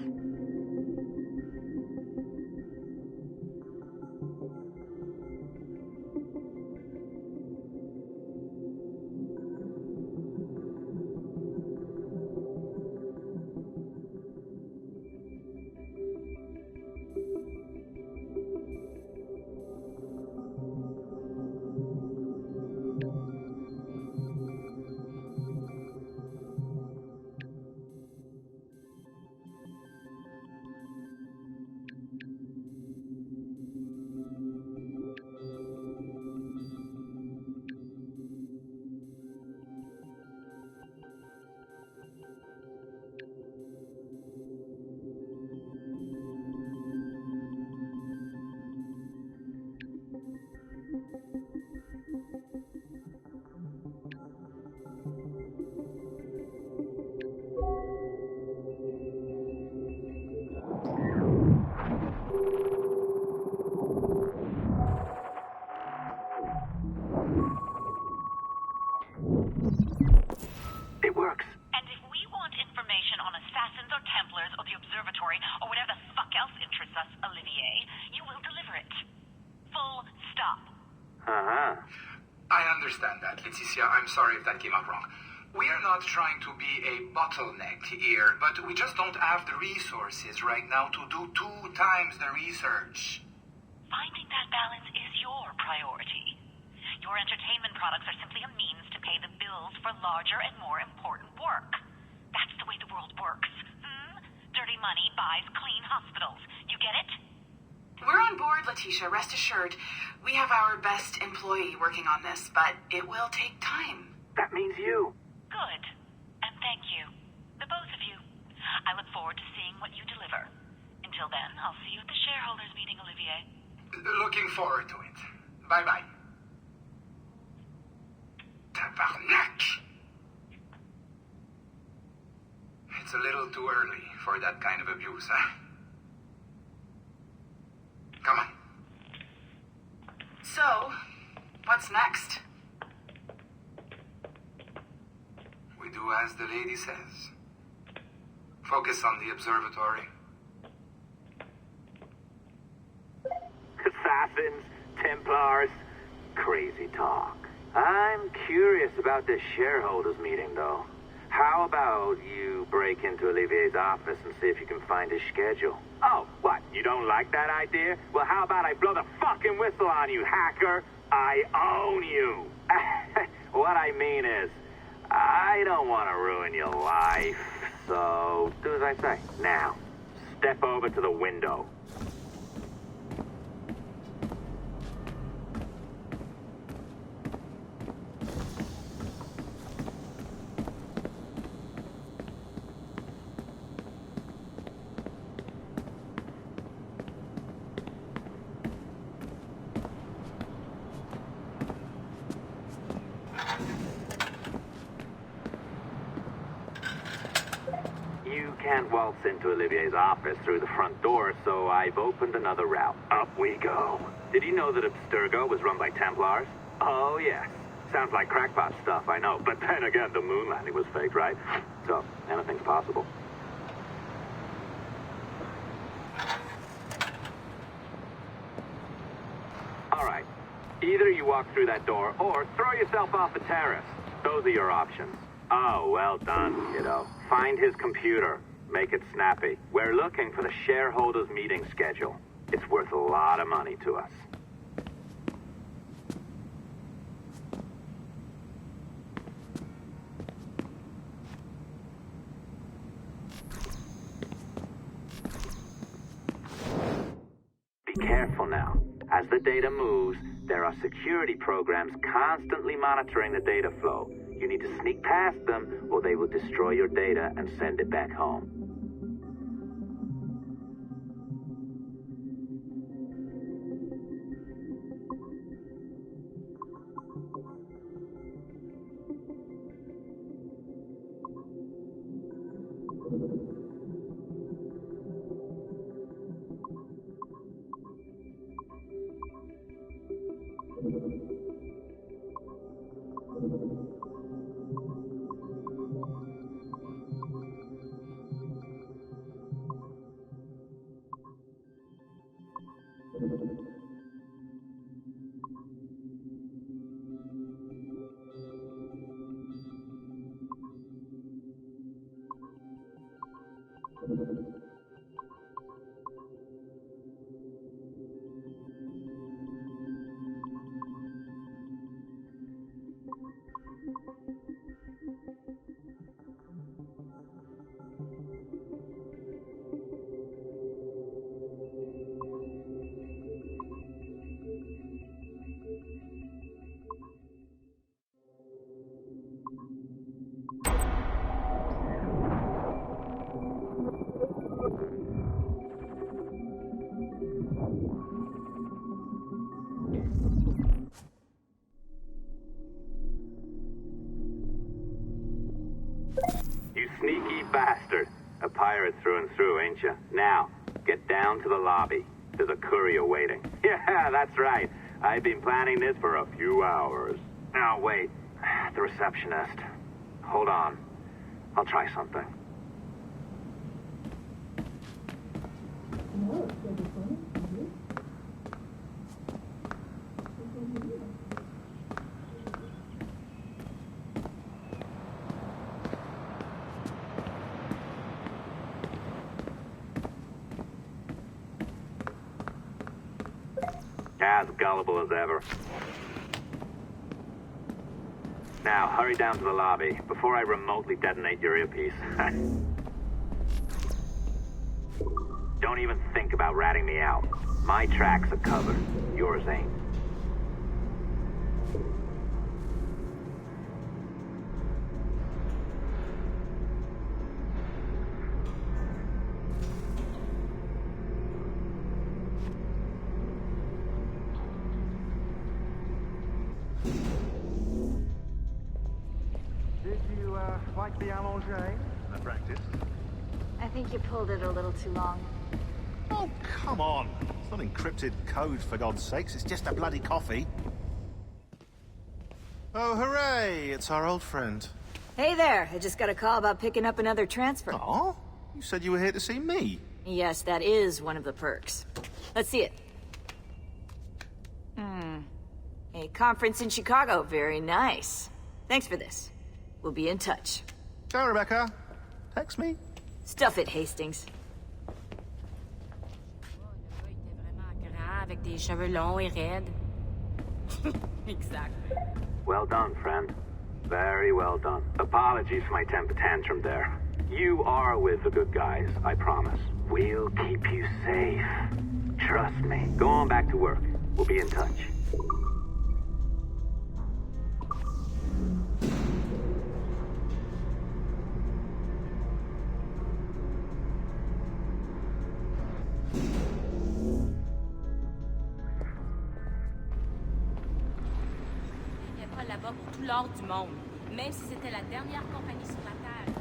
else interests us, Olivier, you will deliver it. Full stop. Uh-huh. I understand that, Leticia. I'm sorry if that came out wrong. We are not trying to be a bottleneck here, but we just don't have the resources right now to do 2 times the research. Finding that balance is your priority. Your entertainment products are simply a means to pay the bills for larger and more important work. That's the way the world works. Dirty money buys clean hospitals. You get it? We're on board, Letitia, rest assured. We have our best employee working on this, but it will take time. That means you. Good. And thank you. The both of you. I look forward to seeing what you deliver. Until then, I'll see you at the shareholders meeting, Olivier. Looking forward to it. Bye-bye. Tabarnak! It's a little too early for that kind of abuse, huh? Come on. So, what's next? We do as the lady says. Focus on the observatory. Assassins, Templars, crazy talk. I'm curious about this shareholders meeting, though. How about you break into Olivier's office and see if you can find his schedule? Oh, what? You don't like that idea? Well, how about I blow the fucking whistle on you, hacker? I own you. What I mean is, I don't want to ruin your life. So, do as I say. Now, step over to the window. You can't waltz into Olivier's office through the front door, so I've opened another route. Up we go. Did you know that Abstergo was run by Templars? Oh, yes. Sounds like crackpot stuff, I know. But then again, the moon landing was fake, right? So, anything's possible. All right. Either you walk through that door, or throw yourself off the terrace. Those are your options. Oh, well done, kiddo. Find his computer. Make it snappy. We're looking for the shareholders meeting schedule. It's worth a lot of money to us. Be careful now. As the data moves, there are security programs constantly monitoring the data flow. You need to sneak past them, or they will destroy your data and send it back home. You sneaky bastard. A pirate through and through, ain't you? Now, get down to the lobby. There's a courier waiting. Yeah, that's right. I've been planning this for a few hours. Now, wait. The receptionist. Hold on. I'll try something. as gullible as ever. Now, hurry down to the lobby before I remotely detonate your earpiece. Don't even think about ratting me out. My tracks are covered. Yours ain't. Did you, like the allongé? I practiced. I think you pulled it a little too long. Oh, come on. It's not encrypted code, for God's sakes. It's just a bloody coffee. Oh, hooray! It's our old friend. Hey there. I just got a call about picking up another transfer. Oh? You said you were here to see me. Yes, that is one of the perks. Let's see it. A conference in Chicago. Very nice. Thanks for this. We'll be in touch. Ciao, Rebecca. Text me. Stuff it, Hastings. Avec des cheveux longs et raides. Exactly. Well done, friend. Very well done. Apologies for my temper tantrum there. You are with the good guys, I promise. We'll keep you safe. Trust me. Go on back to work. We'll be in touch. Il n'y a pas là-bas pour tout l'or du monde. Même si c'était la dernière compagnie sur la Terre.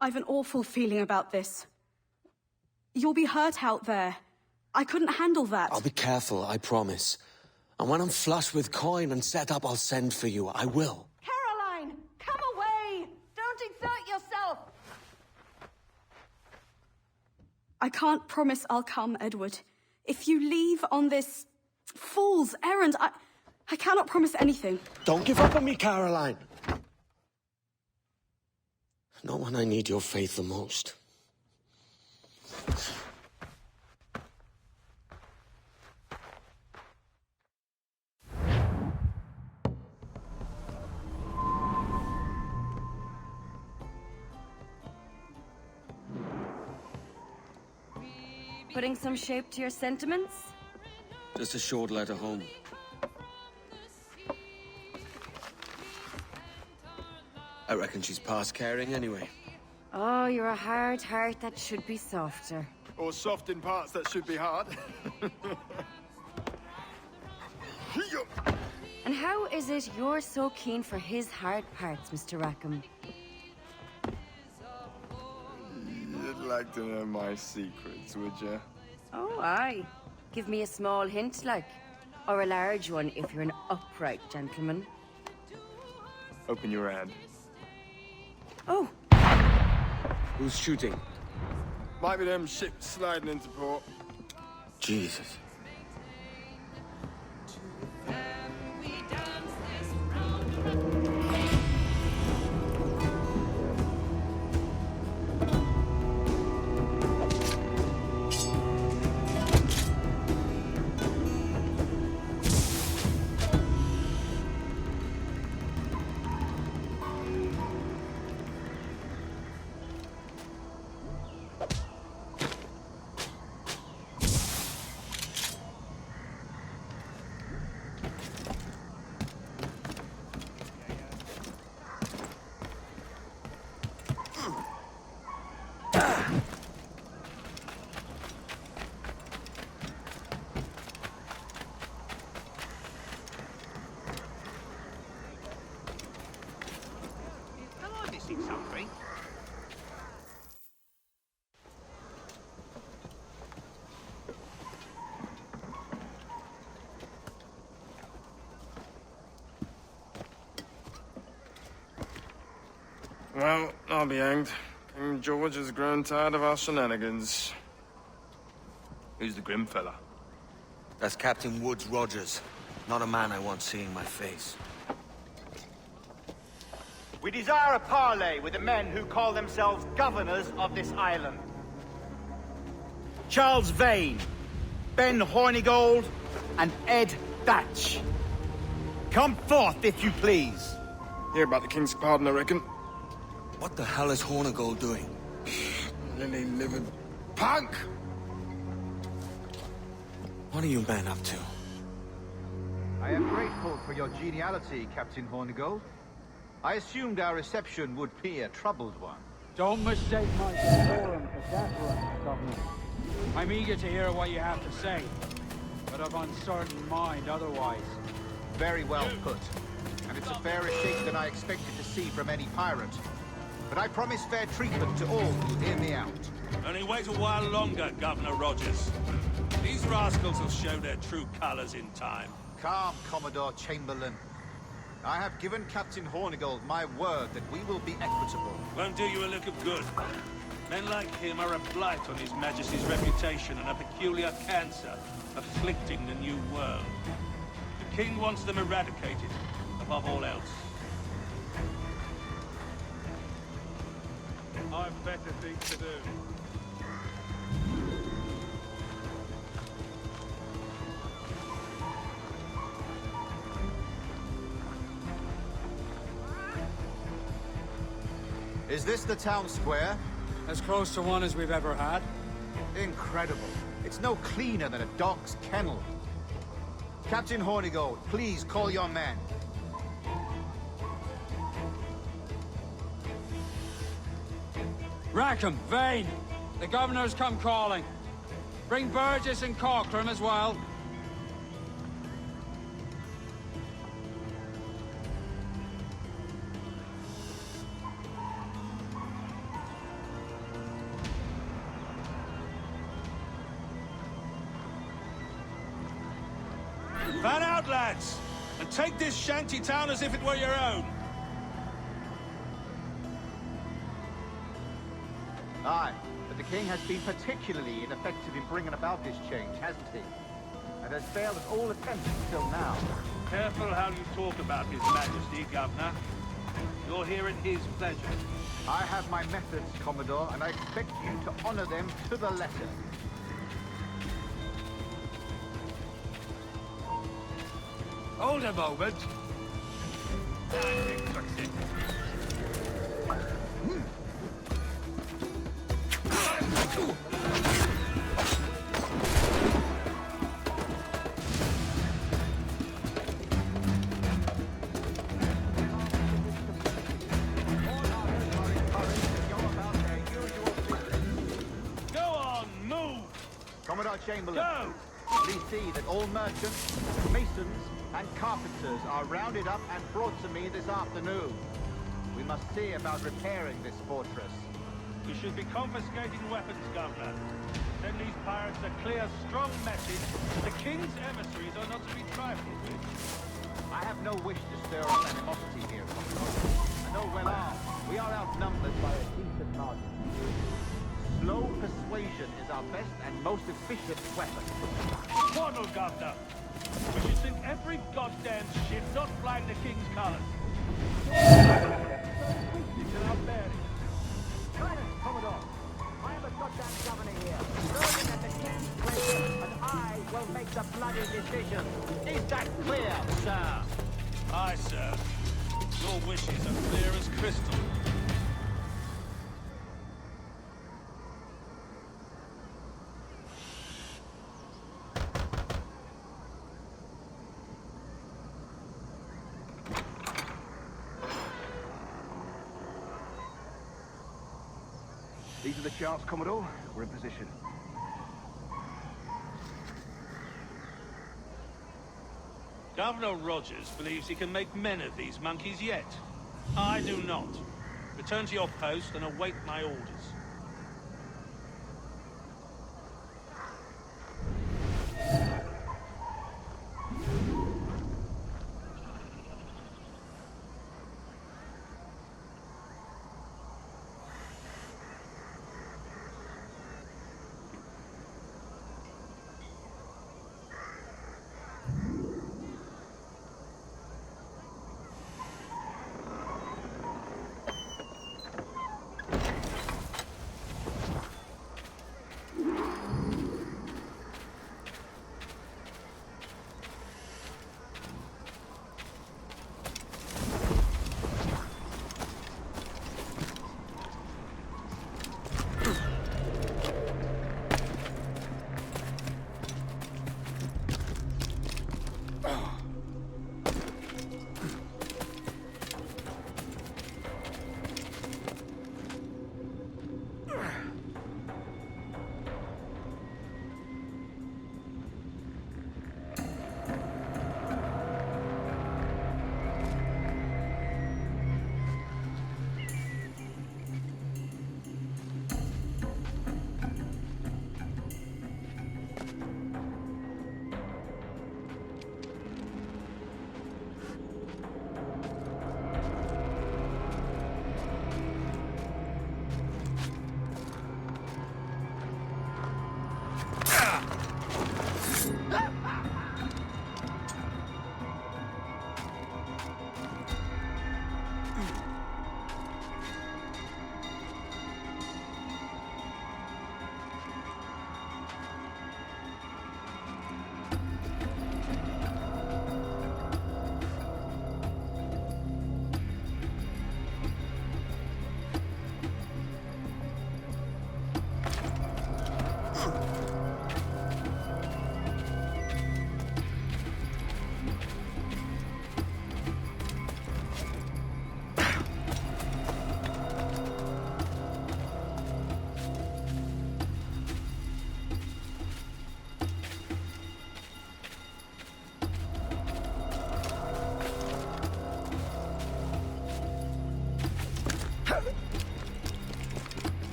I've an awful feeling about this. You'll be hurt out there. I couldn't handle that. I'll be careful, I promise. And when I'm flush with coin and set up, I'll send for you. I will. Caroline, come away! Don't exert yourself! I can't promise I'll come, Edward. If you leave on this fool's errand, I cannot promise anything. Don't give up on me, Caroline. Not when I need your faith the most. Putting some shape to your sentiments? Just a short letter home. I reckon she's past caring anyway. Oh, you're a hard heart that should be softer. Or soft in parts that should be hard. And how is it you're so keen for his hard parts, Mr. Rackham? You'd like to know my secrets, would you? Oh, aye. Give me a small hint, like. Or a large one, if you're an upright gentleman. Open your hand. Oh. Who's shooting? Might be them ships sliding into port. Jesus. Something. Well, I'll be hanged. King George has grown tired of our shenanigans. Who's the grim fella? That's Captain Woods Rogers. Not a man I want seeing my face. We desire a parley with the men who call themselves governors of this island. Charles Vane, Ben Hornigold, and Ed Thatch. Come forth, if you please. Hear about the King's pardon, I reckon. What the hell is Hornigold doing? Lily-livered punk! What are you men up to? I am grateful for your geniality, Captain Hornigold. I assumed our reception would be a troubled one. Don't mistake my decorum for deference, Governor. I'm eager to hear what you have to say, but of uncertain mind otherwise. Very well put. And it's a fairer shake than I expected to see from any pirate. But I promise fair treatment to all who hear me out. Only wait a while longer, Governor Rogers. These rascals will show their true colors in time. Calm, Commodore Chamberlain. I have given Captain Hornigold my word that we will be equitable. Won't do you a lick of good. Men like him are a blight on His Majesty's reputation and a peculiar cancer afflicting the New World. The King wants them eradicated, above all else. I've better things to do. Is this the town square? As close to one as we've ever had. Incredible. It's no cleaner than a dog's kennel. Captain Hornigold, please call your men. Rackham, Vane, the governor's come calling. Bring Burgess and Cockram as well. Fan out, lads, and take this shanty town as if it were your own. Aye, but the King has been particularly ineffective in bringing about this change, hasn't he? And has failed at all attempts until now. Careful how you talk about His Majesty, Governor. You're here at his pleasure. I have my methods, Commodore, and I expect you to honor them to the letter. Hold a moment. Go on, move! Commodore Chamberlain, Go! please see that all merchants, masons, and carpenters are rounded up and brought to me this afternoon. We must see about repairing this fortress. We should be confiscating weapons, Governor. Send these pirates a clear, strong message. The King's emissaries are not to be trifled with. I have no wish to stir up animosity here, Commodore. I know well armed. We are outnumbered by a decent margin. Slow persuasion is our best and most efficient weapon. Twaddle, Governor! We should sink every goddamn ship not flying the King's colours. Silence, Commodore. I am the goddamn governor here, serving at the King's pleasure, and I will make the bloody decision. Is that clear, sir? Aye, sir. Your wishes are clear as crystal. These are the charts, Commodore. We're in position. Governor Rogers believes he can make men of these monkeys yet. I do not. Return to your post and await my orders.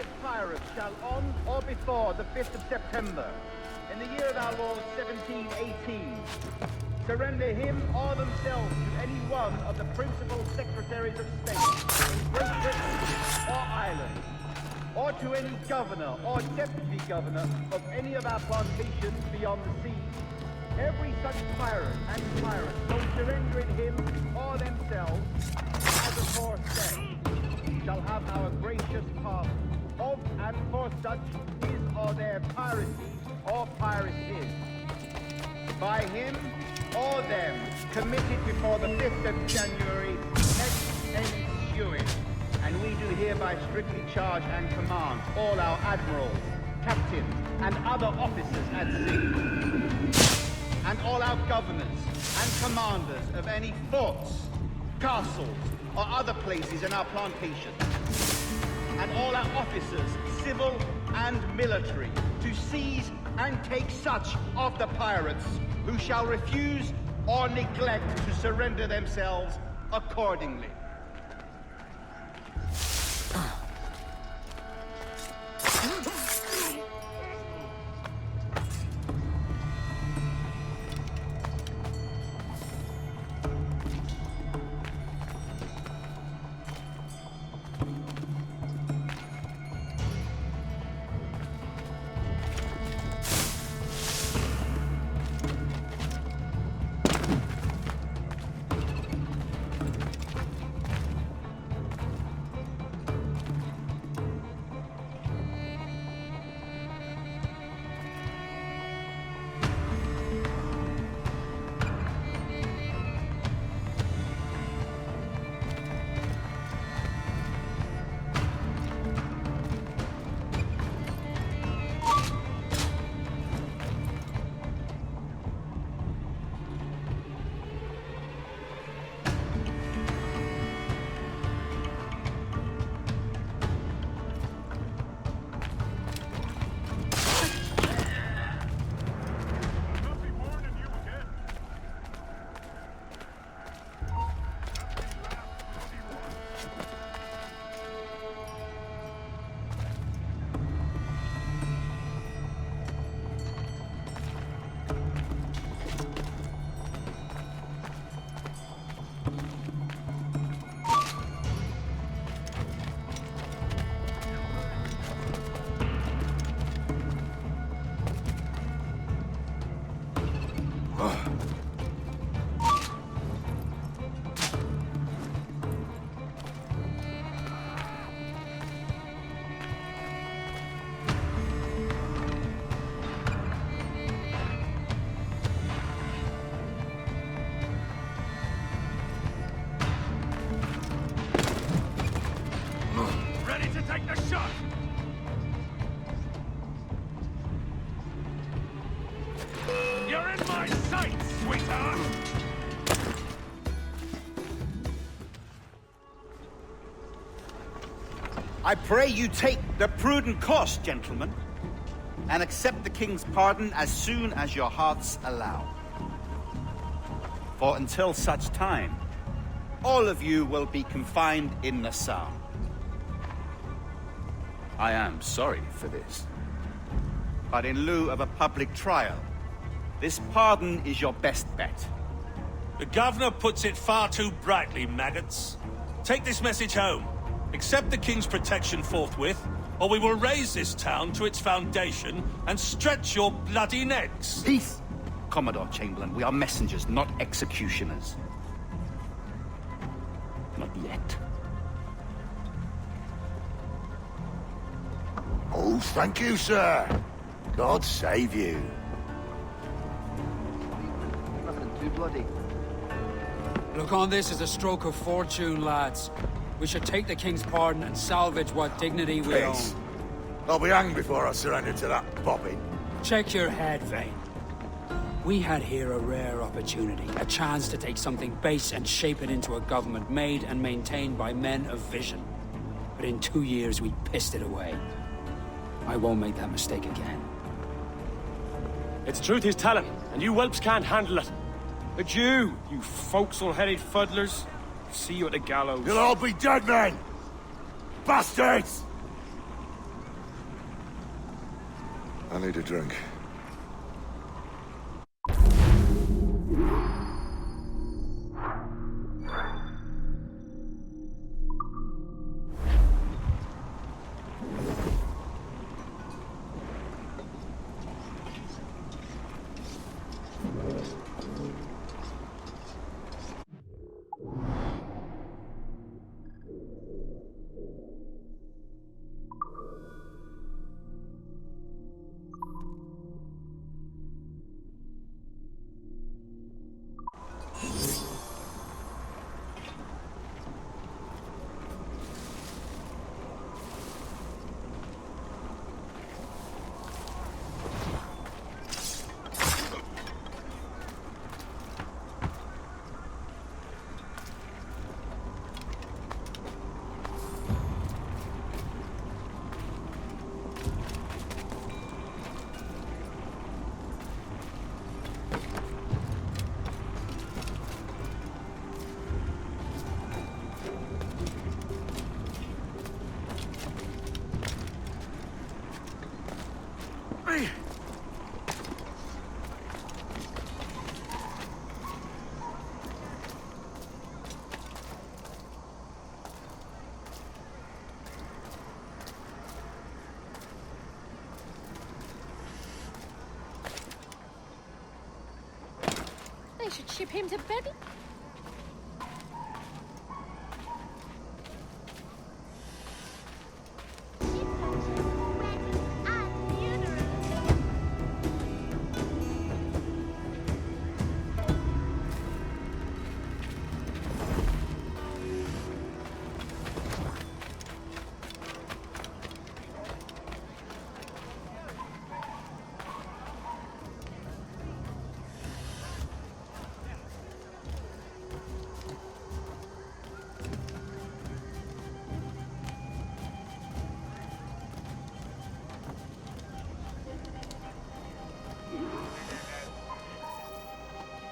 said pirates shall on or before the 5th of September, in the year of our Lord 1718, surrender him or themselves to any one of the principal secretaries of state in Great Britain or Ireland, or to any governor or deputy governor of any of our plantations beyond the sea, every such pirate and pirate so surrendering him or themselves, as aforesaid, shall have our gracious pardon, of and for such his or their piracy or pirate is, by him or them committed before the 5th of January next ensuing. And we do hereby strictly charge and command all our admirals, captains, and other officers at sea, and all our governors and commanders of any forts, castles, or other places in our plantations, and all our officers, civil and military, to seize and take such of the pirates who shall refuse or neglect to surrender themselves accordingly. I pray you take the prudent course, gentlemen, and accept the king's pardon as soon as your hearts allow. For until such time, all of you will be confined in Nassau. I am sorry for this, but in lieu of a public trial, this pardon is your best bet. The governor puts it far too brightly, maggots. Take this message home. Accept the king's protection forthwith, or we will raise this town to its foundation and stretch your bloody necks. Peace! Commodore Chamberlain, we are messengers, not executioners. Not yet. Oh, thank you, sir. God save you. Nothing too bloody. Look on this as a stroke of fortune, lads. We should take the king's pardon and salvage what dignity we own. I'll be hanged before I surrender to that bobbin. Check your head, Vane. We had here a rare opportunity, a chance to take something base and shape it into a government made and maintained by men of vision. But in 2 years, we pissed it away. I won't make that mistake again. It's truth he's telling, and you whelps can't handle it. But you forecastle-headed fuddlers, see you at the gallows. You'll all be dead men! Bastards! need a drink. They should ship him to bed.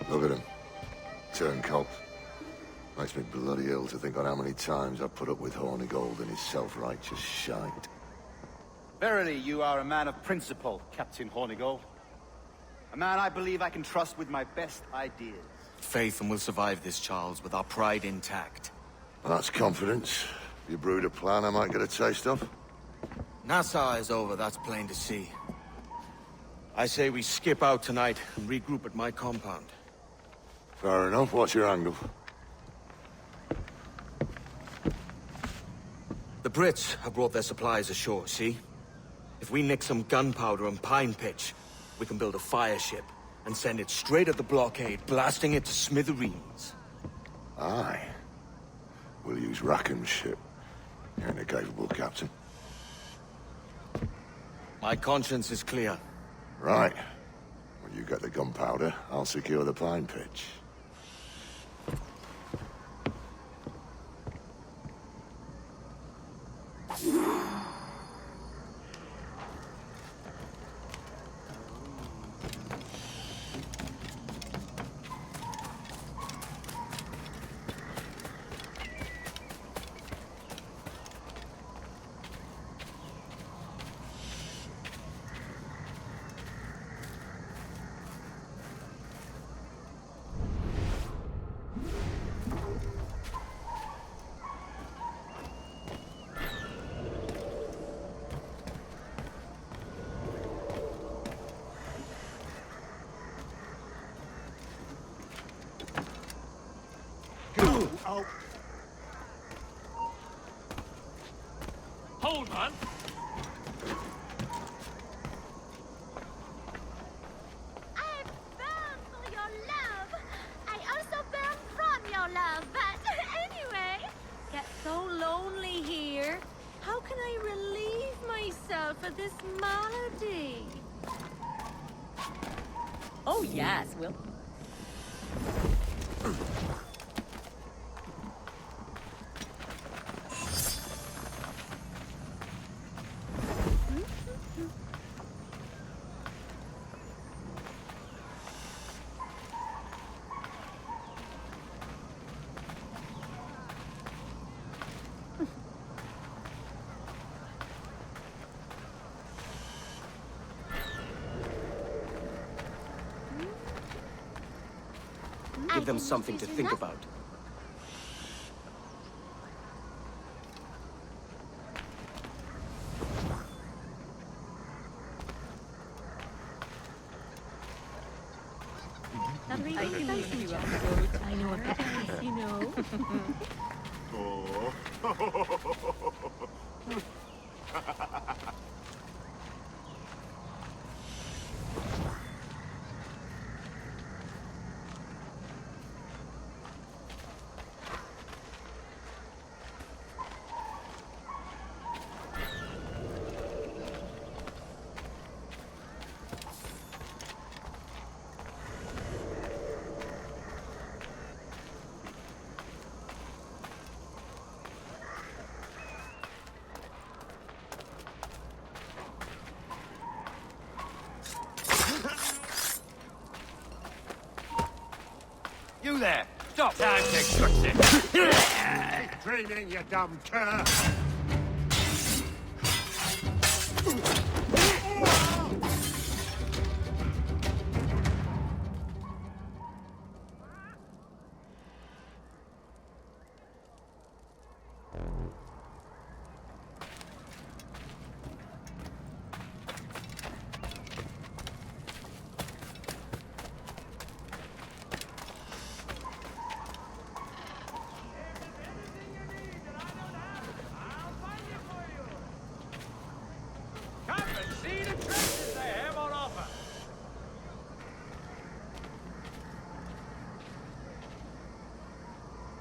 Look at him. Turncoat. Makes me bloody ill to think on how many times I've put up with Hornigold and his self-righteous shite. Verily, you are a man of principle, Captain Hornigold. A man I believe I can trust with my best ideas. Faith, and we'll survive this, Charles, with our pride intact. Well, that's confidence. You brewed a plan I might get a taste of? Nassau is over, that's plain to see. I say we skip out tonight and regroup at my compound. Fair enough. What's your angle? The Brits have brought their supplies ashore, see? If we nick some gunpowder and pine pitch, we can build a fire ship and send it straight at the blockade, blasting it to smithereens. Aye. We'll use Rackham's ship. You ain't a capable captain. My conscience is clear. Right. When you get the gunpowder, I'll secure the pine pitch. Oh. Hold on. I burn for your love. I also burn from your love. But anyway, get so lonely here. How can I relieve myself of this malady? Oh, yes, Will. give them something to think about. I can lift you up, I know a better place, you know. You there! Stop! Time to fix it! Keep dreaming, you dumb cur!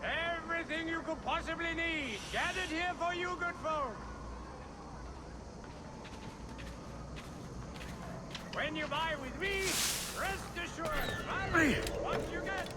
Everything you could possibly need, gathered here for you good folk. When you buy with me, rest assured, value what you get.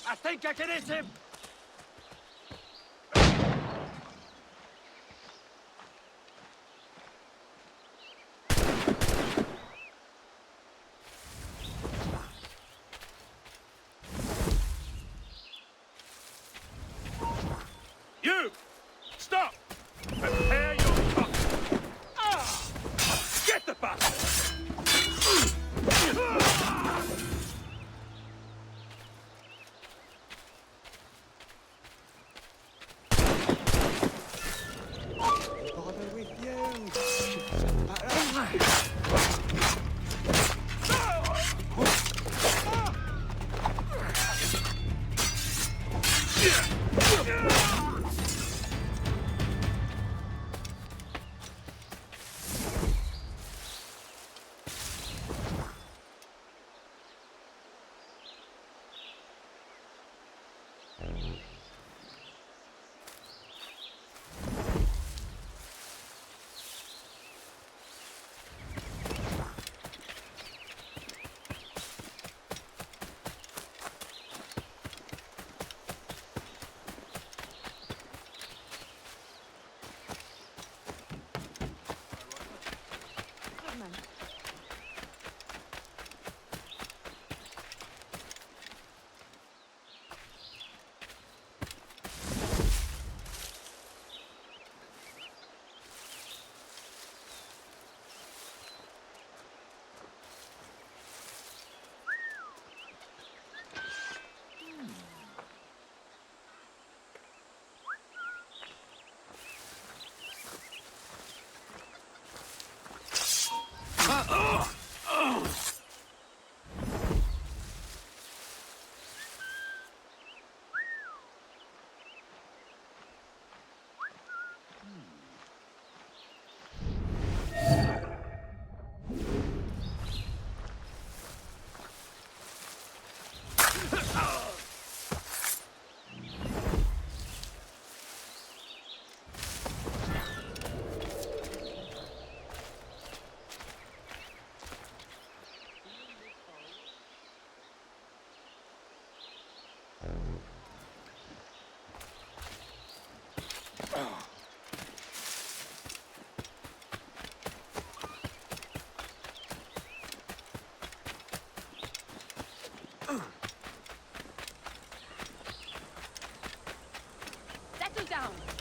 I think I can hit him! You! Stop! Prepare your coffin! Ah! Get the bastard! Bother with you!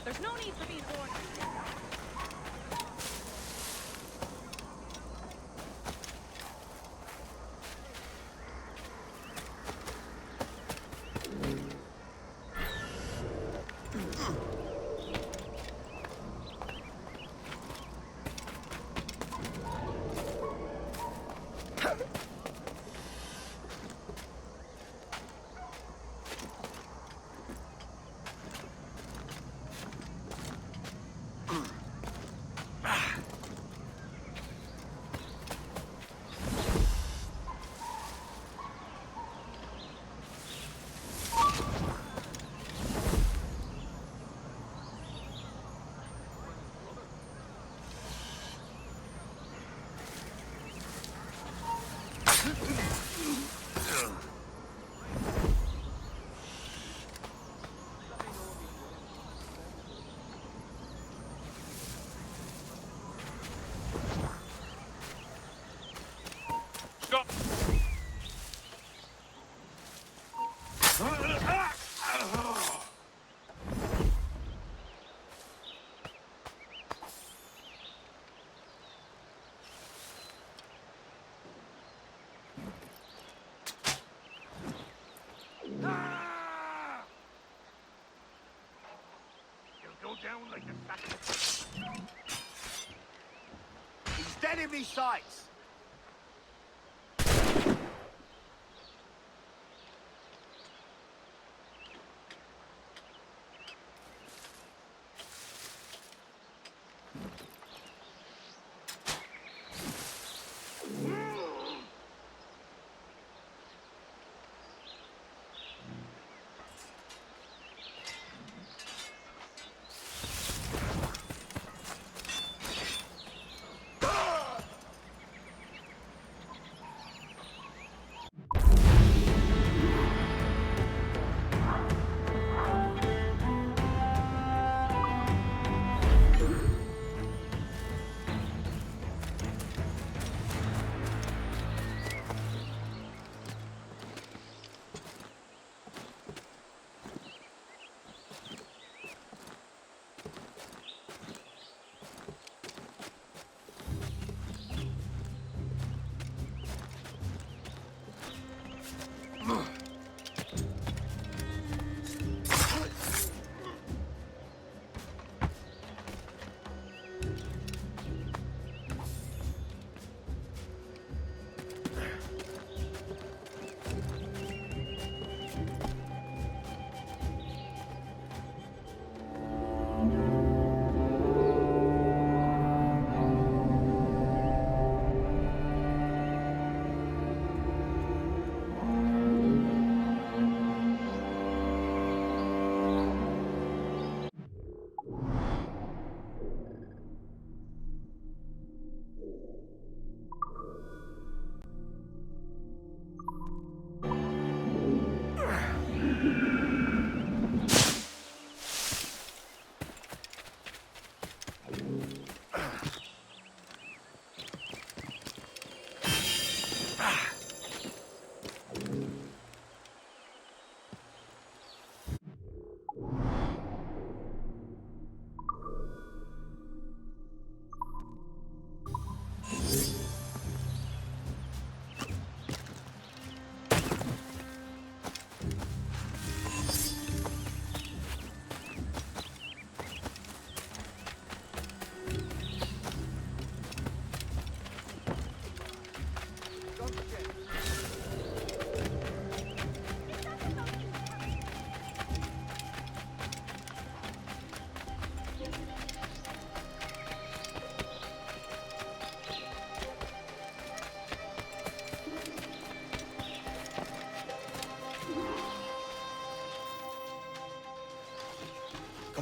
There's no need for these orders. Stop! You'll go down like a sack. He's dead in me sights.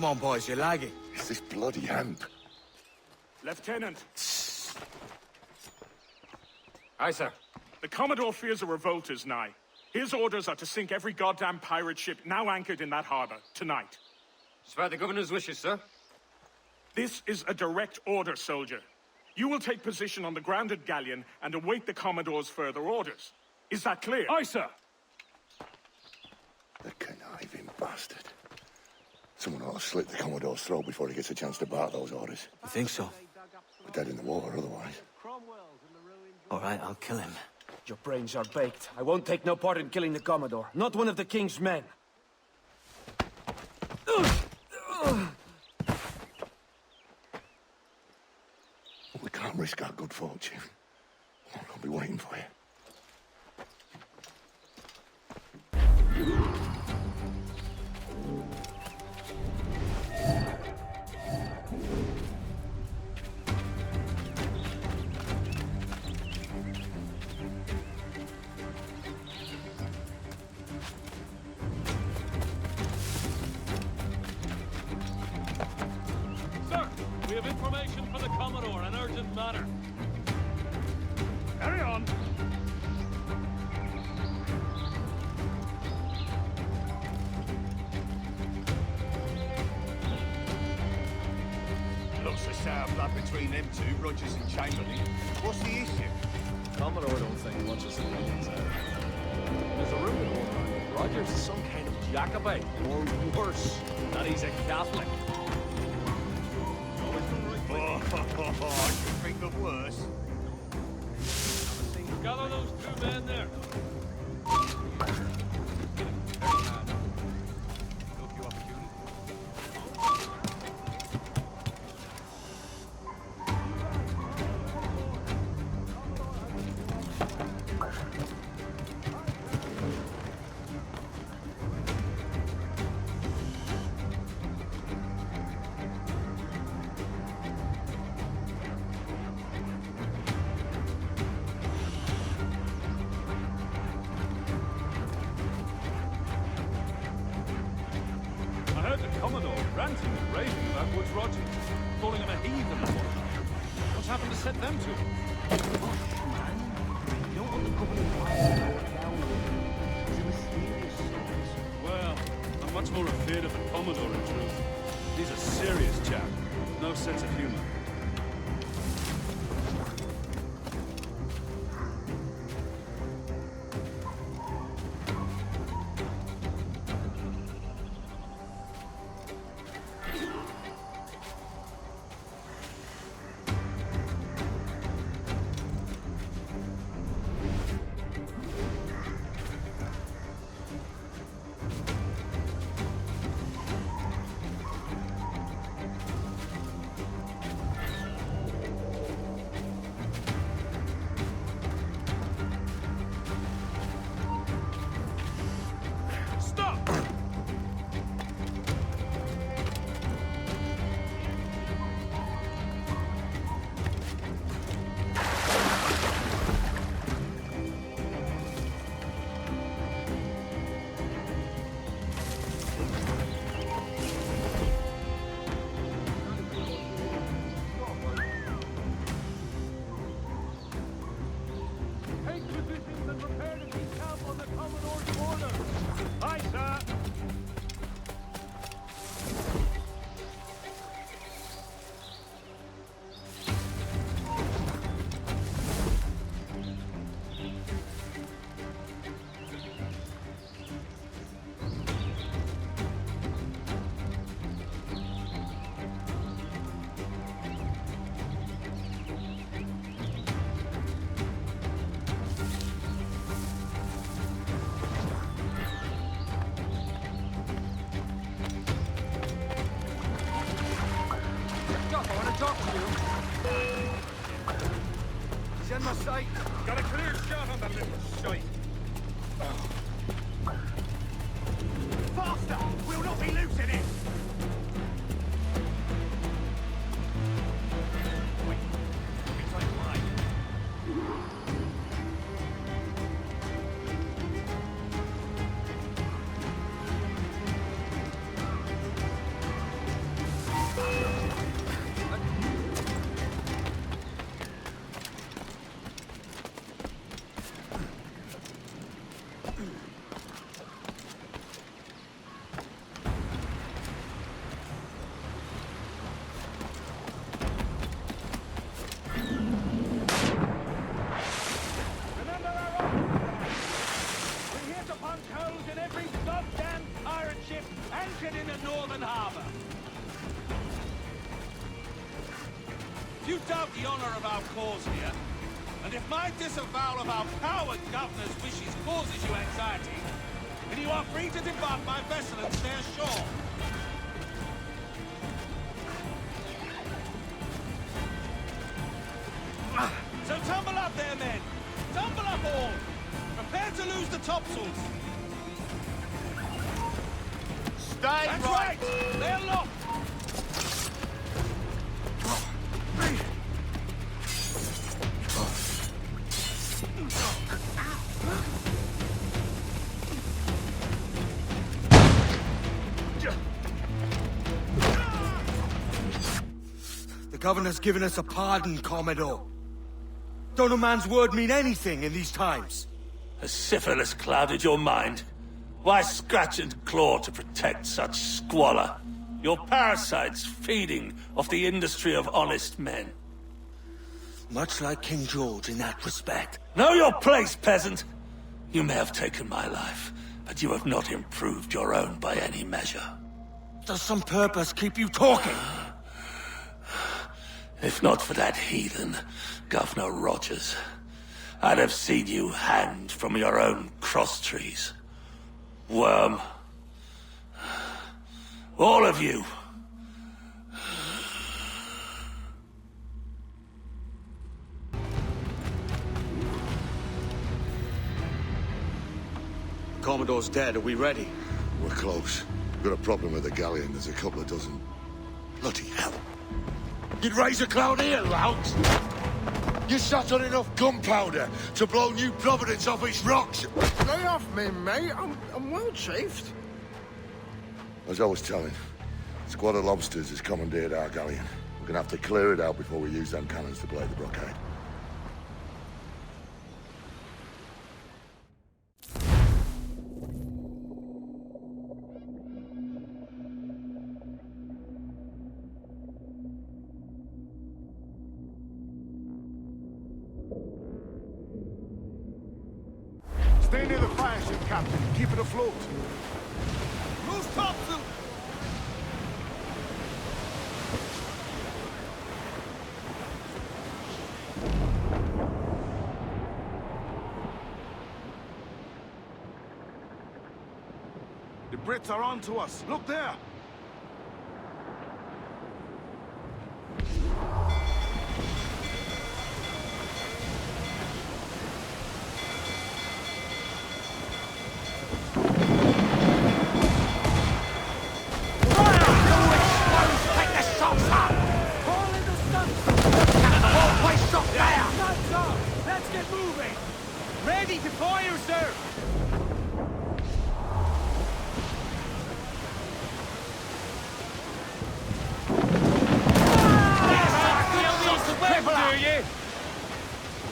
Come on, boys, you're lagging. It's this bloody hemp. Lieutenant. Aye, sir. The Commodore fears a revolt is nigh. His orders are to sink every goddamn pirate ship now anchored in that harbor, tonight. It's by the governor's wishes, sir. This is a direct order, soldier. You will take position on the grounded galleon and await the Commodore's further orders. Is that clear? Aye, sir. The conniving bastard. Someone ought to slit the Commodore's throat before he gets a chance to bark those orders. You think so? We're dead in the water otherwise. All right, I'll kill him. Your brains are baked. I won't take no part in killing the Commodore. Not one of the King's men. We can't risk our good fortune. I'll be waiting for you. Sir, we have information for the Commodore, an urgent matter. Carry on. Looks a sour blood between them two, Rogers and Chamberlain. What's the issue? Commodore don't think he wants us in England's out. There's a rumor going around that Rogers is some kind of Jacobite, or worse, that he's a Catholic. Oh, I can think of worse. Gather those two men there. I heard the Commodore ranting and raving about Woods Rogers, calling him a heathen and whatnot. What's happened to set them to him? You don't want the government going down with it. It's a mysterious stories. Well, I'm much more afraid of the Commodore, in truth. He's a serious chap. No sense of humor. He's in my sight. Got a clear shot on that little shite. Faster! We'll not be losing it! Wait. It's like mine. the honor of our cause here, and if my disavowal of our coward governor's wishes causes you anxiety, then you are free to depart my vessel and stay ashore. So tumble up there, men! Tumble up all! Prepare to lose the topsails! Stay That's right! They're locked! The governor's given us a pardon, Commodore. Don't a man's word mean anything in these times? Has syphilis clouded your mind? Why scratch and claw to protect such squalor? Your parasites feeding off the industry of honest men. Much like King George in that respect. Know your place, peasant! You may have taken my life, but you have not improved your own by any measure. Does some purpose keep you talking? If not for that heathen, Governor Rogers, I'd have seen you hanged from your own cross-trees. Worm. All of you. Commodore's dead. Are we ready? We're close. We've got a problem with the galleon. There's a couple of dozen. Bloody hell. You'd raise a cloud here, lout! You sat on enough gunpowder to blow New Providence off its rocks! Lay off me, mate. I'm well chafed. As I was telling, a squad of lobsters has commandeered our galleon. We're gonna have to clear it out before we use them cannons to blow the blockade. Stay near the fire ship, Captain. Keep it afloat. Who's topsail? The Brits are on to us. Look there. Ready to fire, sir!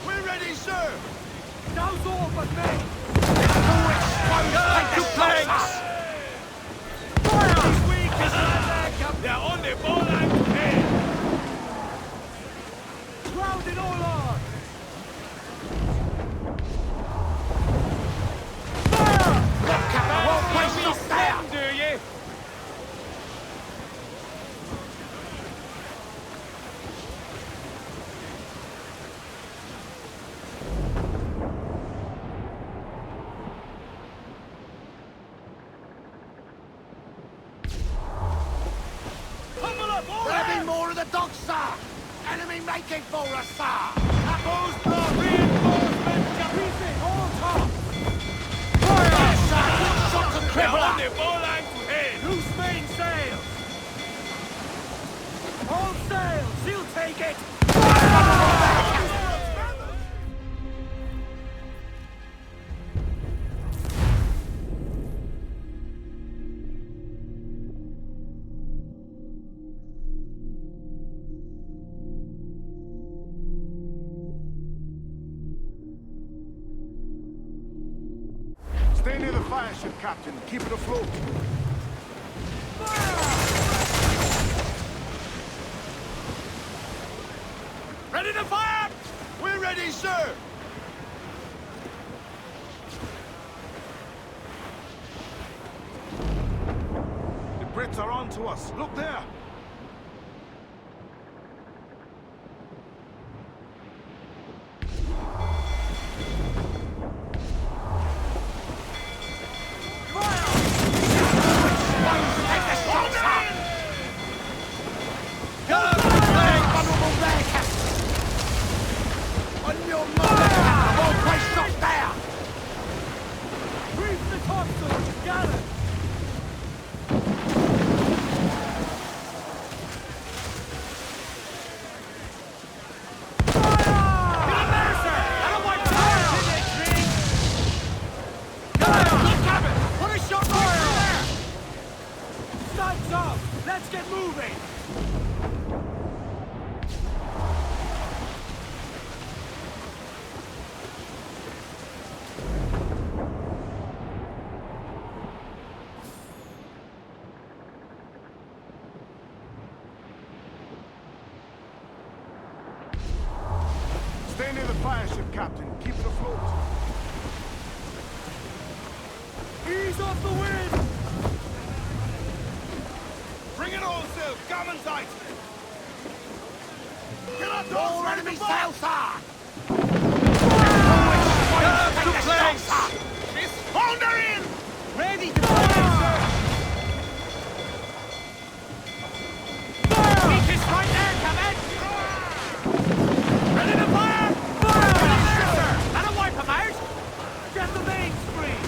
We're ready, sir! Now's all but me! Take two planks! He's weak as a leg! They're on the ball and head! Round it all on! Grabbing more of the docks, sir! Enemy making for us, sir! Apples, the reinforcement! Piece it, all top! Fire! Sir! Shot to crippler! On the ball line to head! Loose main sails! All sails! He'll take it! Stay near the fire ship, Captain. Keep it afloat. Ready to fire? We're ready, sir! The Brits are on to us. Look there. Let's get moving! Stay near the fire ship, Captain. Keep it afloat. Ease off the wind! Bring it all, Sil! Gammon tight! Get up, All enemy sail, sir! to place! Hold her in! Ready to fire, sir! Beaches right there, Captain! Ready to fire! Fire! Ready, sir! That'll wipe them out! Get the mains free!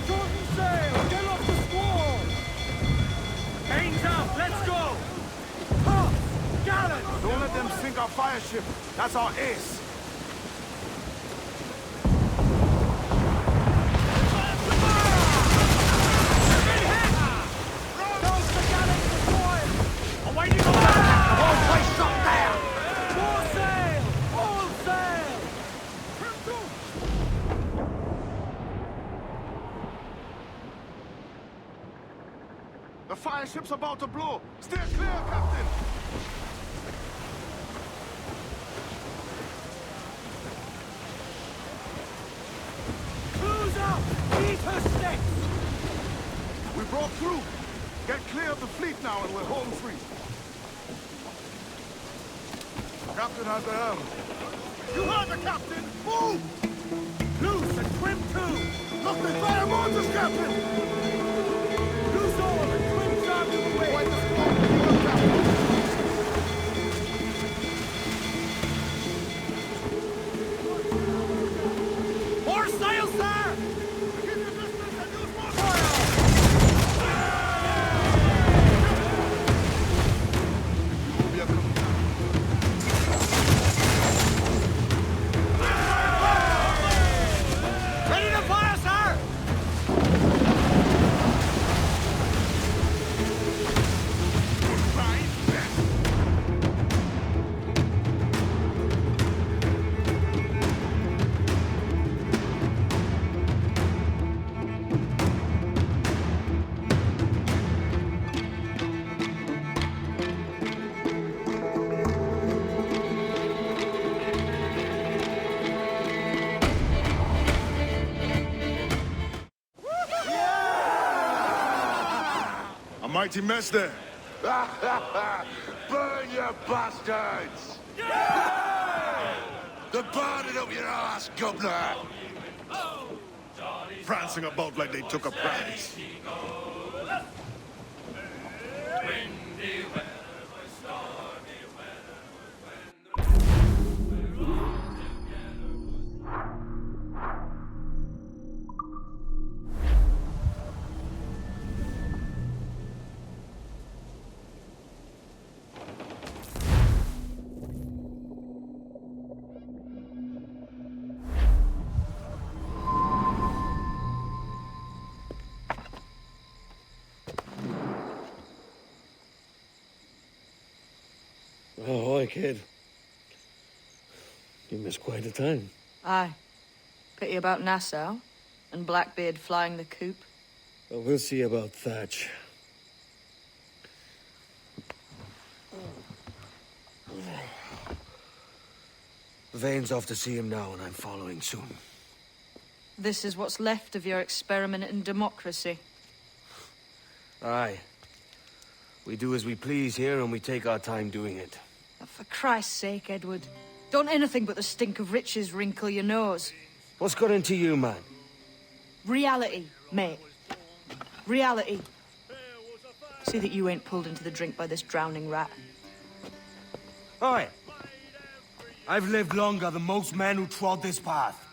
Shorten sail! Get off the squall! Mains out! Let's go! Tops! Gallants! Don't let them sink our fire ship. That's our ace. Away you go! The whole place shut down! More sail! All sail! The fire ship's about to blow. Steer clear, Captain. Cruise up! Eat her sticks! We broke through. Get clear of the fleet now and we're home free. Captain has the helm. You heard the captain! Move! Loose and trim too! Look, they fire mortars, Captain! Loose all and trim out of the way! Wipe the smoke, keep up, Captain! More sail, sir! Keep your distance and use more Ready to fire, sir! A mighty mess there. Burn, you bastards! They're burning up your ass, governor! Prancing about like they took a prize. Ahoy, kid. You missed quite a time. Aye. Pity about Nassau and Blackbeard flying the coop. Well, we'll see about Thatch. Vane's off to see him now, and I'm following soon. This is what's left of your experiment in democracy. Aye. We do as we please here, and we take our time doing it. For Christ's sake, Edward. Don't anything but the stink of riches wrinkle your nose. What's got into you, man? Reality, mate. Reality. See that you ain't pulled into the drink by this drowning rat. Oi! I've lived longer than most men who trod this path.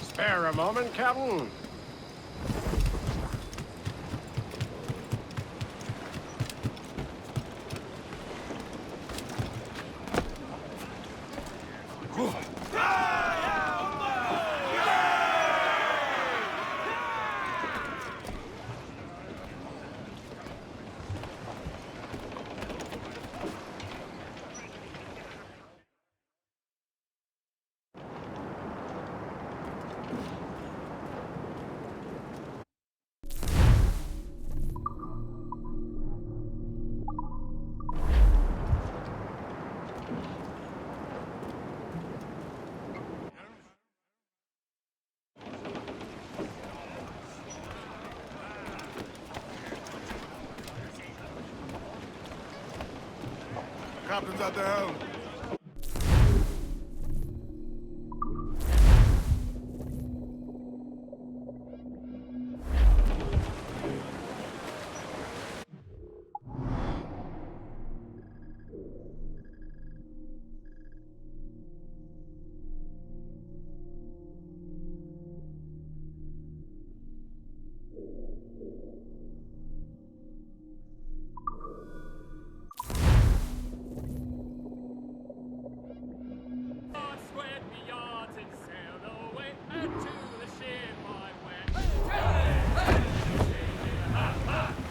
Spare a moment, Captain. Captain's at the helm.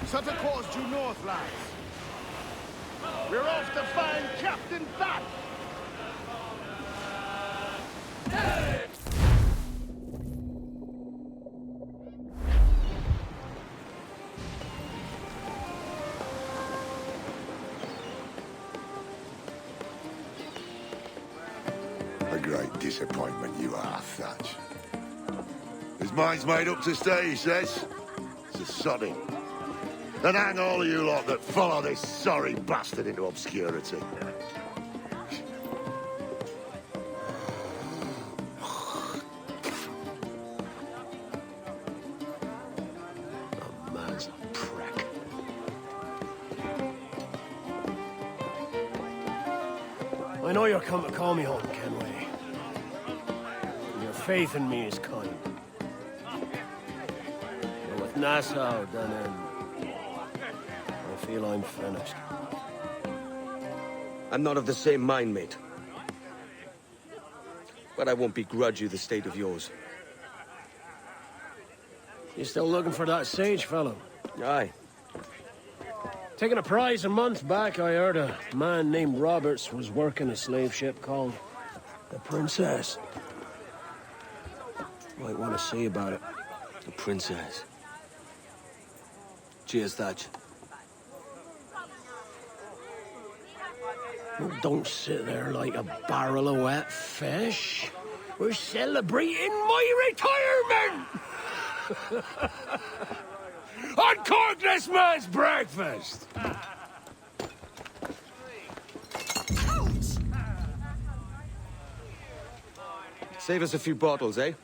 Sutter course due north, lads. We're off to find Captain Bat! A great disappointment you are, Thatch. His mind's made up to stay, he says. It's a sodding. And hang all of you lot that follow this sorry bastard into obscurity. A man's prick. I know you're come to call me home, Kenway. Your faith in me is kind. But with Nassau done in, I feel I'm finished. I'm not of the same mind, mate. But I won't begrudge you the state of yours. You still looking for that sage fellow? Aye. Taking a prize a month back, I heard a man named Roberts was working a slave ship called the Princess. Might want to see about it. The Princess. Cheers, Thatch. Don't sit there like a barrel of wet fish. We're celebrating my retirement! Uncork this man's breakfast! Save us a few bottles, eh?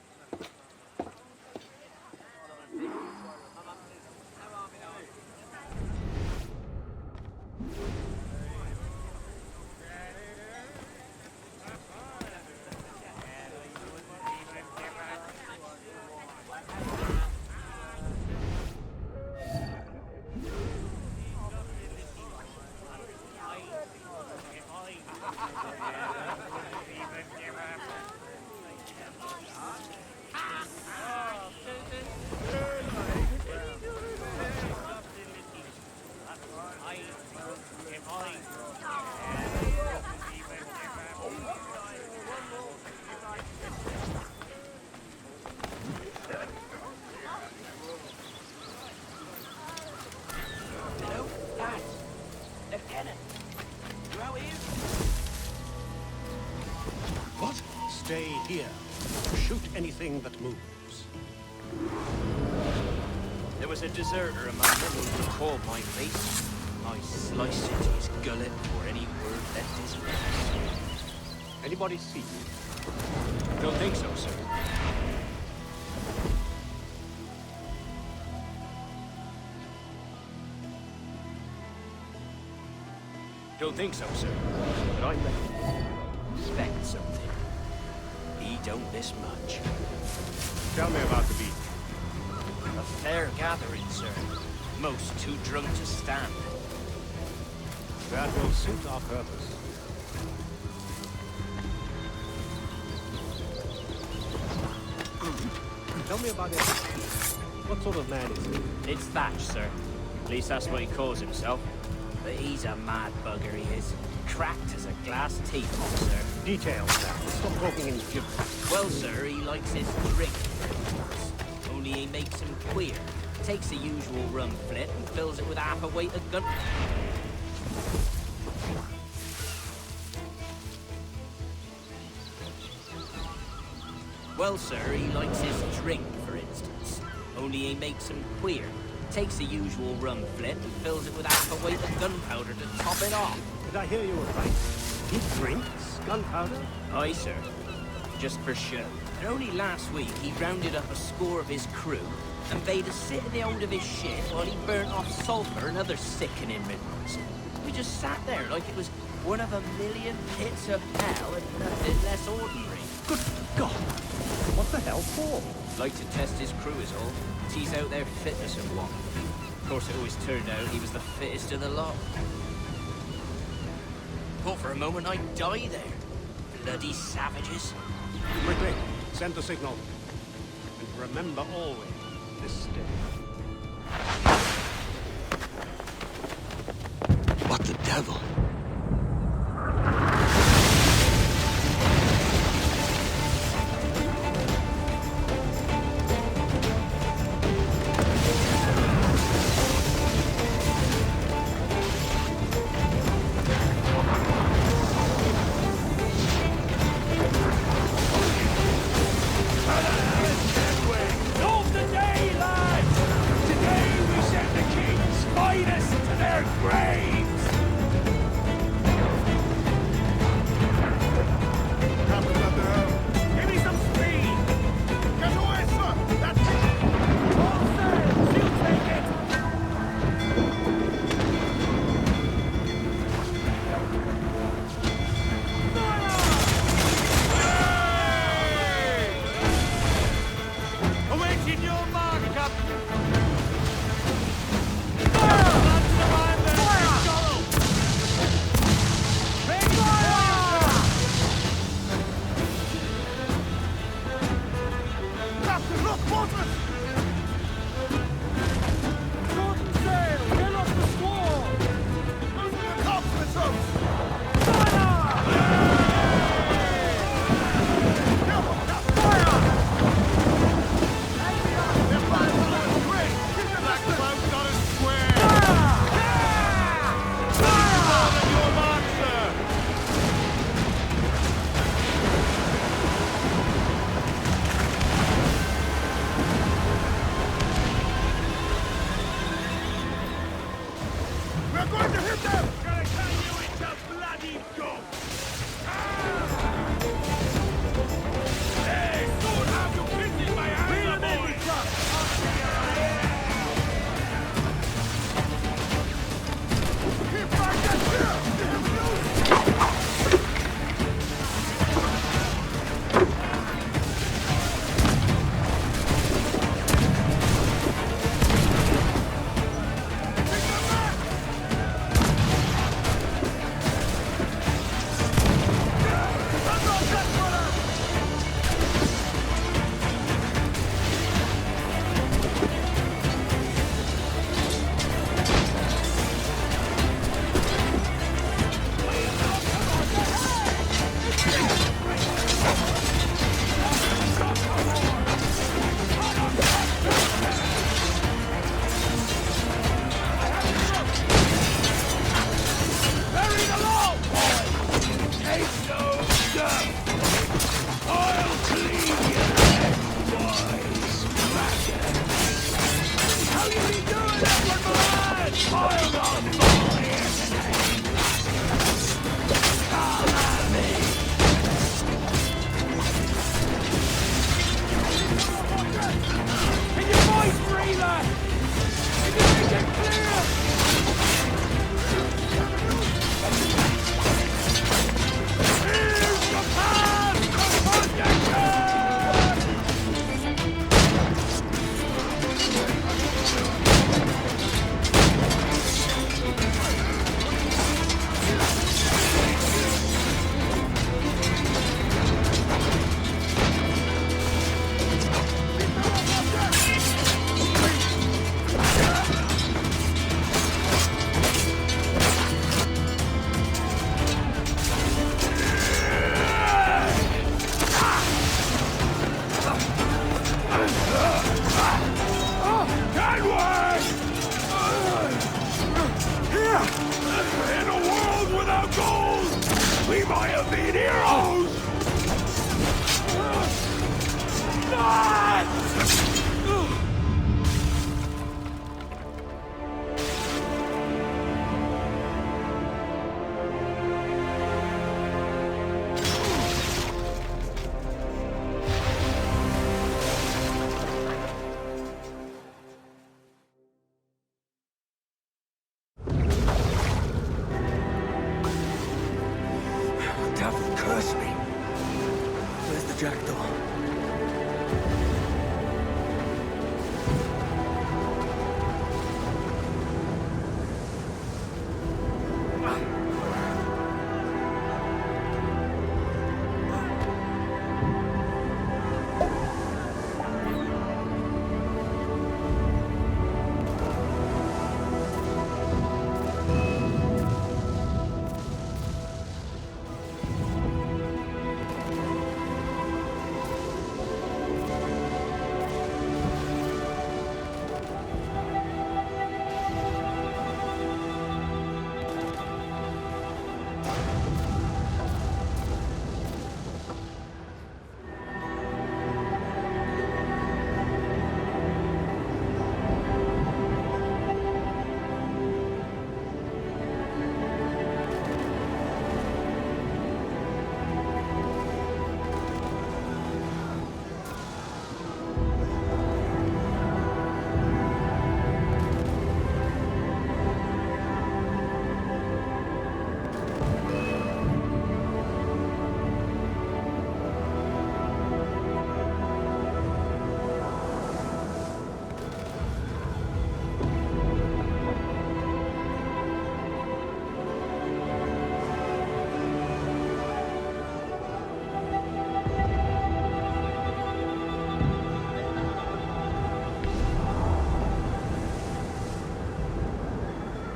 What? Stay here. Shoot anything that moves. There was a deserter among them who recalled my face. I sliced into his gullet before any word left his lips. Anybody see you? Don't think so, sir. Don't think so, sir. But I expect something. He don't miss much. Tell me about the beat. A fair gathering, sir. Most too drunk to stand. That will suit our purpose. Tell me about it. What sort of man is he? It's Thatch, sir. At least that's what he calls himself. But he's a mad bugger, he is. Cracked as a glass teapot, sir. Details now. Stop talking in gibberish. Well, sir, he likes his drink. Only he makes him queer. Takes the usual rum flip and fills it with half a weight of gun. Well, sir, he likes his drink, for instance. Only he makes him queer. Takes the usual rum flip and fills it with half a weight of gunpowder to top it off. Did I hear you right? He drinks gunpowder? Aye, sir. Just for show. And only last week, he rounded up a score of his crew and bade us sit in the hold of his ship while he burnt off sulphur and other sickening minerals. We just sat there like it was one of a million pits of hell and nothing less ordinary. Good God! What the hell for? Like to test his crew is all. Tease out their fitness and what. Of course, it always turned out he was the fittest of the lot. Thought for a moment I'd die there. Bloody savages. Quickly, send the signal. And remember always, this day. What the devil? Not today, lads! Today we send the king's finest to their graves! might have been heroes! Devil curse me. Where's the jackdaw?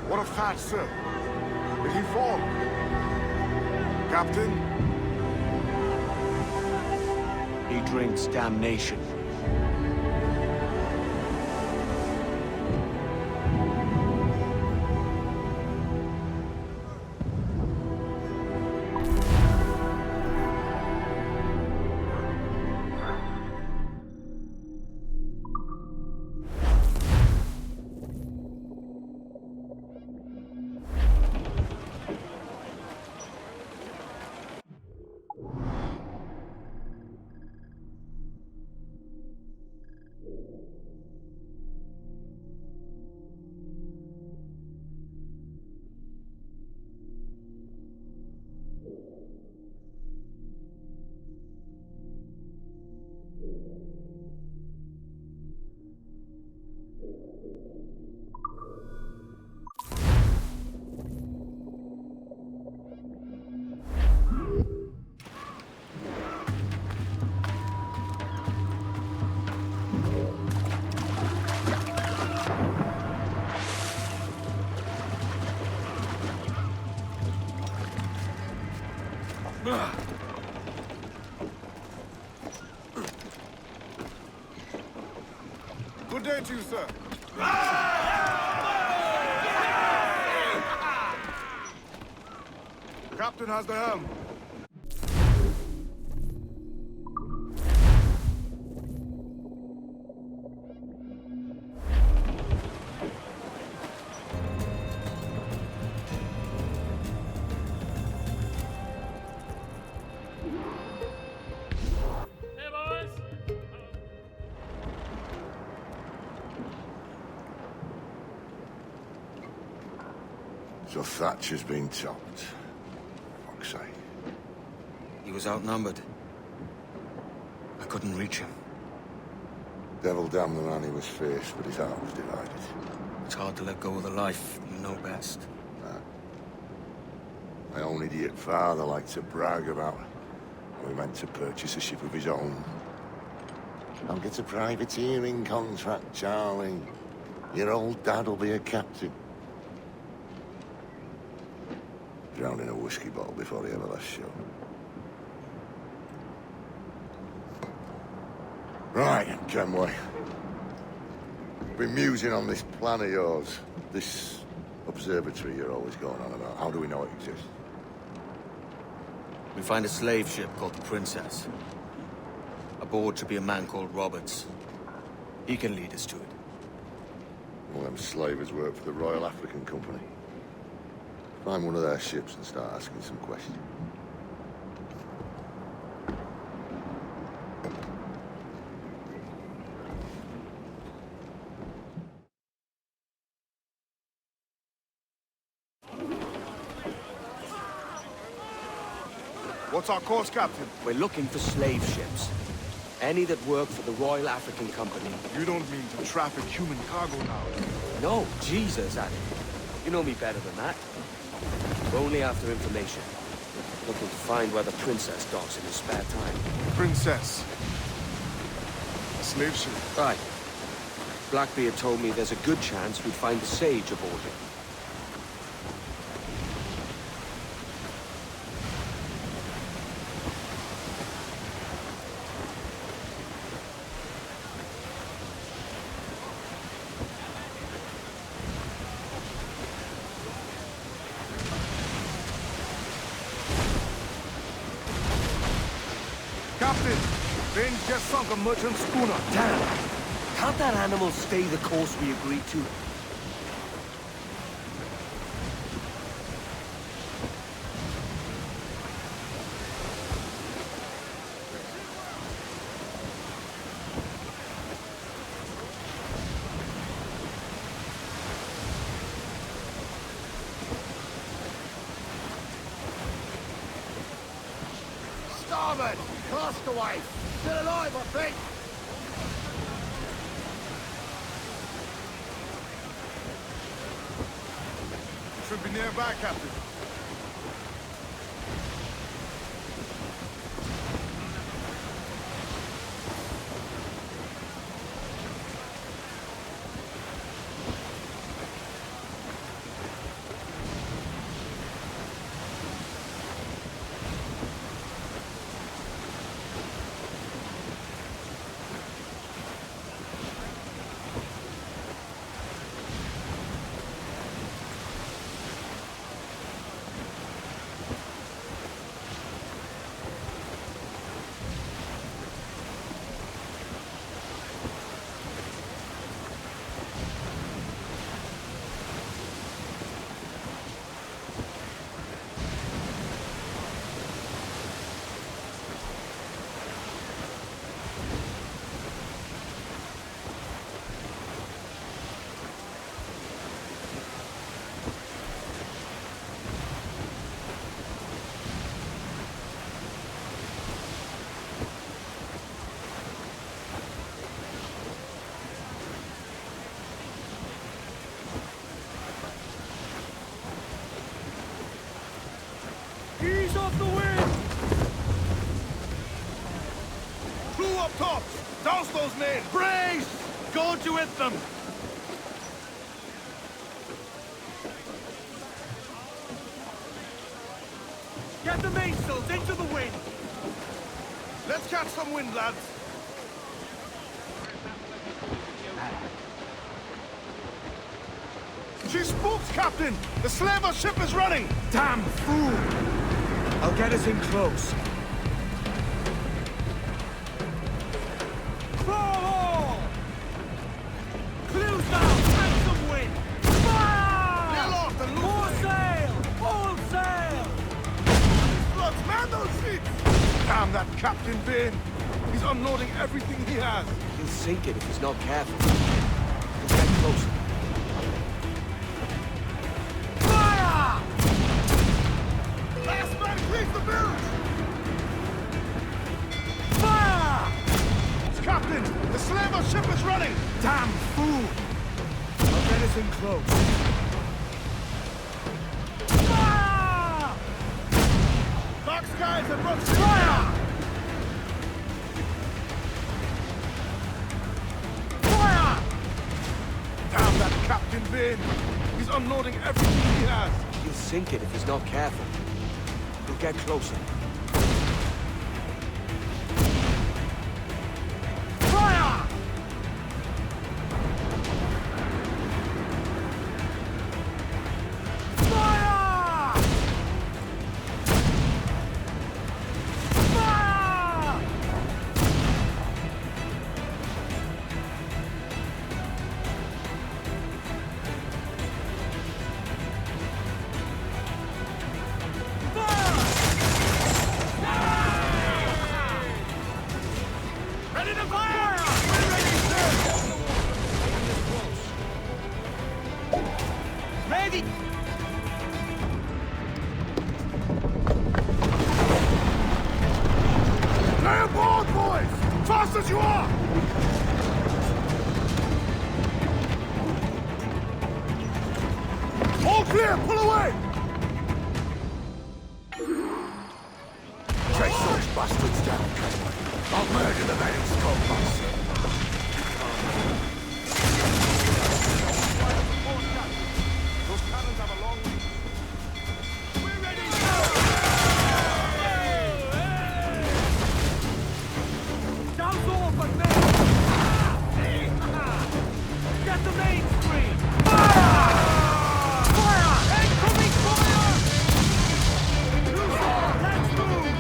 What of that, sir? Did he fall? Captain? He drinks damnation. Good day to you, sir. Captain has the helm. So Thatcher's been topped. Fuck's sake. He was outnumbered. I couldn't reach him. Devil damn the man, he was fierce, but his heart was divided. It's hard to let go of the life you know best. My own idiot father liked to brag about how he meant to purchase a ship of his own. I'll get a privateering contract, Charlie. Your old dad'll be a captain. Drowned in a whiskey bottle before he ever left shore. Right, Kenway. Been musing on this plan of yours. This observatory you're always going on about. How do we know it exists? We find a slave ship called the Princess. Aboard should be a man called Roberts. He can lead us to it. All them slavers work for the Royal African Company. Find one of their ships and start asking some questions. What's our course, Captain? We're looking for slave ships. Any that work for the Royal African Company. You don't mean to traffic human cargo now? No, Jesus, Adam. You know me better than that. We're only after information. Looking to find where the Princess docks in his spare time. Princess. A slave ship? Right. Blackbeard told me there's a good chance we'd find the Sage aboard it. Captain, Bane's just sunk a merchant schooner. Damn! Can't that animal stay the course we agreed to? Starboard! Castaway! Still alive, I think! Should be nearby, Captain. Ease off the wind! Crew up top! Douse those men! Brace! Go to hit them! Get the mainsails into the wind! Let's catch some wind, lads! She spooks, Captain! The slaver ship is running! Damn fool! I'll get us in close. Fall! Clues now! Catch some wind! Fire! Nail off the loose! All sail! All sail! Slugs, man those sheets! Damn that Captain Bane! He's unloading everything he has! He'll sink it if he's not careful. We'll get closer. Fire! Last man clears the bilge! Fire! Captain, the slaver ship is running! Damn fool! I'll get us in close. Fire! Dark skies have brought Fire! Fire! Damn that Captain Bane! He's unloading everything he has! He'll sink it if he's not careful. We'll get closer. Fire! Fire! bastards you are! All clear! Pull away! Chase those bastards down, Kenway. I'll murder the men who stole myself. Those cannons have a long range. We're ready! Down's over, men! Get the mainstream! Fire! Fire! Incoming fire! Let's move!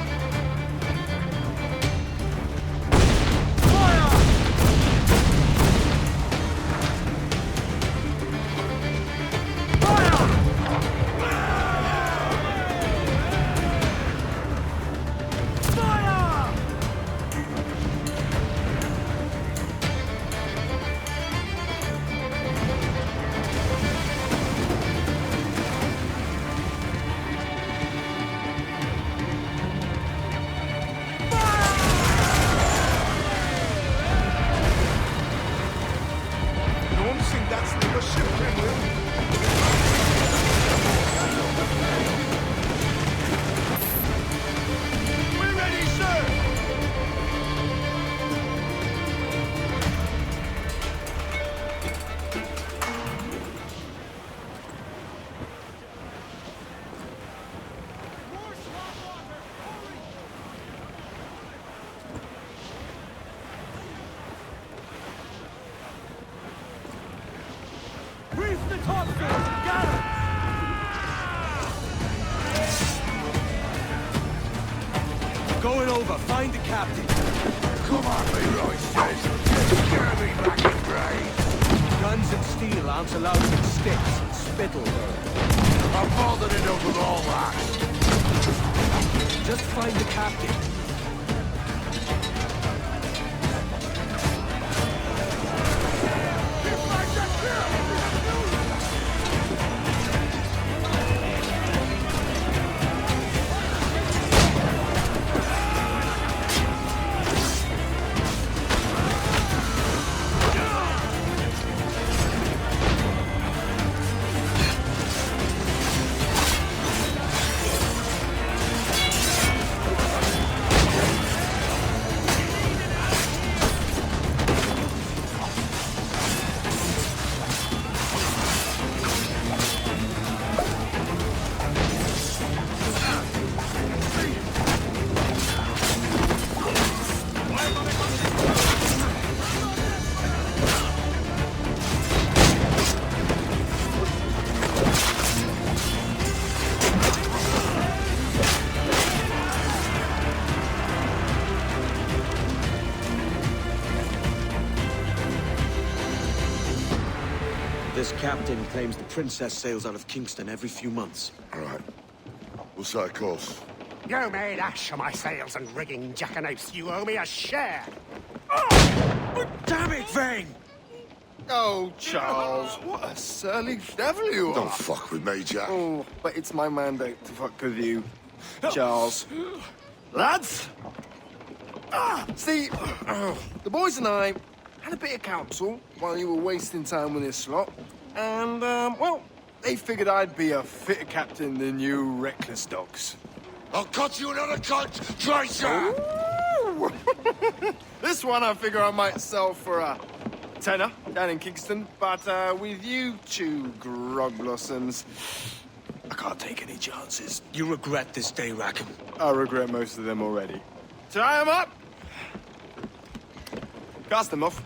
Going over, find the captain. Come on, Leroy says. Get me back in grade. Guns and steel aren't allowed with sticks and spittle. I'm more than enough with all that. Just find the captain. This captain claims the princess sails out of Kingston every few months. All right. We'll set a course. You made ash of my sails and rigging, jackanapes. You owe me a share. Damn it, Vane! Oh, Charles, what a surly devil you are. Don't fuck with me, Jack. Oh, but it's my mandate to fuck with you, Charles. Lads! See, the boys and I had a bit of counsel while you were wasting time with this lot. And, well, they figured I'd be a fitter captain than you reckless dogs. I'll cut you another cunt, Tracer! This one I figure I might sell for a tenner down in Kingston, but with you two grog blossoms, I can't take any chances. You regret this day, Rackham. I regret most of them already. Tie them up! Cast them off.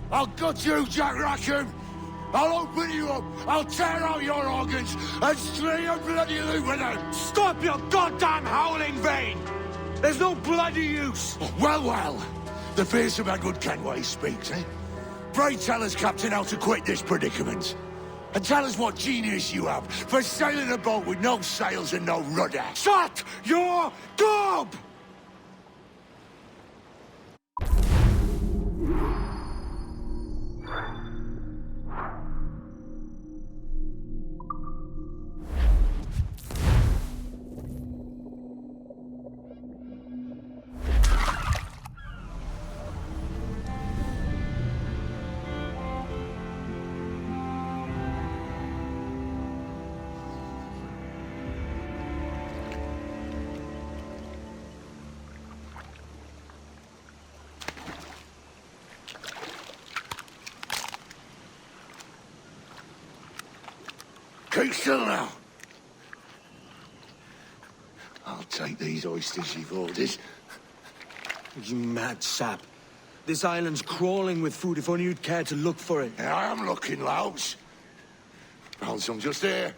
I'll gut you, Jack Rackham! I'll open you up, I'll tear out your organs, and string your bloody loot with them! Stop your goddamn howling, Vane! There's no bloody use! Well, well, the fearsome Edward Kenway speaks, eh? Pray tell us, Captain, how to quit this predicament. And tell us what genius you have for sailing a boat with no sails and no rudder. Shut your gob! Keep still now. I'll take these oysters you've ordered. You mad sap. This island's crawling with food if only you'd care to look for it. Yeah, I am looking, Louts. Found some just here.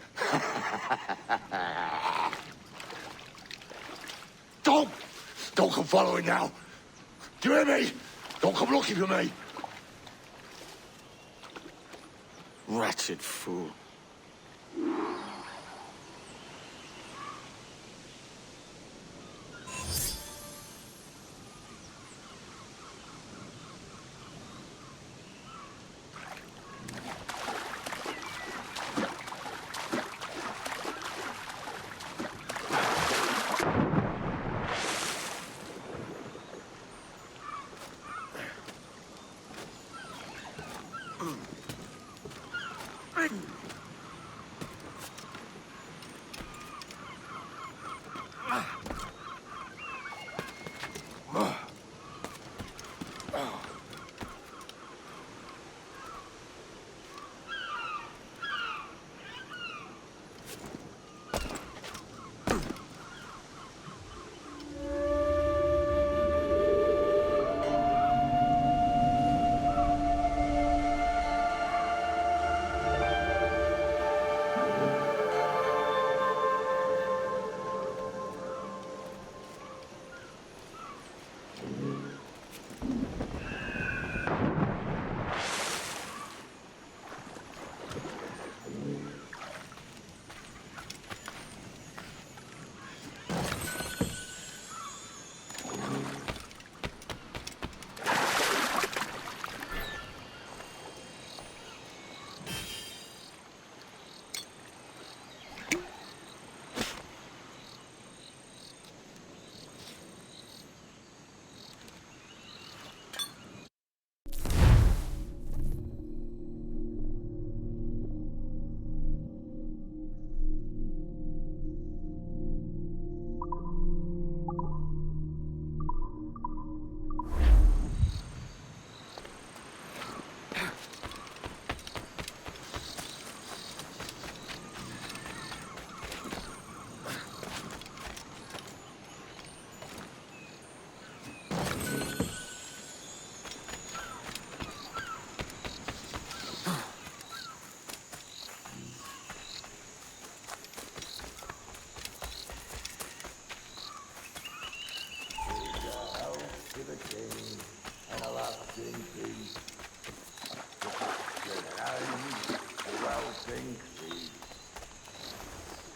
Don't come following now. Do you hear me? Don't come looking for me. Wretched fool.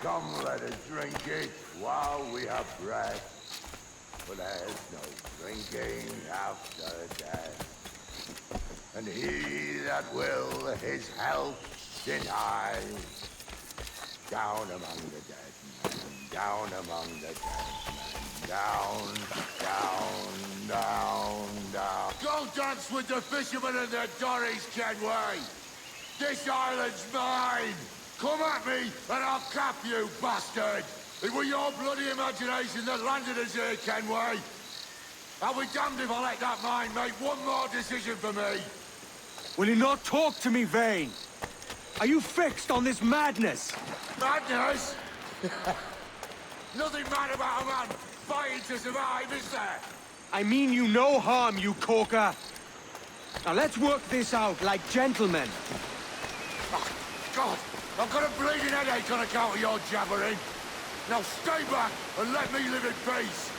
Come, let us drink it while we have breath. For there's no drinking after death. And he that will his health deny, down among the dead men, down among the dead men, down, down, down, down. Go dance with the fishermen and their dories, Kenway! This island's mine! Come at me, and I'll cap you, bastard! It was your bloody imagination that landed us here, Kenway! I'll be damned if I let that mind make one more decision for me! Will you not talk to me, Vane? Are you fixed on this madness? Madness? Nothing mad about a man fighting to survive, is there? I mean you no harm, you corker. Now let's work this out like gentlemen. Oh, God, I've got a bleeding headache on account of your jabbering. Now stay back and let me live in peace.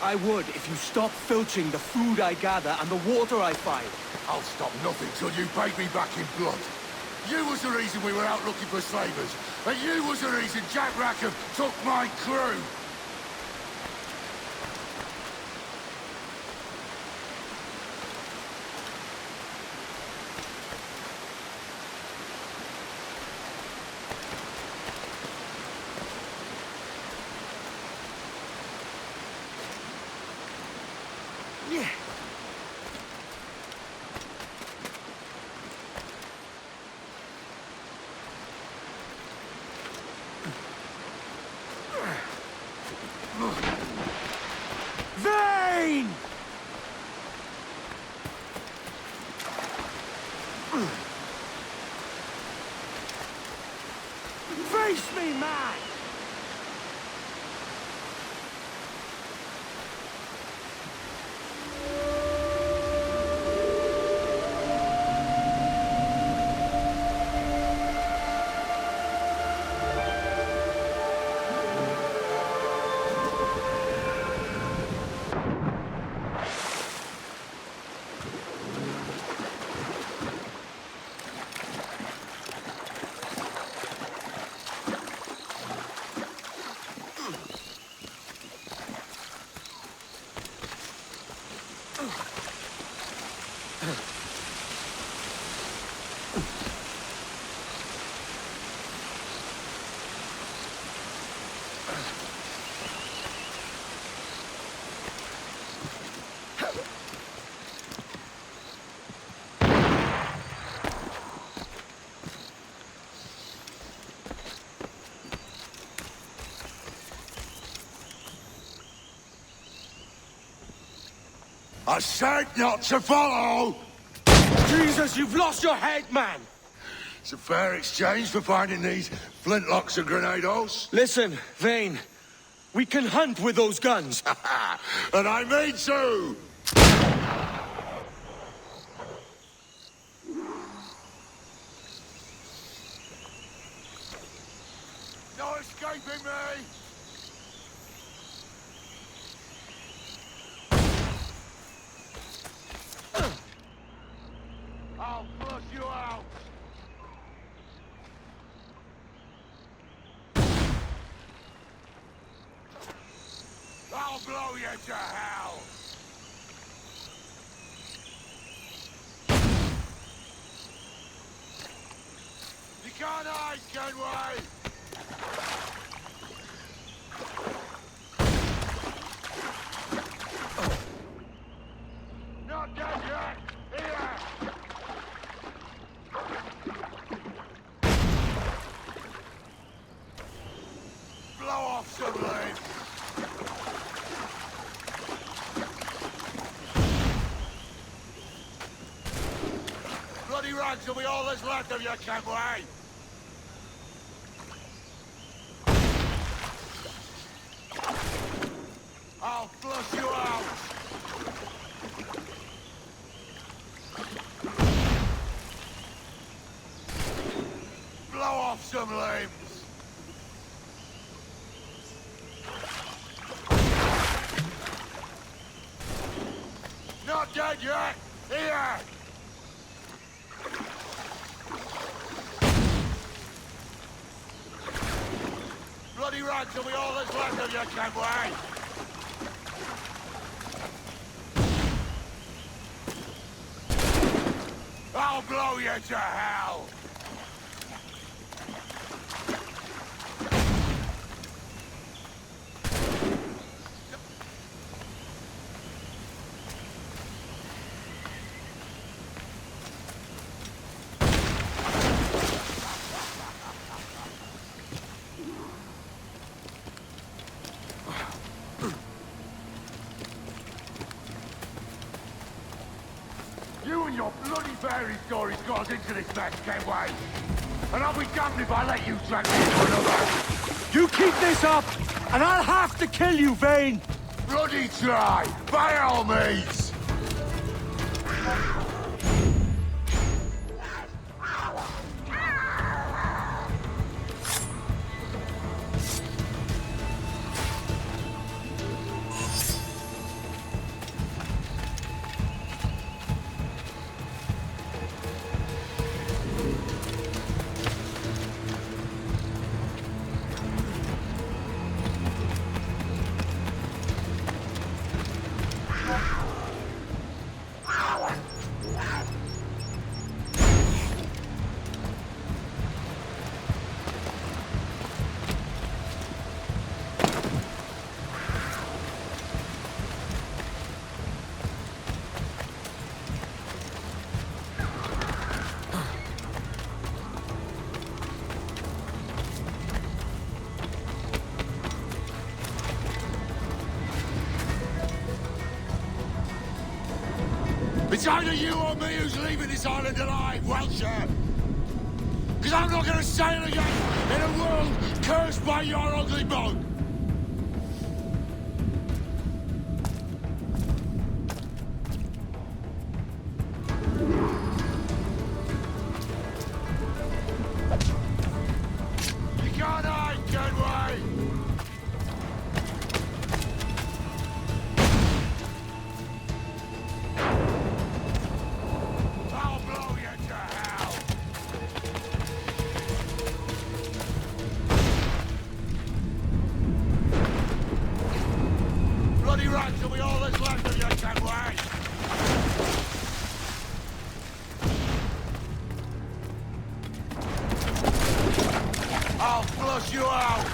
I would if you stop filching the food I gather and the water I find. I'll stop nothing till you pay me back in blood. You was the reason we were out looking for slavers, and you was the reason Jack Rackham took my crew. Yeah. Vane! Vane! Face me, man! I said not to follow! Jesus, you've lost your head, man! It's a fair exchange for finding these flintlocks and grenados. Listen, Vane. We can hunt with those guns. And I mean to! No escaping me! I'll flush you out! I'll blow you to hell! You can't hide, can we? Not dead yet! Here! Blow off some limbs! Bloody rags will be all that's left of you, Kenway! I'll flush you out! Blow off some limbs! Not dead yet! Here! Bloody rags will be all that's left of you, Kenway! I'll blow you to hell! You and your bloody fairy stories got us into this mess, Kenway. And I'll be damned if I let you drag me into another. You keep this up, and I'll have to kill you, Vane! Bloody try, by all means! It's either you or me who's leaving this island alive, Welcher! Because I'm not going to sail again in a world cursed by your ugly boat. You can't hide, Kenway! I'll blow you to hell! Bloody rats will be all that's left of you, Kenway! I'll flush you out!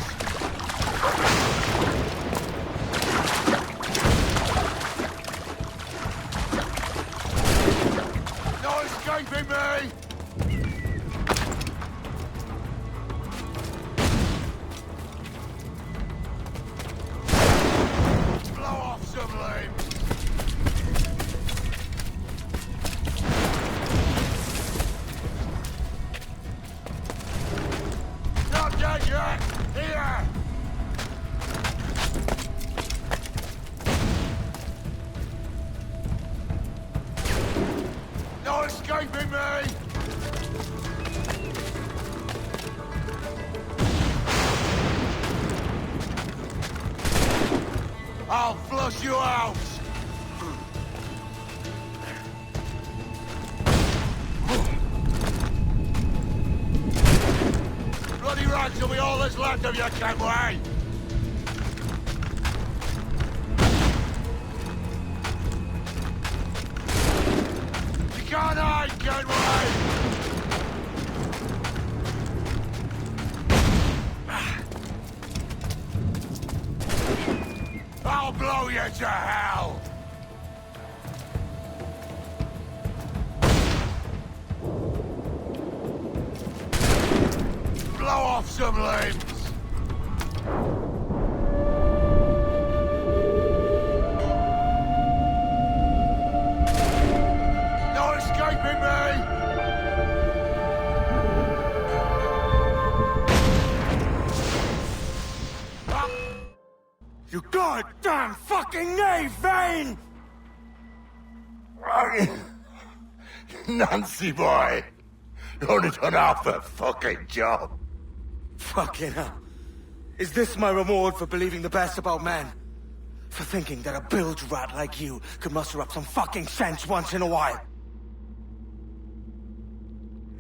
No escaping me! Blow off some limbs! Not dead yet! Here! No escaping me! I'll flush you out! Bloody rags will be all that's left of you, Kenway! You can't hide, Kenway! I'll blow you to hell! Blow off some limbs! No escaping me! You goddamn fucking knave, Vane! Nancy boy! You only done half a fucking job. Fucking hell. Is this my reward for believing the best about men? For thinking that a bilge rat like you could muster up some fucking sense once in a while?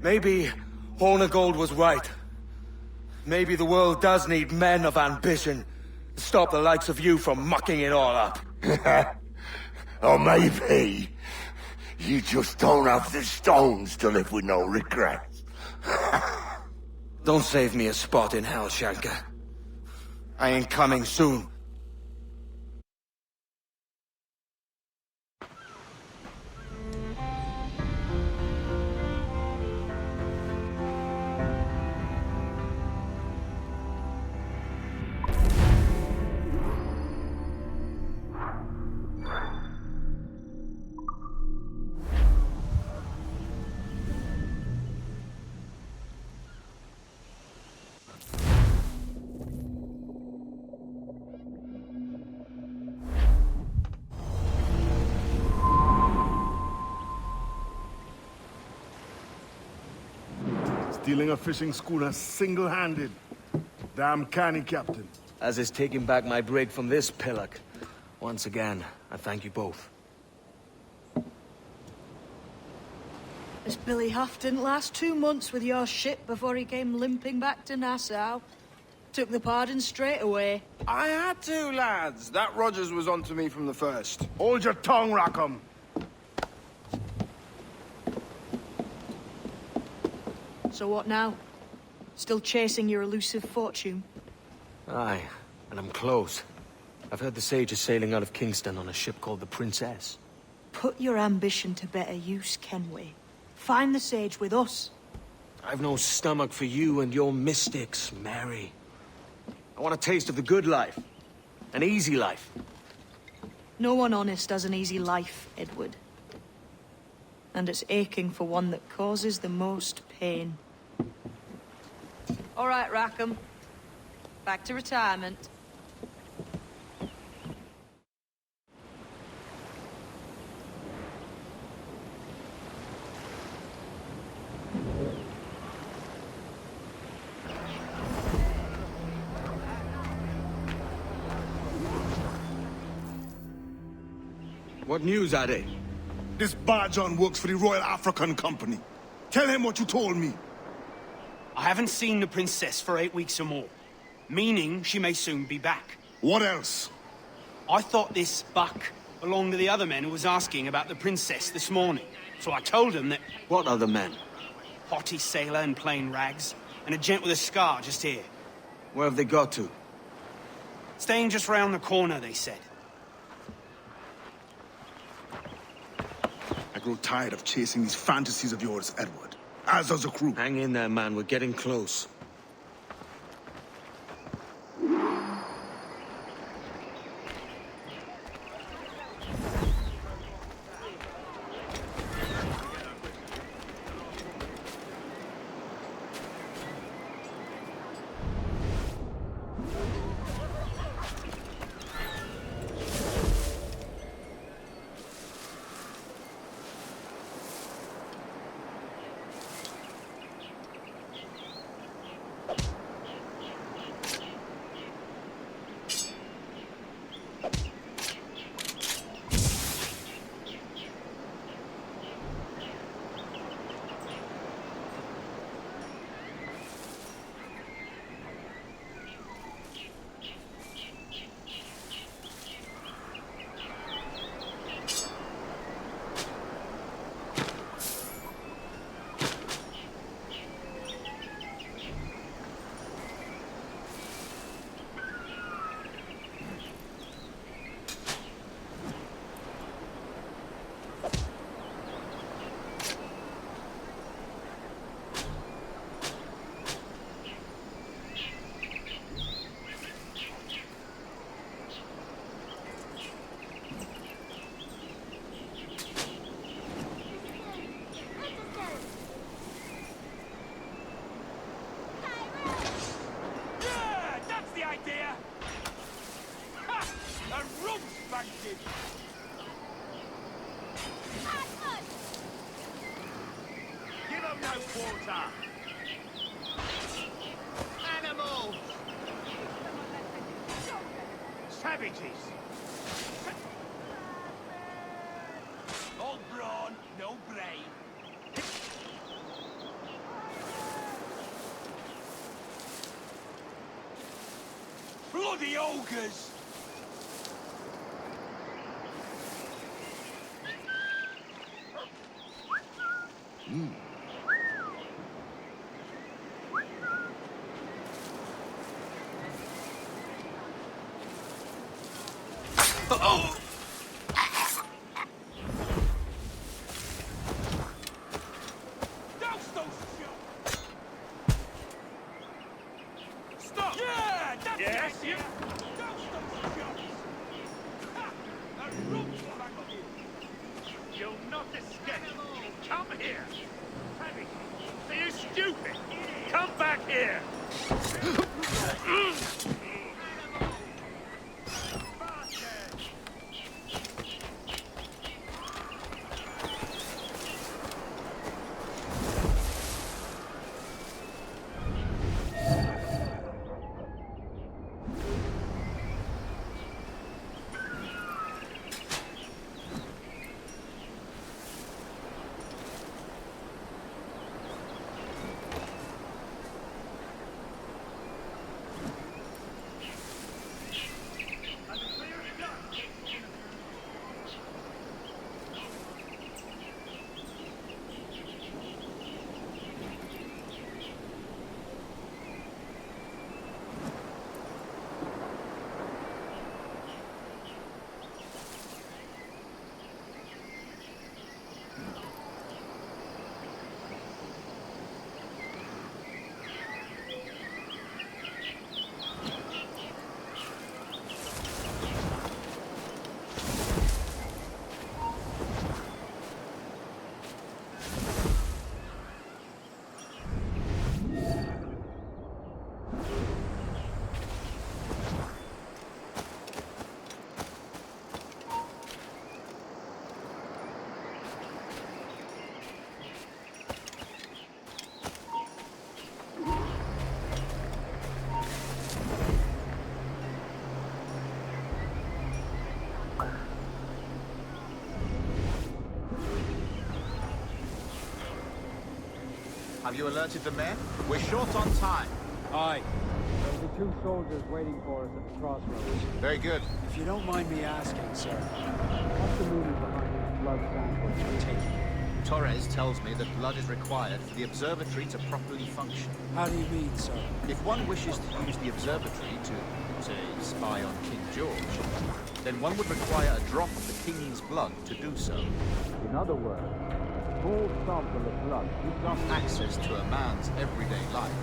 Maybe Horn of Gold was right. Maybe the world does need men of ambition to stop the likes of you from mucking it all up. Or maybe you just don't have the stones to live with no regrets. Don't save me a spot in hell, Shanka. I ain't coming soon. Stealing a fishing schooner single-handed. Damn canny, Captain. As is taking back my brig from this pillock. Once again, I thank you both. This Billy Huff didn't last 2 months with your ship before he came limping back to Nassau. Took the pardon straight away. I had to, lads. That Rogers was onto me from the first. Hold your tongue, Rackham. So what now? Still chasing your elusive fortune? Aye, and I'm close. I've heard the Sage is sailing out of Kingston on a ship called the Princess. Put your ambition to better use, Kenway. Find the Sage with us. I've no stomach for you and your mystics, Mary. I want a taste of the good life. An easy life. No one honest has an easy life, Edward. And it's aching for one that causes the most pain. All right, Rackham. Back to retirement. What news are they? This Barjon works for the Royal African Company. Tell him what you told me. I haven't seen the princess for 8 weeks or more, meaning she may soon be back. What else? I thought this buck belonged to the other men who was asking about the princess this morning. So I told him that... What other men? Haughty sailor in plain rags, and a gent with a scar just here. Where have they got to? Staying just round the corner, they said. I grow tired of chasing these fantasies of yours, Edward. As does the crew. Hang in there, man. We're getting close. Give them no quarter! Animals! Savages! All brawn, no brain. Bloody ogres! Oh! Douse those shots! Stop! Yeah! That's yes, the idea! Douse those shots! Ha! A room back of you! You'll not escape! Come here! Savage! Are you stupid? Come back here! Have you alerted the men? We're short on time. Aye. There'll be 2 soldiers waiting for us at the crossroads. Very good. If you don't mind me asking, sir, what's the meaning behind these blood samples you're taking? Torres tells me that blood is required for the observatory to properly function. How do you mean, sir? If one wishes to use the observatory to, say, spy on King George, then one would require a drop of the King's blood to do so. In other words, a small sample of blood gives us access to a man's everyday life.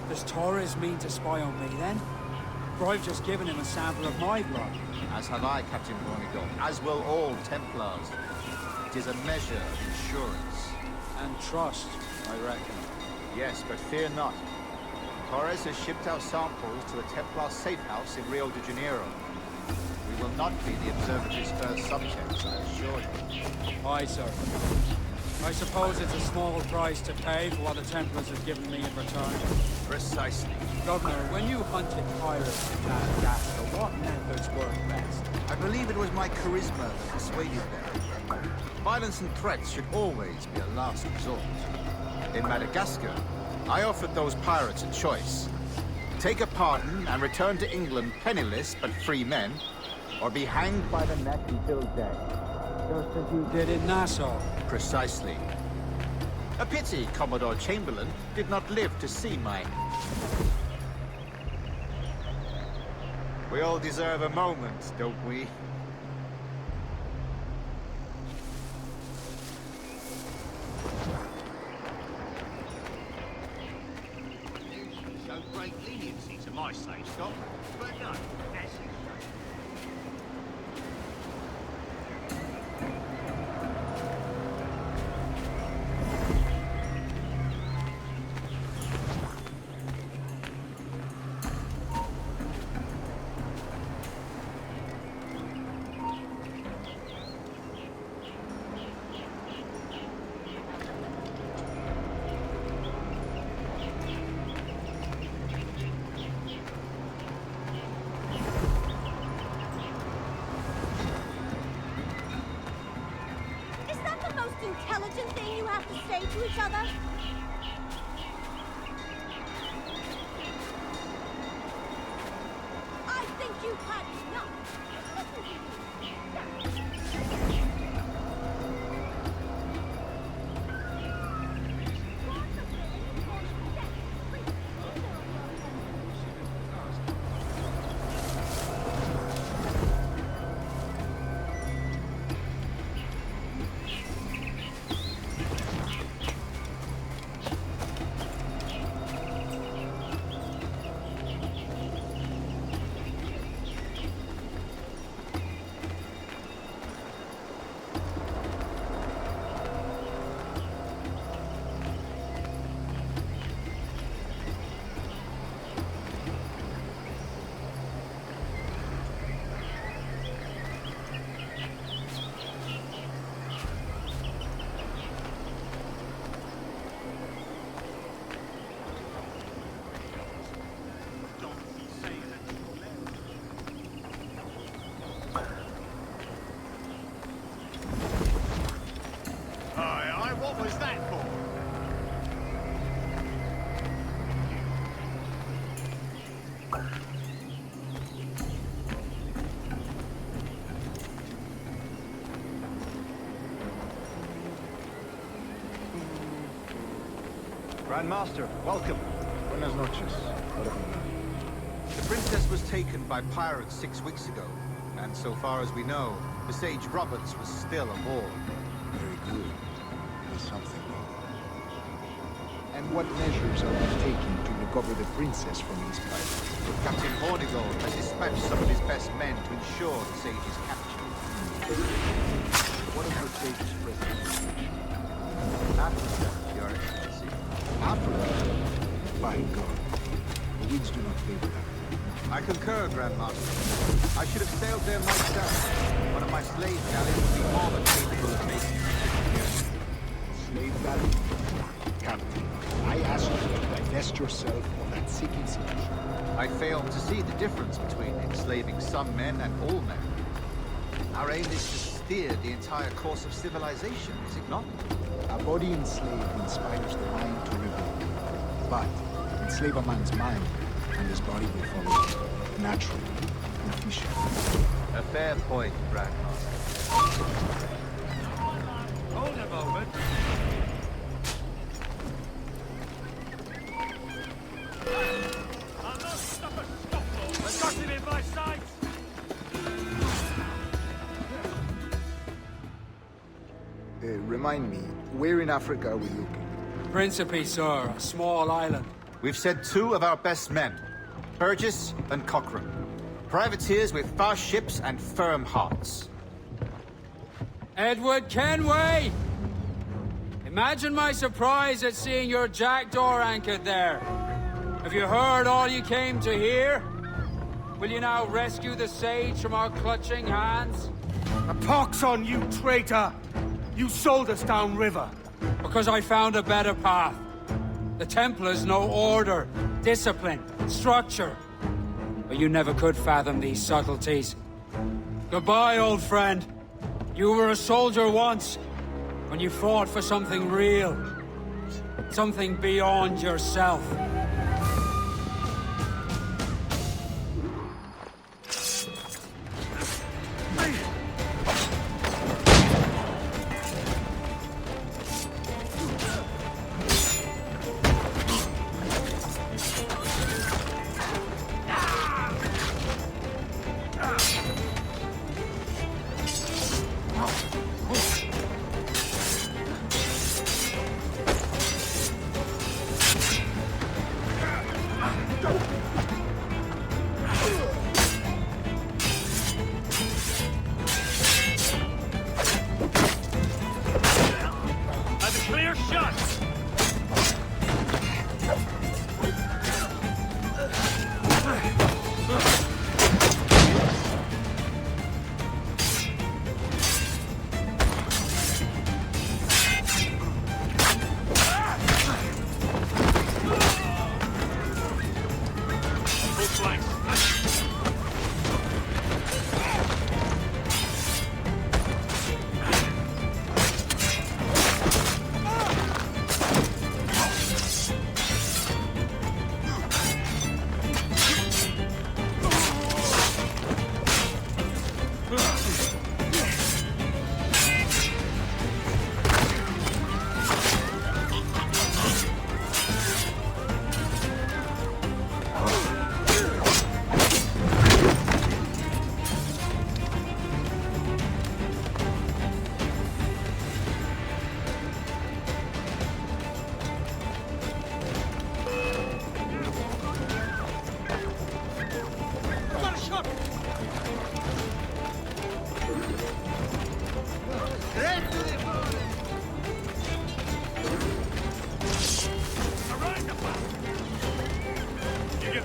Does Torres mean to spy on me, then? For I've just given him a sample of my blood. As have I, Captain Hornigold, as will all Templars. It is a measure of insurance. And trust, I reckon. Yes, but fear not. Torres has shipped our samples to the Templar safe house in Rio de Janeiro. We will not be the observatory's first subjects, I assure you. Aye, sir. I suppose it's a small price to pay for what the Templars have given me in return. Precisely. Governor, when you hunted pirates in Madagascar, what methods worked best? I believe it was my charisma that persuaded them. Violence and threats should always be a last resort. In Madagascar, I offered those pirates a choice. Take a pardon and return to England penniless but free men, or be hanged by the neck until dead. Just as you did in Nassau. Precisely. A pity Commodore Chamberlain did not live to see my... We all deserve a moment, don't we? So great leniency to my sage stock, but no, that's it. Intelligent thing you have to say to each other? I think you've had What was that for? Grandmaster, welcome. Buenas noches. The princess was taken by pirates 6 weeks ago, and so far as we know, the Sage Roberts was still aboard. Very good. There's something wrong. And what measures are you taking to recover the princess from these pirates? Captain Hornigold has dispatched some of his best men to ensure the Sage's capture. What of the Sage's presence? Africa, Your Excellency. Africa? By God. The winds do not favor that. I concur, Grandmaster. I should have sailed there myself. One of my slave galleys would be more than capable of making it. Slave galley? Captain, I ask you to divest yourself of that sick institution. I fail to see the difference between enslaving some men and all men. Our aim is to steer the entire course of civilization, is it not? A body enslaved inspires the mind to rebel. GIGABYTE. Enslave a man's mind, and his body will follow naturally and efficiently. A fair point, Grandmaster. Hold a moment. I'll not stop a stop. I've got him in my sights. Remind me, where in Africa are we looking? Principe, sir, a small island. We've sent 2 of our best men, Burgess and Cochrane. Privateers with fast ships and firm hearts. Edward Kenway! Imagine my surprise at seeing your jackdaw anchored there. Have you heard all you came to hear? Will you now rescue the sage from our clutching hands? A pox on you, traitor! You sold us downriver. Because I found a better path. The Templars know order, discipline, structure. But you never could fathom these subtleties. Goodbye, old friend. You were a soldier once, when you fought for something real. Something beyond yourself.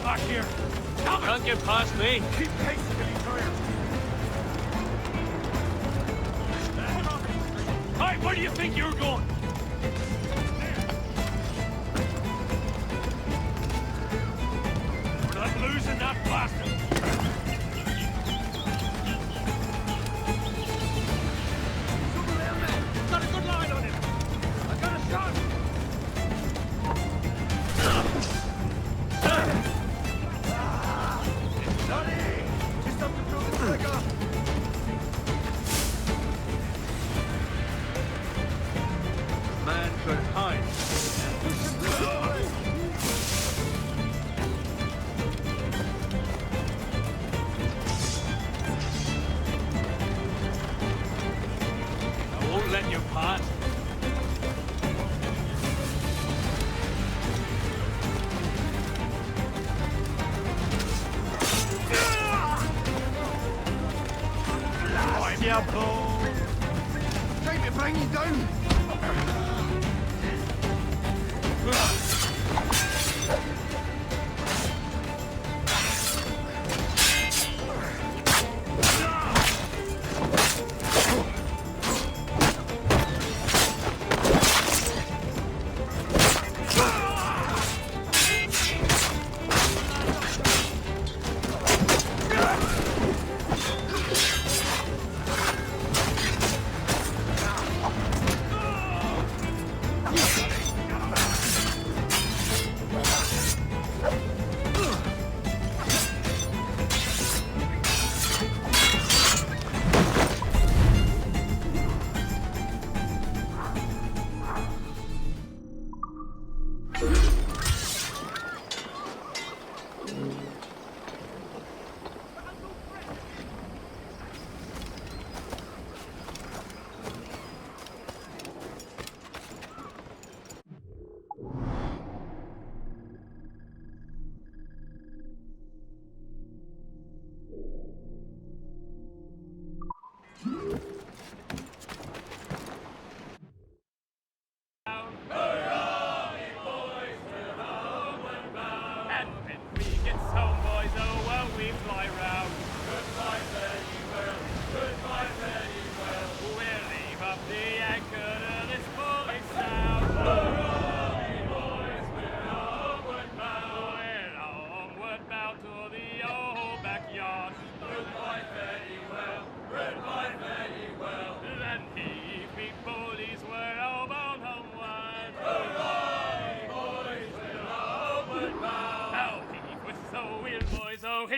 Back here. Can't get past me. Keep pace till he fires. Hey, where do you think you're going? We're not losing that bastard. Got a good line on him. I got a shot. Man could hide. I won't let you pass. Diablo! Trying to bring you down!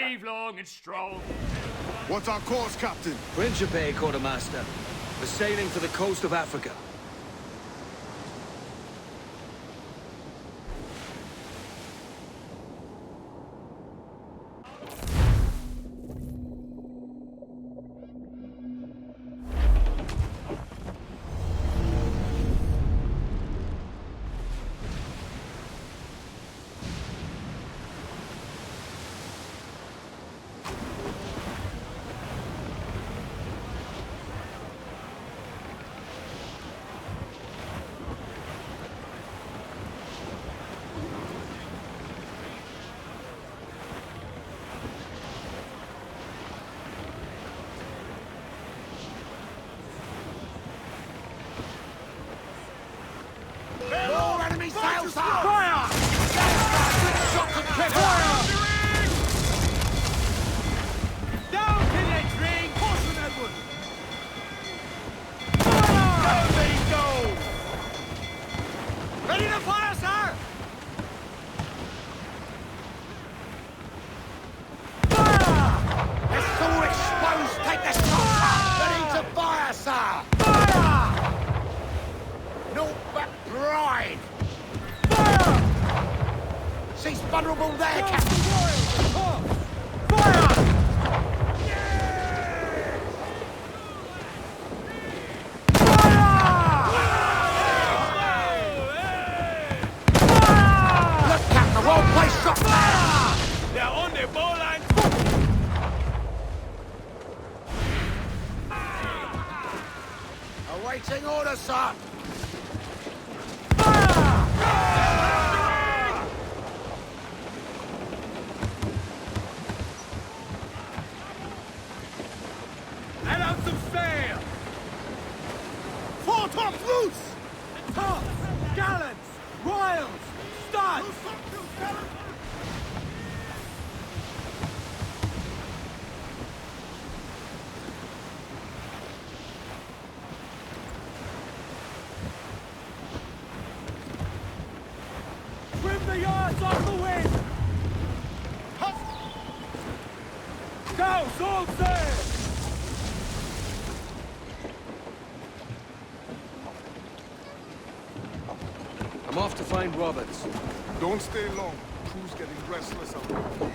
Live long and strong. What's our course, Captain? Principe, Quartermaster. We're sailing for the coast of Africa. More enemy sails up! Fire! Shots and kick! Down, Pillage Ring! Caution, Edward! Fire! Down they go! Ready to fire, sir? Fire! It's all exposed! Take the shot! Ready to fire, sir! Fire! No back bride! Fire! She's vulnerable there, Down Captain! the royals, of course! Fire! Look, Captain, well-placed shot! They're on the ball line. Awaiting orders, sir! Let out some sail! Foretops loose! Tops, gallants, royals, studs! Trim the yards off the wind! Douse all sail! I'm off to find Roberts. Don't stay long. Crew's getting restless out there.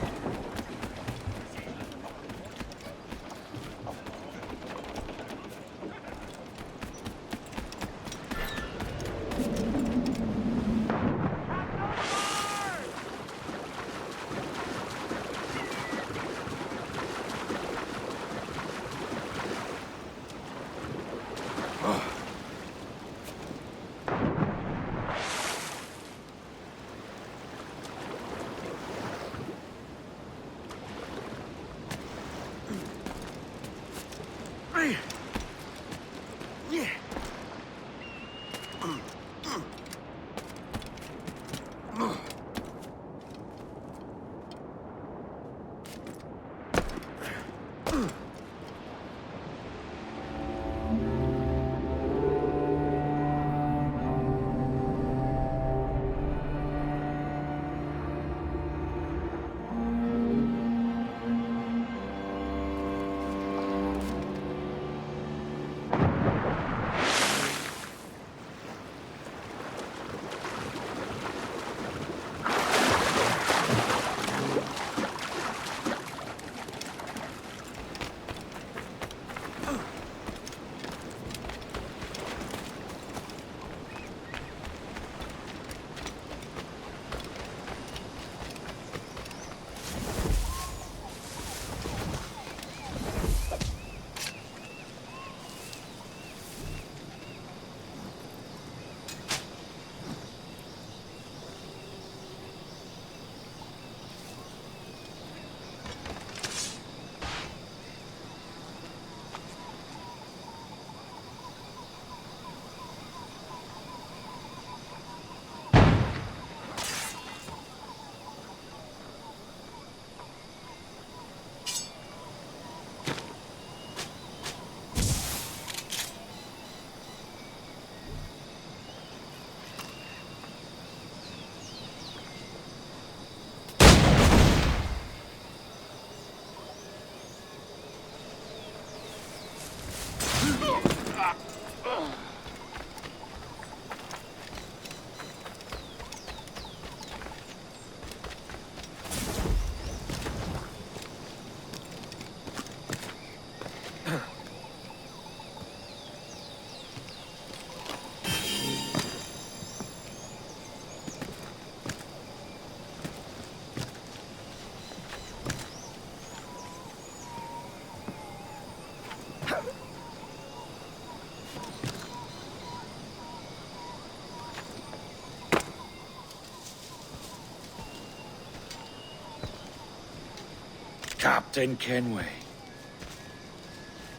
Captain Kenway.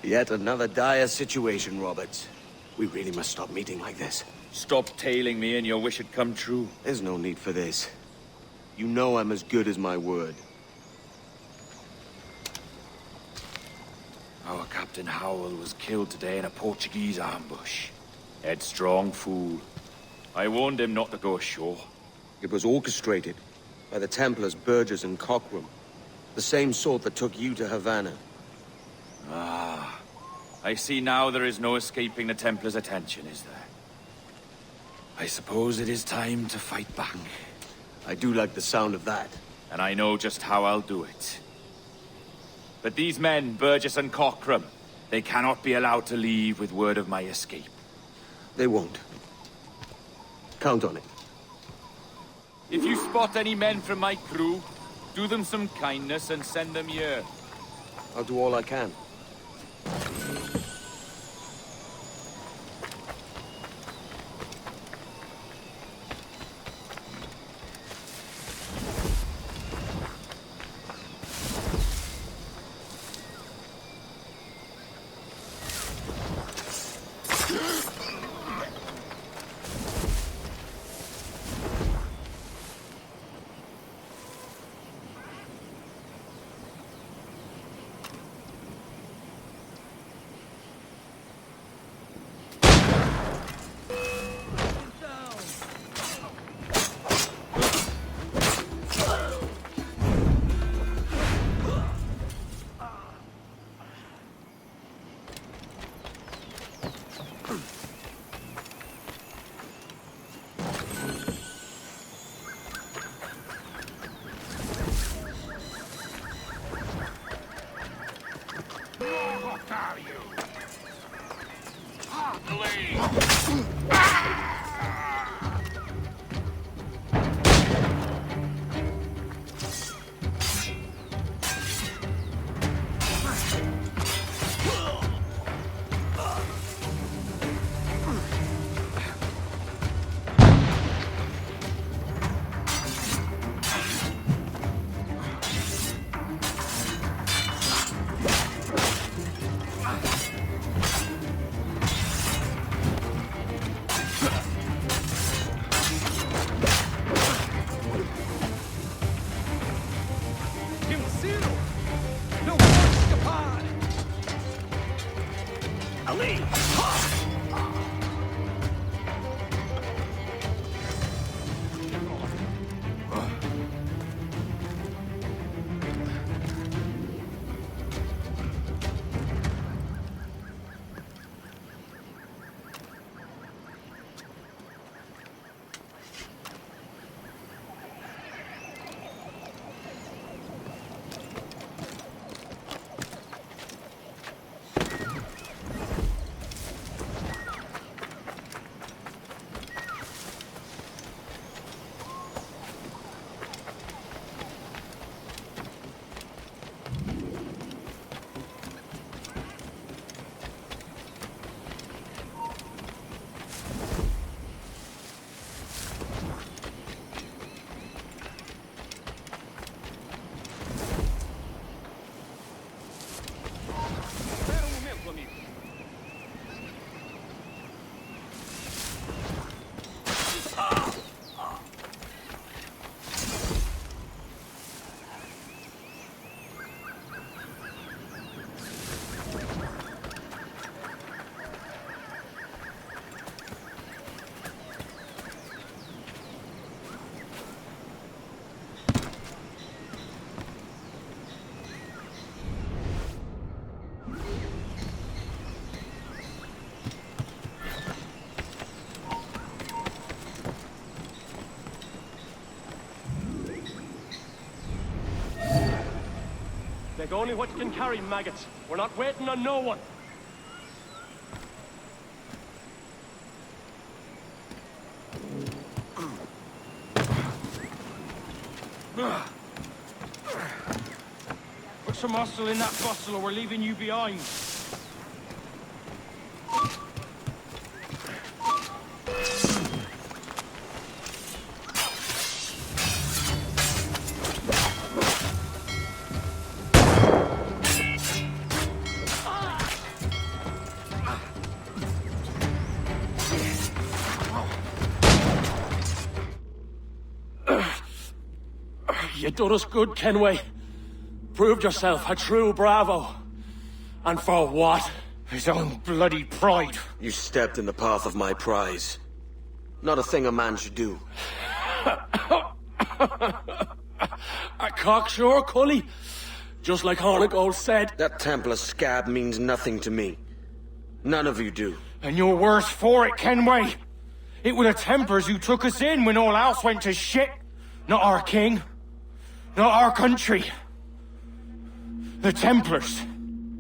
Yet another dire situation, Roberts. We really must stop meeting like this. Stop tailing me and your wish had come true. There's no need for this. You know I'm as good as my word. Our Captain Howell was killed today in a Portuguese ambush. Headstrong fool. I warned him not to go ashore. It was orchestrated by the Templars Burgess and Cockrum. The same sort that took you to Havana. Ah. I see now there is no escaping the Templars' attention, is there? I suppose it is time to fight back. I do like the sound of that. And I know just how I'll do it. But these men, Burgess and Cockrum, they cannot be allowed to leave with word of my escape. They won't. Count on it. If you spot any men from my crew, do them some kindness and send them here. I'll do all I can. Take only what you can carry, maggots. We're not waiting on no one. Put some muscle in that bustle or we're leaving you behind. You done us good, Kenway. Proved yourself a true bravo. And for what? His own bloody pride. You stepped in the path of my prize. Not a thing a man should do. A cocksure, Cully. Just like Hornigold said. That Templar scab means nothing to me. None of you do. And you're worse for it, Kenway. It were the Templars who took us in when all else went to shit. Not our king. Not our country. The Templars.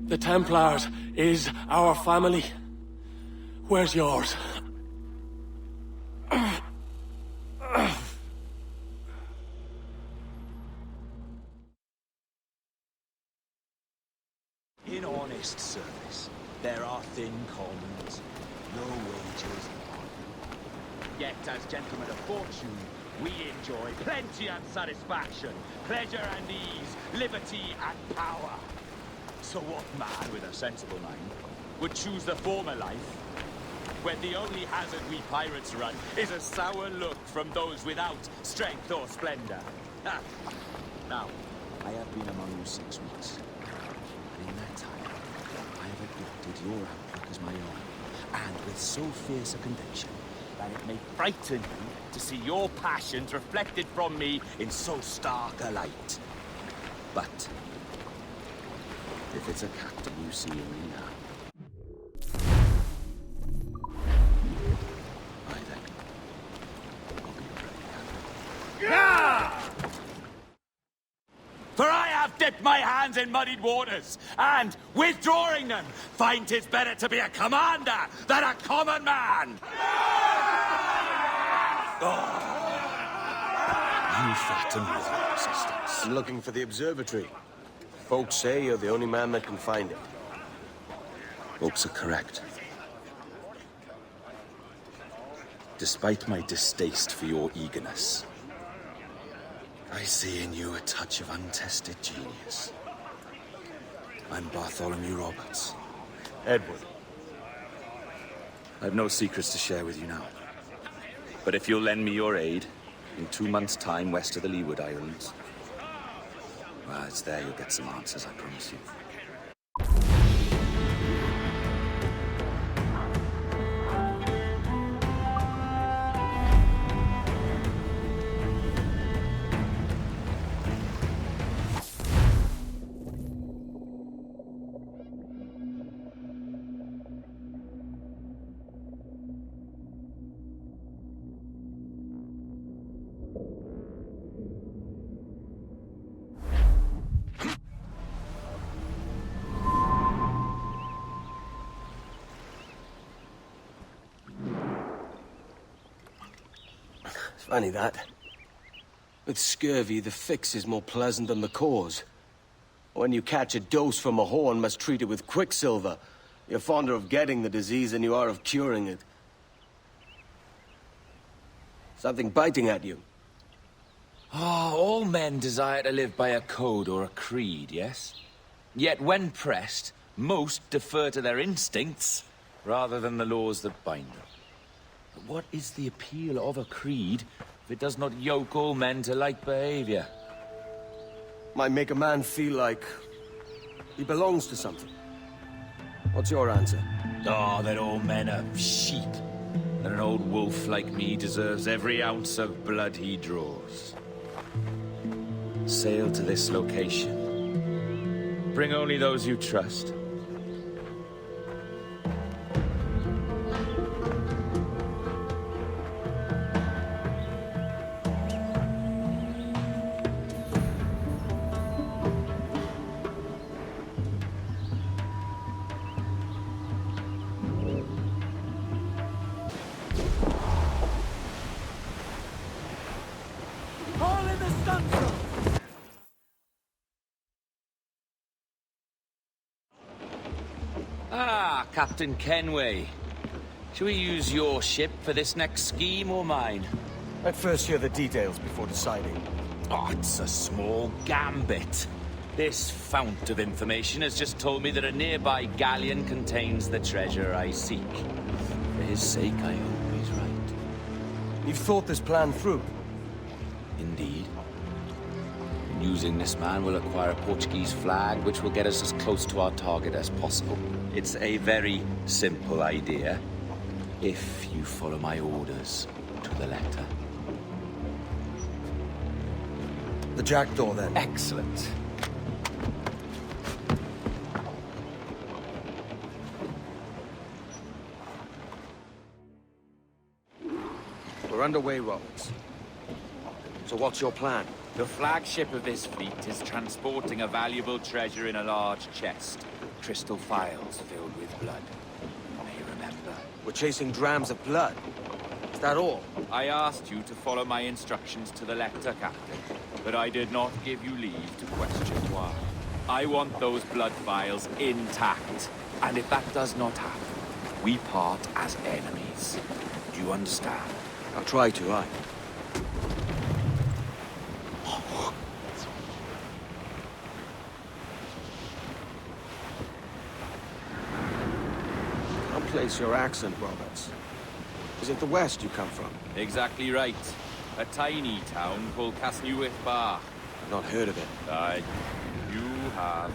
The Templars is our family. Where's yours? In honest service, there are thin commons, no wages. Yet, as gentlemen of fortune, we enjoy plenty and satisfaction, pleasure and ease, liberty and power. So what man with a sensible mind would choose the former life, when the only hazard we pirates run is a sour look from those without strength or splendor? Now, I have been among you 6 weeks. And in that time, I have adopted your outlook as my own, and with so fierce a conviction that it may frighten you to see your passions reflected from me in so stark a light. But if it's a captain you see in me now, I then will be ready. Yeah! For I have dipped my hands in muddied waters, and, withdrawing them, find 'tis better to be a commander than a common man! Oh. You flatter me with your persistence. I'm looking for the observatory. Folks say you're the only man that can find it. Folks are correct. Despite my distaste for your eagerness, I see in you a touch of untested genius. I'm Bartholomew Roberts. Edward. I've no secrets to share with you now. But if you'll lend me your aid, in 2 months' time west of the Leeward Islands, well, it's there you'll get some answers, I promise you. Funny that. With scurvy, the fix is more pleasant than the cause. When you catch a dose from a horn, must treat it with quicksilver. You're fonder of getting the disease than you are of curing it. Something biting at you. All men desire to live by a code or a creed, yes? Yet when pressed, most defer to their instincts rather than the laws that bind them. But what is the appeal of a creed if it does not yoke all men to like behavior? Might make a man feel like he belongs to something. What's your answer? Oh, that all men are sheep. That an old wolf like me deserves every ounce of blood he draws. Sail to this location. Bring only those you trust. Ah, Captain Kenway. Shall we use your ship for this next scheme or mine? I'd first hear the details before deciding. Oh, it's a small gambit. This fount of information has just told me that a nearby galleon contains the treasure I seek. For his sake, I hope he's right. You've thought this plan through? Indeed. Using this man, we'll acquire a Portuguese flag, which will get us as close to our target as possible. It's a very simple idea, if you follow my orders to the letter. The jackdaw, then. Excellent. We're underway, Roberts. So what's your plan? The flagship of this fleet is transporting a valuable treasure in a large chest. Crystal phials filled with blood. You may remember. We're chasing drams of blood. Is that all? I asked you to follow my instructions to the letter, Captain, but I did not give you leave to question why. I want those blood vials intact, and if that does not happen, we part as enemies. Do you understand? I'll try to, aye. Can't place your accent, Roberts. Is it the west you come from? Exactly right. A tiny town called Casnewydd-Bach. Not heard of it. You have.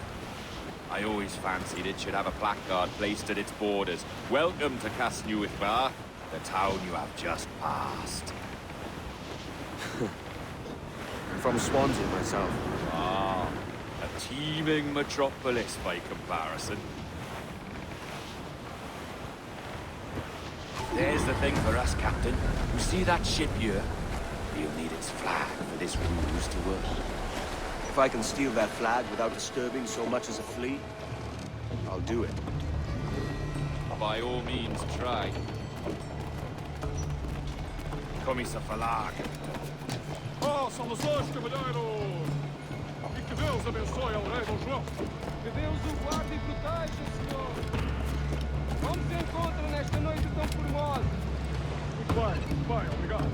I always fancied it should have a placard placed at its borders. Welcome to Casnewydd-Bach, the town you have just passed. I'm from Swansea myself. Ah, a teeming metropolis by comparison. There's the thing for us, Captain. You see that ship here? We'll need its flag for this ruse to work. If I can steal that flag without disturbing so much as a flea, I'll do it. By all means, try. Commissa falar. Oh, somos dois, cavalheiros! E que Deus abençoe ao rei Dom João! Que Deus o guarde e proteja, senhor! Vamos de encontro nesta noite tão formosa! Muito bem, obrigado.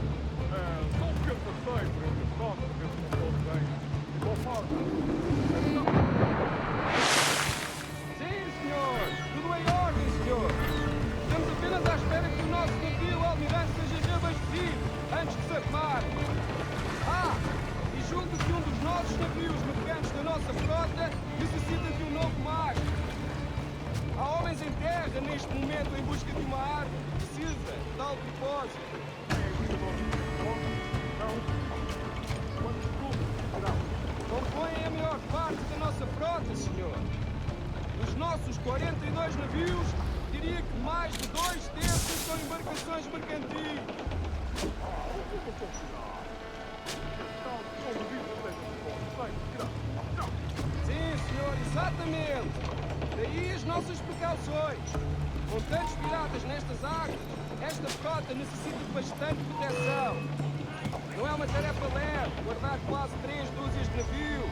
Só um pequeno passeio por entre os nomes, ver se não todos bem. De boa forma. Sim, senhor! Tudo em ordem, senhor! Estamos apenas à espera que o nosso navio almirante seja reabastecido antes de se armar. E julgo que um dos nossos navios mercantes da nossa frota necessita de um novo mastro. Há homens em terra neste momento em busca de uma árvore que precisa de tal propósito. Compõem a maior parte da nossa frota, senhor. Dos nossos 42 navios, diria que mais de 2/3 são embarcações mercantis. Sim, senhor, exatamente. Daí as nossas precauções. Com tantos piratas nestas águas, esta frota necessita de bastante proteção. Não é uma tarefa leve guardar quase 3 dúzias de navios.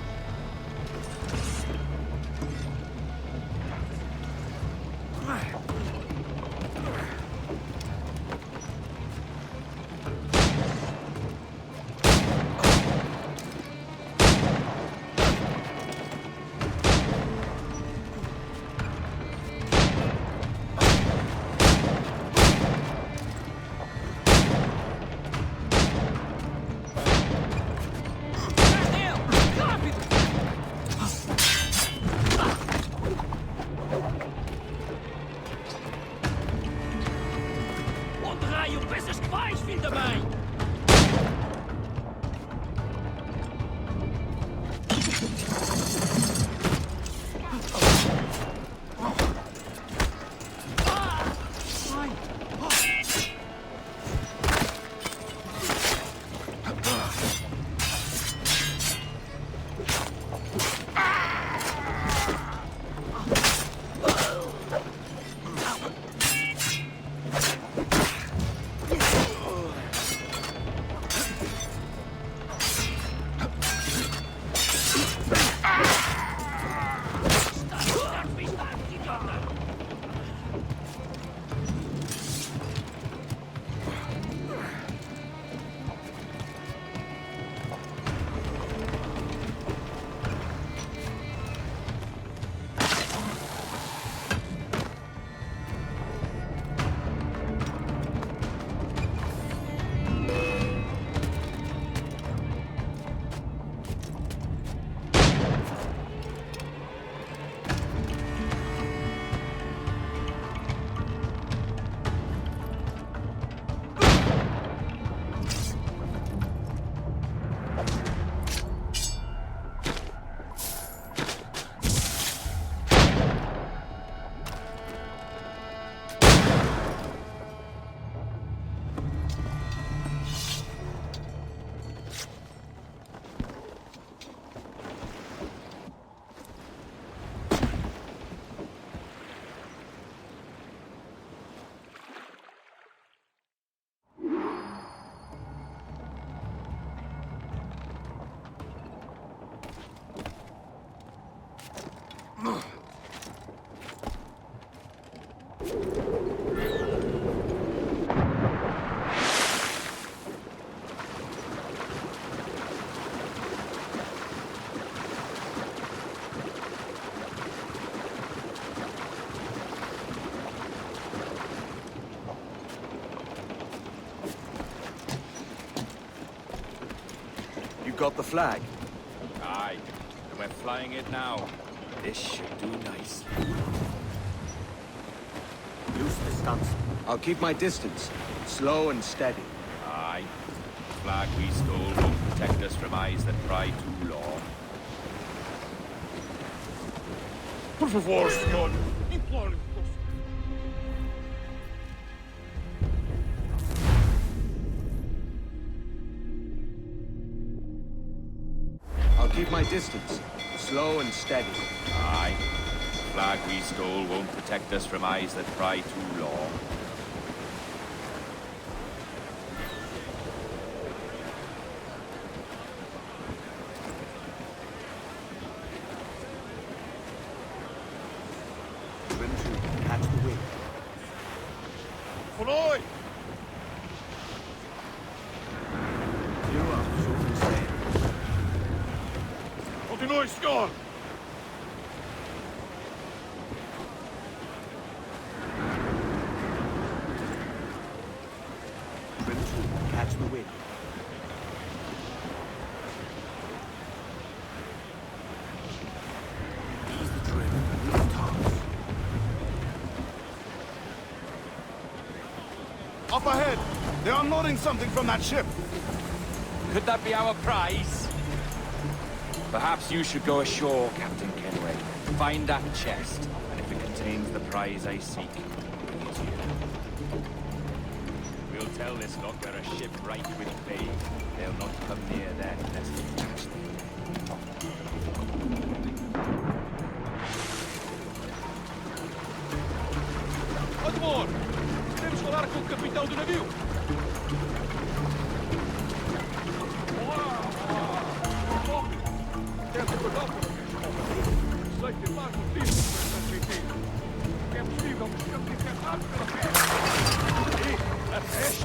You've got the flag? Aye, and we're flying it now. This should do nicely. Loose the stunts. I'll keep my distance. Slow and steady. Aye. The flag we stole won't protect us from eyes that pry too long. Por favor, senhor. Imploro-lhe. I'll keep my distance. Slow and steady. Aye. The flag we stole won't protect us from eyes that pry too long. Catch the wind. Floyd! You are short and steady. Continue, senhor. Catch the wind. Ease the trim. Loose tops. Up ahead! They're unloading something from that ship. Could that be our prize? Perhaps you should go ashore, Captain Kenway. Find that chest, and if it contains the prize I seek, bring it here. We'll tell this lot we're a ship right with Bay. They'll not come near then unless we catch them. Admor! Devemos falar com o capitão do navio! Tenta acordar por aqui. Sei que faz motivo para esta jeitinho. É possível que ficamos enterrados pela peste. E a peste?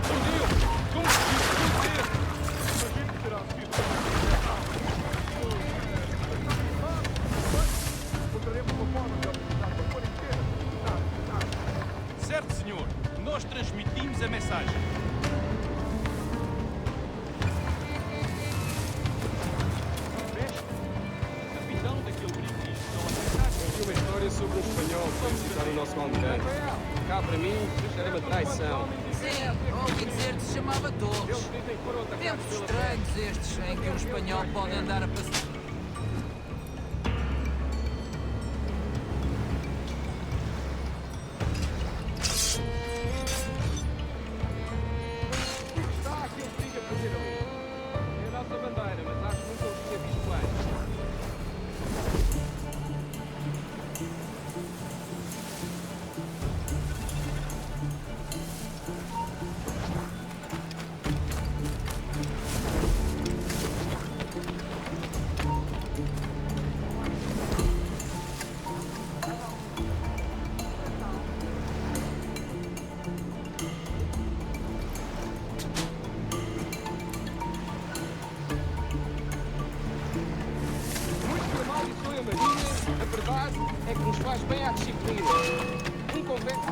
Meu Deus! Como se dizer? Imagino que terá sido encontraremos uma forma de organizar uma quarentena. Certo, senhor. Nós transmitimos a mensagem. Capitão daquele brinquedo. Uma história sobre um espanhol que foi visitar o nosso almirante. Cá para mim, era uma traição. Sim, ouvi dizer que se chamava Torres. Tempos estranhos estes em que um espanhol pode andar a passear. Está aquilo que fica a fazer ali. É a nossa bandeira, mas acho que nunca os tinha visto antes. A verdade é que nos faz bem à disciplina. Convento.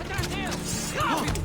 Atrás deles! Rápido!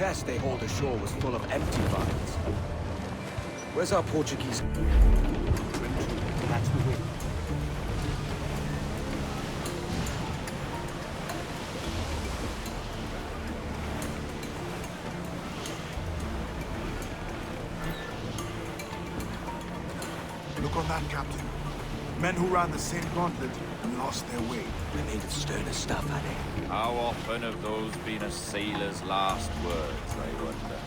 chest they hauled ashore was full of empty vials. Where's our Portuguese? Catch the wind. Look on that, Captain. Men who ran the same gauntlet and lost their way. They're made of sterner stuff, are they? How often have those been a sailor's last words, I wonder?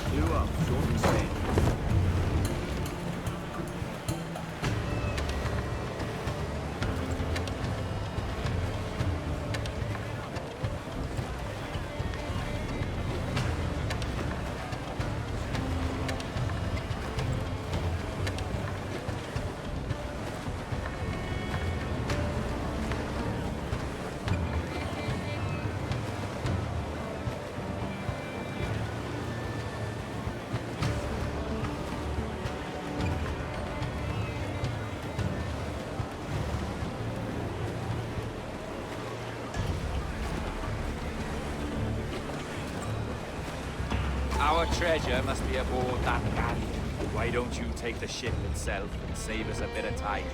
Blew up, short and sail. Our treasure must be aboard that galleon. Why don't you take the ship itself and save us a bit of time?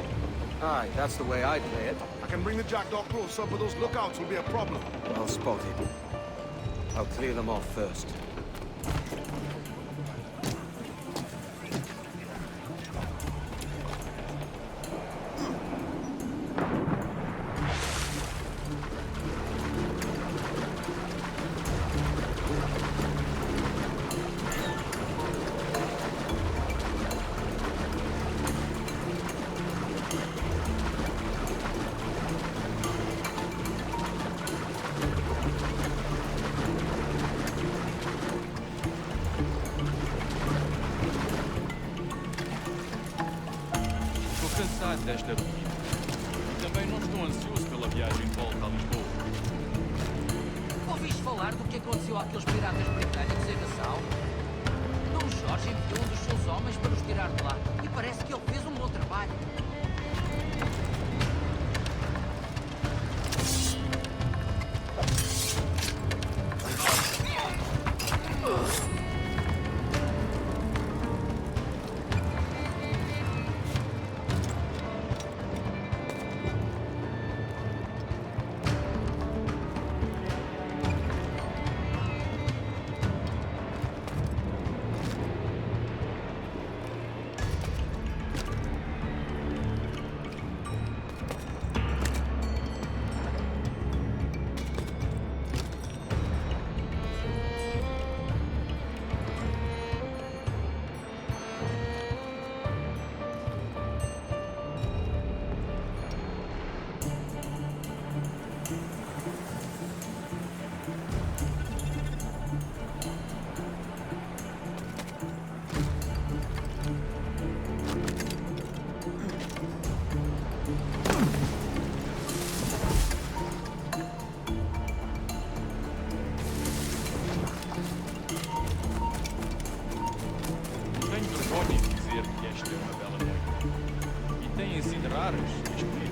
Aye, that's the way I'd play it. I can bring the jackdaw closer, but those lookouts will be a problem. Well spotted. I'll clear them off first. Cansado desta rotina. Também não estou ansioso pela viagem de volta a Lisboa. Ouviste falar do que aconteceu àqueles piratas britânicos em Nassau? Dom Jorge enviou um dos seus homens para os tirar de lá. E parece que ele fez um bom trabalho. raras este mês.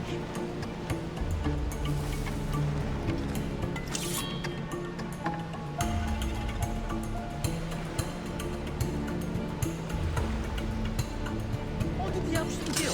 Onde diabos se meteu?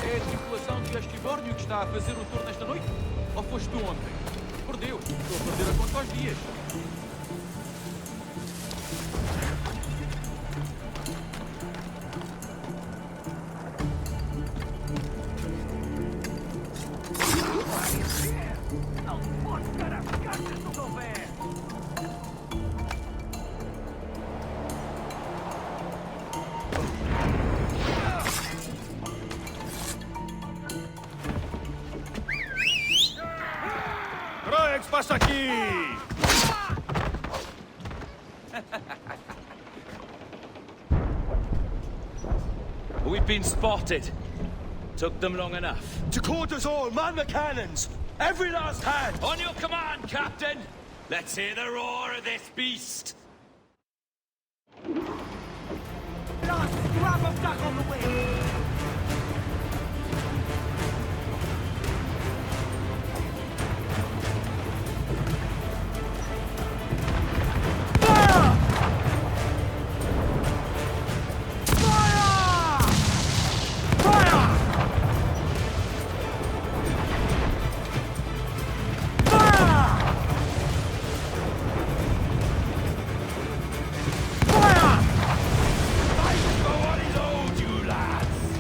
É a tripulação de Geforce que está a fazer o tour nesta noite? Ou foste tu ontem? Por Deus, estou a perder a conta aos dias. pasa aquí? We've been spotted. Took them long enough. To quarters all, man the cannons! Every last hand! On your command, Captain! Let's hear the roar of this beast! Last scrap of duck on the way! Fight for what is owed, you lads!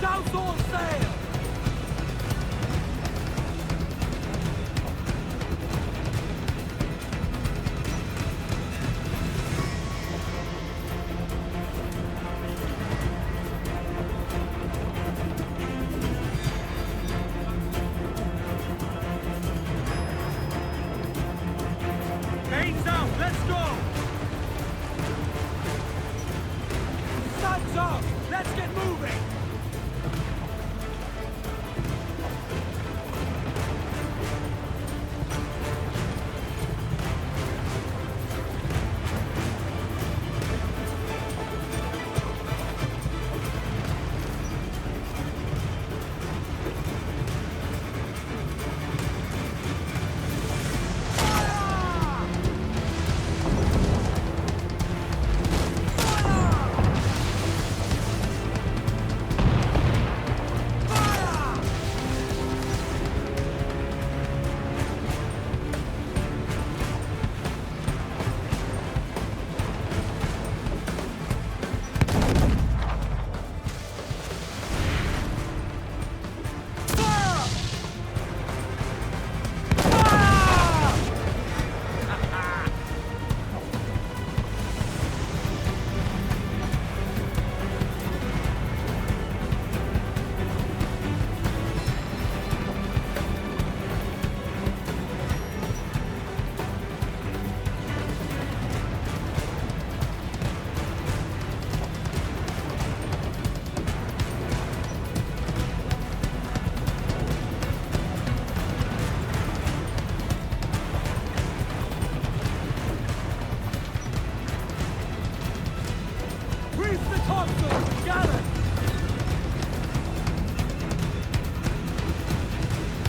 Douse all sail! Mains out, let's go! Sun's up! Let's get moving!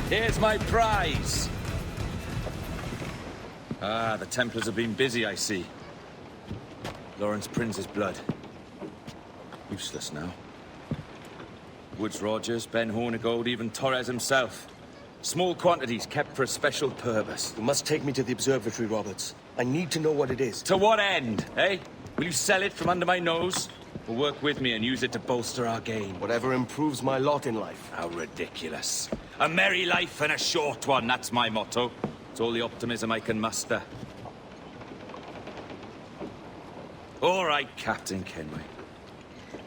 Here's my prize. Ah, the Templars have been busy, I see. Lawrence Prince's blood. Useless now. Woods Rogers, Ben Hornigold, even Torres himself. Small quantities kept for a special purpose. You must take me to the observatory, Roberts. I need to know what it is. To what end, eh? Will you sell it from under my nose? Or work with me and use it to bolster our gain? Whatever improves my lot in life. How ridiculous. A merry life and a short one, that's my motto. It's all the optimism I can muster. All right, Captain Kenway.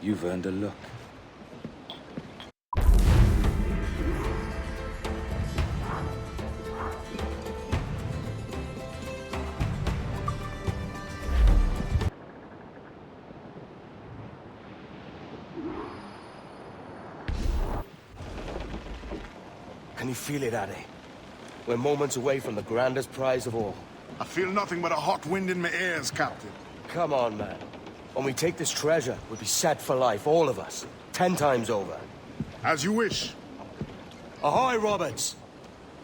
You've earned a look. Can you feel it, Addy? We're moments away from the grandest prize of all. I feel nothing but a hot wind in my ears, Captain. Come on, man. When we take this treasure, we'll be set for life, all of us. 10 times over. As you wish. Ahoy, Roberts!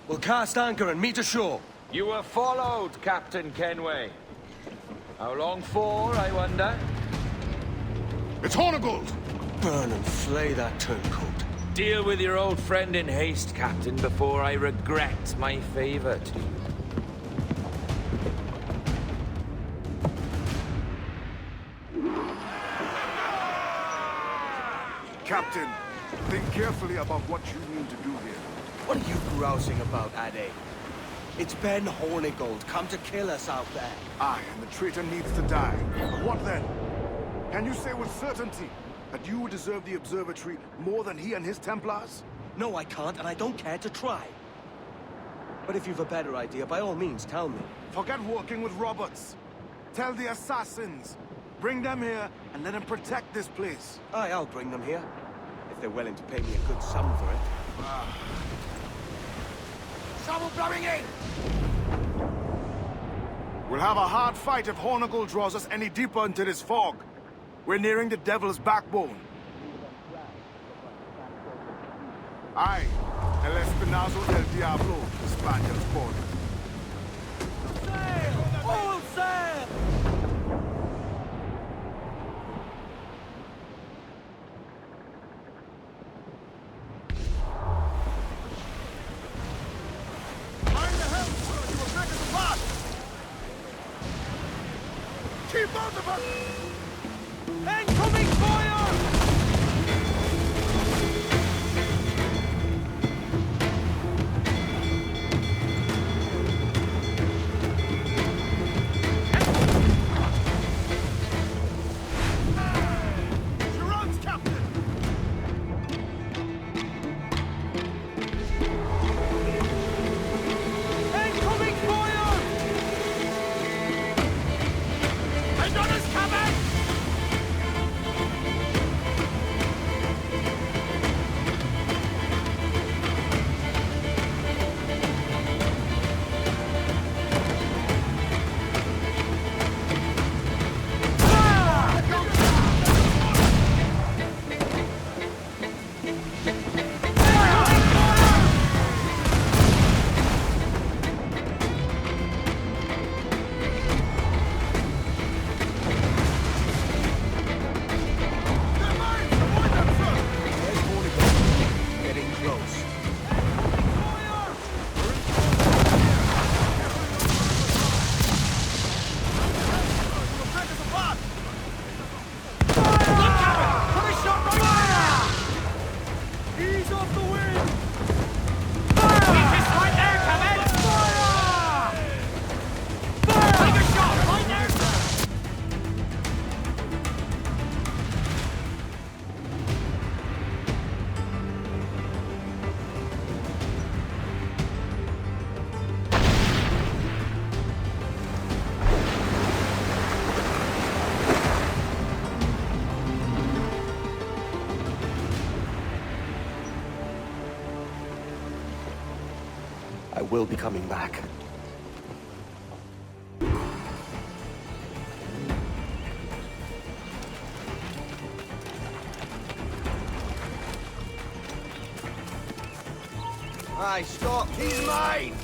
We'll cast anchor and meet ashore. You were followed, Captain Kenway. How long for, I wonder? It's Hornigold! Burn and flay that turncoat. Deal with your old friend in haste, Captain, before I regret my favor to you. Captain, think carefully about what you need to do here. What are you grousing about, Addy? It's Ben Hornigold, come to kill us out there. Aye, and the traitor needs to die. But what then? Can you say with certainty that you deserve the observatory more than he and his Templars? No, I can't, and I don't care to try. But if you've a better idea, by all means, tell me. Forget working with Roberts. Tell the assassins. Bring them here and let them protect this place. Aye, I'll bring them here. If they're willing to pay me a good sum for it. Shovel blowing in! We'll have a hard fight if Hornigold draws us any deeper into this fog. We're nearing the Devil's Backbone. Aye, El Espinazo del Diablo, the Spaniards call it. Sail! All sail! Mind the helm, sir! You will break us apart! Keep both of us! Incoming fire! will be coming back. Aye, stop! He's mine!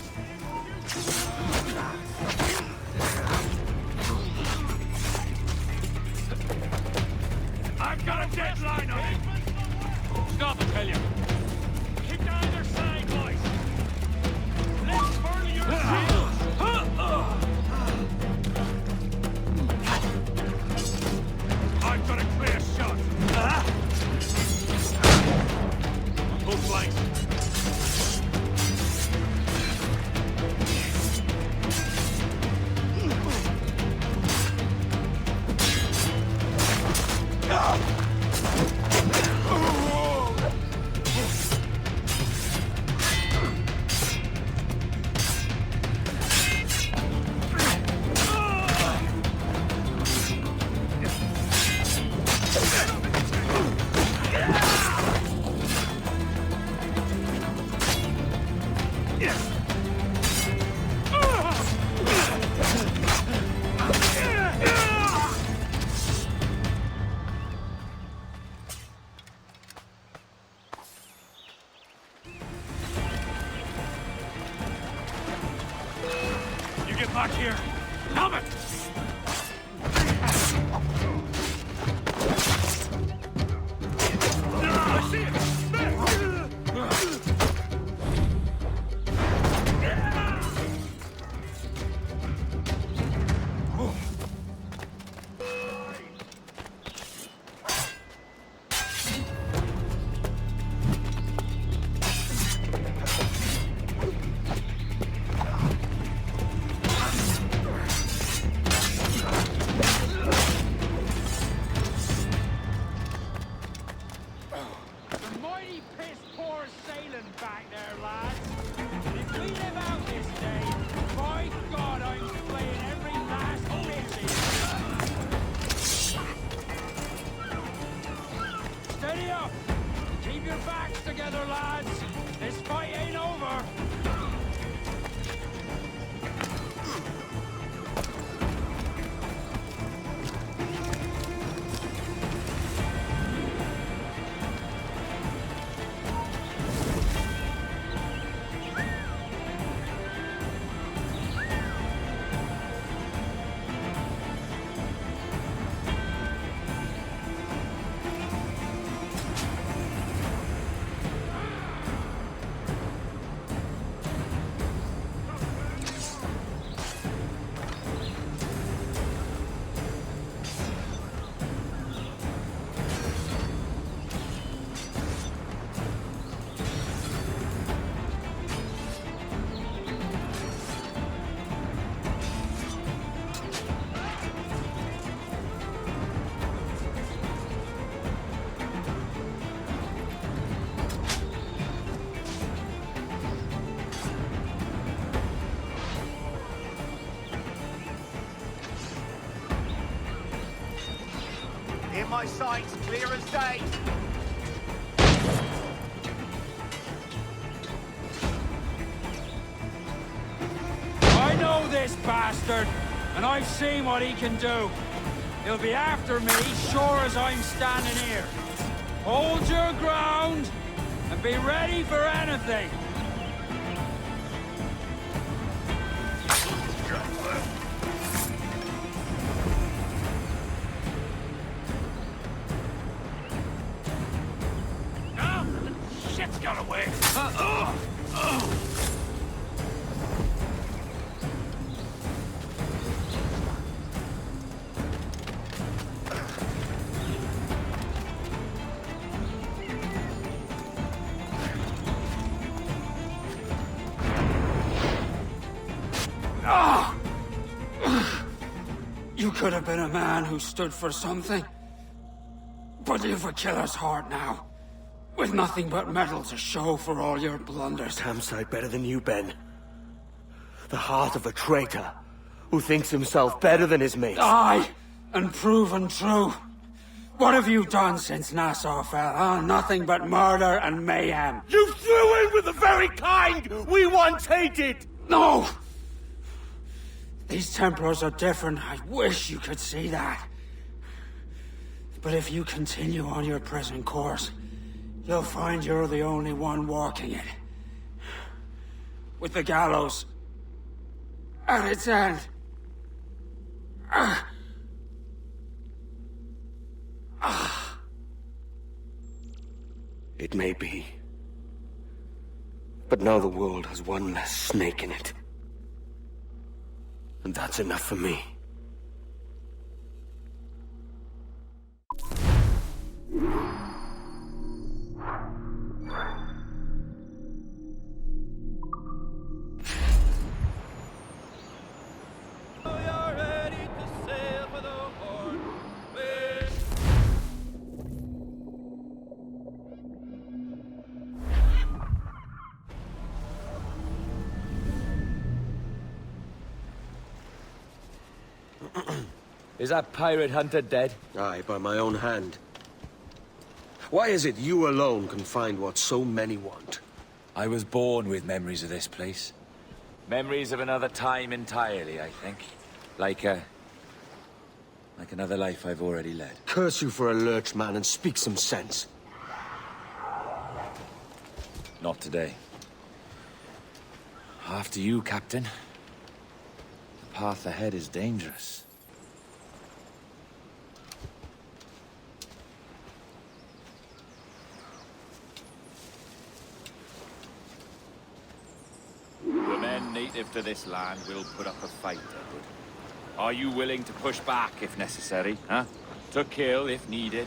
I've got a deadline on it! Stop, I tell you! Keep to either side, boys! Let's furl your sails! I've got a clear shot! On both flanks! Get back here! Help it! I see it! In my sights, clear as day. I know this bastard, and I've seen what he can do. He'll be after me, sure as I'm standing here. Hold your ground, and be ready for anything. Shit's got away! You could have been a man who stood for something. But you've a killer's heart now. With nothing but metal to show for all your blunders. Damn sight better than you, Ben. The heart of a traitor who thinks himself better than his mates. Aye, and proven true. What have you done since Nassau fell, huh? Nothing but murder and mayhem. You threw in with the very kind we once hated! No! These Templars are different. I wish you could see that. But if you continue on your present course, you'll find you're the only one walking it. With the gallows at its end. It may be. But now the world has one less snake in it. And that's enough for me. Is that pirate hunter dead? Aye, by my own hand. Why is it you alone can find what so many want? I was born with memories of this place. Memories of another time entirely, I think. Like another life I've already led. Curse you for a lurch, man, and speak some sense. Not today. After you, Captain. The path ahead is dangerous. The men native to this land will put up a fight, Edward. Are you willing to push back if necessary, huh? To kill if needed?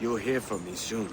You'll hear from me soon.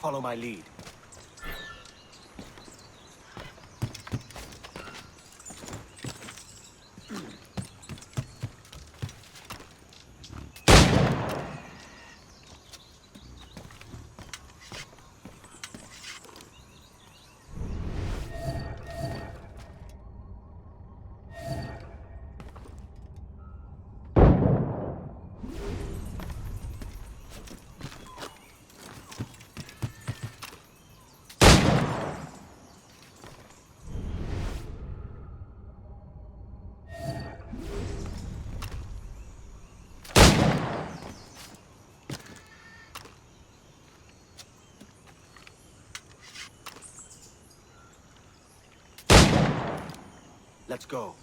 Follow my lead. Let's go.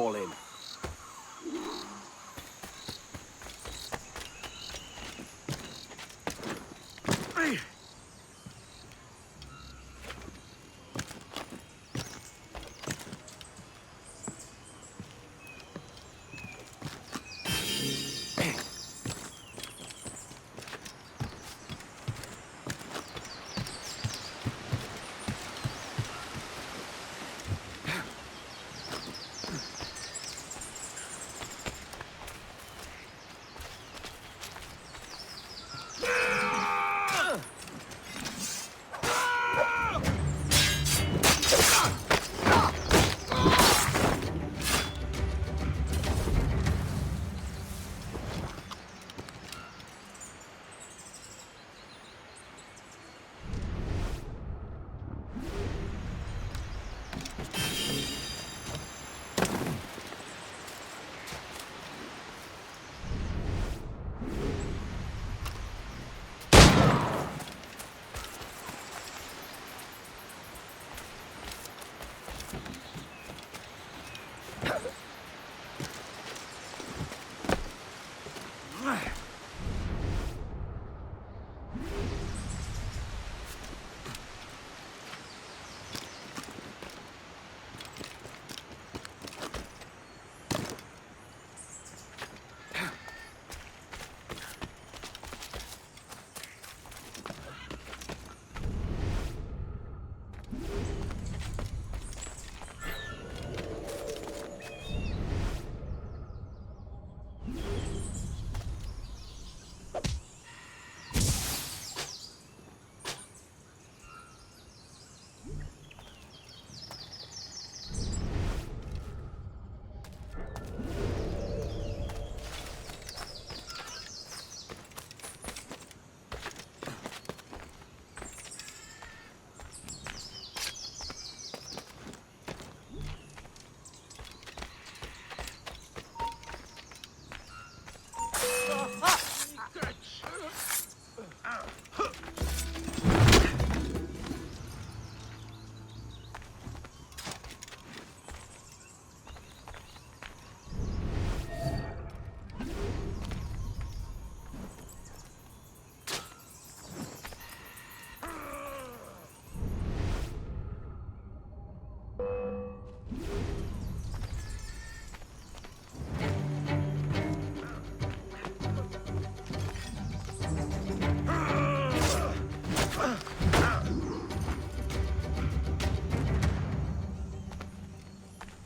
Fall in.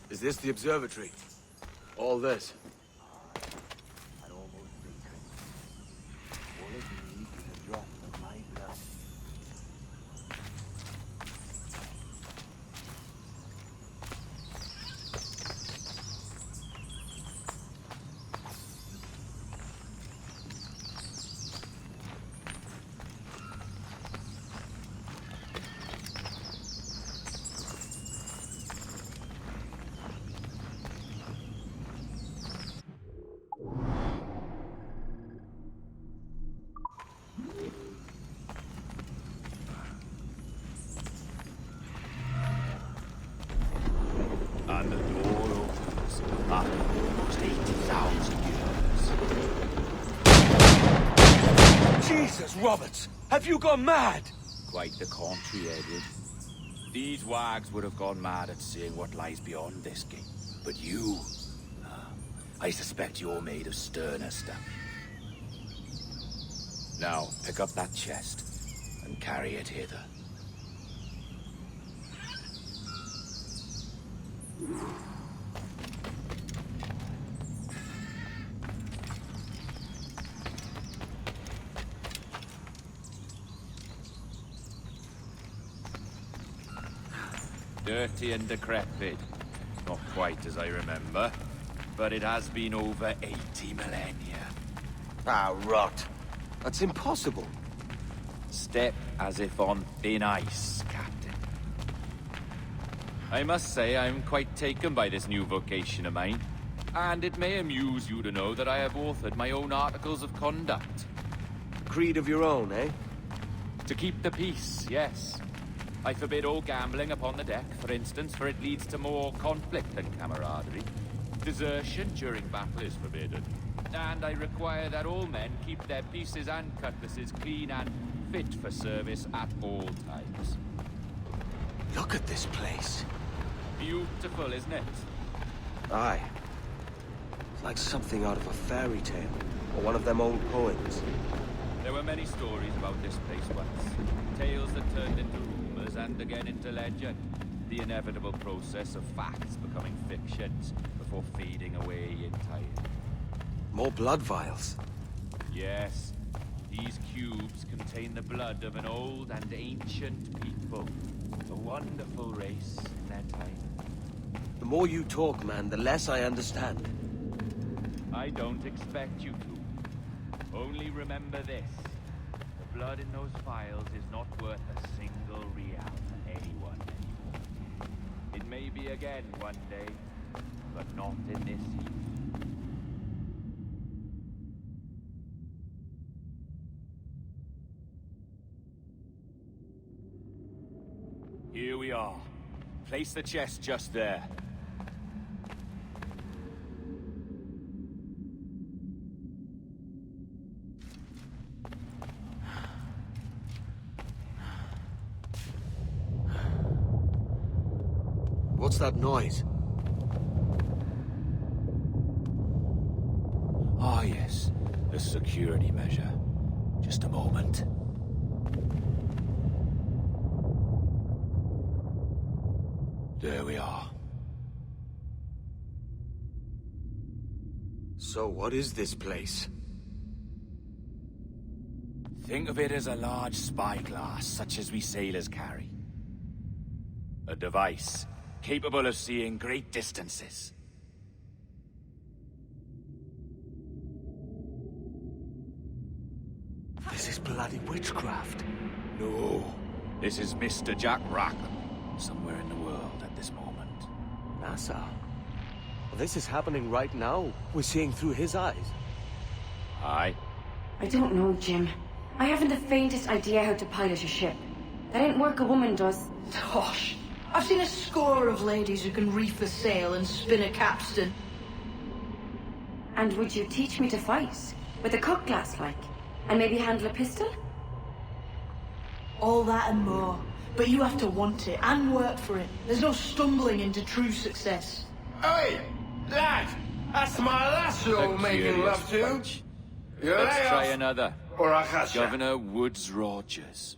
Is this the observatory? All this? And the door opens after almost 80,000 years. Jesus, Roberts! Have you gone mad? Quite the contrary, Edward. These wags would have gone mad at seeing what lies beyond this gate. But you... I suspect you're made of sterner stuff. Now, pick up that chest and carry it hither. Dirty and decrepit. Not quite as I remember, but it has been over 80 millennia. Ah, rot. That's impossible. Step as if on thin ice, Captain. I must say I'm quite taken by this new vocation of mine, and it may amuse you to know that I have authored my own articles of conduct. Creed of your own, eh? To keep the peace, yes. I forbid all gambling upon the deck, for instance, for it leads to more conflict than camaraderie. Desertion during battle is forbidden. And I require that all men keep their pieces and cutlasses clean and fit for service at all times. Look at this place. Beautiful, isn't it? Aye. It's like something out of a fairy tale, or one of them old poems. There were many stories about this place once. Tales that turned into rumors and again into legend. The inevitable process of facts becoming fictions before fading away entirely. More blood vials. Yes. These cubes contain the blood of an old and ancient people. A wonderful race in their time. The more you talk, man, the less I understand. I don't expect you to. Only remember this. The blood in those vials is not worth a single real to anyone anymore. It may be again one day, but not in this heat. Here we are. Place the chest just there. What's that noise? Ah, yes. A security measure. Just a moment. There we are. So what is this place? Think of it as a large spyglass, such as we sailors carry. A device capable of seeing great distances. This is bloody witchcraft. No, this is Mr. Jack Rackham, somewhere in the world at this moment. NASA. Well, this is happening right now. We're seeing through his eyes. Aye. I don't know, Jim. I haven't the faintest idea how to pilot a ship. That ain't work a woman does. Tosh. I've seen a score of ladies who can reef a sail and spin a capstan. And would you teach me to fight? With a cutlass, like? And maybe handle a pistol? All that and more. But you have to want it and work for it. There's no stumbling into true success. Hey, lad, that's my lass you're making love to. Let's try another. Or I catch ya. Governor Woods Rogers.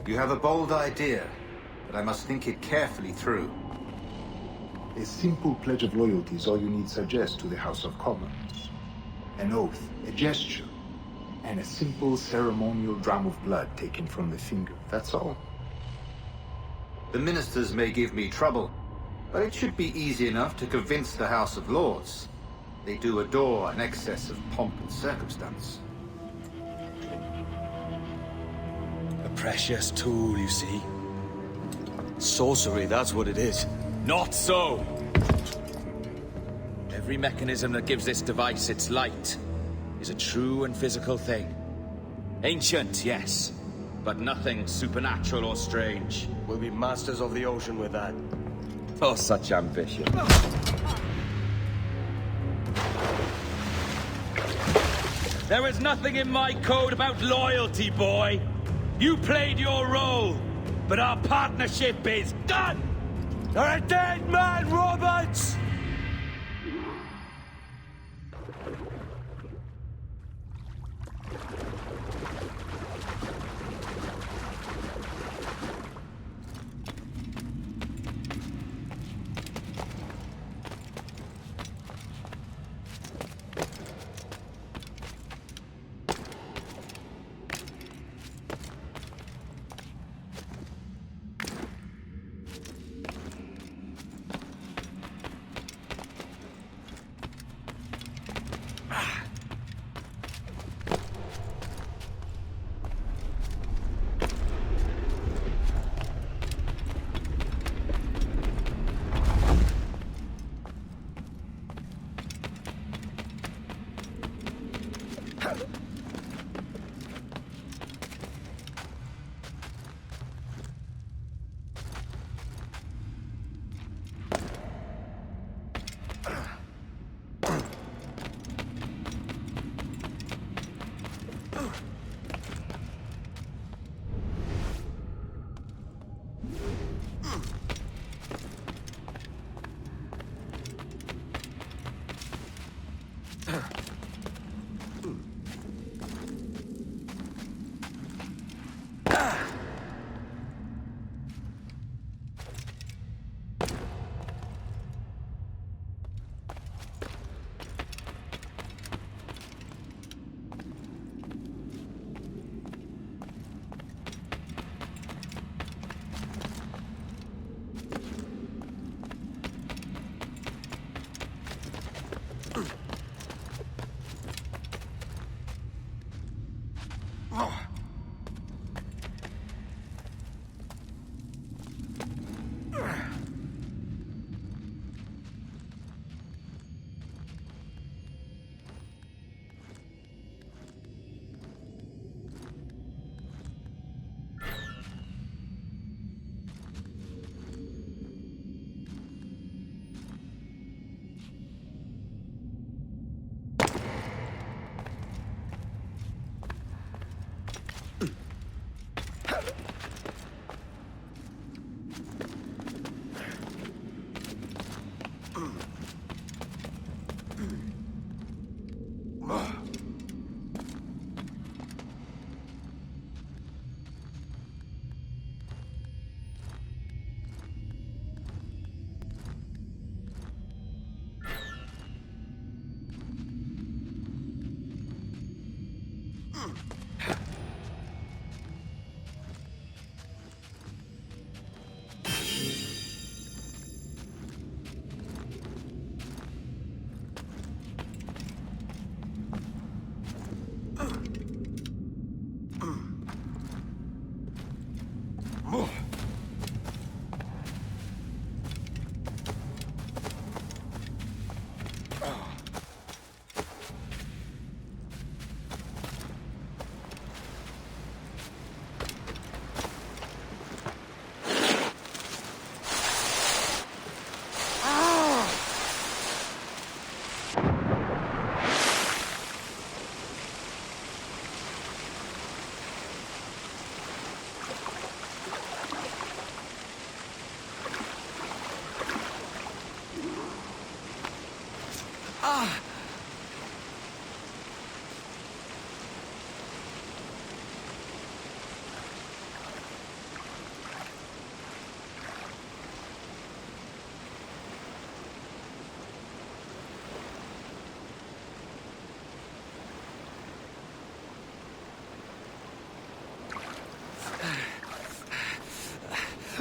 You have a bold idea, but I must think it carefully through. A simple pledge of loyalty is all you need suggest to the House of Commons. An oath, a gesture, and a simple ceremonial dram of blood taken from the finger. That's all. The ministers may give me trouble, but it should be easy enough to convince the House of Lords. They do adore an excess of pomp and circumstance. A precious tool, you see. Sorcery, that's what it is. Not so! Every mechanism that gives this device its light is a true and physical thing. Ancient, yes, but nothing supernatural or strange. We'll be masters of the ocean with that. Oh, such ambition. There is nothing in my code about loyalty, boy. You played your role, but our partnership is done! You're a dead man, Roberts!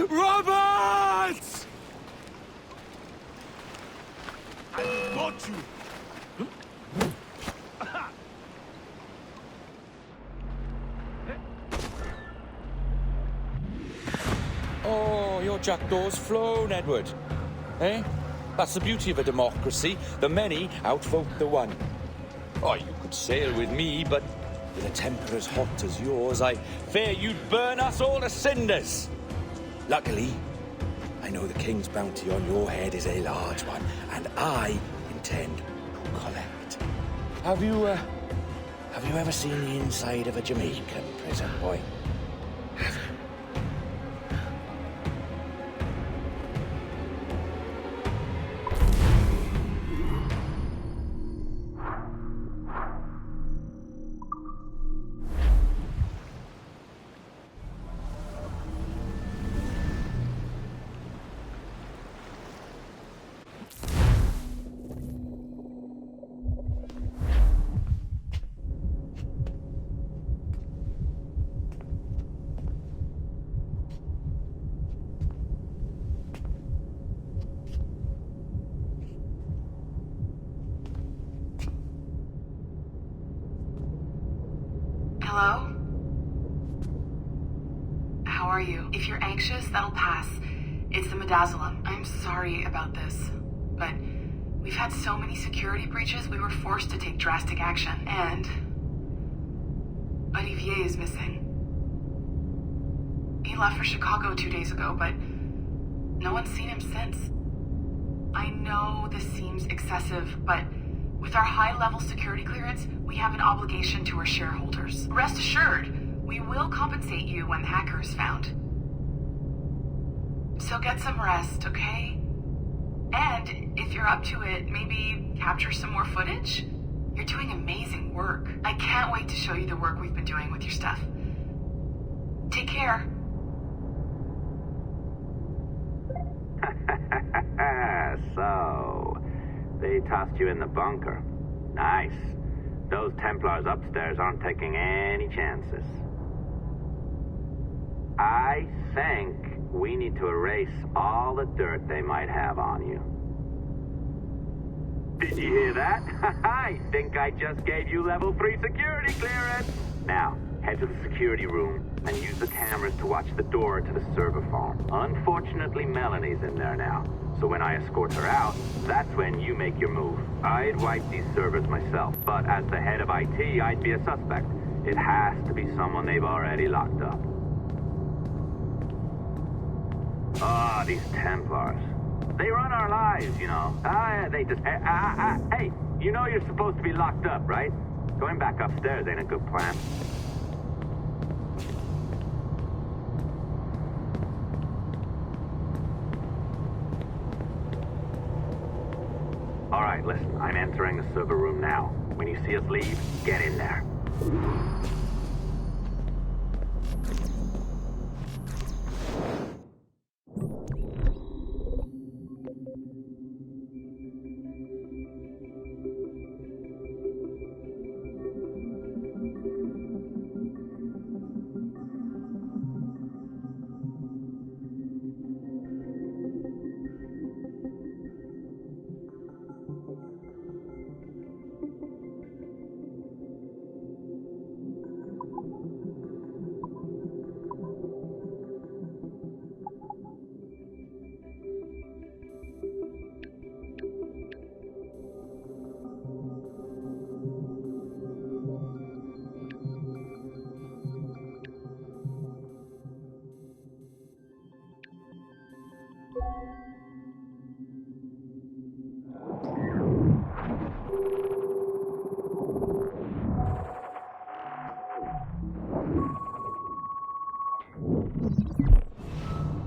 Roberts! I got you! Oh, your jackdaw's flown, Edward. Eh? That's the beauty of a democracy. The many outvote the one. Oh, you could sail with me, but with a temper as hot as yours, I fear you'd burn us all to cinders. Luckily, I know the king's bounty on your head is a large one, and I intend to collect. Have you ever seen the inside of a Jamaican prison, boy? Have you? Hello? How are you? If you're anxious, that'll pass. It's the midazolam. I'm sorry about this, but we've had so many security breaches, we were forced to take drastic action, and Olivier is missing. He left for Chicago 2 days ago, but no one's seen him since. I know this seems excessive, but with our high-level security clearance, we have an obligation to our shareholders. Rest assured, we will compensate you when the hacker is found. So get some rest, okay? And if you're up to it, maybe capture some more footage? You're doing amazing work. I can't wait to show you the work we've been doing with your stuff. Take care. So, they tossed you in the bunker. Nice. Those Templars upstairs aren't taking any chances. I think we need to erase all the dirt they might have on you. Did you hear that? I think I just gave you level 3 security clearance. Now, head to the security room and use the cameras to watch the door to the server farm. Unfortunately, Melanie's in there now. So when I escort her out, that's when you make your move. I'd wipe these servers myself, but as the head of IT, I'd be a suspect. It has to be someone they've already locked up. Ah, these Templars. They run our lives, you know. They just... Hey, you know you're supposed to be locked up, right? Going back upstairs ain't a good plan. All right, listen, I'm entering the server room now. When you see us leave, get in there.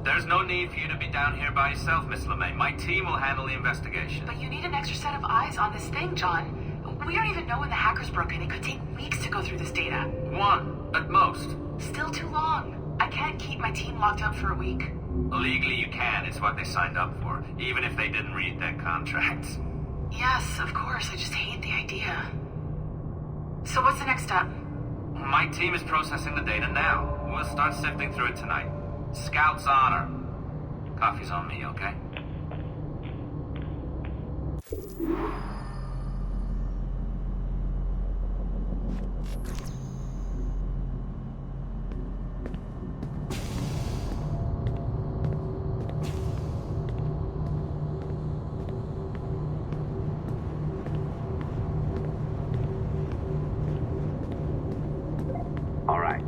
There's no need for you to be down here by yourself, Miss LeMay. My team will handle the investigation. But you need an extra set of eyes on this thing, John. We don't even know when the hackers broke in. It could take weeks to go through this data. 1, at most. Still too long. I can't keep my team locked up for a week. Legally you can, it's what they signed up for, even if they didn't read their contracts. Yes, of course. I just hate the idea. So what's the next step? My team is processing the data now. We'll start sifting through it tonight. Scout's honor. Coffee's on me, okay? All right.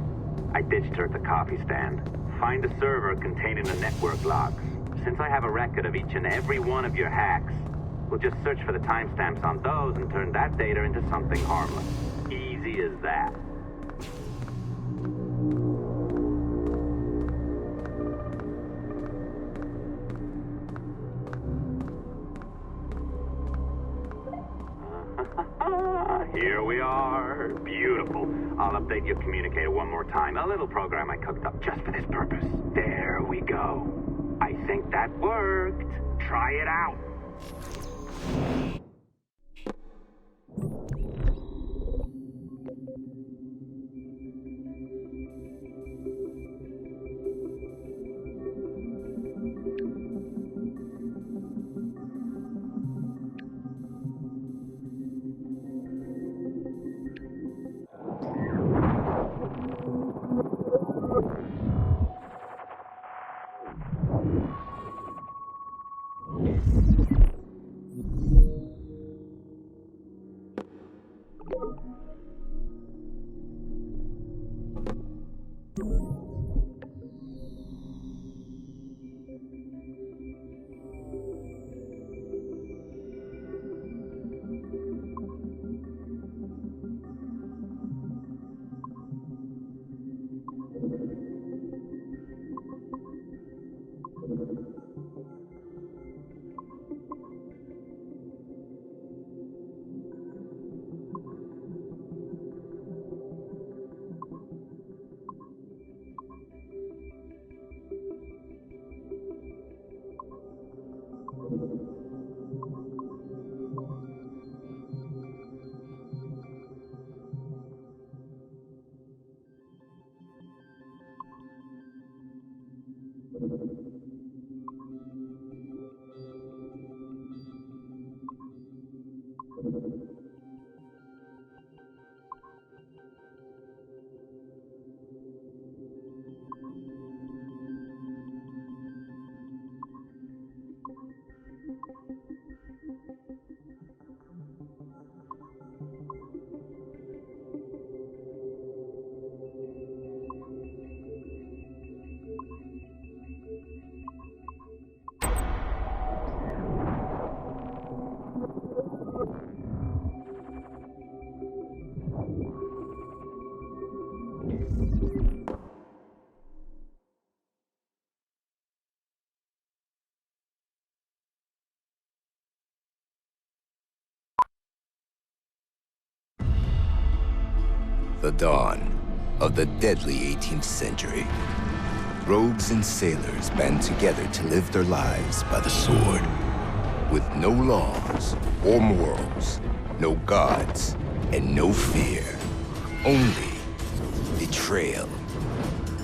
I ditched her at the coffee stand. Find a server containing the network logs. Since I have a record of each and every one of your hacks, we'll just search for the timestamps on those and turn that data into something harmless. Easy as that. Here we are. Beautiful. I'll update your communicator one more time. A little program I cooked up just for this purpose. There we go. I think that worked. Try it out. The dawn of the deadly 18th century. Rogues and sailors band together to live their lives by the sword. With no laws or morals, no gods, and no fear. Only betrayal,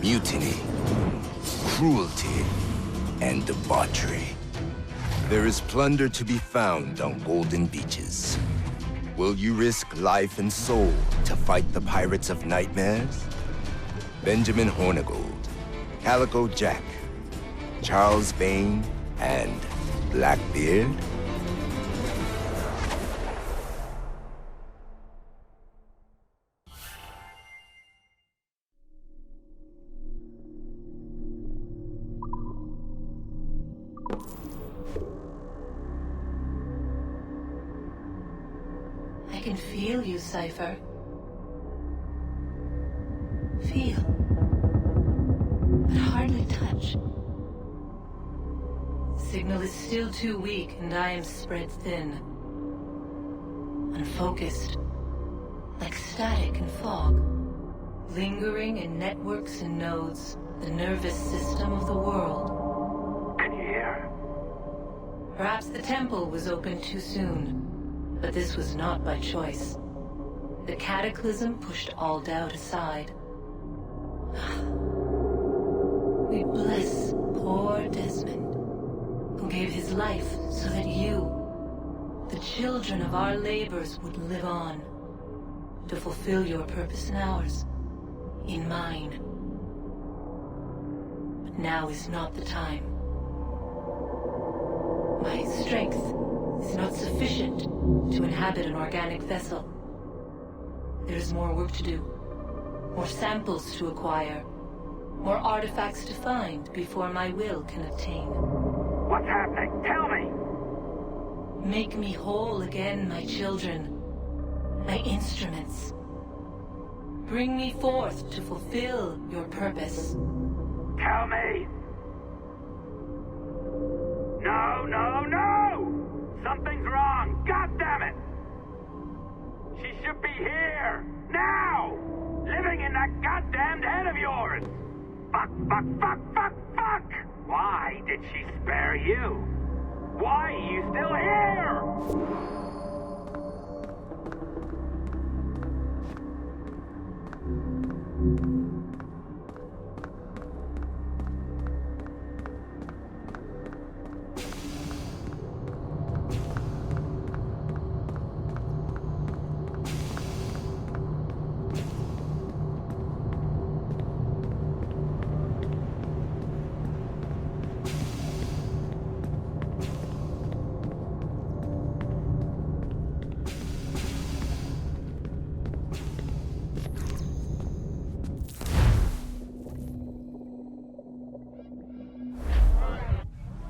mutiny, cruelty, and debauchery. There is plunder to be found on golden beaches. Will you risk life and soul to fight the pirates of nightmares? Benjamin Hornigold, Calico Jack, Charles Vane, and Blackbeard? I can feel you, Cypher. Feel. But hardly touch. Signal is still too weak, and I am spread thin. Unfocused. Like static and fog. Lingering in networks and nodes. The nervous system of the world. Can you hear? Perhaps the temple was opened too soon. But this was not by choice. The cataclysm pushed all doubt aside. We bless poor Desmond. his life so that you, the children of our labors, would live on, to fulfill your purpose in ours, in mine. But now is not the time. My strength is not sufficient to inhabit an organic vessel. There is more work to do, more samples to acquire, more artifacts to find before my will can obtain. What's happening? Tell me! Make me whole again, my children, my instruments. Bring me forth to fulfill your purpose. Tell me! No, no, no! Something's wrong! God damn it! She should be here! Now! Living in that goddamned head of yours! Fuck, fuck, fuck, fuck, fuck! Why did she spare you? Why are you still here?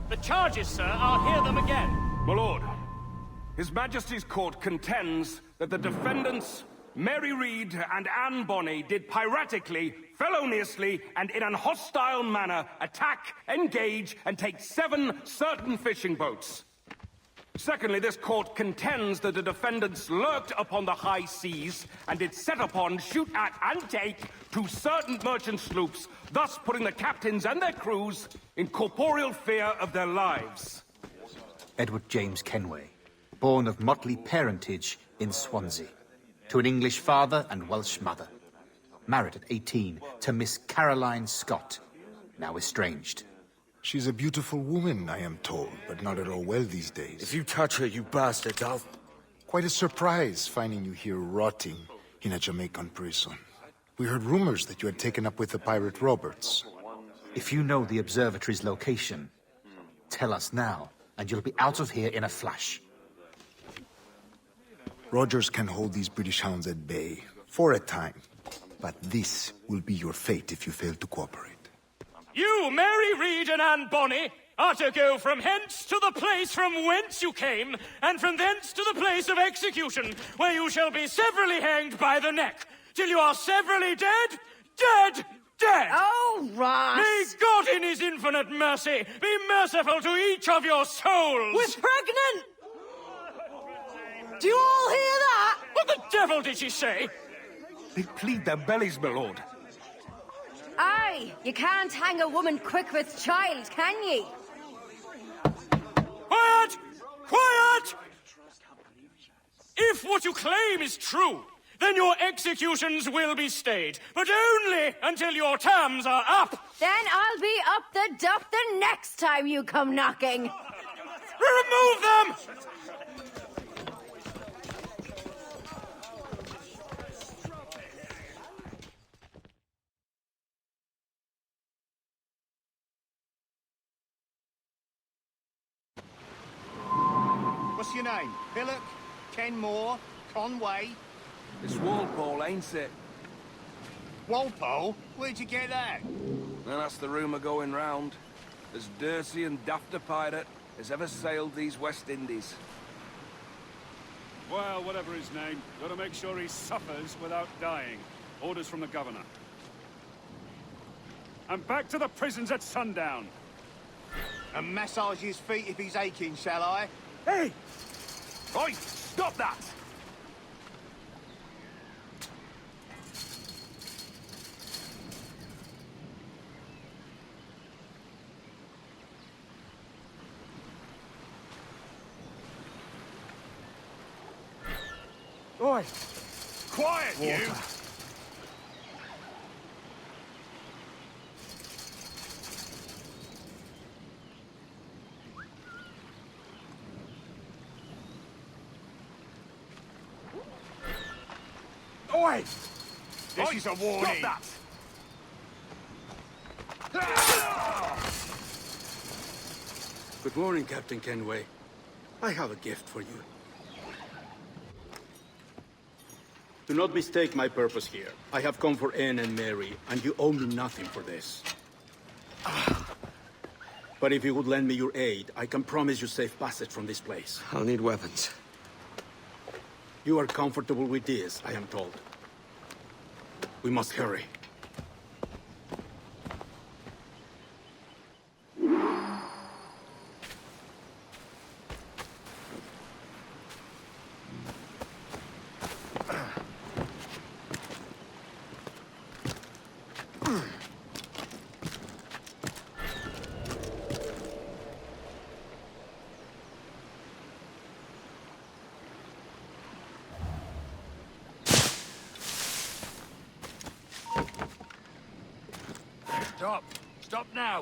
The charges, sir, I'll hear them again. My lord, His Majesty's court contends that the defendants, Mary Reed and Anne Bonny, did piratically, feloniously, and in an hostile manner attack, engage, and take 7 certain fishing boats. Secondly, this court contends that the defendants lurked upon the high seas and did set upon, shoot at, and take 2 certain merchant sloops, thus putting the captains and their crews in corporeal fear of their lives. Edward James Kenway, born of motley parentage in Swansea, to an English father and Welsh mother. Married at 18 to Miss Caroline Scott, now estranged. She's a beautiful woman, I am told, but not at all well these days. If you touch her, you bastard, I'll... Quite a surprise finding you here rotting in a Jamaican prison. We heard rumors that you had taken up with the pirate Roberts. If you know the observatory's location, tell us now, and you'll be out of here in a flash. Rogers can hold these British hounds at bay, for a time. But this will be your fate if you fail to cooperate. You, Mary Reed and Anne Bonny, are to go from hence to the place from whence you came, and from thence to the place of execution, where you shall be severally hanged by the neck, till you are severally dead, dead, dead! Oh, Ross! May God in his infinite mercy be merciful to each of your souls! We're pregnant! Do you all hear that? What the devil did she say? They plead their bellies, my lord. Aye, you can't hang a woman quick with child, can ye? Quiet! Quiet! If what you claim is true, then your executions will be stayed, but only until your terms are up. Then I'll be up the duff the next time you come knocking. Remove them! What's your name? Billock? Kenmore? Conway? It's Walpole, ain't it? Walpole? Where'd you get that? Well, that's the rumour going round. As dirty and daft a pirate as ever sailed these West Indies. Well, whatever his name, gotta make sure he suffers without dying. Orders from the governor. And back to the prisons at sundown. And massage his feet if he's aching, shall I? Hey! Oi! Stop that! Oi! Quiet, Water. you! Oi! This is a warning. Stop Good morning, Captain Kenway. I have a gift for you. Do not mistake my purpose here. I have come for Anne and Mary, and you owe me nothing for this. But if you would lend me your aid, I can promise you safe passage from this place. I'll need weapons. You are comfortable with this, I am told. We must hurry. Stop! Stop now!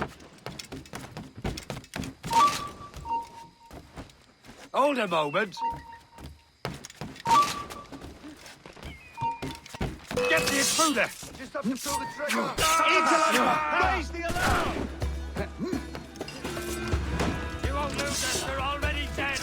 Hold a moment! Get the intruder! Just have to pull the trigger. Raise the alarm! You won't lose us, they're already dead!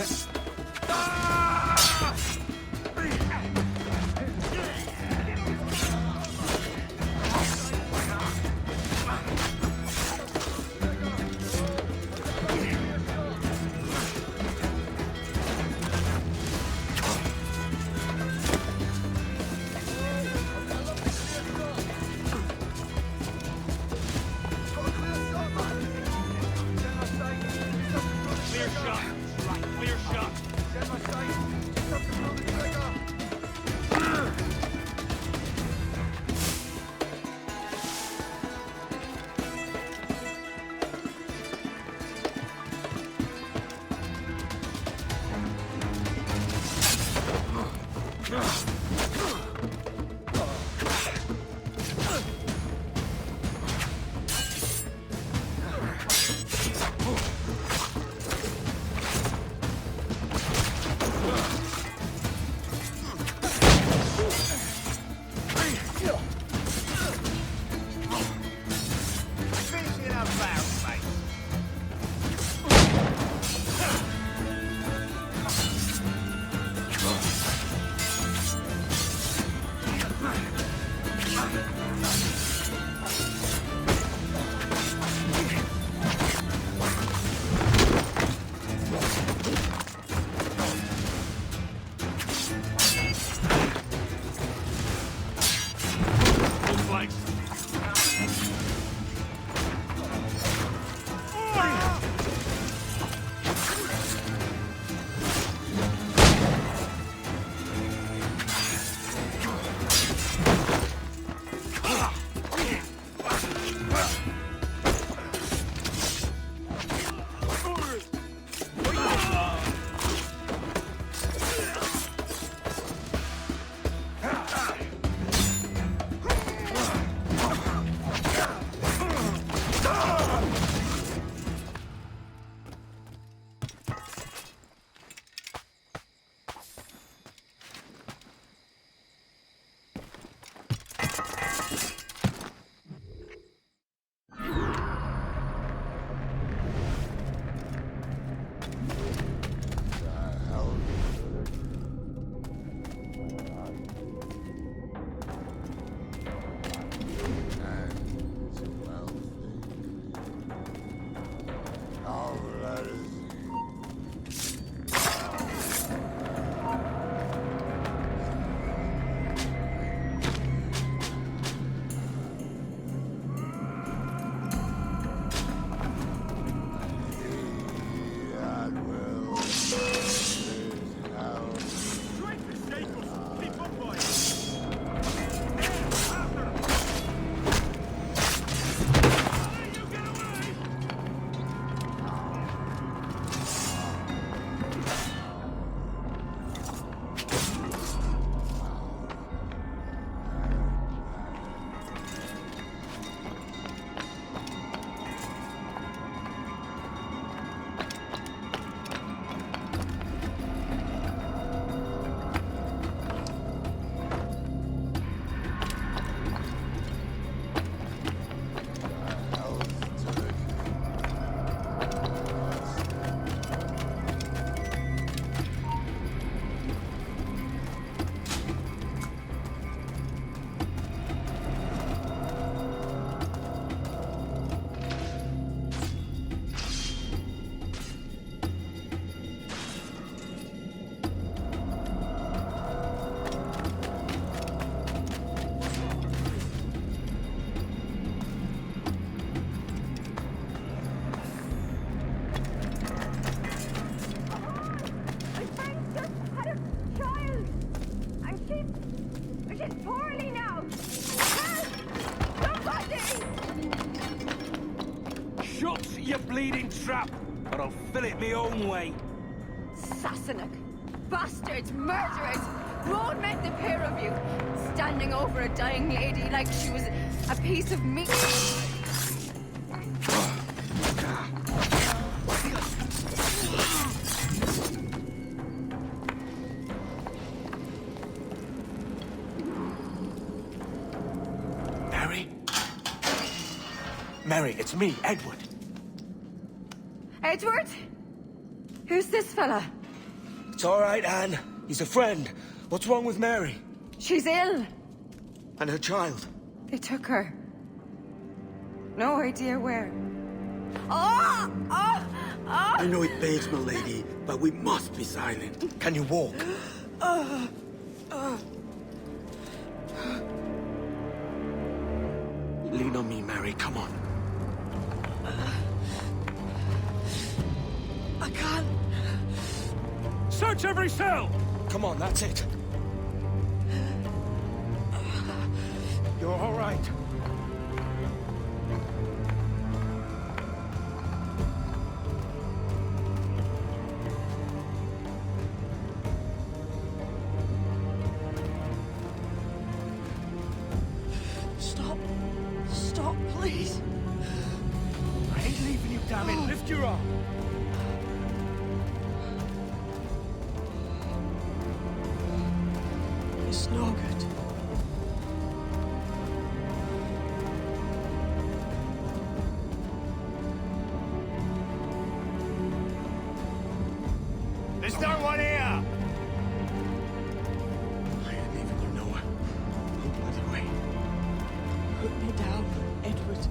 Shut your bleeding trap, or I'll fill it my own way. Sassenach! Bastards! Murderers! Road met the pair of you, standing over a dying lady like she was a piece of meat. Mary? Mary, it's me, Edward. Edward? Who's this fella? It's all right, Anne. He's a friend. What's wrong with Mary? She's ill. And her child? They took her. No idea where. Oh! Oh! Oh! I know it pains, my lady, but we must be silent. Can you walk? Lean on me, Mary. Come on. I can't. Search every cell! Come on, that's it. You're all right. Stop. Stop, please. I ain't leaving you, damn it. Lift your arm. It's no good. There's no one here! I ain't leaving you nowhere. No bloody way. Put me down, Edward.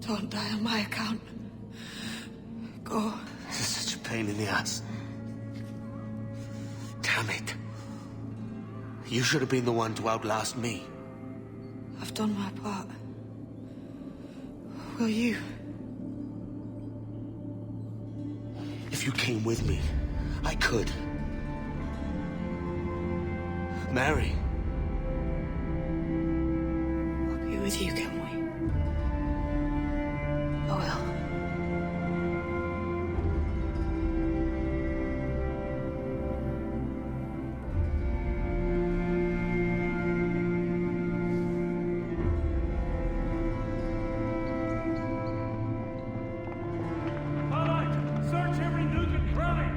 Don't die on my account. Go. This is such a pain in the ass. Damn it. You should have been the one to outlast me. I've done my part. Will you? If you came with me, I could. Mary. I'll be with you, can we? I will. Search every nook and cranny!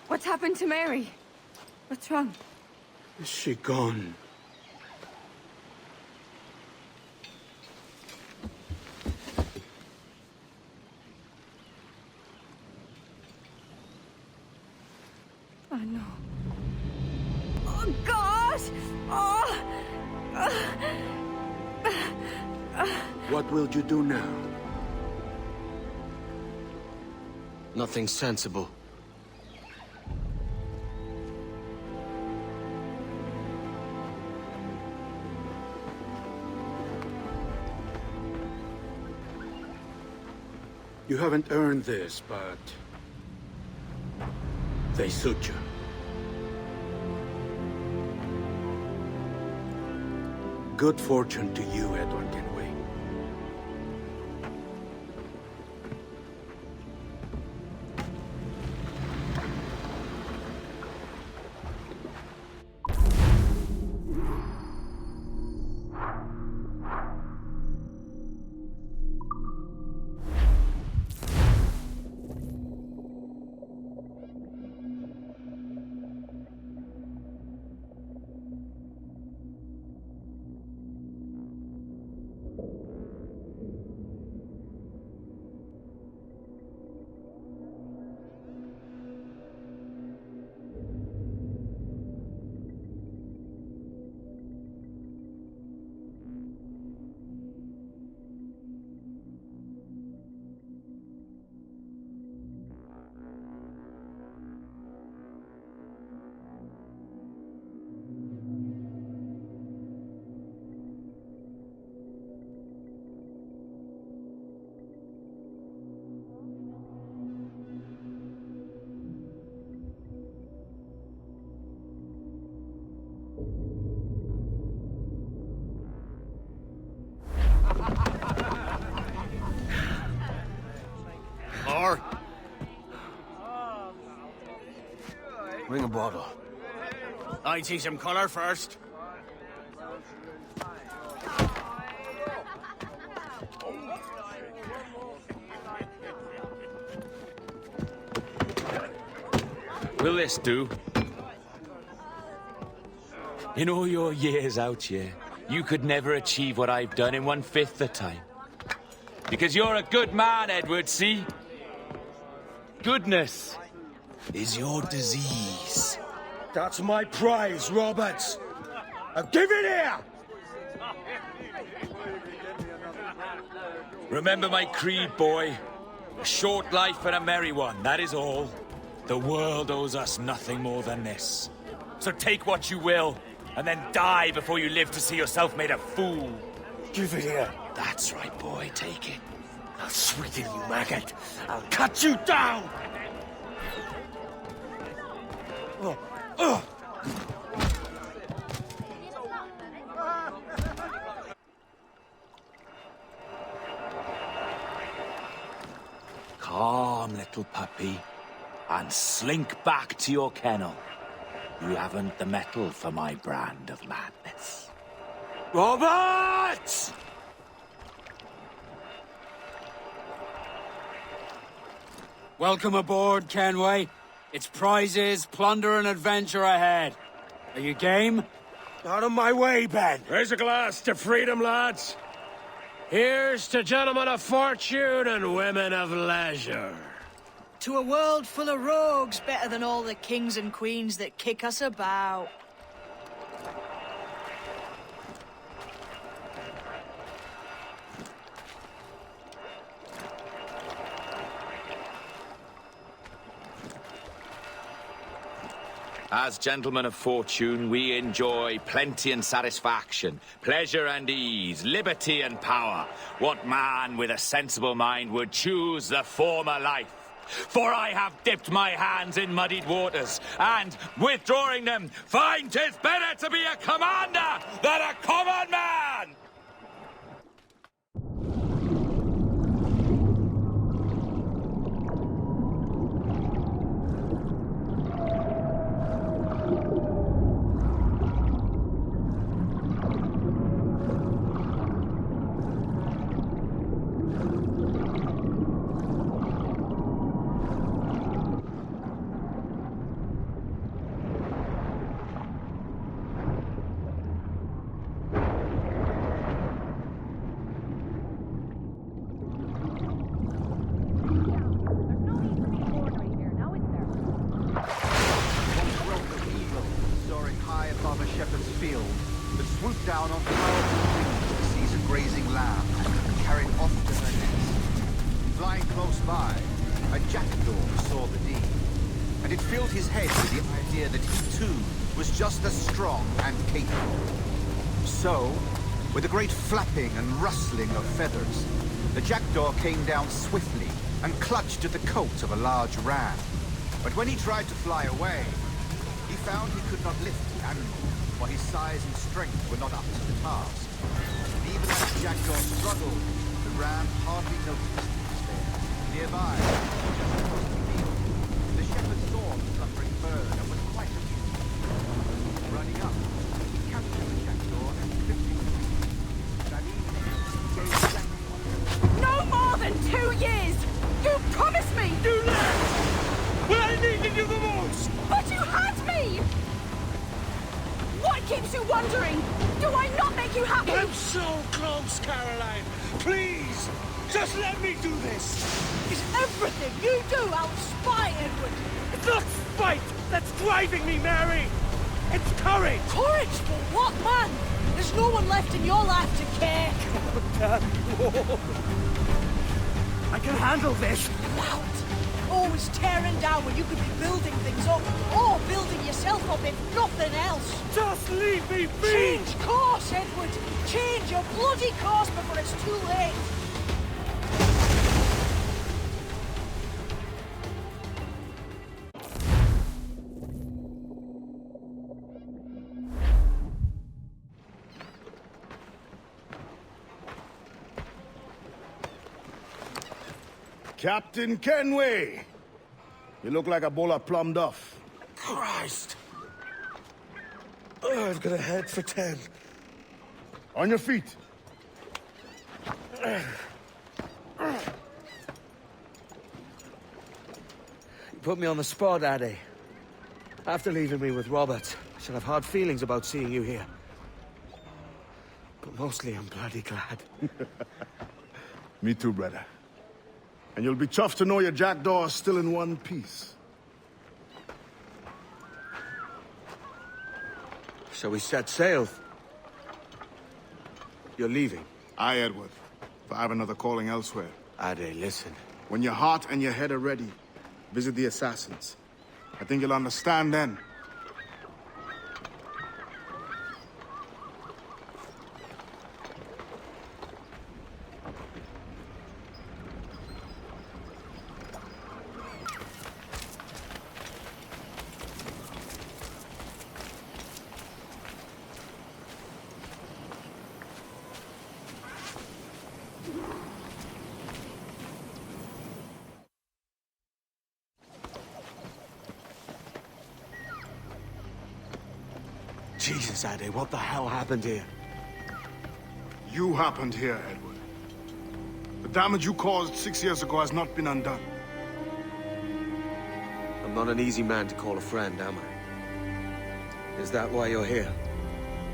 What's happened to Mary? What's wrong? Is she gone? I know. Oh, God! Oh! What will you do now? Nothing sensible. You haven't earned this, but they suit you. Good fortune to you, Edward Kenway. Or Bring a bottle. I'd see some color first. Will this do? In all your years out here, you could never achieve what I've done in 1/5 the time. Because you're a good man, Edward, see? Goodness is your disease. That's my prize, Roberts. Give it here! Remember my creed, boy. A short life and a merry one, that is all. The world owes us nothing more than this. So take what you will, and then die before you live to see yourself made a fool. Give it here. That's right, boy, take it. I'll sweeten you, maggot. I'll cut you down! Calm, little puppy, and slink back to your kennel. You haven't the mettle for my brand of madness. Roberts! Welcome aboard, Kenway. It's prizes, plunder, and adventure ahead. Are you game? Out of my way, Ben. Raise a glass to freedom, lads. Here's to gentlemen of fortune and women of leisure. To a world full of rogues, better than all the kings and queens that kick us about. As gentlemen of fortune, we enjoy plenty and satisfaction, pleasure and ease, liberty and power. What man with a sensible mind would choose the former life? For I have dipped my hands in muddied waters, and, withdrawing them, find 'tis better to be a commander than a common man! field that swooped down on powerful wings to seize a grazing lamb and carry it off to her nest. Flying close by, a jackdaw saw the deed, and it filled his head with the idea that he too was just as strong and capable. So, with a great flapping and rustling of feathers, the jackdaw came down swiftly and clutched at the coat of a large ram. But when he tried to fly away, he found he could not lift the animal, for his size and strength were not up to the task. And even as the jackdaw struggled, the ram hardly noticed he was there. Nearby, just across the field, the shepherd saw the fluttering bird and was quite amused. Running up, he captured the jackdaw and flipped it. That evening, he gave the jackdaw... No more than 2 years! You promised me! You left! When I needed you the most! But you had me! What keeps you wondering? Do I not make you happy? I'm so close, Caroline! Please! Just let me do this! Is everything you do out spy, Edward? It's not spite that's driving me, Mary! It's courage! Courage for what, man? There's no one left in your life to care. I can handle this! Loud! Always tearing down when you could be building things up, or building yourself up if nothing else. Just leave me be! Change course, Edward! Change your bloody course before it's too late! Captain Kenway! You look like a bowl of plum duff. Christ! Oh, I've got a head for 10. On your feet. You put me on the spot, Addy. After leaving me with Robert, I should have hard feelings about seeing you here. But mostly I'm bloody glad. Me too, brother. And you'll be chuffed to know your jackdaw is still in one piece. So we set sail. You're leaving? Aye, Edward. But I have another calling elsewhere. Ade, listen. When your heart and your head are ready, visit the assassins. I think you'll understand then. Jesus, Ade, what the hell happened here? You happened here, Edward. The damage you caused 6 years ago has not been undone. I'm not an easy man to call a friend, am I? Is that why you're here?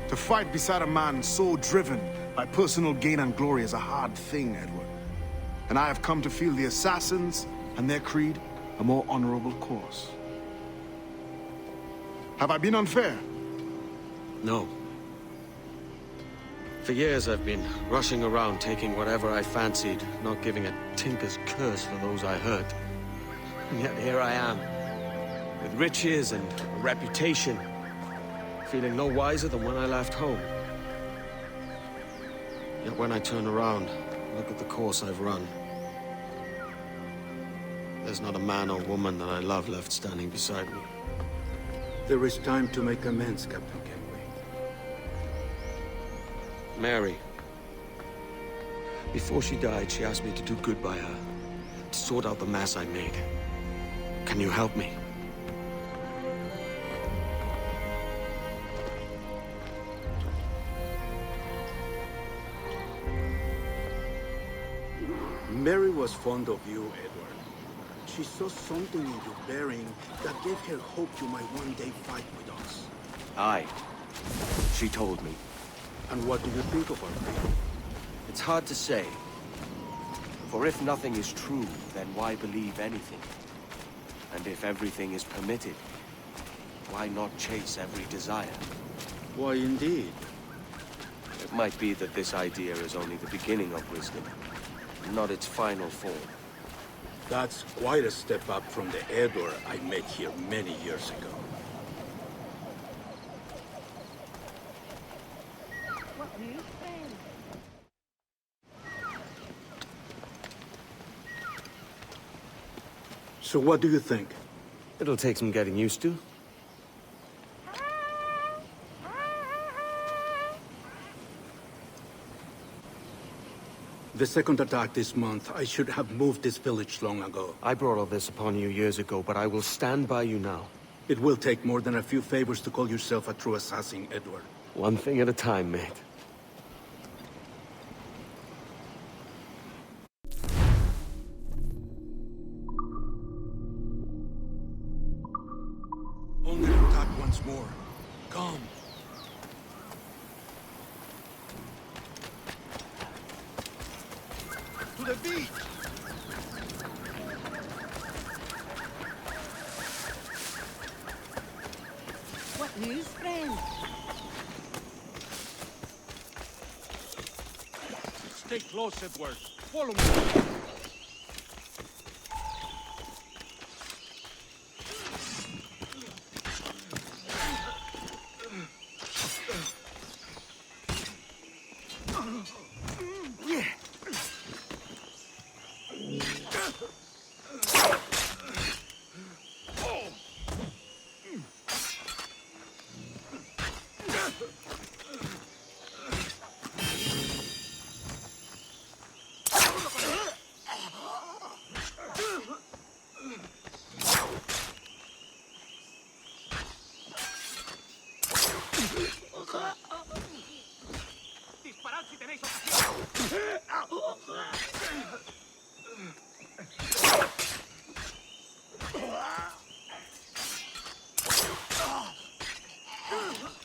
To fight beside a man so driven by personal gain and glory is a hard thing, Edward. And I have come to feel the assassins and their creed a more honorable course. Have I been unfair? No. For years I've been rushing around taking whatever I fancied, not giving a tinker's curse for those I hurt. And yet here I am, with riches and a reputation, feeling no wiser than when I left home. Yet when I turn around, look at the course I've run. There's not a man or woman that I love left standing beside me. There is time to make amends, Captain Kenway. Mary. Before she died, she asked me to do good by her, to sort out the mess I made. Can you help me? Mary was fond of you, Edward. She saw something in your bearing that gave her hope you might one day fight with us. Aye. She told me. And what do you think of her fate? It's hard to say. For if nothing is true, then why believe anything? And if everything is permitted, why not chase every desire? Why, indeed. It might be that this idea is only the beginning of wisdom, not its final form. That's quite a step up from the Edward I met here many years ago. So what do you think? It'll take some getting used to. The second attack this month, I should have moved this village long ago. I brought all this upon you years ago, but I will stand by you now. It will take more than a few favors to call yourself a true assassin, Edward. One thing at a time, mate. Only attack once more. Come. To the beach! What news, friend? Stay close, Edward. Follow me.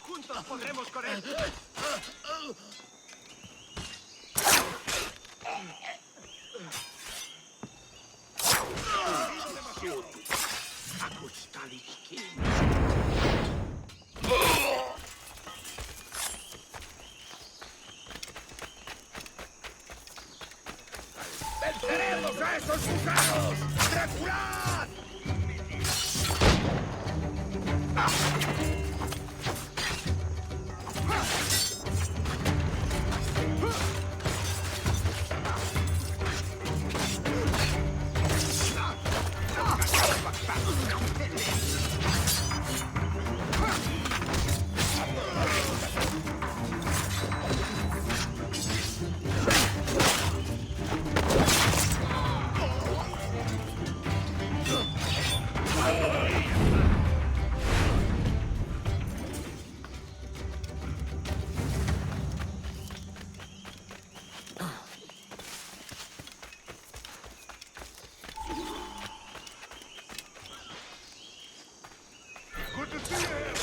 Juntos podremos con él. ¡Venceremos a esos gusanos! ¡Reculad! Good to see you here.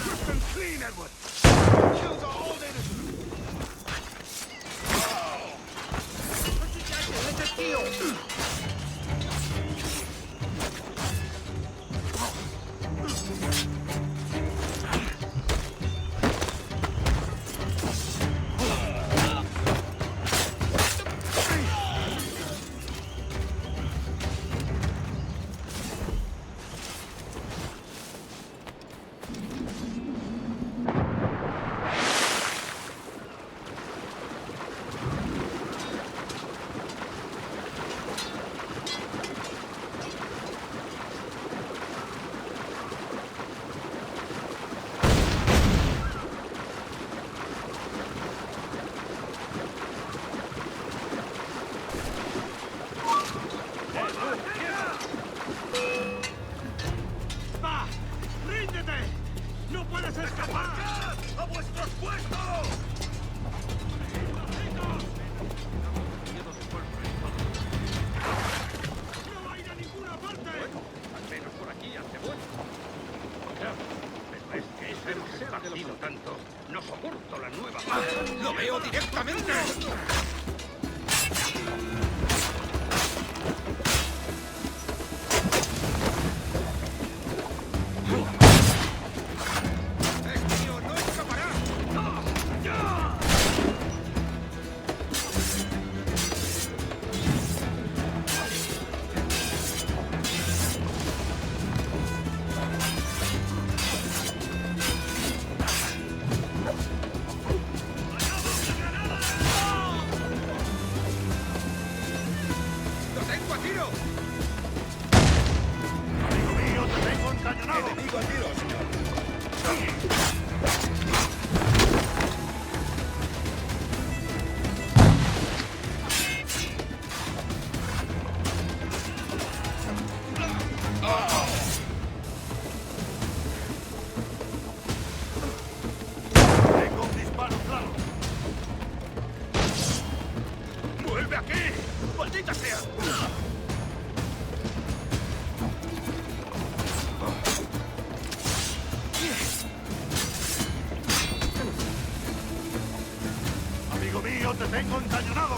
Quick and clean, Edward. Kills are all innocent. ¡Lo veo directamente! Sigo a tiro, señor. Tengo un disparo claro. ¡Vuelve aquí! ¡Maldita sea! Amigo mío, te tengo encañonado.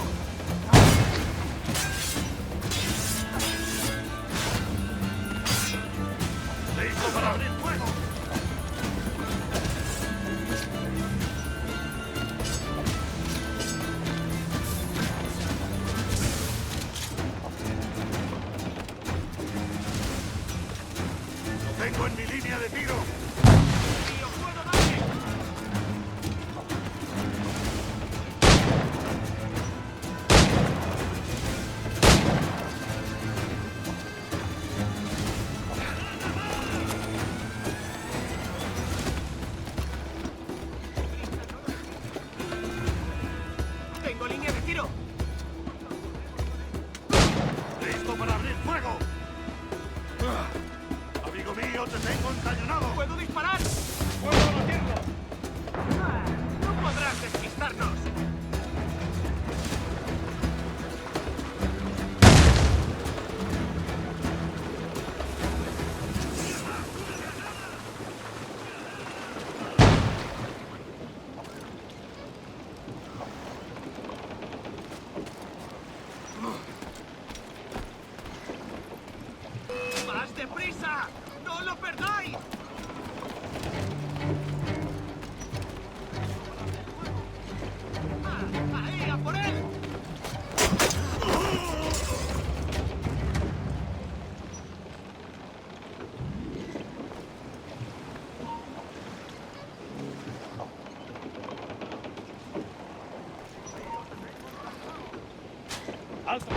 ¡Listo para abrir fuego! Lo tengo en mi línea de tiro. ¡Tengo línea de tiro! ¡Listo para abrir fuego! Amigo mío, te tengo encañonado. ¿Puedo disparar? ¡Puedo abatirlo! No podrás despistarnos. ¡Más deprisa! ¡No lo perdáis! ¡Ahí, a por él! ¡Alto!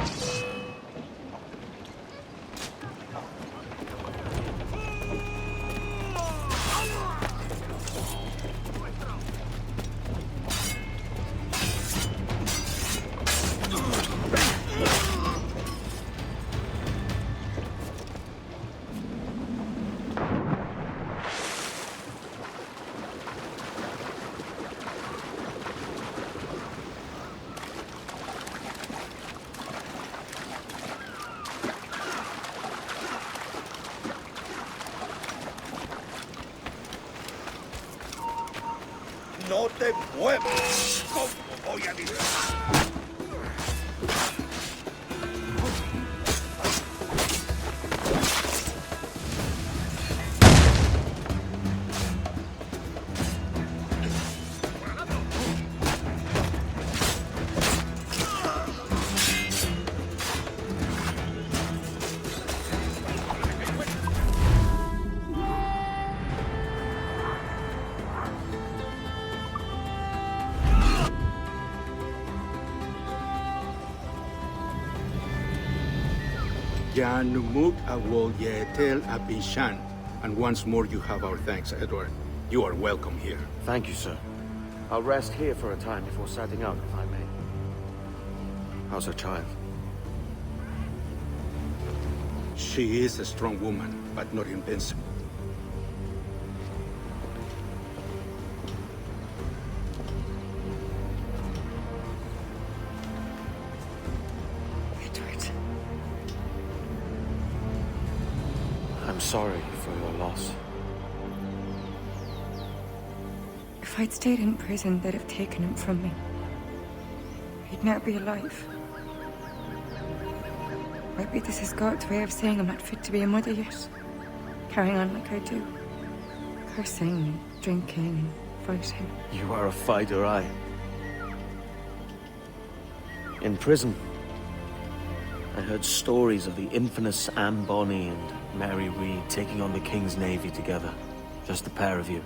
¡No te muevas! ¿Cómo voy a disparar? Janumuk awol yetel abishan. And once more you have our thanks, Edward. You are welcome here. Thank you, sir. I'll rest here for a time before setting out, if I may. How's her child? She is a strong woman, but not invincible. Edward. I'm sorry for your loss. If I'd stayed in prison, they'd have taken him from me. He'd never be alive. Maybe this is God's way of saying I'm not fit to be a mother yet. Carrying on like I do. Cursing and drinking and fighting. You are a fighter, aye. In prison, I heard stories of the infamous Anne Bonny and Mary Read taking on the King's Navy together. Just the pair of you.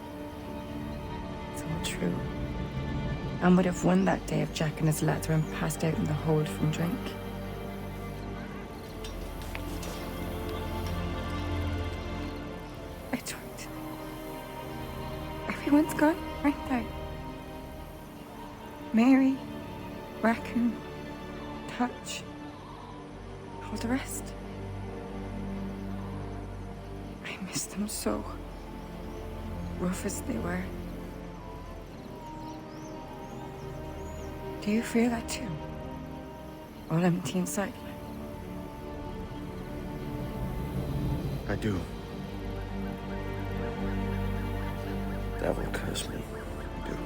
It's all true. Anne would have won that day if Jack and his lads weren't passed out in the hold from drink. Edward. Everyone's gone, aren't they? Mary, Raccoon, Touch, all the rest. I miss them so. Rough as they were. Do you feel that too? All empty inside? I do. Devil curse me. I do.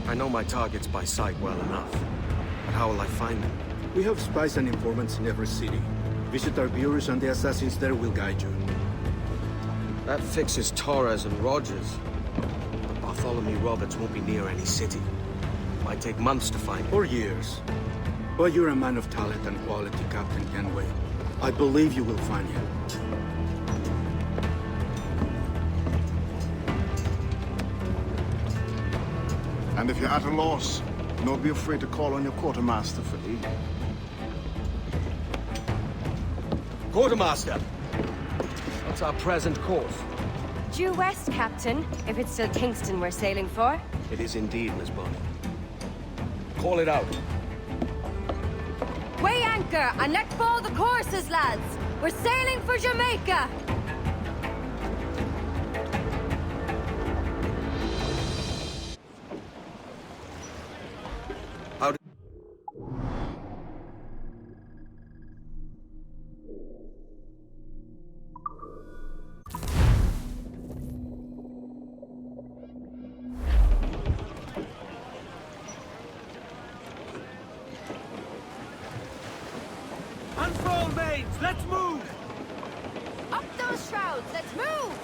I know my targets by sight well enough, but how will I find them? We have spies and informants in every city. Visit our bureaus and the assassins there will guide you. That fixes Torres and Rogers. But Bartholomew Roberts won't be near any city. Might take months to find him. Or years. But you're a man of talent and quality, Captain Kenway. I believe you will find him. And if you're at a loss, don't be afraid to call on your quartermaster for aid. Quartermaster! What's our present course? Due west, Captain, if it's still Kingston we're sailing for. It is indeed, Miss Bonnie. Call it out. Weigh anchor and let fall the courses, lads! We're sailing for Jamaica! How do... Unfold, mates! Let's move! Up those shrouds! Let's move!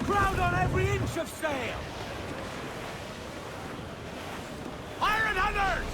Crowd on every inch of sail! Iron Hunters!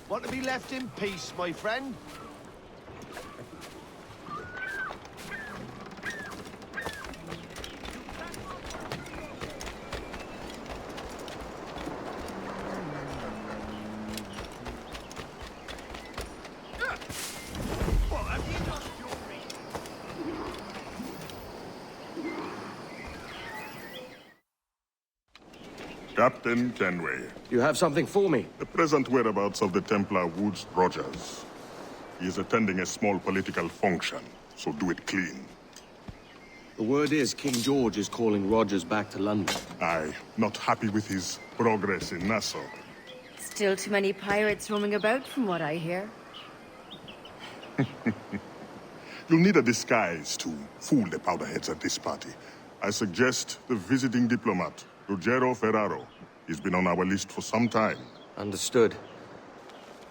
Want to be left in peace, my friend? Captain Kenway. You have something for me? The present whereabouts of the Templar Woods Rogers. He is attending a small political function, so do it clean. The word is King George is calling Rogers back to London. Aye, not happy with his progress in Nassau. Still too many pirates roaming about from what I hear. You'll need a disguise to fool the powderheads at this party. I suggest the visiting diplomat, Ruggiero Ferraro. He's been on our list for some time. Understood.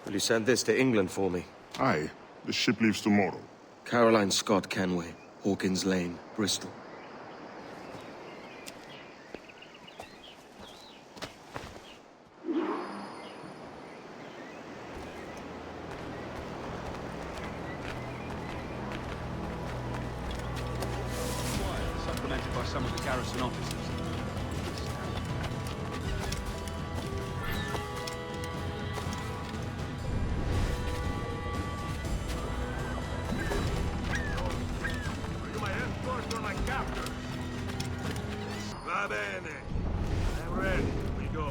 Will you send this to England for me? Aye. The ship leaves tomorrow. Caroline Scott Kenway, Hawkins Lane, Bristol. Supplemented by some of the garrison officers. Va bene. I'm ready. We go.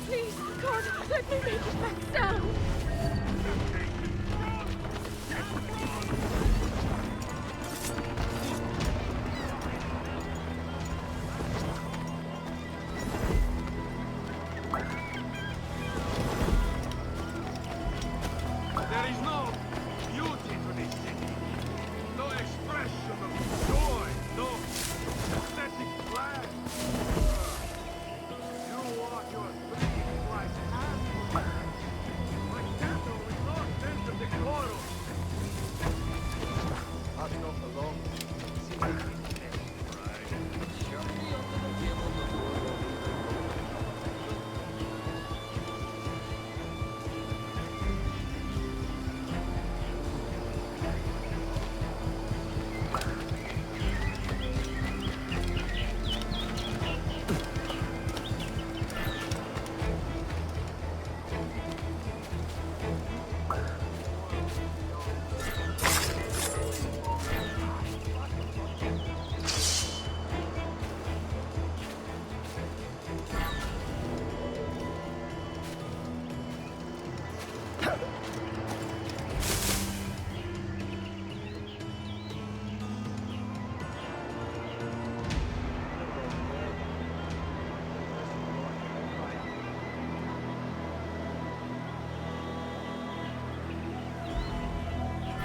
Please, God, let me make it back down. There is no beauty to this city. No expression of joy. No aesthetic flash. You walk your streets like animals. Like cattle with no sense of decorum. That's not the law.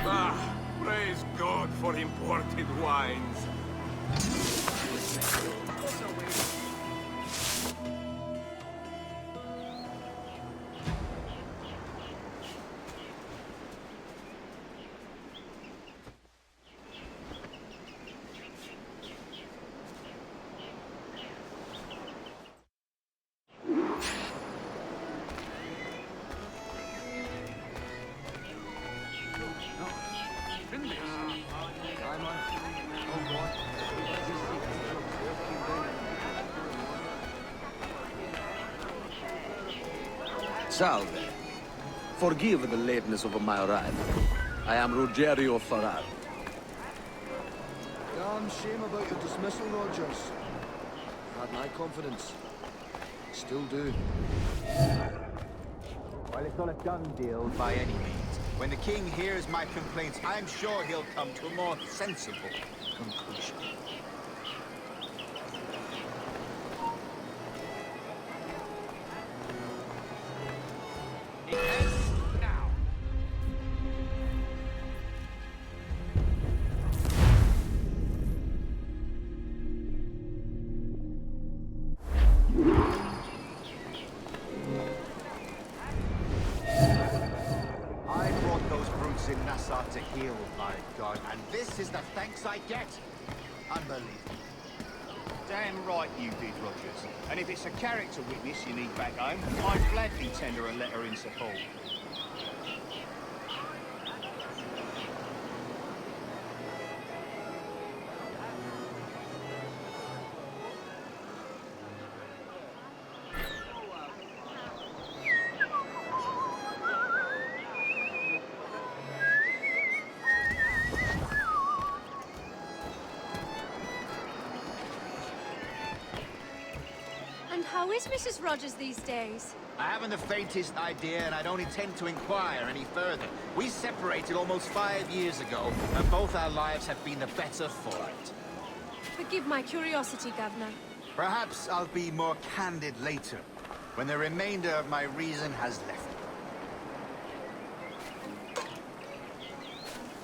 Ah, praise God for imported wines. Salve. Forgive the lateness of my arrival. I am Ruggiero Ferraro. Damn shame about your dismissal, Rogers. Had my confidence. Still do. Well, it's not a done deal by any means. When the king hears my complaints, I'm sure he'll come to a more sensible conclusion. To heal, by God, and this is the thanks I get. Unbelievable. Damn right you did, Rogers. And if it's a character witness you need back home, I'd gladly tender a letter in support. How is Mrs. Rogers these days? I haven't the faintest idea, and I don't intend to inquire any further. We separated almost 5 years ago, and both our lives have been the better for it. Forgive my curiosity, Governor. Perhaps I'll be more candid later, when the remainder of my reason has left me.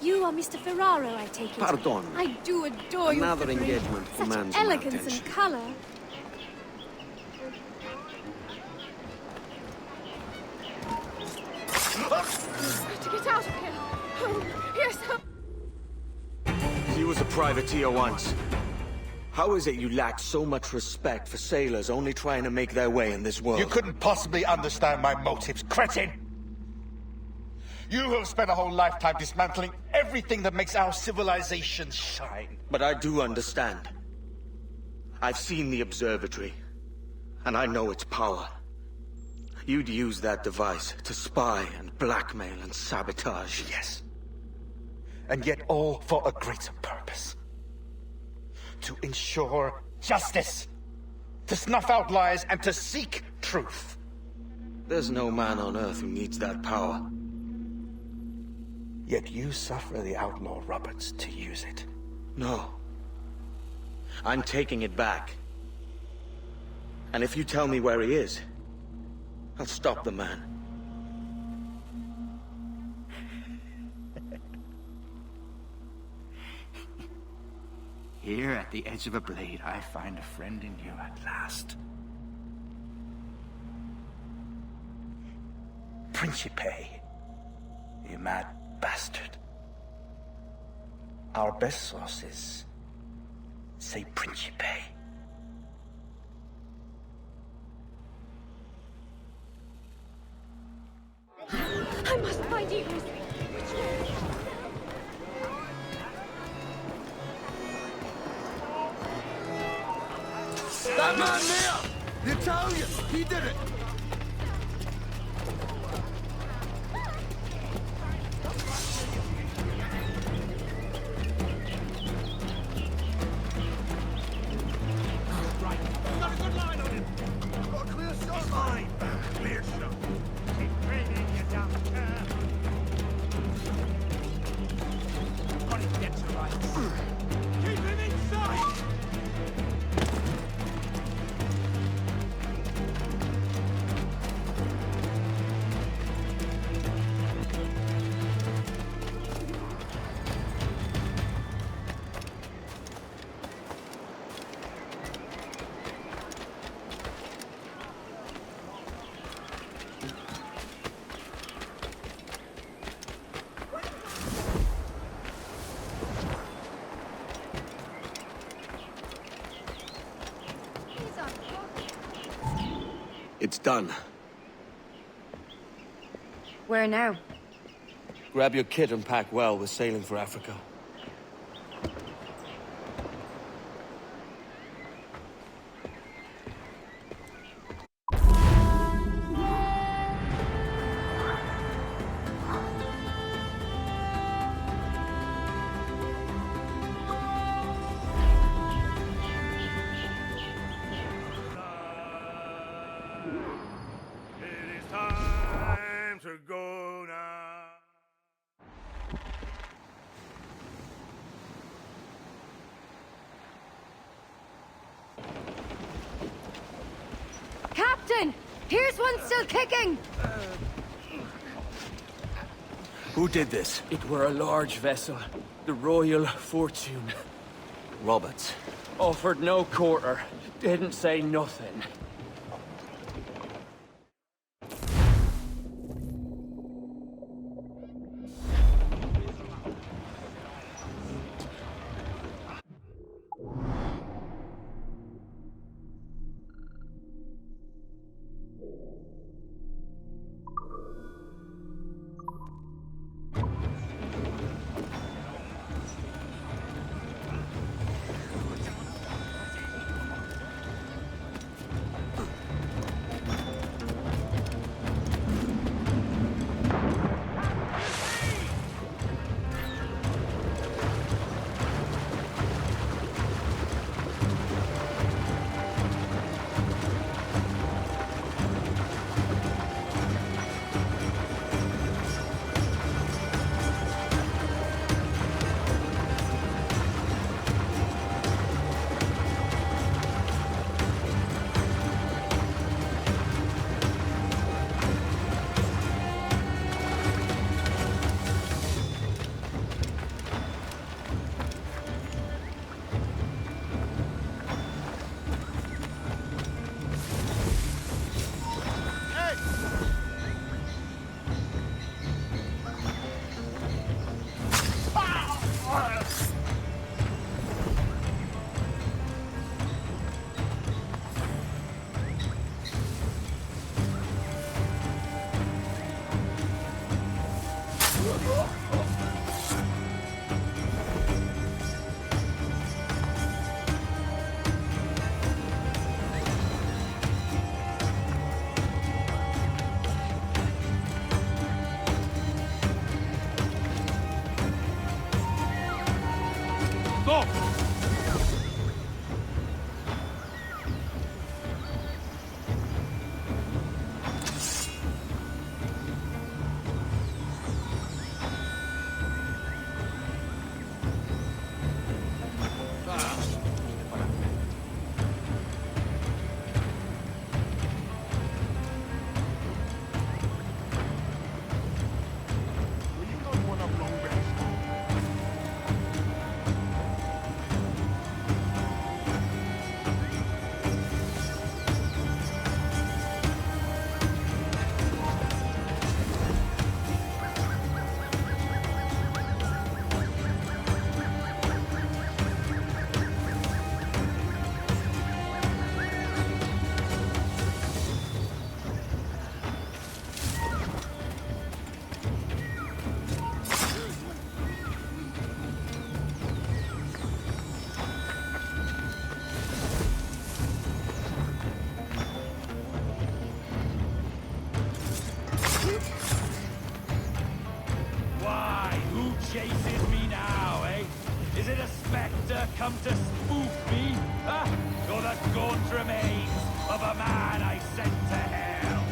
You are Mr. Ferraro, I take it. Pardon. I do adore your Another frippery. engagement Such demands my elegance attention. and colour. To get out of here. Oh, here's some. He was a privateer once. How is it you lack so much respect for sailors only trying to make their way in this world? You couldn't possibly understand my motives, cretin! You have spent a whole lifetime dismantling everything that makes our civilization shine. But I do understand. I've seen the observatory, and I know its power. You'd use that device to spy and blackmail and sabotage. Yes. And yet all for a greater purpose. To ensure justice. To snuff out lies and to seek truth. There's no man on Earth who needs that power. Yet you suffer the outlaw Roberts to use it. No. I'm taking it back. And if you tell me where he is, I'll stop the man. Here at the edge of a blade, I find a friend in you at last. Principe, you mad bastard. Our best sources say Principe. I must find you. That man there! The Italian! He did it! Right. We've got a good line on him. Got a clear shot. Fine. Clear shot. Keep training, you damn cur. Got him dead to rights. Keep him inside! It's done. Where now? Grab your kit and pack well. We're sailing for Africa. Time to go now. Captain! Here's one still kicking! Who did this? It were a large vessel, the Royal Fortune. Roberts. Offered no quarter, didn't say nothing. come to spoof me? Huh? You're the gaunt remains of a man I sent to hell.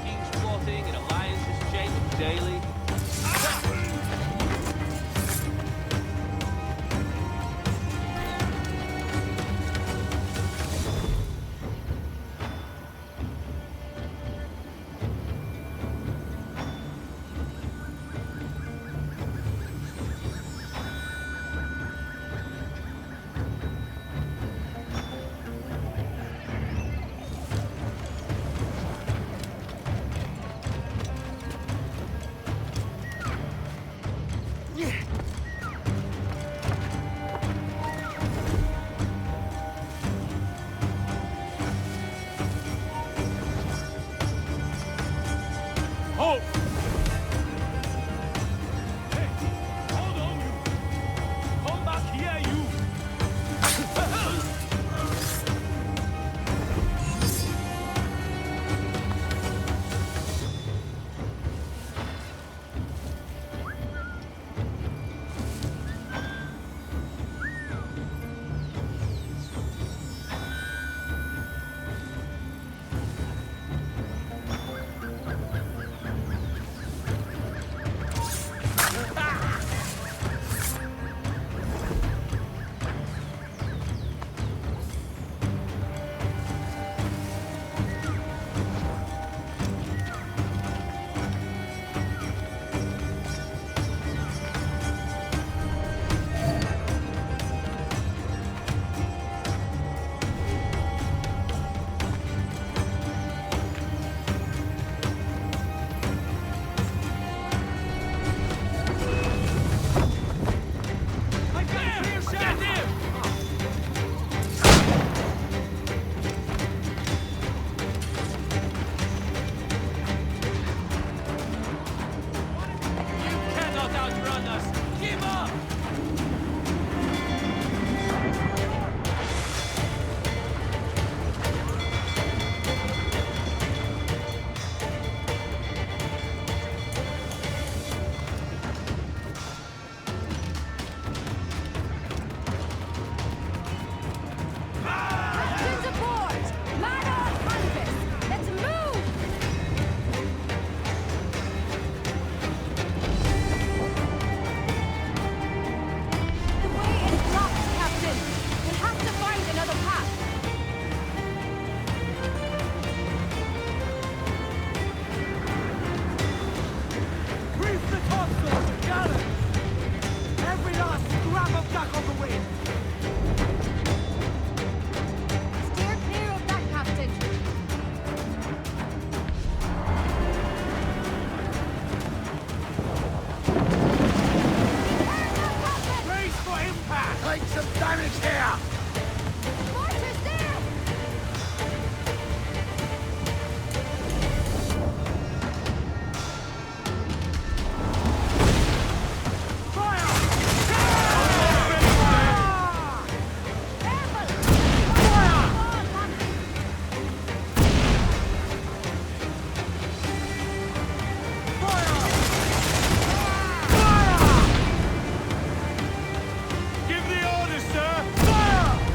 King's plotting and alliances change daily. Halt! Hey, hold on, you! Come back here, you! Give the orders, sir! Fire!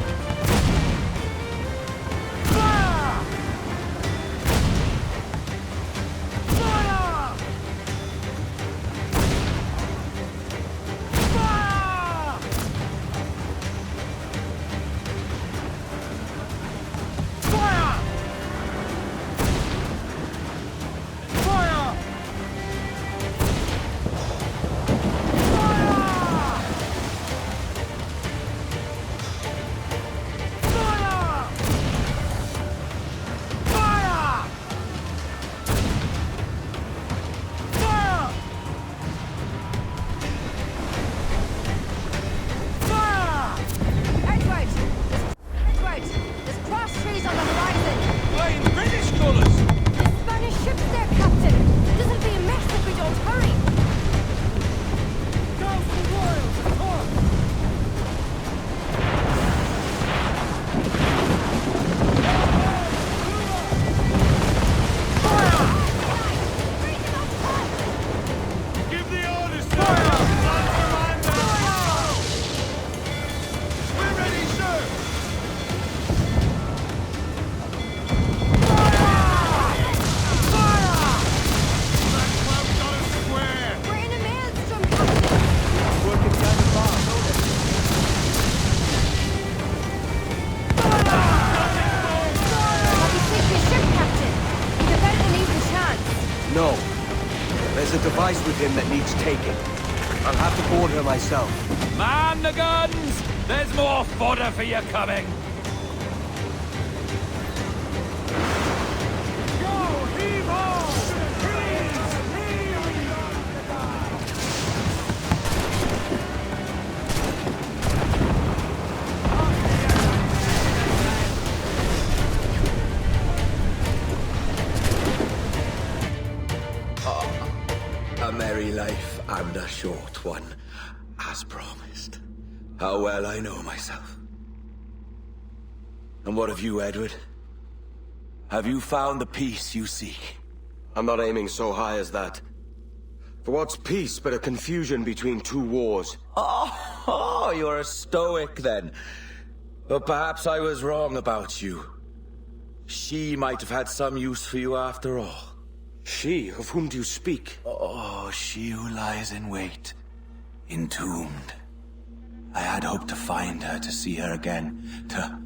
device with him that needs taking. I'll have to board her myself. Man the guns! There's more fodder for you coming! A merry life and a short one, as promised. How well I know myself. And what of you, Edward? Have you found the peace you seek? I'm not aiming so high as that. For what's peace but a confusion between two wars? Oh, you're a stoic then. But perhaps I was wrong about you. She might have had some use for you after all. She? Of whom do you speak? Oh, she who lies in wait, entombed. I had hoped to find her, to see her again, to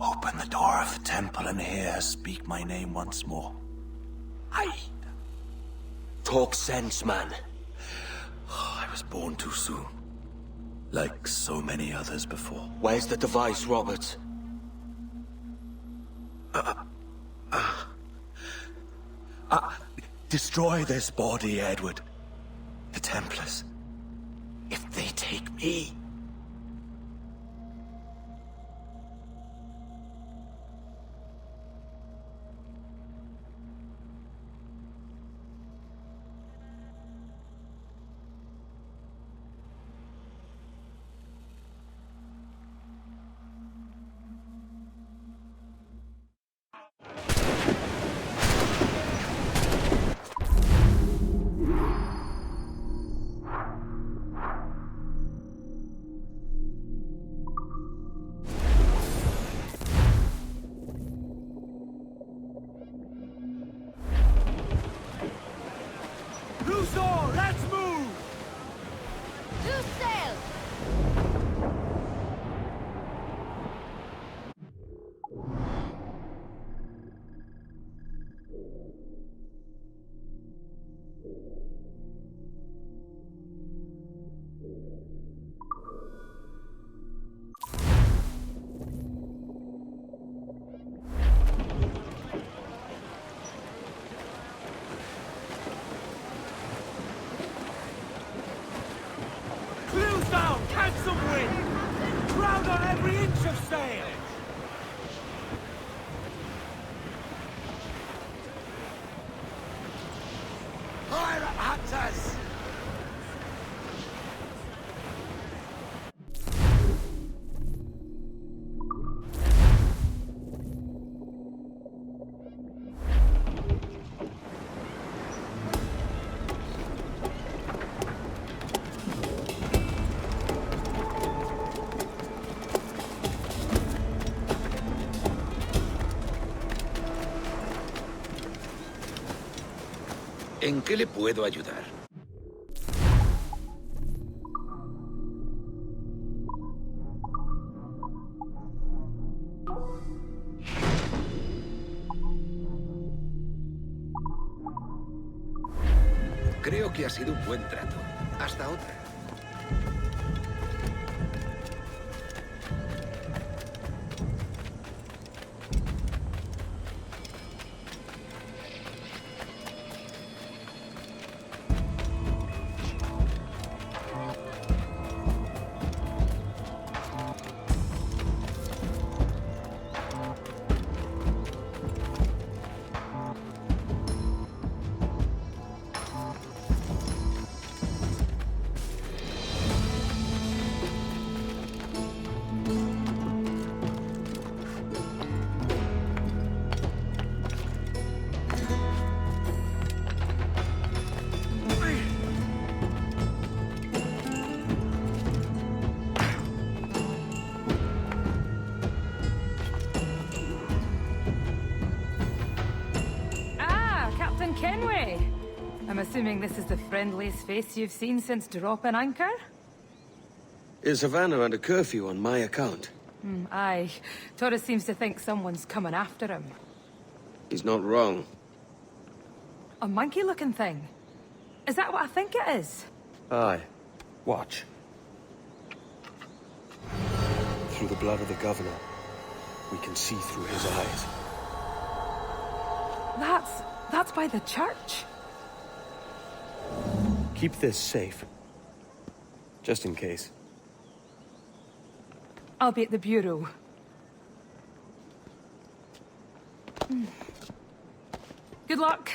open the door of the temple and hear her speak my name once more. Talk sense, man. Oh, I was born too soon. Like so many others before. Where's the device, Robert? Destroy this body, Edward. The Templars. If they take me... Let's move! Do sail! Clues down! Catch some wind! Ground on every inch of sail! Pirate hunters! ¿En qué le puedo ayudar? Creo que ha sido un buen trato. Hasta otra. Kenway! I'm assuming this is the friendliest face you've seen since dropping anchor? Is Havana under curfew on my account? Aye. Torres seems to think someone's coming after him. He's not wrong. A monkey-looking thing? Is that what I think it is? Aye. Watch. Through the blood of the governor, we can see through his eyes. That's by the church. Keep this safe. Just in case. I'll be at the bureau. Good luck.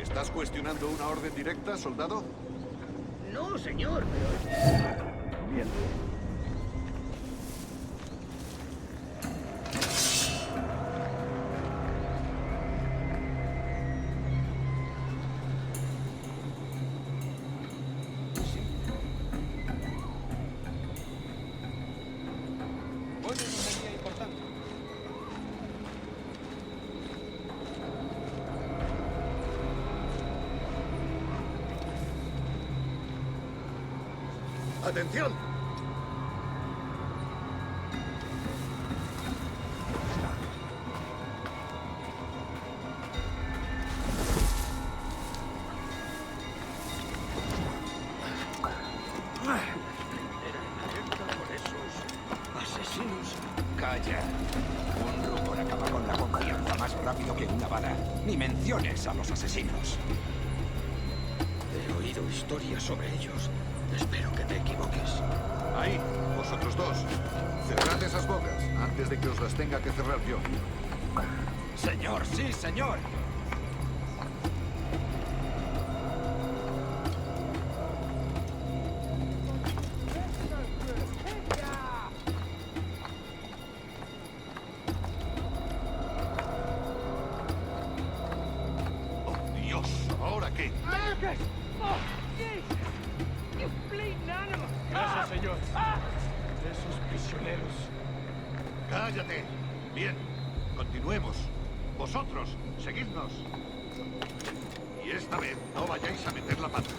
¿Estás cuestionando una orden directa, soldado? No, señor, pero... Bien. ¡Atención! Asesinos. Calla. Un rumor acaba con la confianza más rápido que una bala. Ni menciones a los asesinos. He oído historias sobre ellos. Espero que te equivoques. Ahí, vosotros dos. Cerrad esas bocas antes de que os las tenga que cerrar yo. Señor, sí, señor. ¡Oh, Dios! ¿Ahora qué? Gracias, señor. Esos prisioneros. ¡Cállate! Bien, continuemos. Vosotros, seguidnos. Y esta vez no vayáis a meter la pata.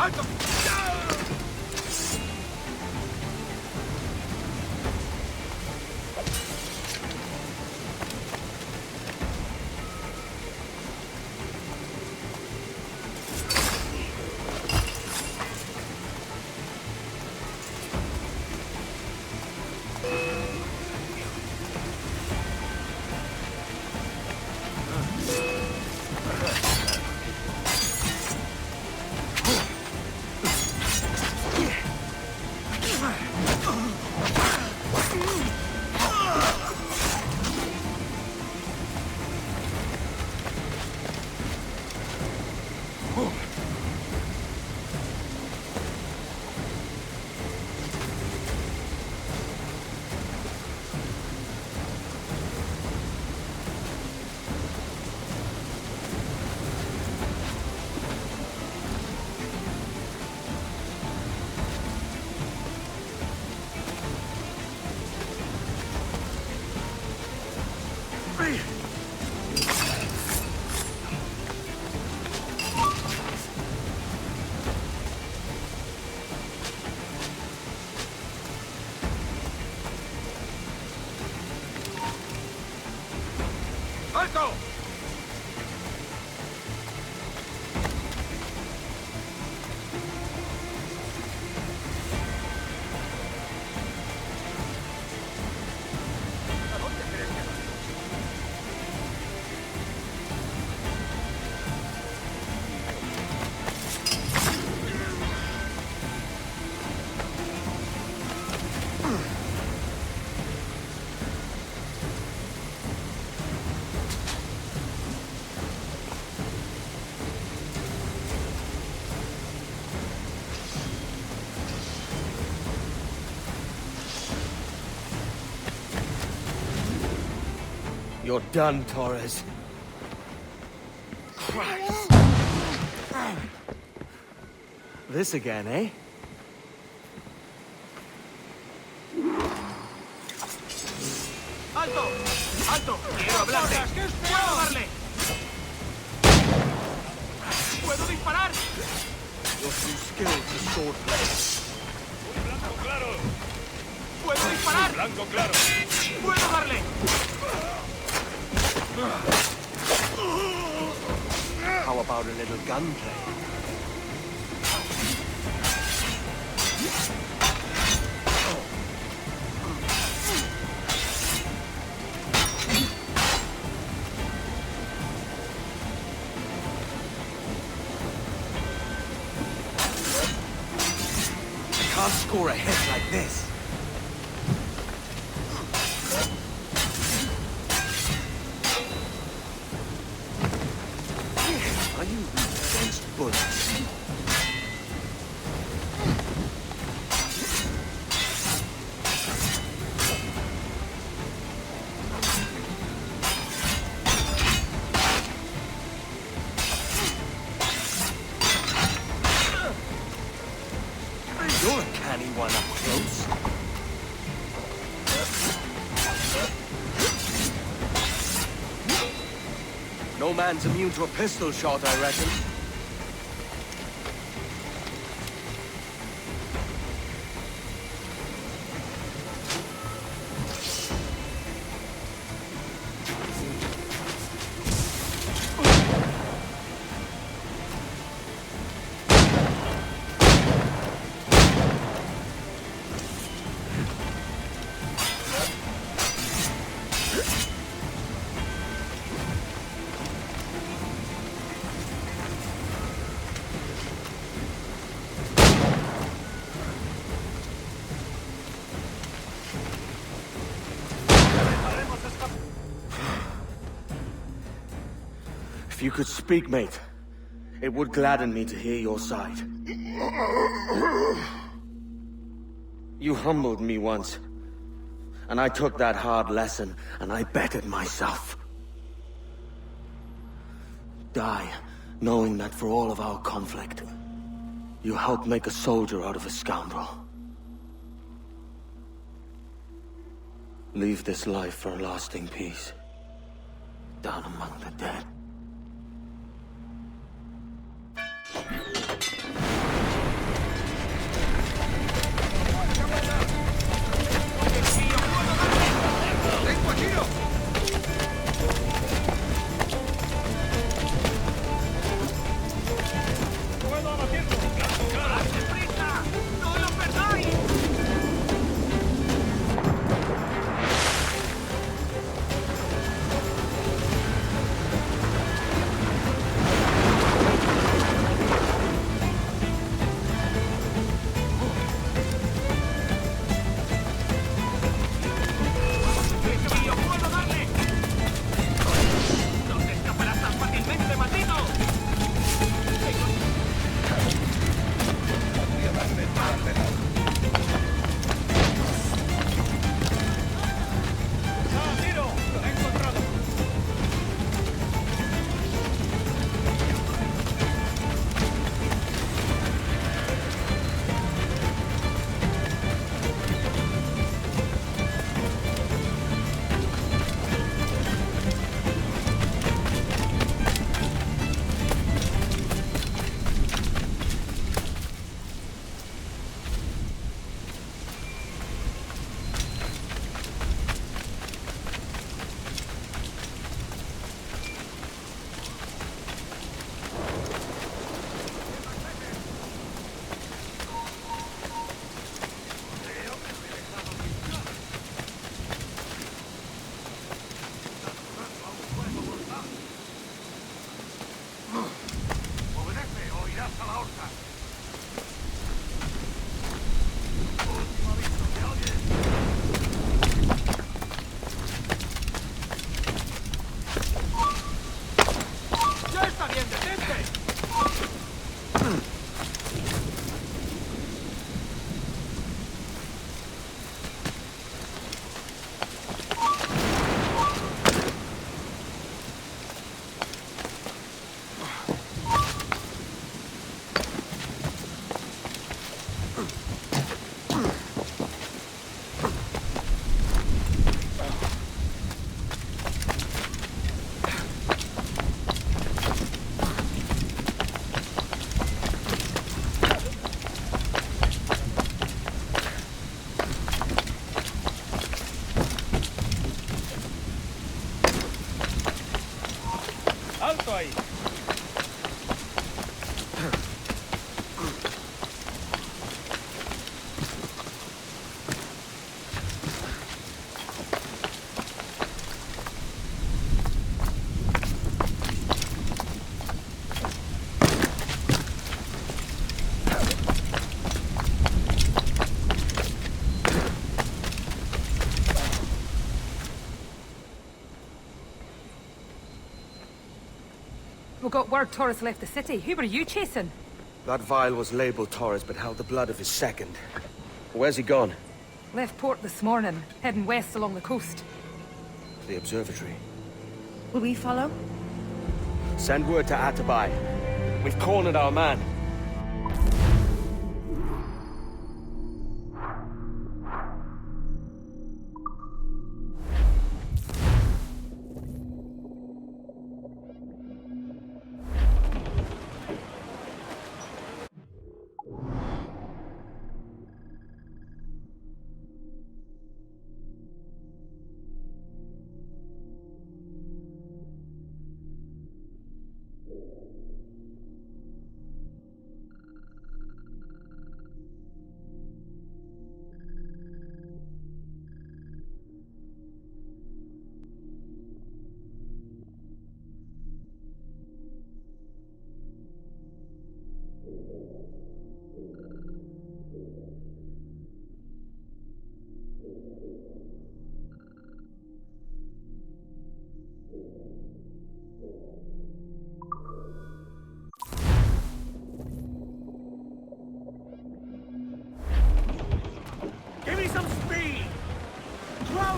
Alto! Alto! You're done, Torres. Christ. This again, eh? ¡Alto! ¡Alto! ¡Quiero hablarte! ¡Puedo darle! ¡Puedo disparar! You're too skilled for swordplay. Blanco claro. ¡Puedo disparar! Blanco claro. ¡Puedo darle! How about a little gunplay? Can't score a hit like this. Are you weak against bullets? You're a canny one up close. No man's immune to a pistol shot, I reckon. If you could speak, mate, it would gladden me to hear your side. You humbled me once, and I took that hard lesson, and I bettered myself. Die, knowing that for all of our conflict, you helped make a soldier out of a scoundrel. Leave this life for a lasting peace, down among the dead. ¡Alto ahí! We got word Torres left the city. Who were you chasing? That vial was labeled Torres, but held the blood of his second. Where's he gone? Left port this morning, heading west along the coast. The observatory. Will we follow? Send word to Atabai. We've cornered our man.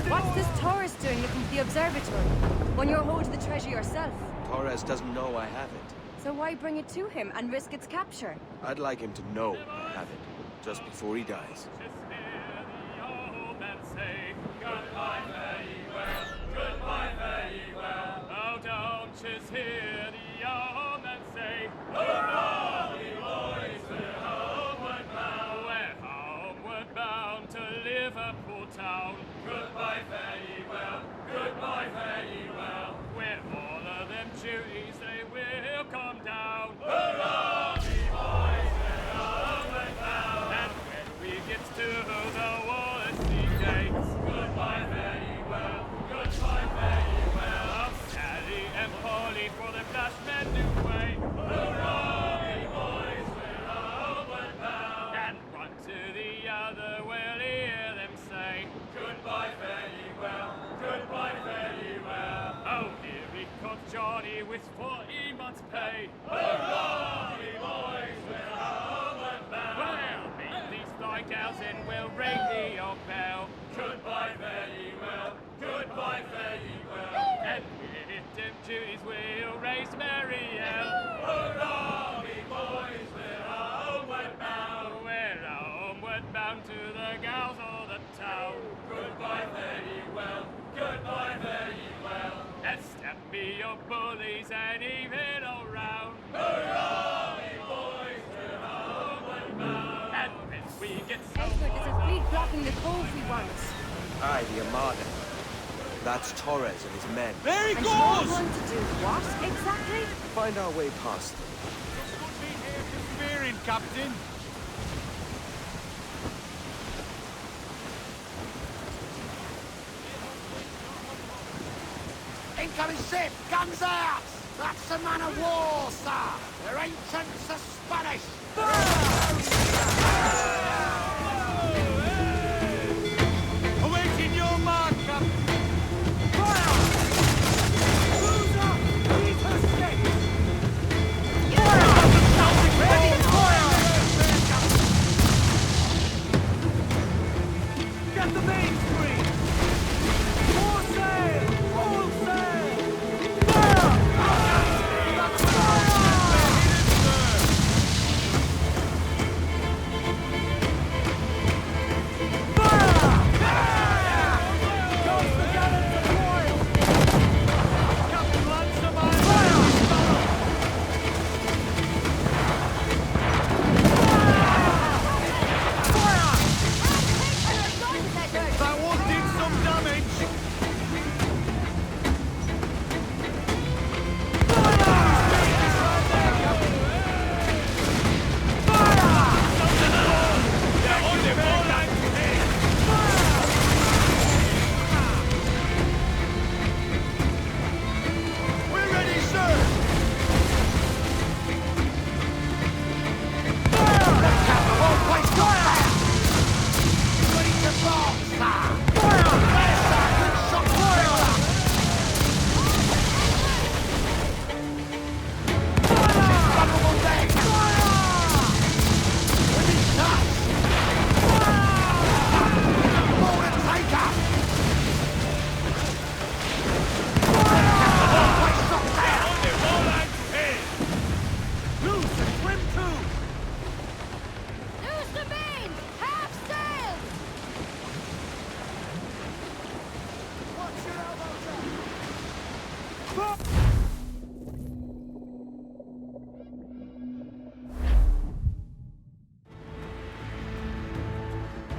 What's this Torres doing looking for the observatory? When you're holding the treasure yourself? Torres doesn't know I have it. So why bring it to him and risk its capture? I'd like him to know I have it, just before he dies. Goodbye, fare ye well. Goodbye, fare ye well. Oh, don't just hear the old man say, hurrah, we boys, we're homeward bound. We're homeward bound to Liverpool town. Goodbye, fare ye well. Goodbye, fare ye well. Where all of them duties they will come down. Hurrah, we boys, we're homeward bound. And when we get to the Wallasey gates, goodbye, fare ye well. Goodbye, fare ye well. Oh, Sally and Polly for the Flashmen new way. Hurrah, we boys, we're homeward bound. And one to the other we'll hear them say, goodbye, fare ye well. Goodbye, fare ye well. Oh, here he comes Johnny with 14 months' pay. Hurrah, we boys, we're homeward bound. Well, meet these fly gals and we'll ring the old bell. Goodbye, fare ye well. Goodbye, fare ye well. And with them duties we'll raise merry hell. Hurrah, we boys, we're homeward bound. We're homeward bound to the gals of the town. Goodbye, fare ye well. Goodbye, fare ye well. And step me your bullies and even all round. Hurrah, we boys, we're homeward bound. And when we get Edward, there's a fleet blocking the cove we want. Aye, the Armada. That's Torres and his men. There he And goes! you're going to do what, exactly? Find our way past them. Spearing, Captain. Incoming ship! Guns out! That's a man of war, sir! Their ancients are Spanish! Awaiting your mark, Captain! Get the main screen! More sail! All sail! Fire!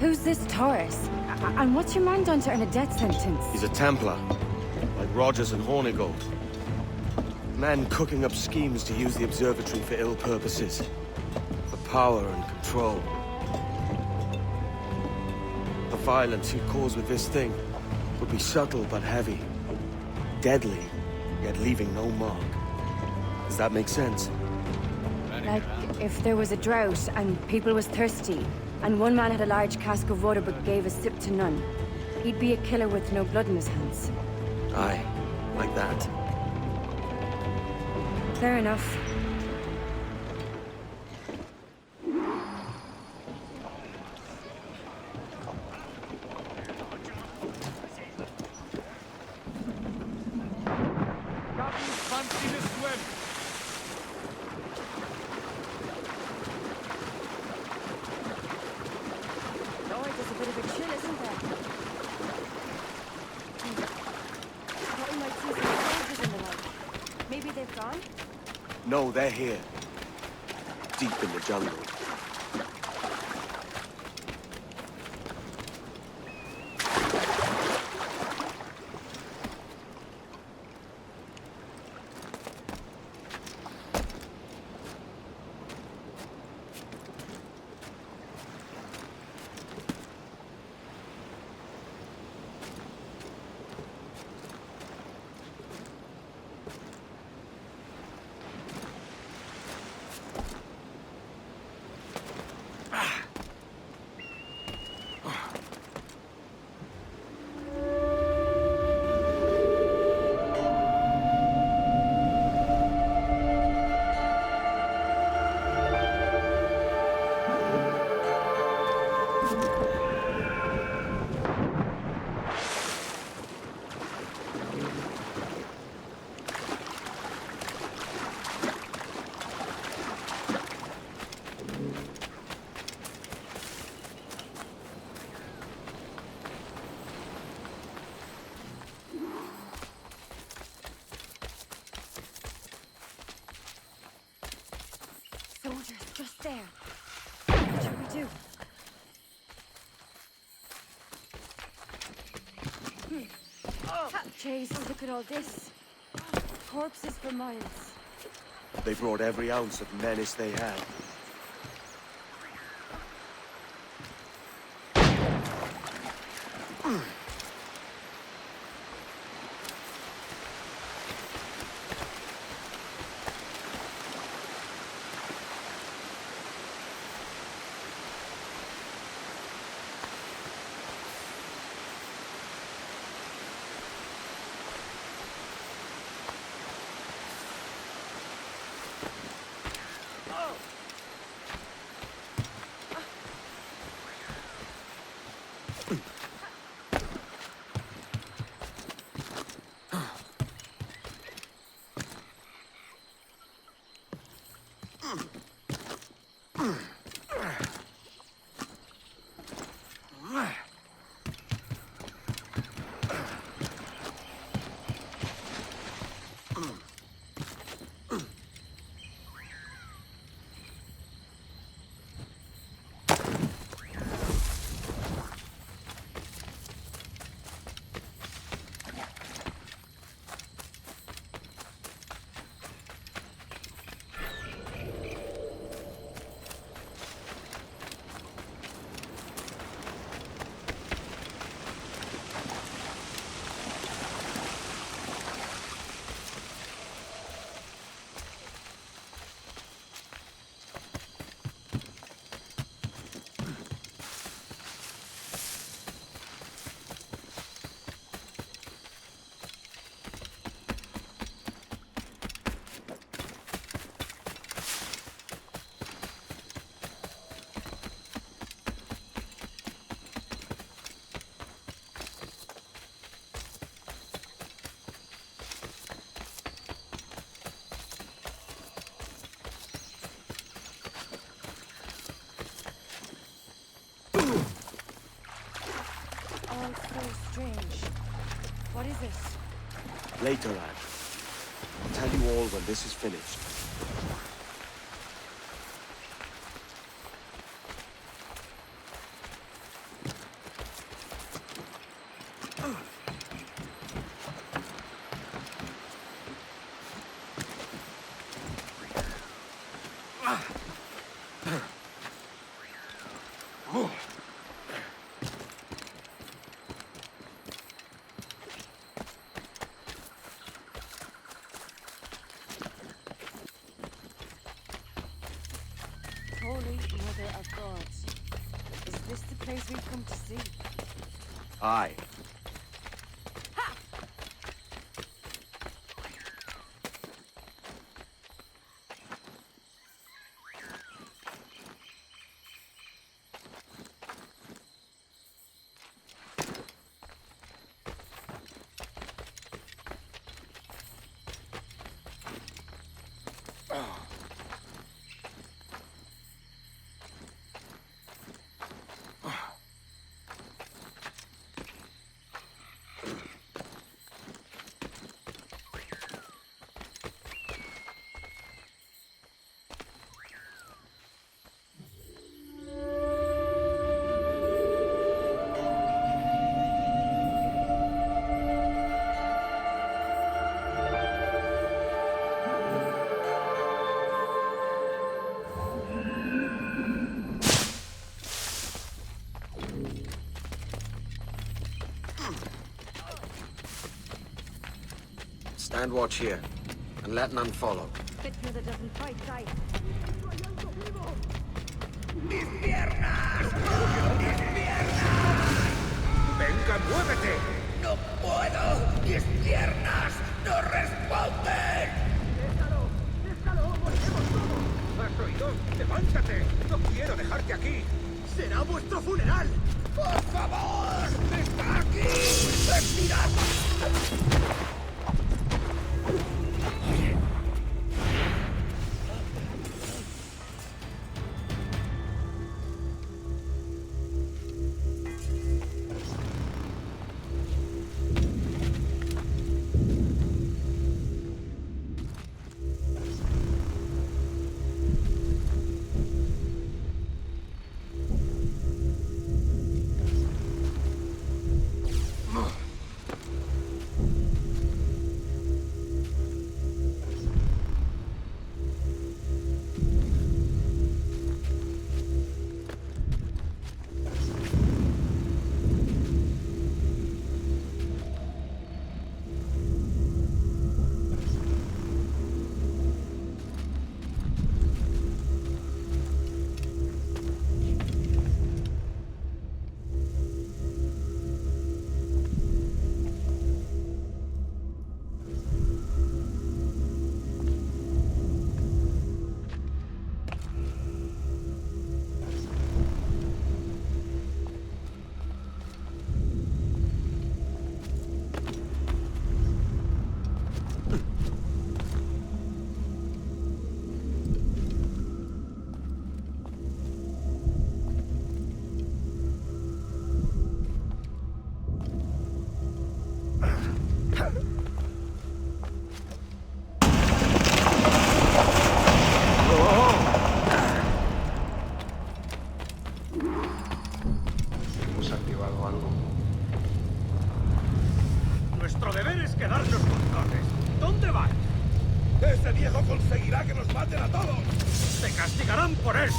Who's this Taurus? And what's your man done to earn a death sentence? He's a Templar, like Rogers and Hornigold. Men cooking up schemes to use the observatory for ill purposes. For power and control. The violence he'd cause with this thing would be subtle but heavy. Deadly, yet leaving no mark. Does that make sense? Like, if there was a drought and people was thirsty, and one man had a large cask of water but gave a sip to none, he'd be a killer with no blood in his hands. Aye, like that. Fair enough. No, they're here. Deep in the jungle. Soldiers, just there. What should we do? Jeez, look at all this. Corpses for miles. They brought every ounce of menace they had. What is this? Later, lad. I'll tell you all when this is finished. place we've come to see. Aye. Stand watch here, and let none follow. Fitna that doesn't fight, die. ¡Mis piernas! ¡Mis piernas! ¡Venga, muévete! ¡No puedo! ¡Mis piernas no responden! ¡Déjalo! ¡Déjalo! ¡Volvemos todo! ¿Has oído? ¡Levántate! ¡No quiero dejarte aquí! ¡Será vuestro funeral! ¡Por favor! ¡Está aquí! ¡Estirad! Nuestro deber es quedarnos con Torres. ¿Dónde van? Ese viejo conseguirá que nos maten a todos. ¡Se castigarán por él!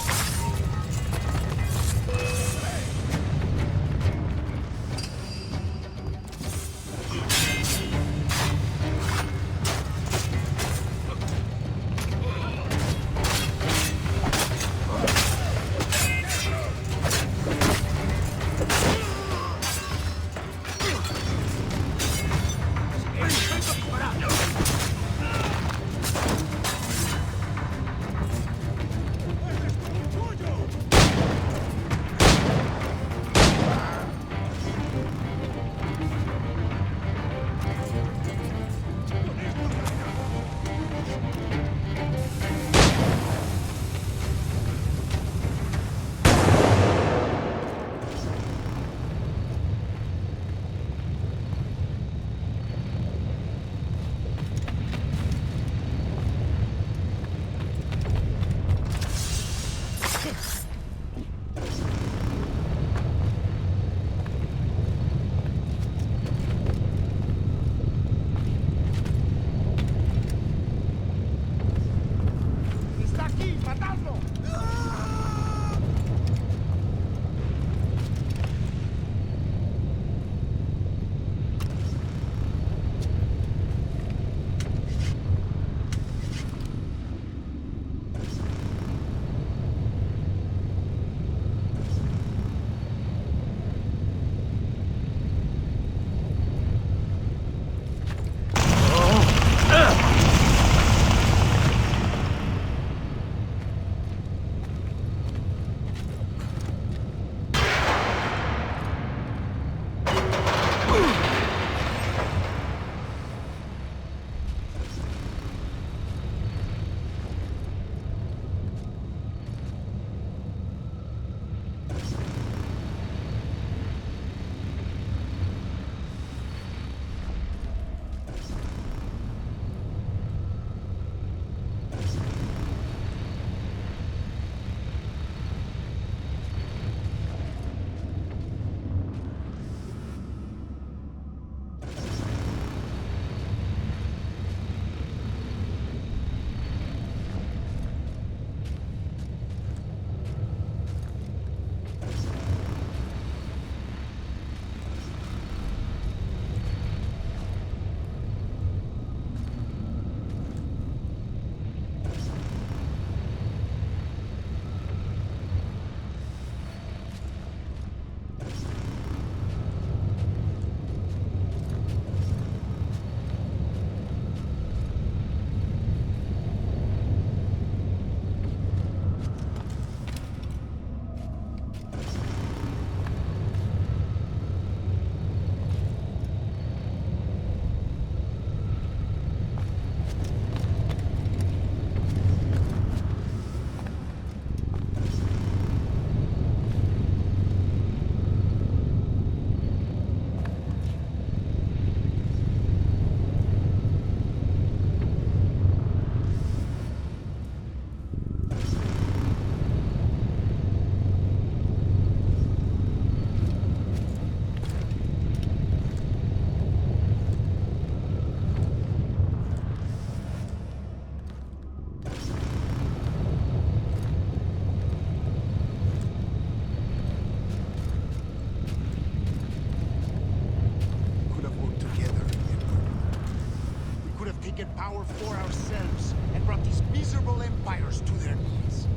taken power for ourselves and brought these miserable empires to their knees.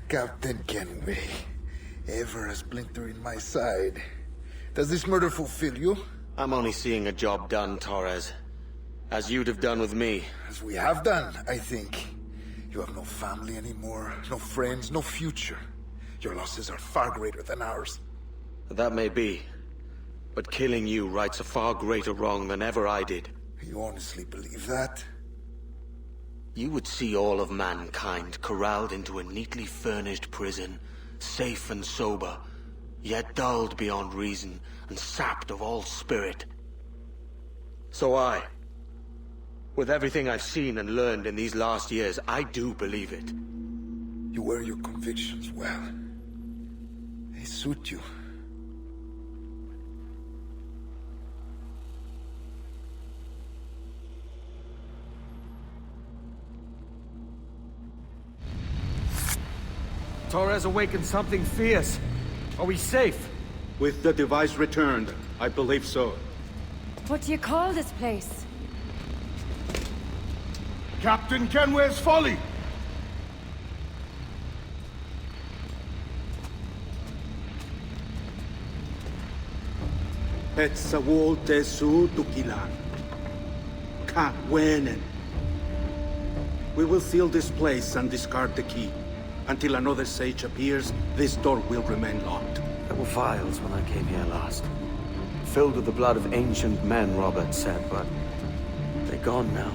Captain Kenway, ever a splinter in my side. Does this murder fulfill you? I'm only seeing a job done, Torres. As you'd have done with me. As we have done, I think. You have no family anymore, no friends, no future. Your losses are far greater than ours. That may be. But killing you rights a far greater wrong than ever I did. You honestly believe that? You would see all of mankind corralled into a neatly furnished prison, safe and sober, yet dulled beyond reason and sapped of all spirit. So with everything I've seen and learned in these last years, I do believe it. You wear your convictions well. They suit you. Torres awakened something fierce. Are we safe? With the device returned, I believe so. What do you call this place? Captain Kenway's Folly! Etsawolte su tukilan. Ka wenen. We will seal this place and discard the key. Until another sage appears, this door will remain locked. There were vials when I came here last. Filled with the blood of ancient men, Robert said, but they're gone now.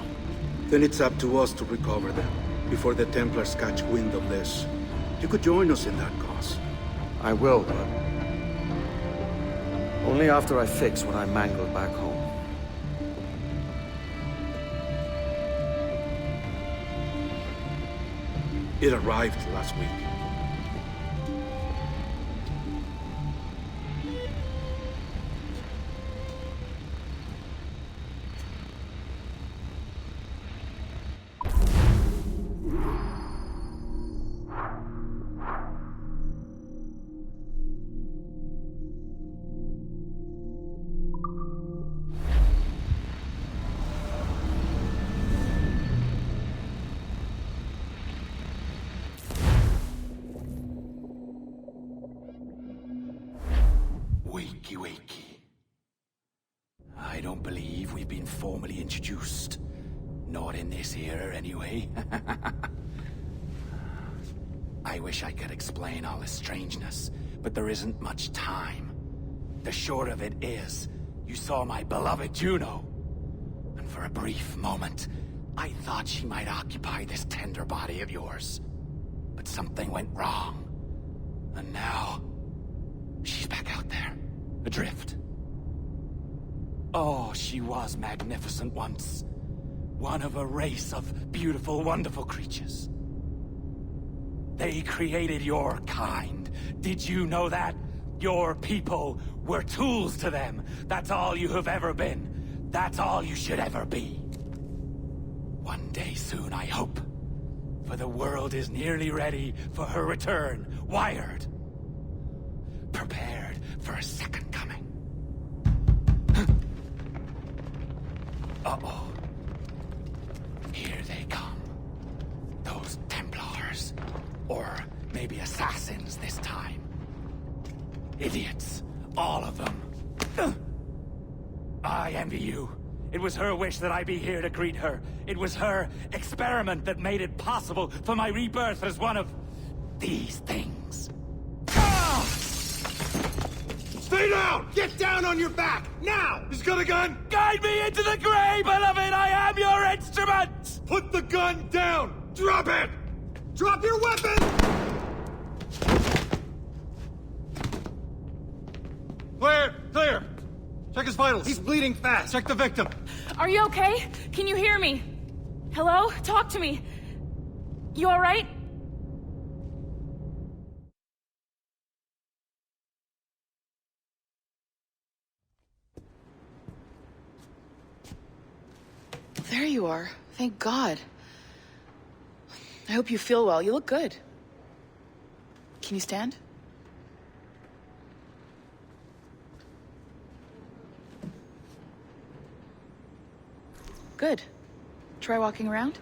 Then it's up to us to recover them, before the Templars catch wind of this. You could join us in that cause. I will, but only after I fix what I mangled back home. It arrived last week. Wakey. I don't believe we've been formally introduced. Not in this era, anyway. I wish I could explain all the strangeness, but there isn't much time. The short of it is, you saw my beloved Juno. And for a brief moment, I thought she might occupy this tender body of yours. But something went wrong. And now, she's back out there. Adrift. Oh, she was magnificent once. One of a race of beautiful, wonderful creatures. They created your kind. Did you know that? Your people were tools to them. That's all you have ever been. That's all you should ever be. One day soon, I hope. For the world is nearly ready for her return. Wired. Prepared for a second coming. Uh-oh. Here they come. Those Templars. Or maybe assassins this time. Idiots. All of them. I envy you. It was her wish that I be here to greet her. It was her experiment that made it possible for my rebirth as one of these things. Stay down! Get down on your back! Now! He's got a gun! Guide me into the grave, beloved! I am your instrument! Put the gun down! Drop it! Drop your weapon! Clear! Check his vitals. He's bleeding fast. Check the victim. Are you okay? Can you hear me? Hello? Talk to me. You alright? There you are. Thank God. I hope you feel well. You look good. Can you stand? Good. Try walking around?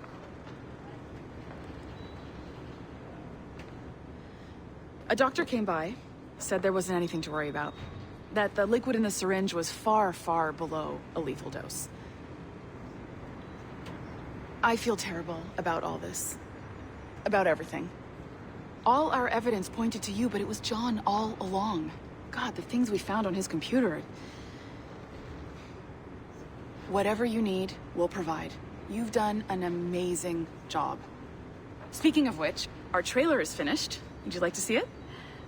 A doctor came by, said there wasn't anything to worry about. That the liquid in the syringe was far, far below a lethal dose. I feel terrible about all this. About everything. All our evidence pointed to you, but it was John all along. God, the things we found on his computer. Whatever you need, we'll provide. You've done an amazing job. Speaking of which, our trailer is finished. Would you like to see it?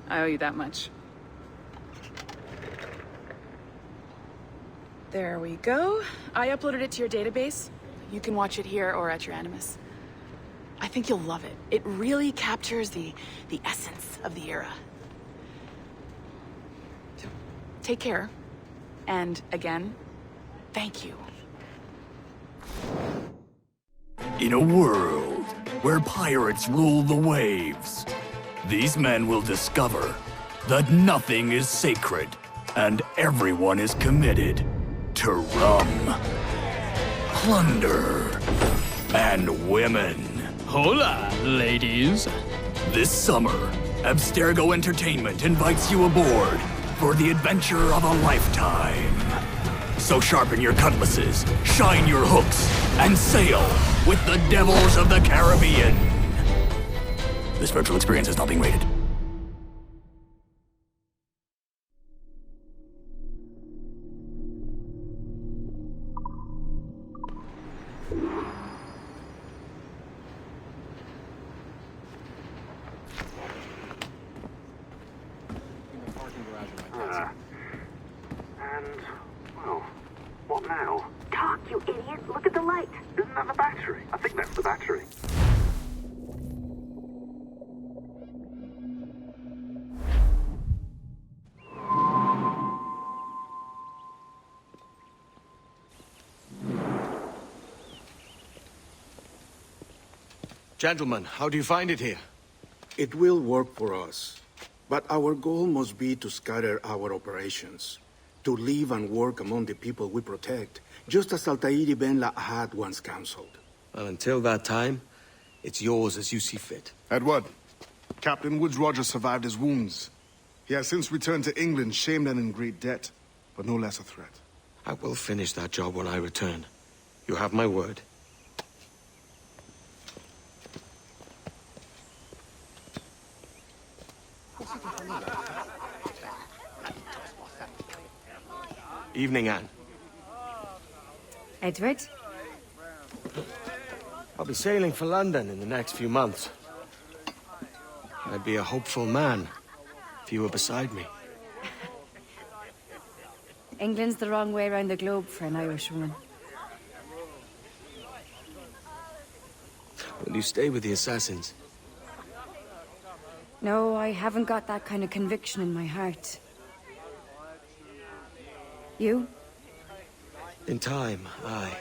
I owe you that much. There we go. I uploaded it to your database. You can watch it here or at your Animus. I think you'll love it. It really captures the essence of the era. So, take care. And again, thank you. In a world where pirates rule the waves, these men will discover that nothing is sacred and everyone is committed to rum, plunder, and women. Hola, ladies. This summer, Abstergo Entertainment invites you aboard for the adventure of a lifetime. So sharpen your cutlasses, shine your hooks, and sail with the devils of the Caribbean. This virtual experience is not being rated. What now? Talk, you idiot! Look at the light! Isn't that the battery? I think that's the battery. Gentlemen, how do you find it here? It will work for us. But our goal must be to scatter our operations. To live and work among the people we protect, just as Altair Ben Lahad once counseled. Well, until that time, it's yours as you see fit. Edward, Captain Woods Rogers survived his wounds. He has since returned to England, shamed and in great debt, but no less a threat. I will finish that job when I return. You have my word. Evening, Anne. Edward? I'll be sailing for London in the next few months. I'd be a hopeful man if you were beside me. England's the wrong way around the globe for an Irish woman. Will you stay with the assassins? No, I haven't got that kind of conviction in my heart. You? In time, aye.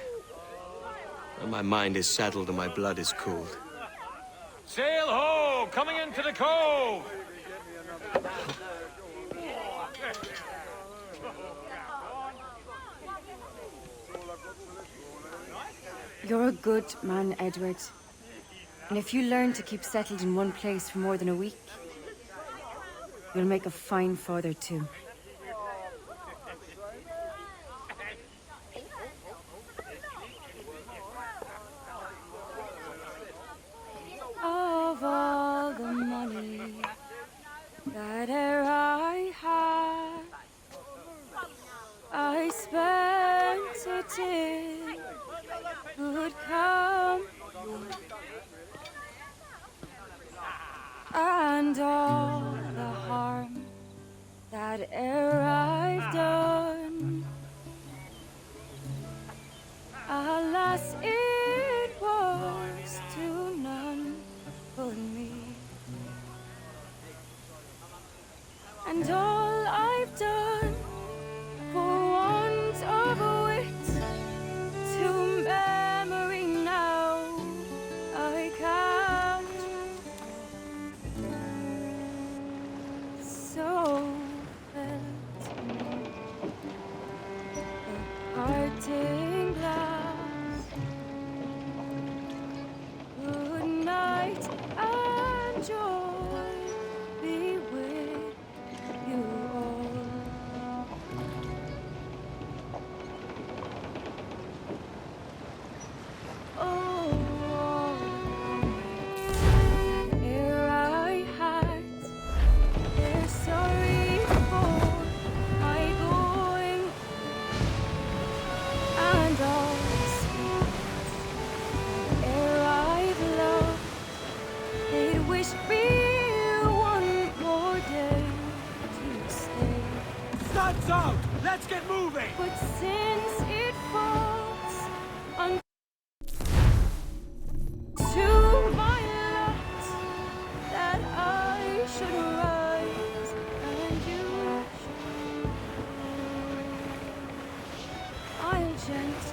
When my mind is settled and my blood is cooled. Sail ho! Coming into the cove! You're a good man, Edward. And if you learn to keep settled in one place for more than a week, you'll make a fine father too. Of all the money that I had, I spent it in good company, and all the harm that I've done, alas, it was to none but me. And all I've done for want of wit to memory now I can't. So felt a parting glass Guns out! Let's get moving! But since it falls on to my lot that I should rise and you should, I'll gently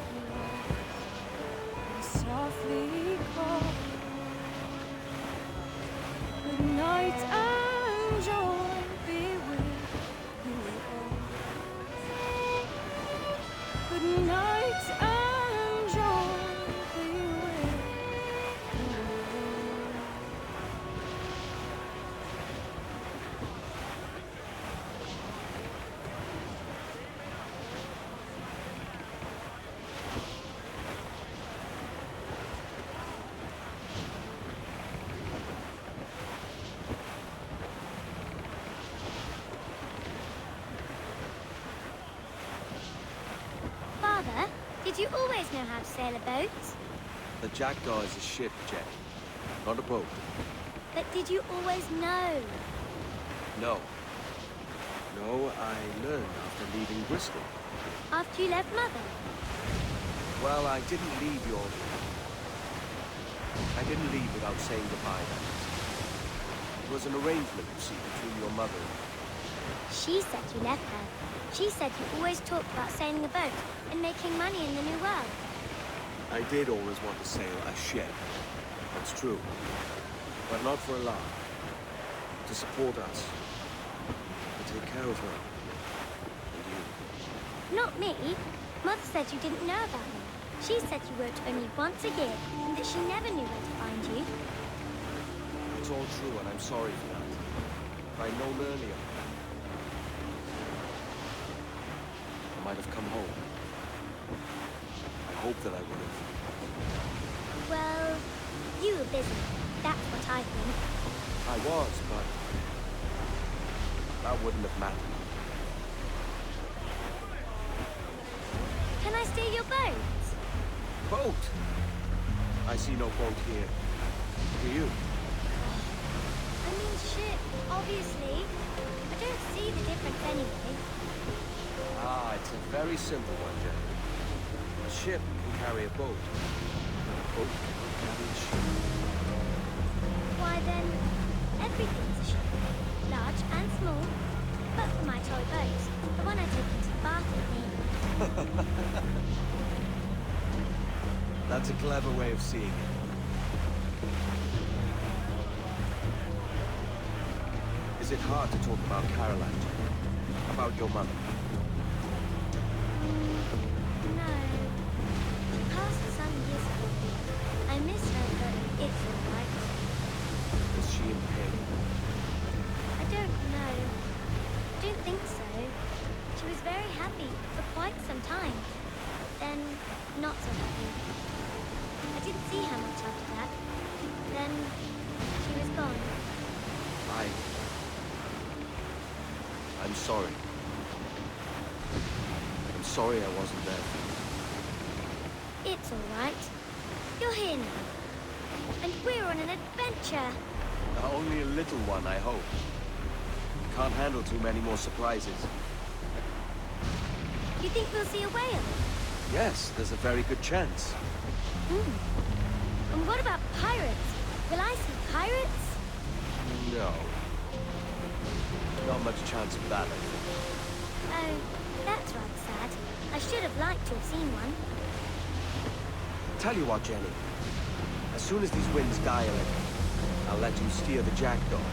and softly call. Good night and joy be with you all. Good night and joy be with you all. Father, did you always know how to sail a boat? The Jackdaw is a ship, Jen. Not a boat. But did you always know? No. No, I learned after leaving Bristol. After you left Mother? Well, I didn't leave without saying goodbye, that is. It was an arrangement, you see, between your mother and me. She said you left her. She said you always talked about sailing a boat and making money in the New World. I did always want to sail a ship. That's true. But not for a laugh. To support us. To take care of her. And you. Not me. Mother said you didn't know about me. She said you worked only once a year and that she never knew where to find you. It's all true, and I'm sorry for that. If I'd known earlier, I might have come home. I hope that I would have. Well, you were busy. That's what I think. I was, but that wouldn't have mattered. Can I steal your boat? Boat? I see no boat here. Do you? I mean ship, obviously. I don't see the difference anyway. Ah, it's a very simple one, Jen. A ship can carry a boat. A boat can carry a ship. Why then, everything's a ship. Large and small. But for my toy boat, the one I take into the bath with me. That's a clever way of seeing it. Is it hard to talk about Caroline, Jen? About your mother? No. She passed some years ago. I miss her, but it's alright. Is she in pain? I don't know. I don't think so. She was very happy for quite some time. Then, not so happy. I didn't see her much after that. Then, she was gone. I'm sorry. I'm sorry I wasn't there for you. It's alright. You're here now. And we're on an adventure. Only a little one, I hope. Can't handle too many more surprises. You think we'll see a whale? Yes, there's a very good chance. And what about pirates? Will I see pirates? No. Not much chance of that, I think. Oh, that's rather sad. I should have liked to have seen one. Tell you what, Jenny. As soon as these winds die a little, I'll let you steer the Jackdaw.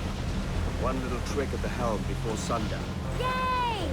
One little trick at the helm before sundown. Yay!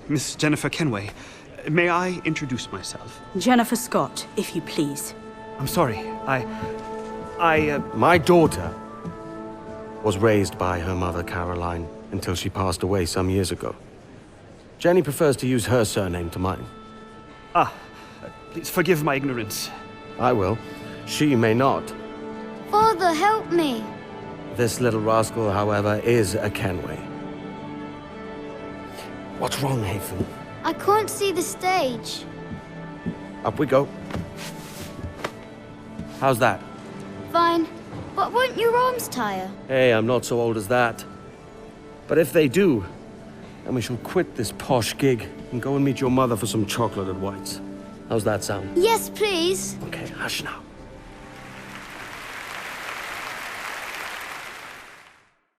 Miss Jennifer Kenway, may I introduce myself? Jennifer Scott, if you please. I'm sorry, My daughter was raised by her mother, Caroline. until she passed away some years ago. Jenny prefers to use her surname to mine. Please forgive my ignorance. I will. She may not. Father, help me. This little rascal, however, is a Kenway. What's wrong, Hafen? I can't see the stage. Up we go. How's that? Fine. But won't your arms tire? Hey, I'm not so old as that. But if they do, then we shall quit this posh gig and go and meet your mother for some chocolate at White's. How's that sound? Yes, please. Okay, hush now.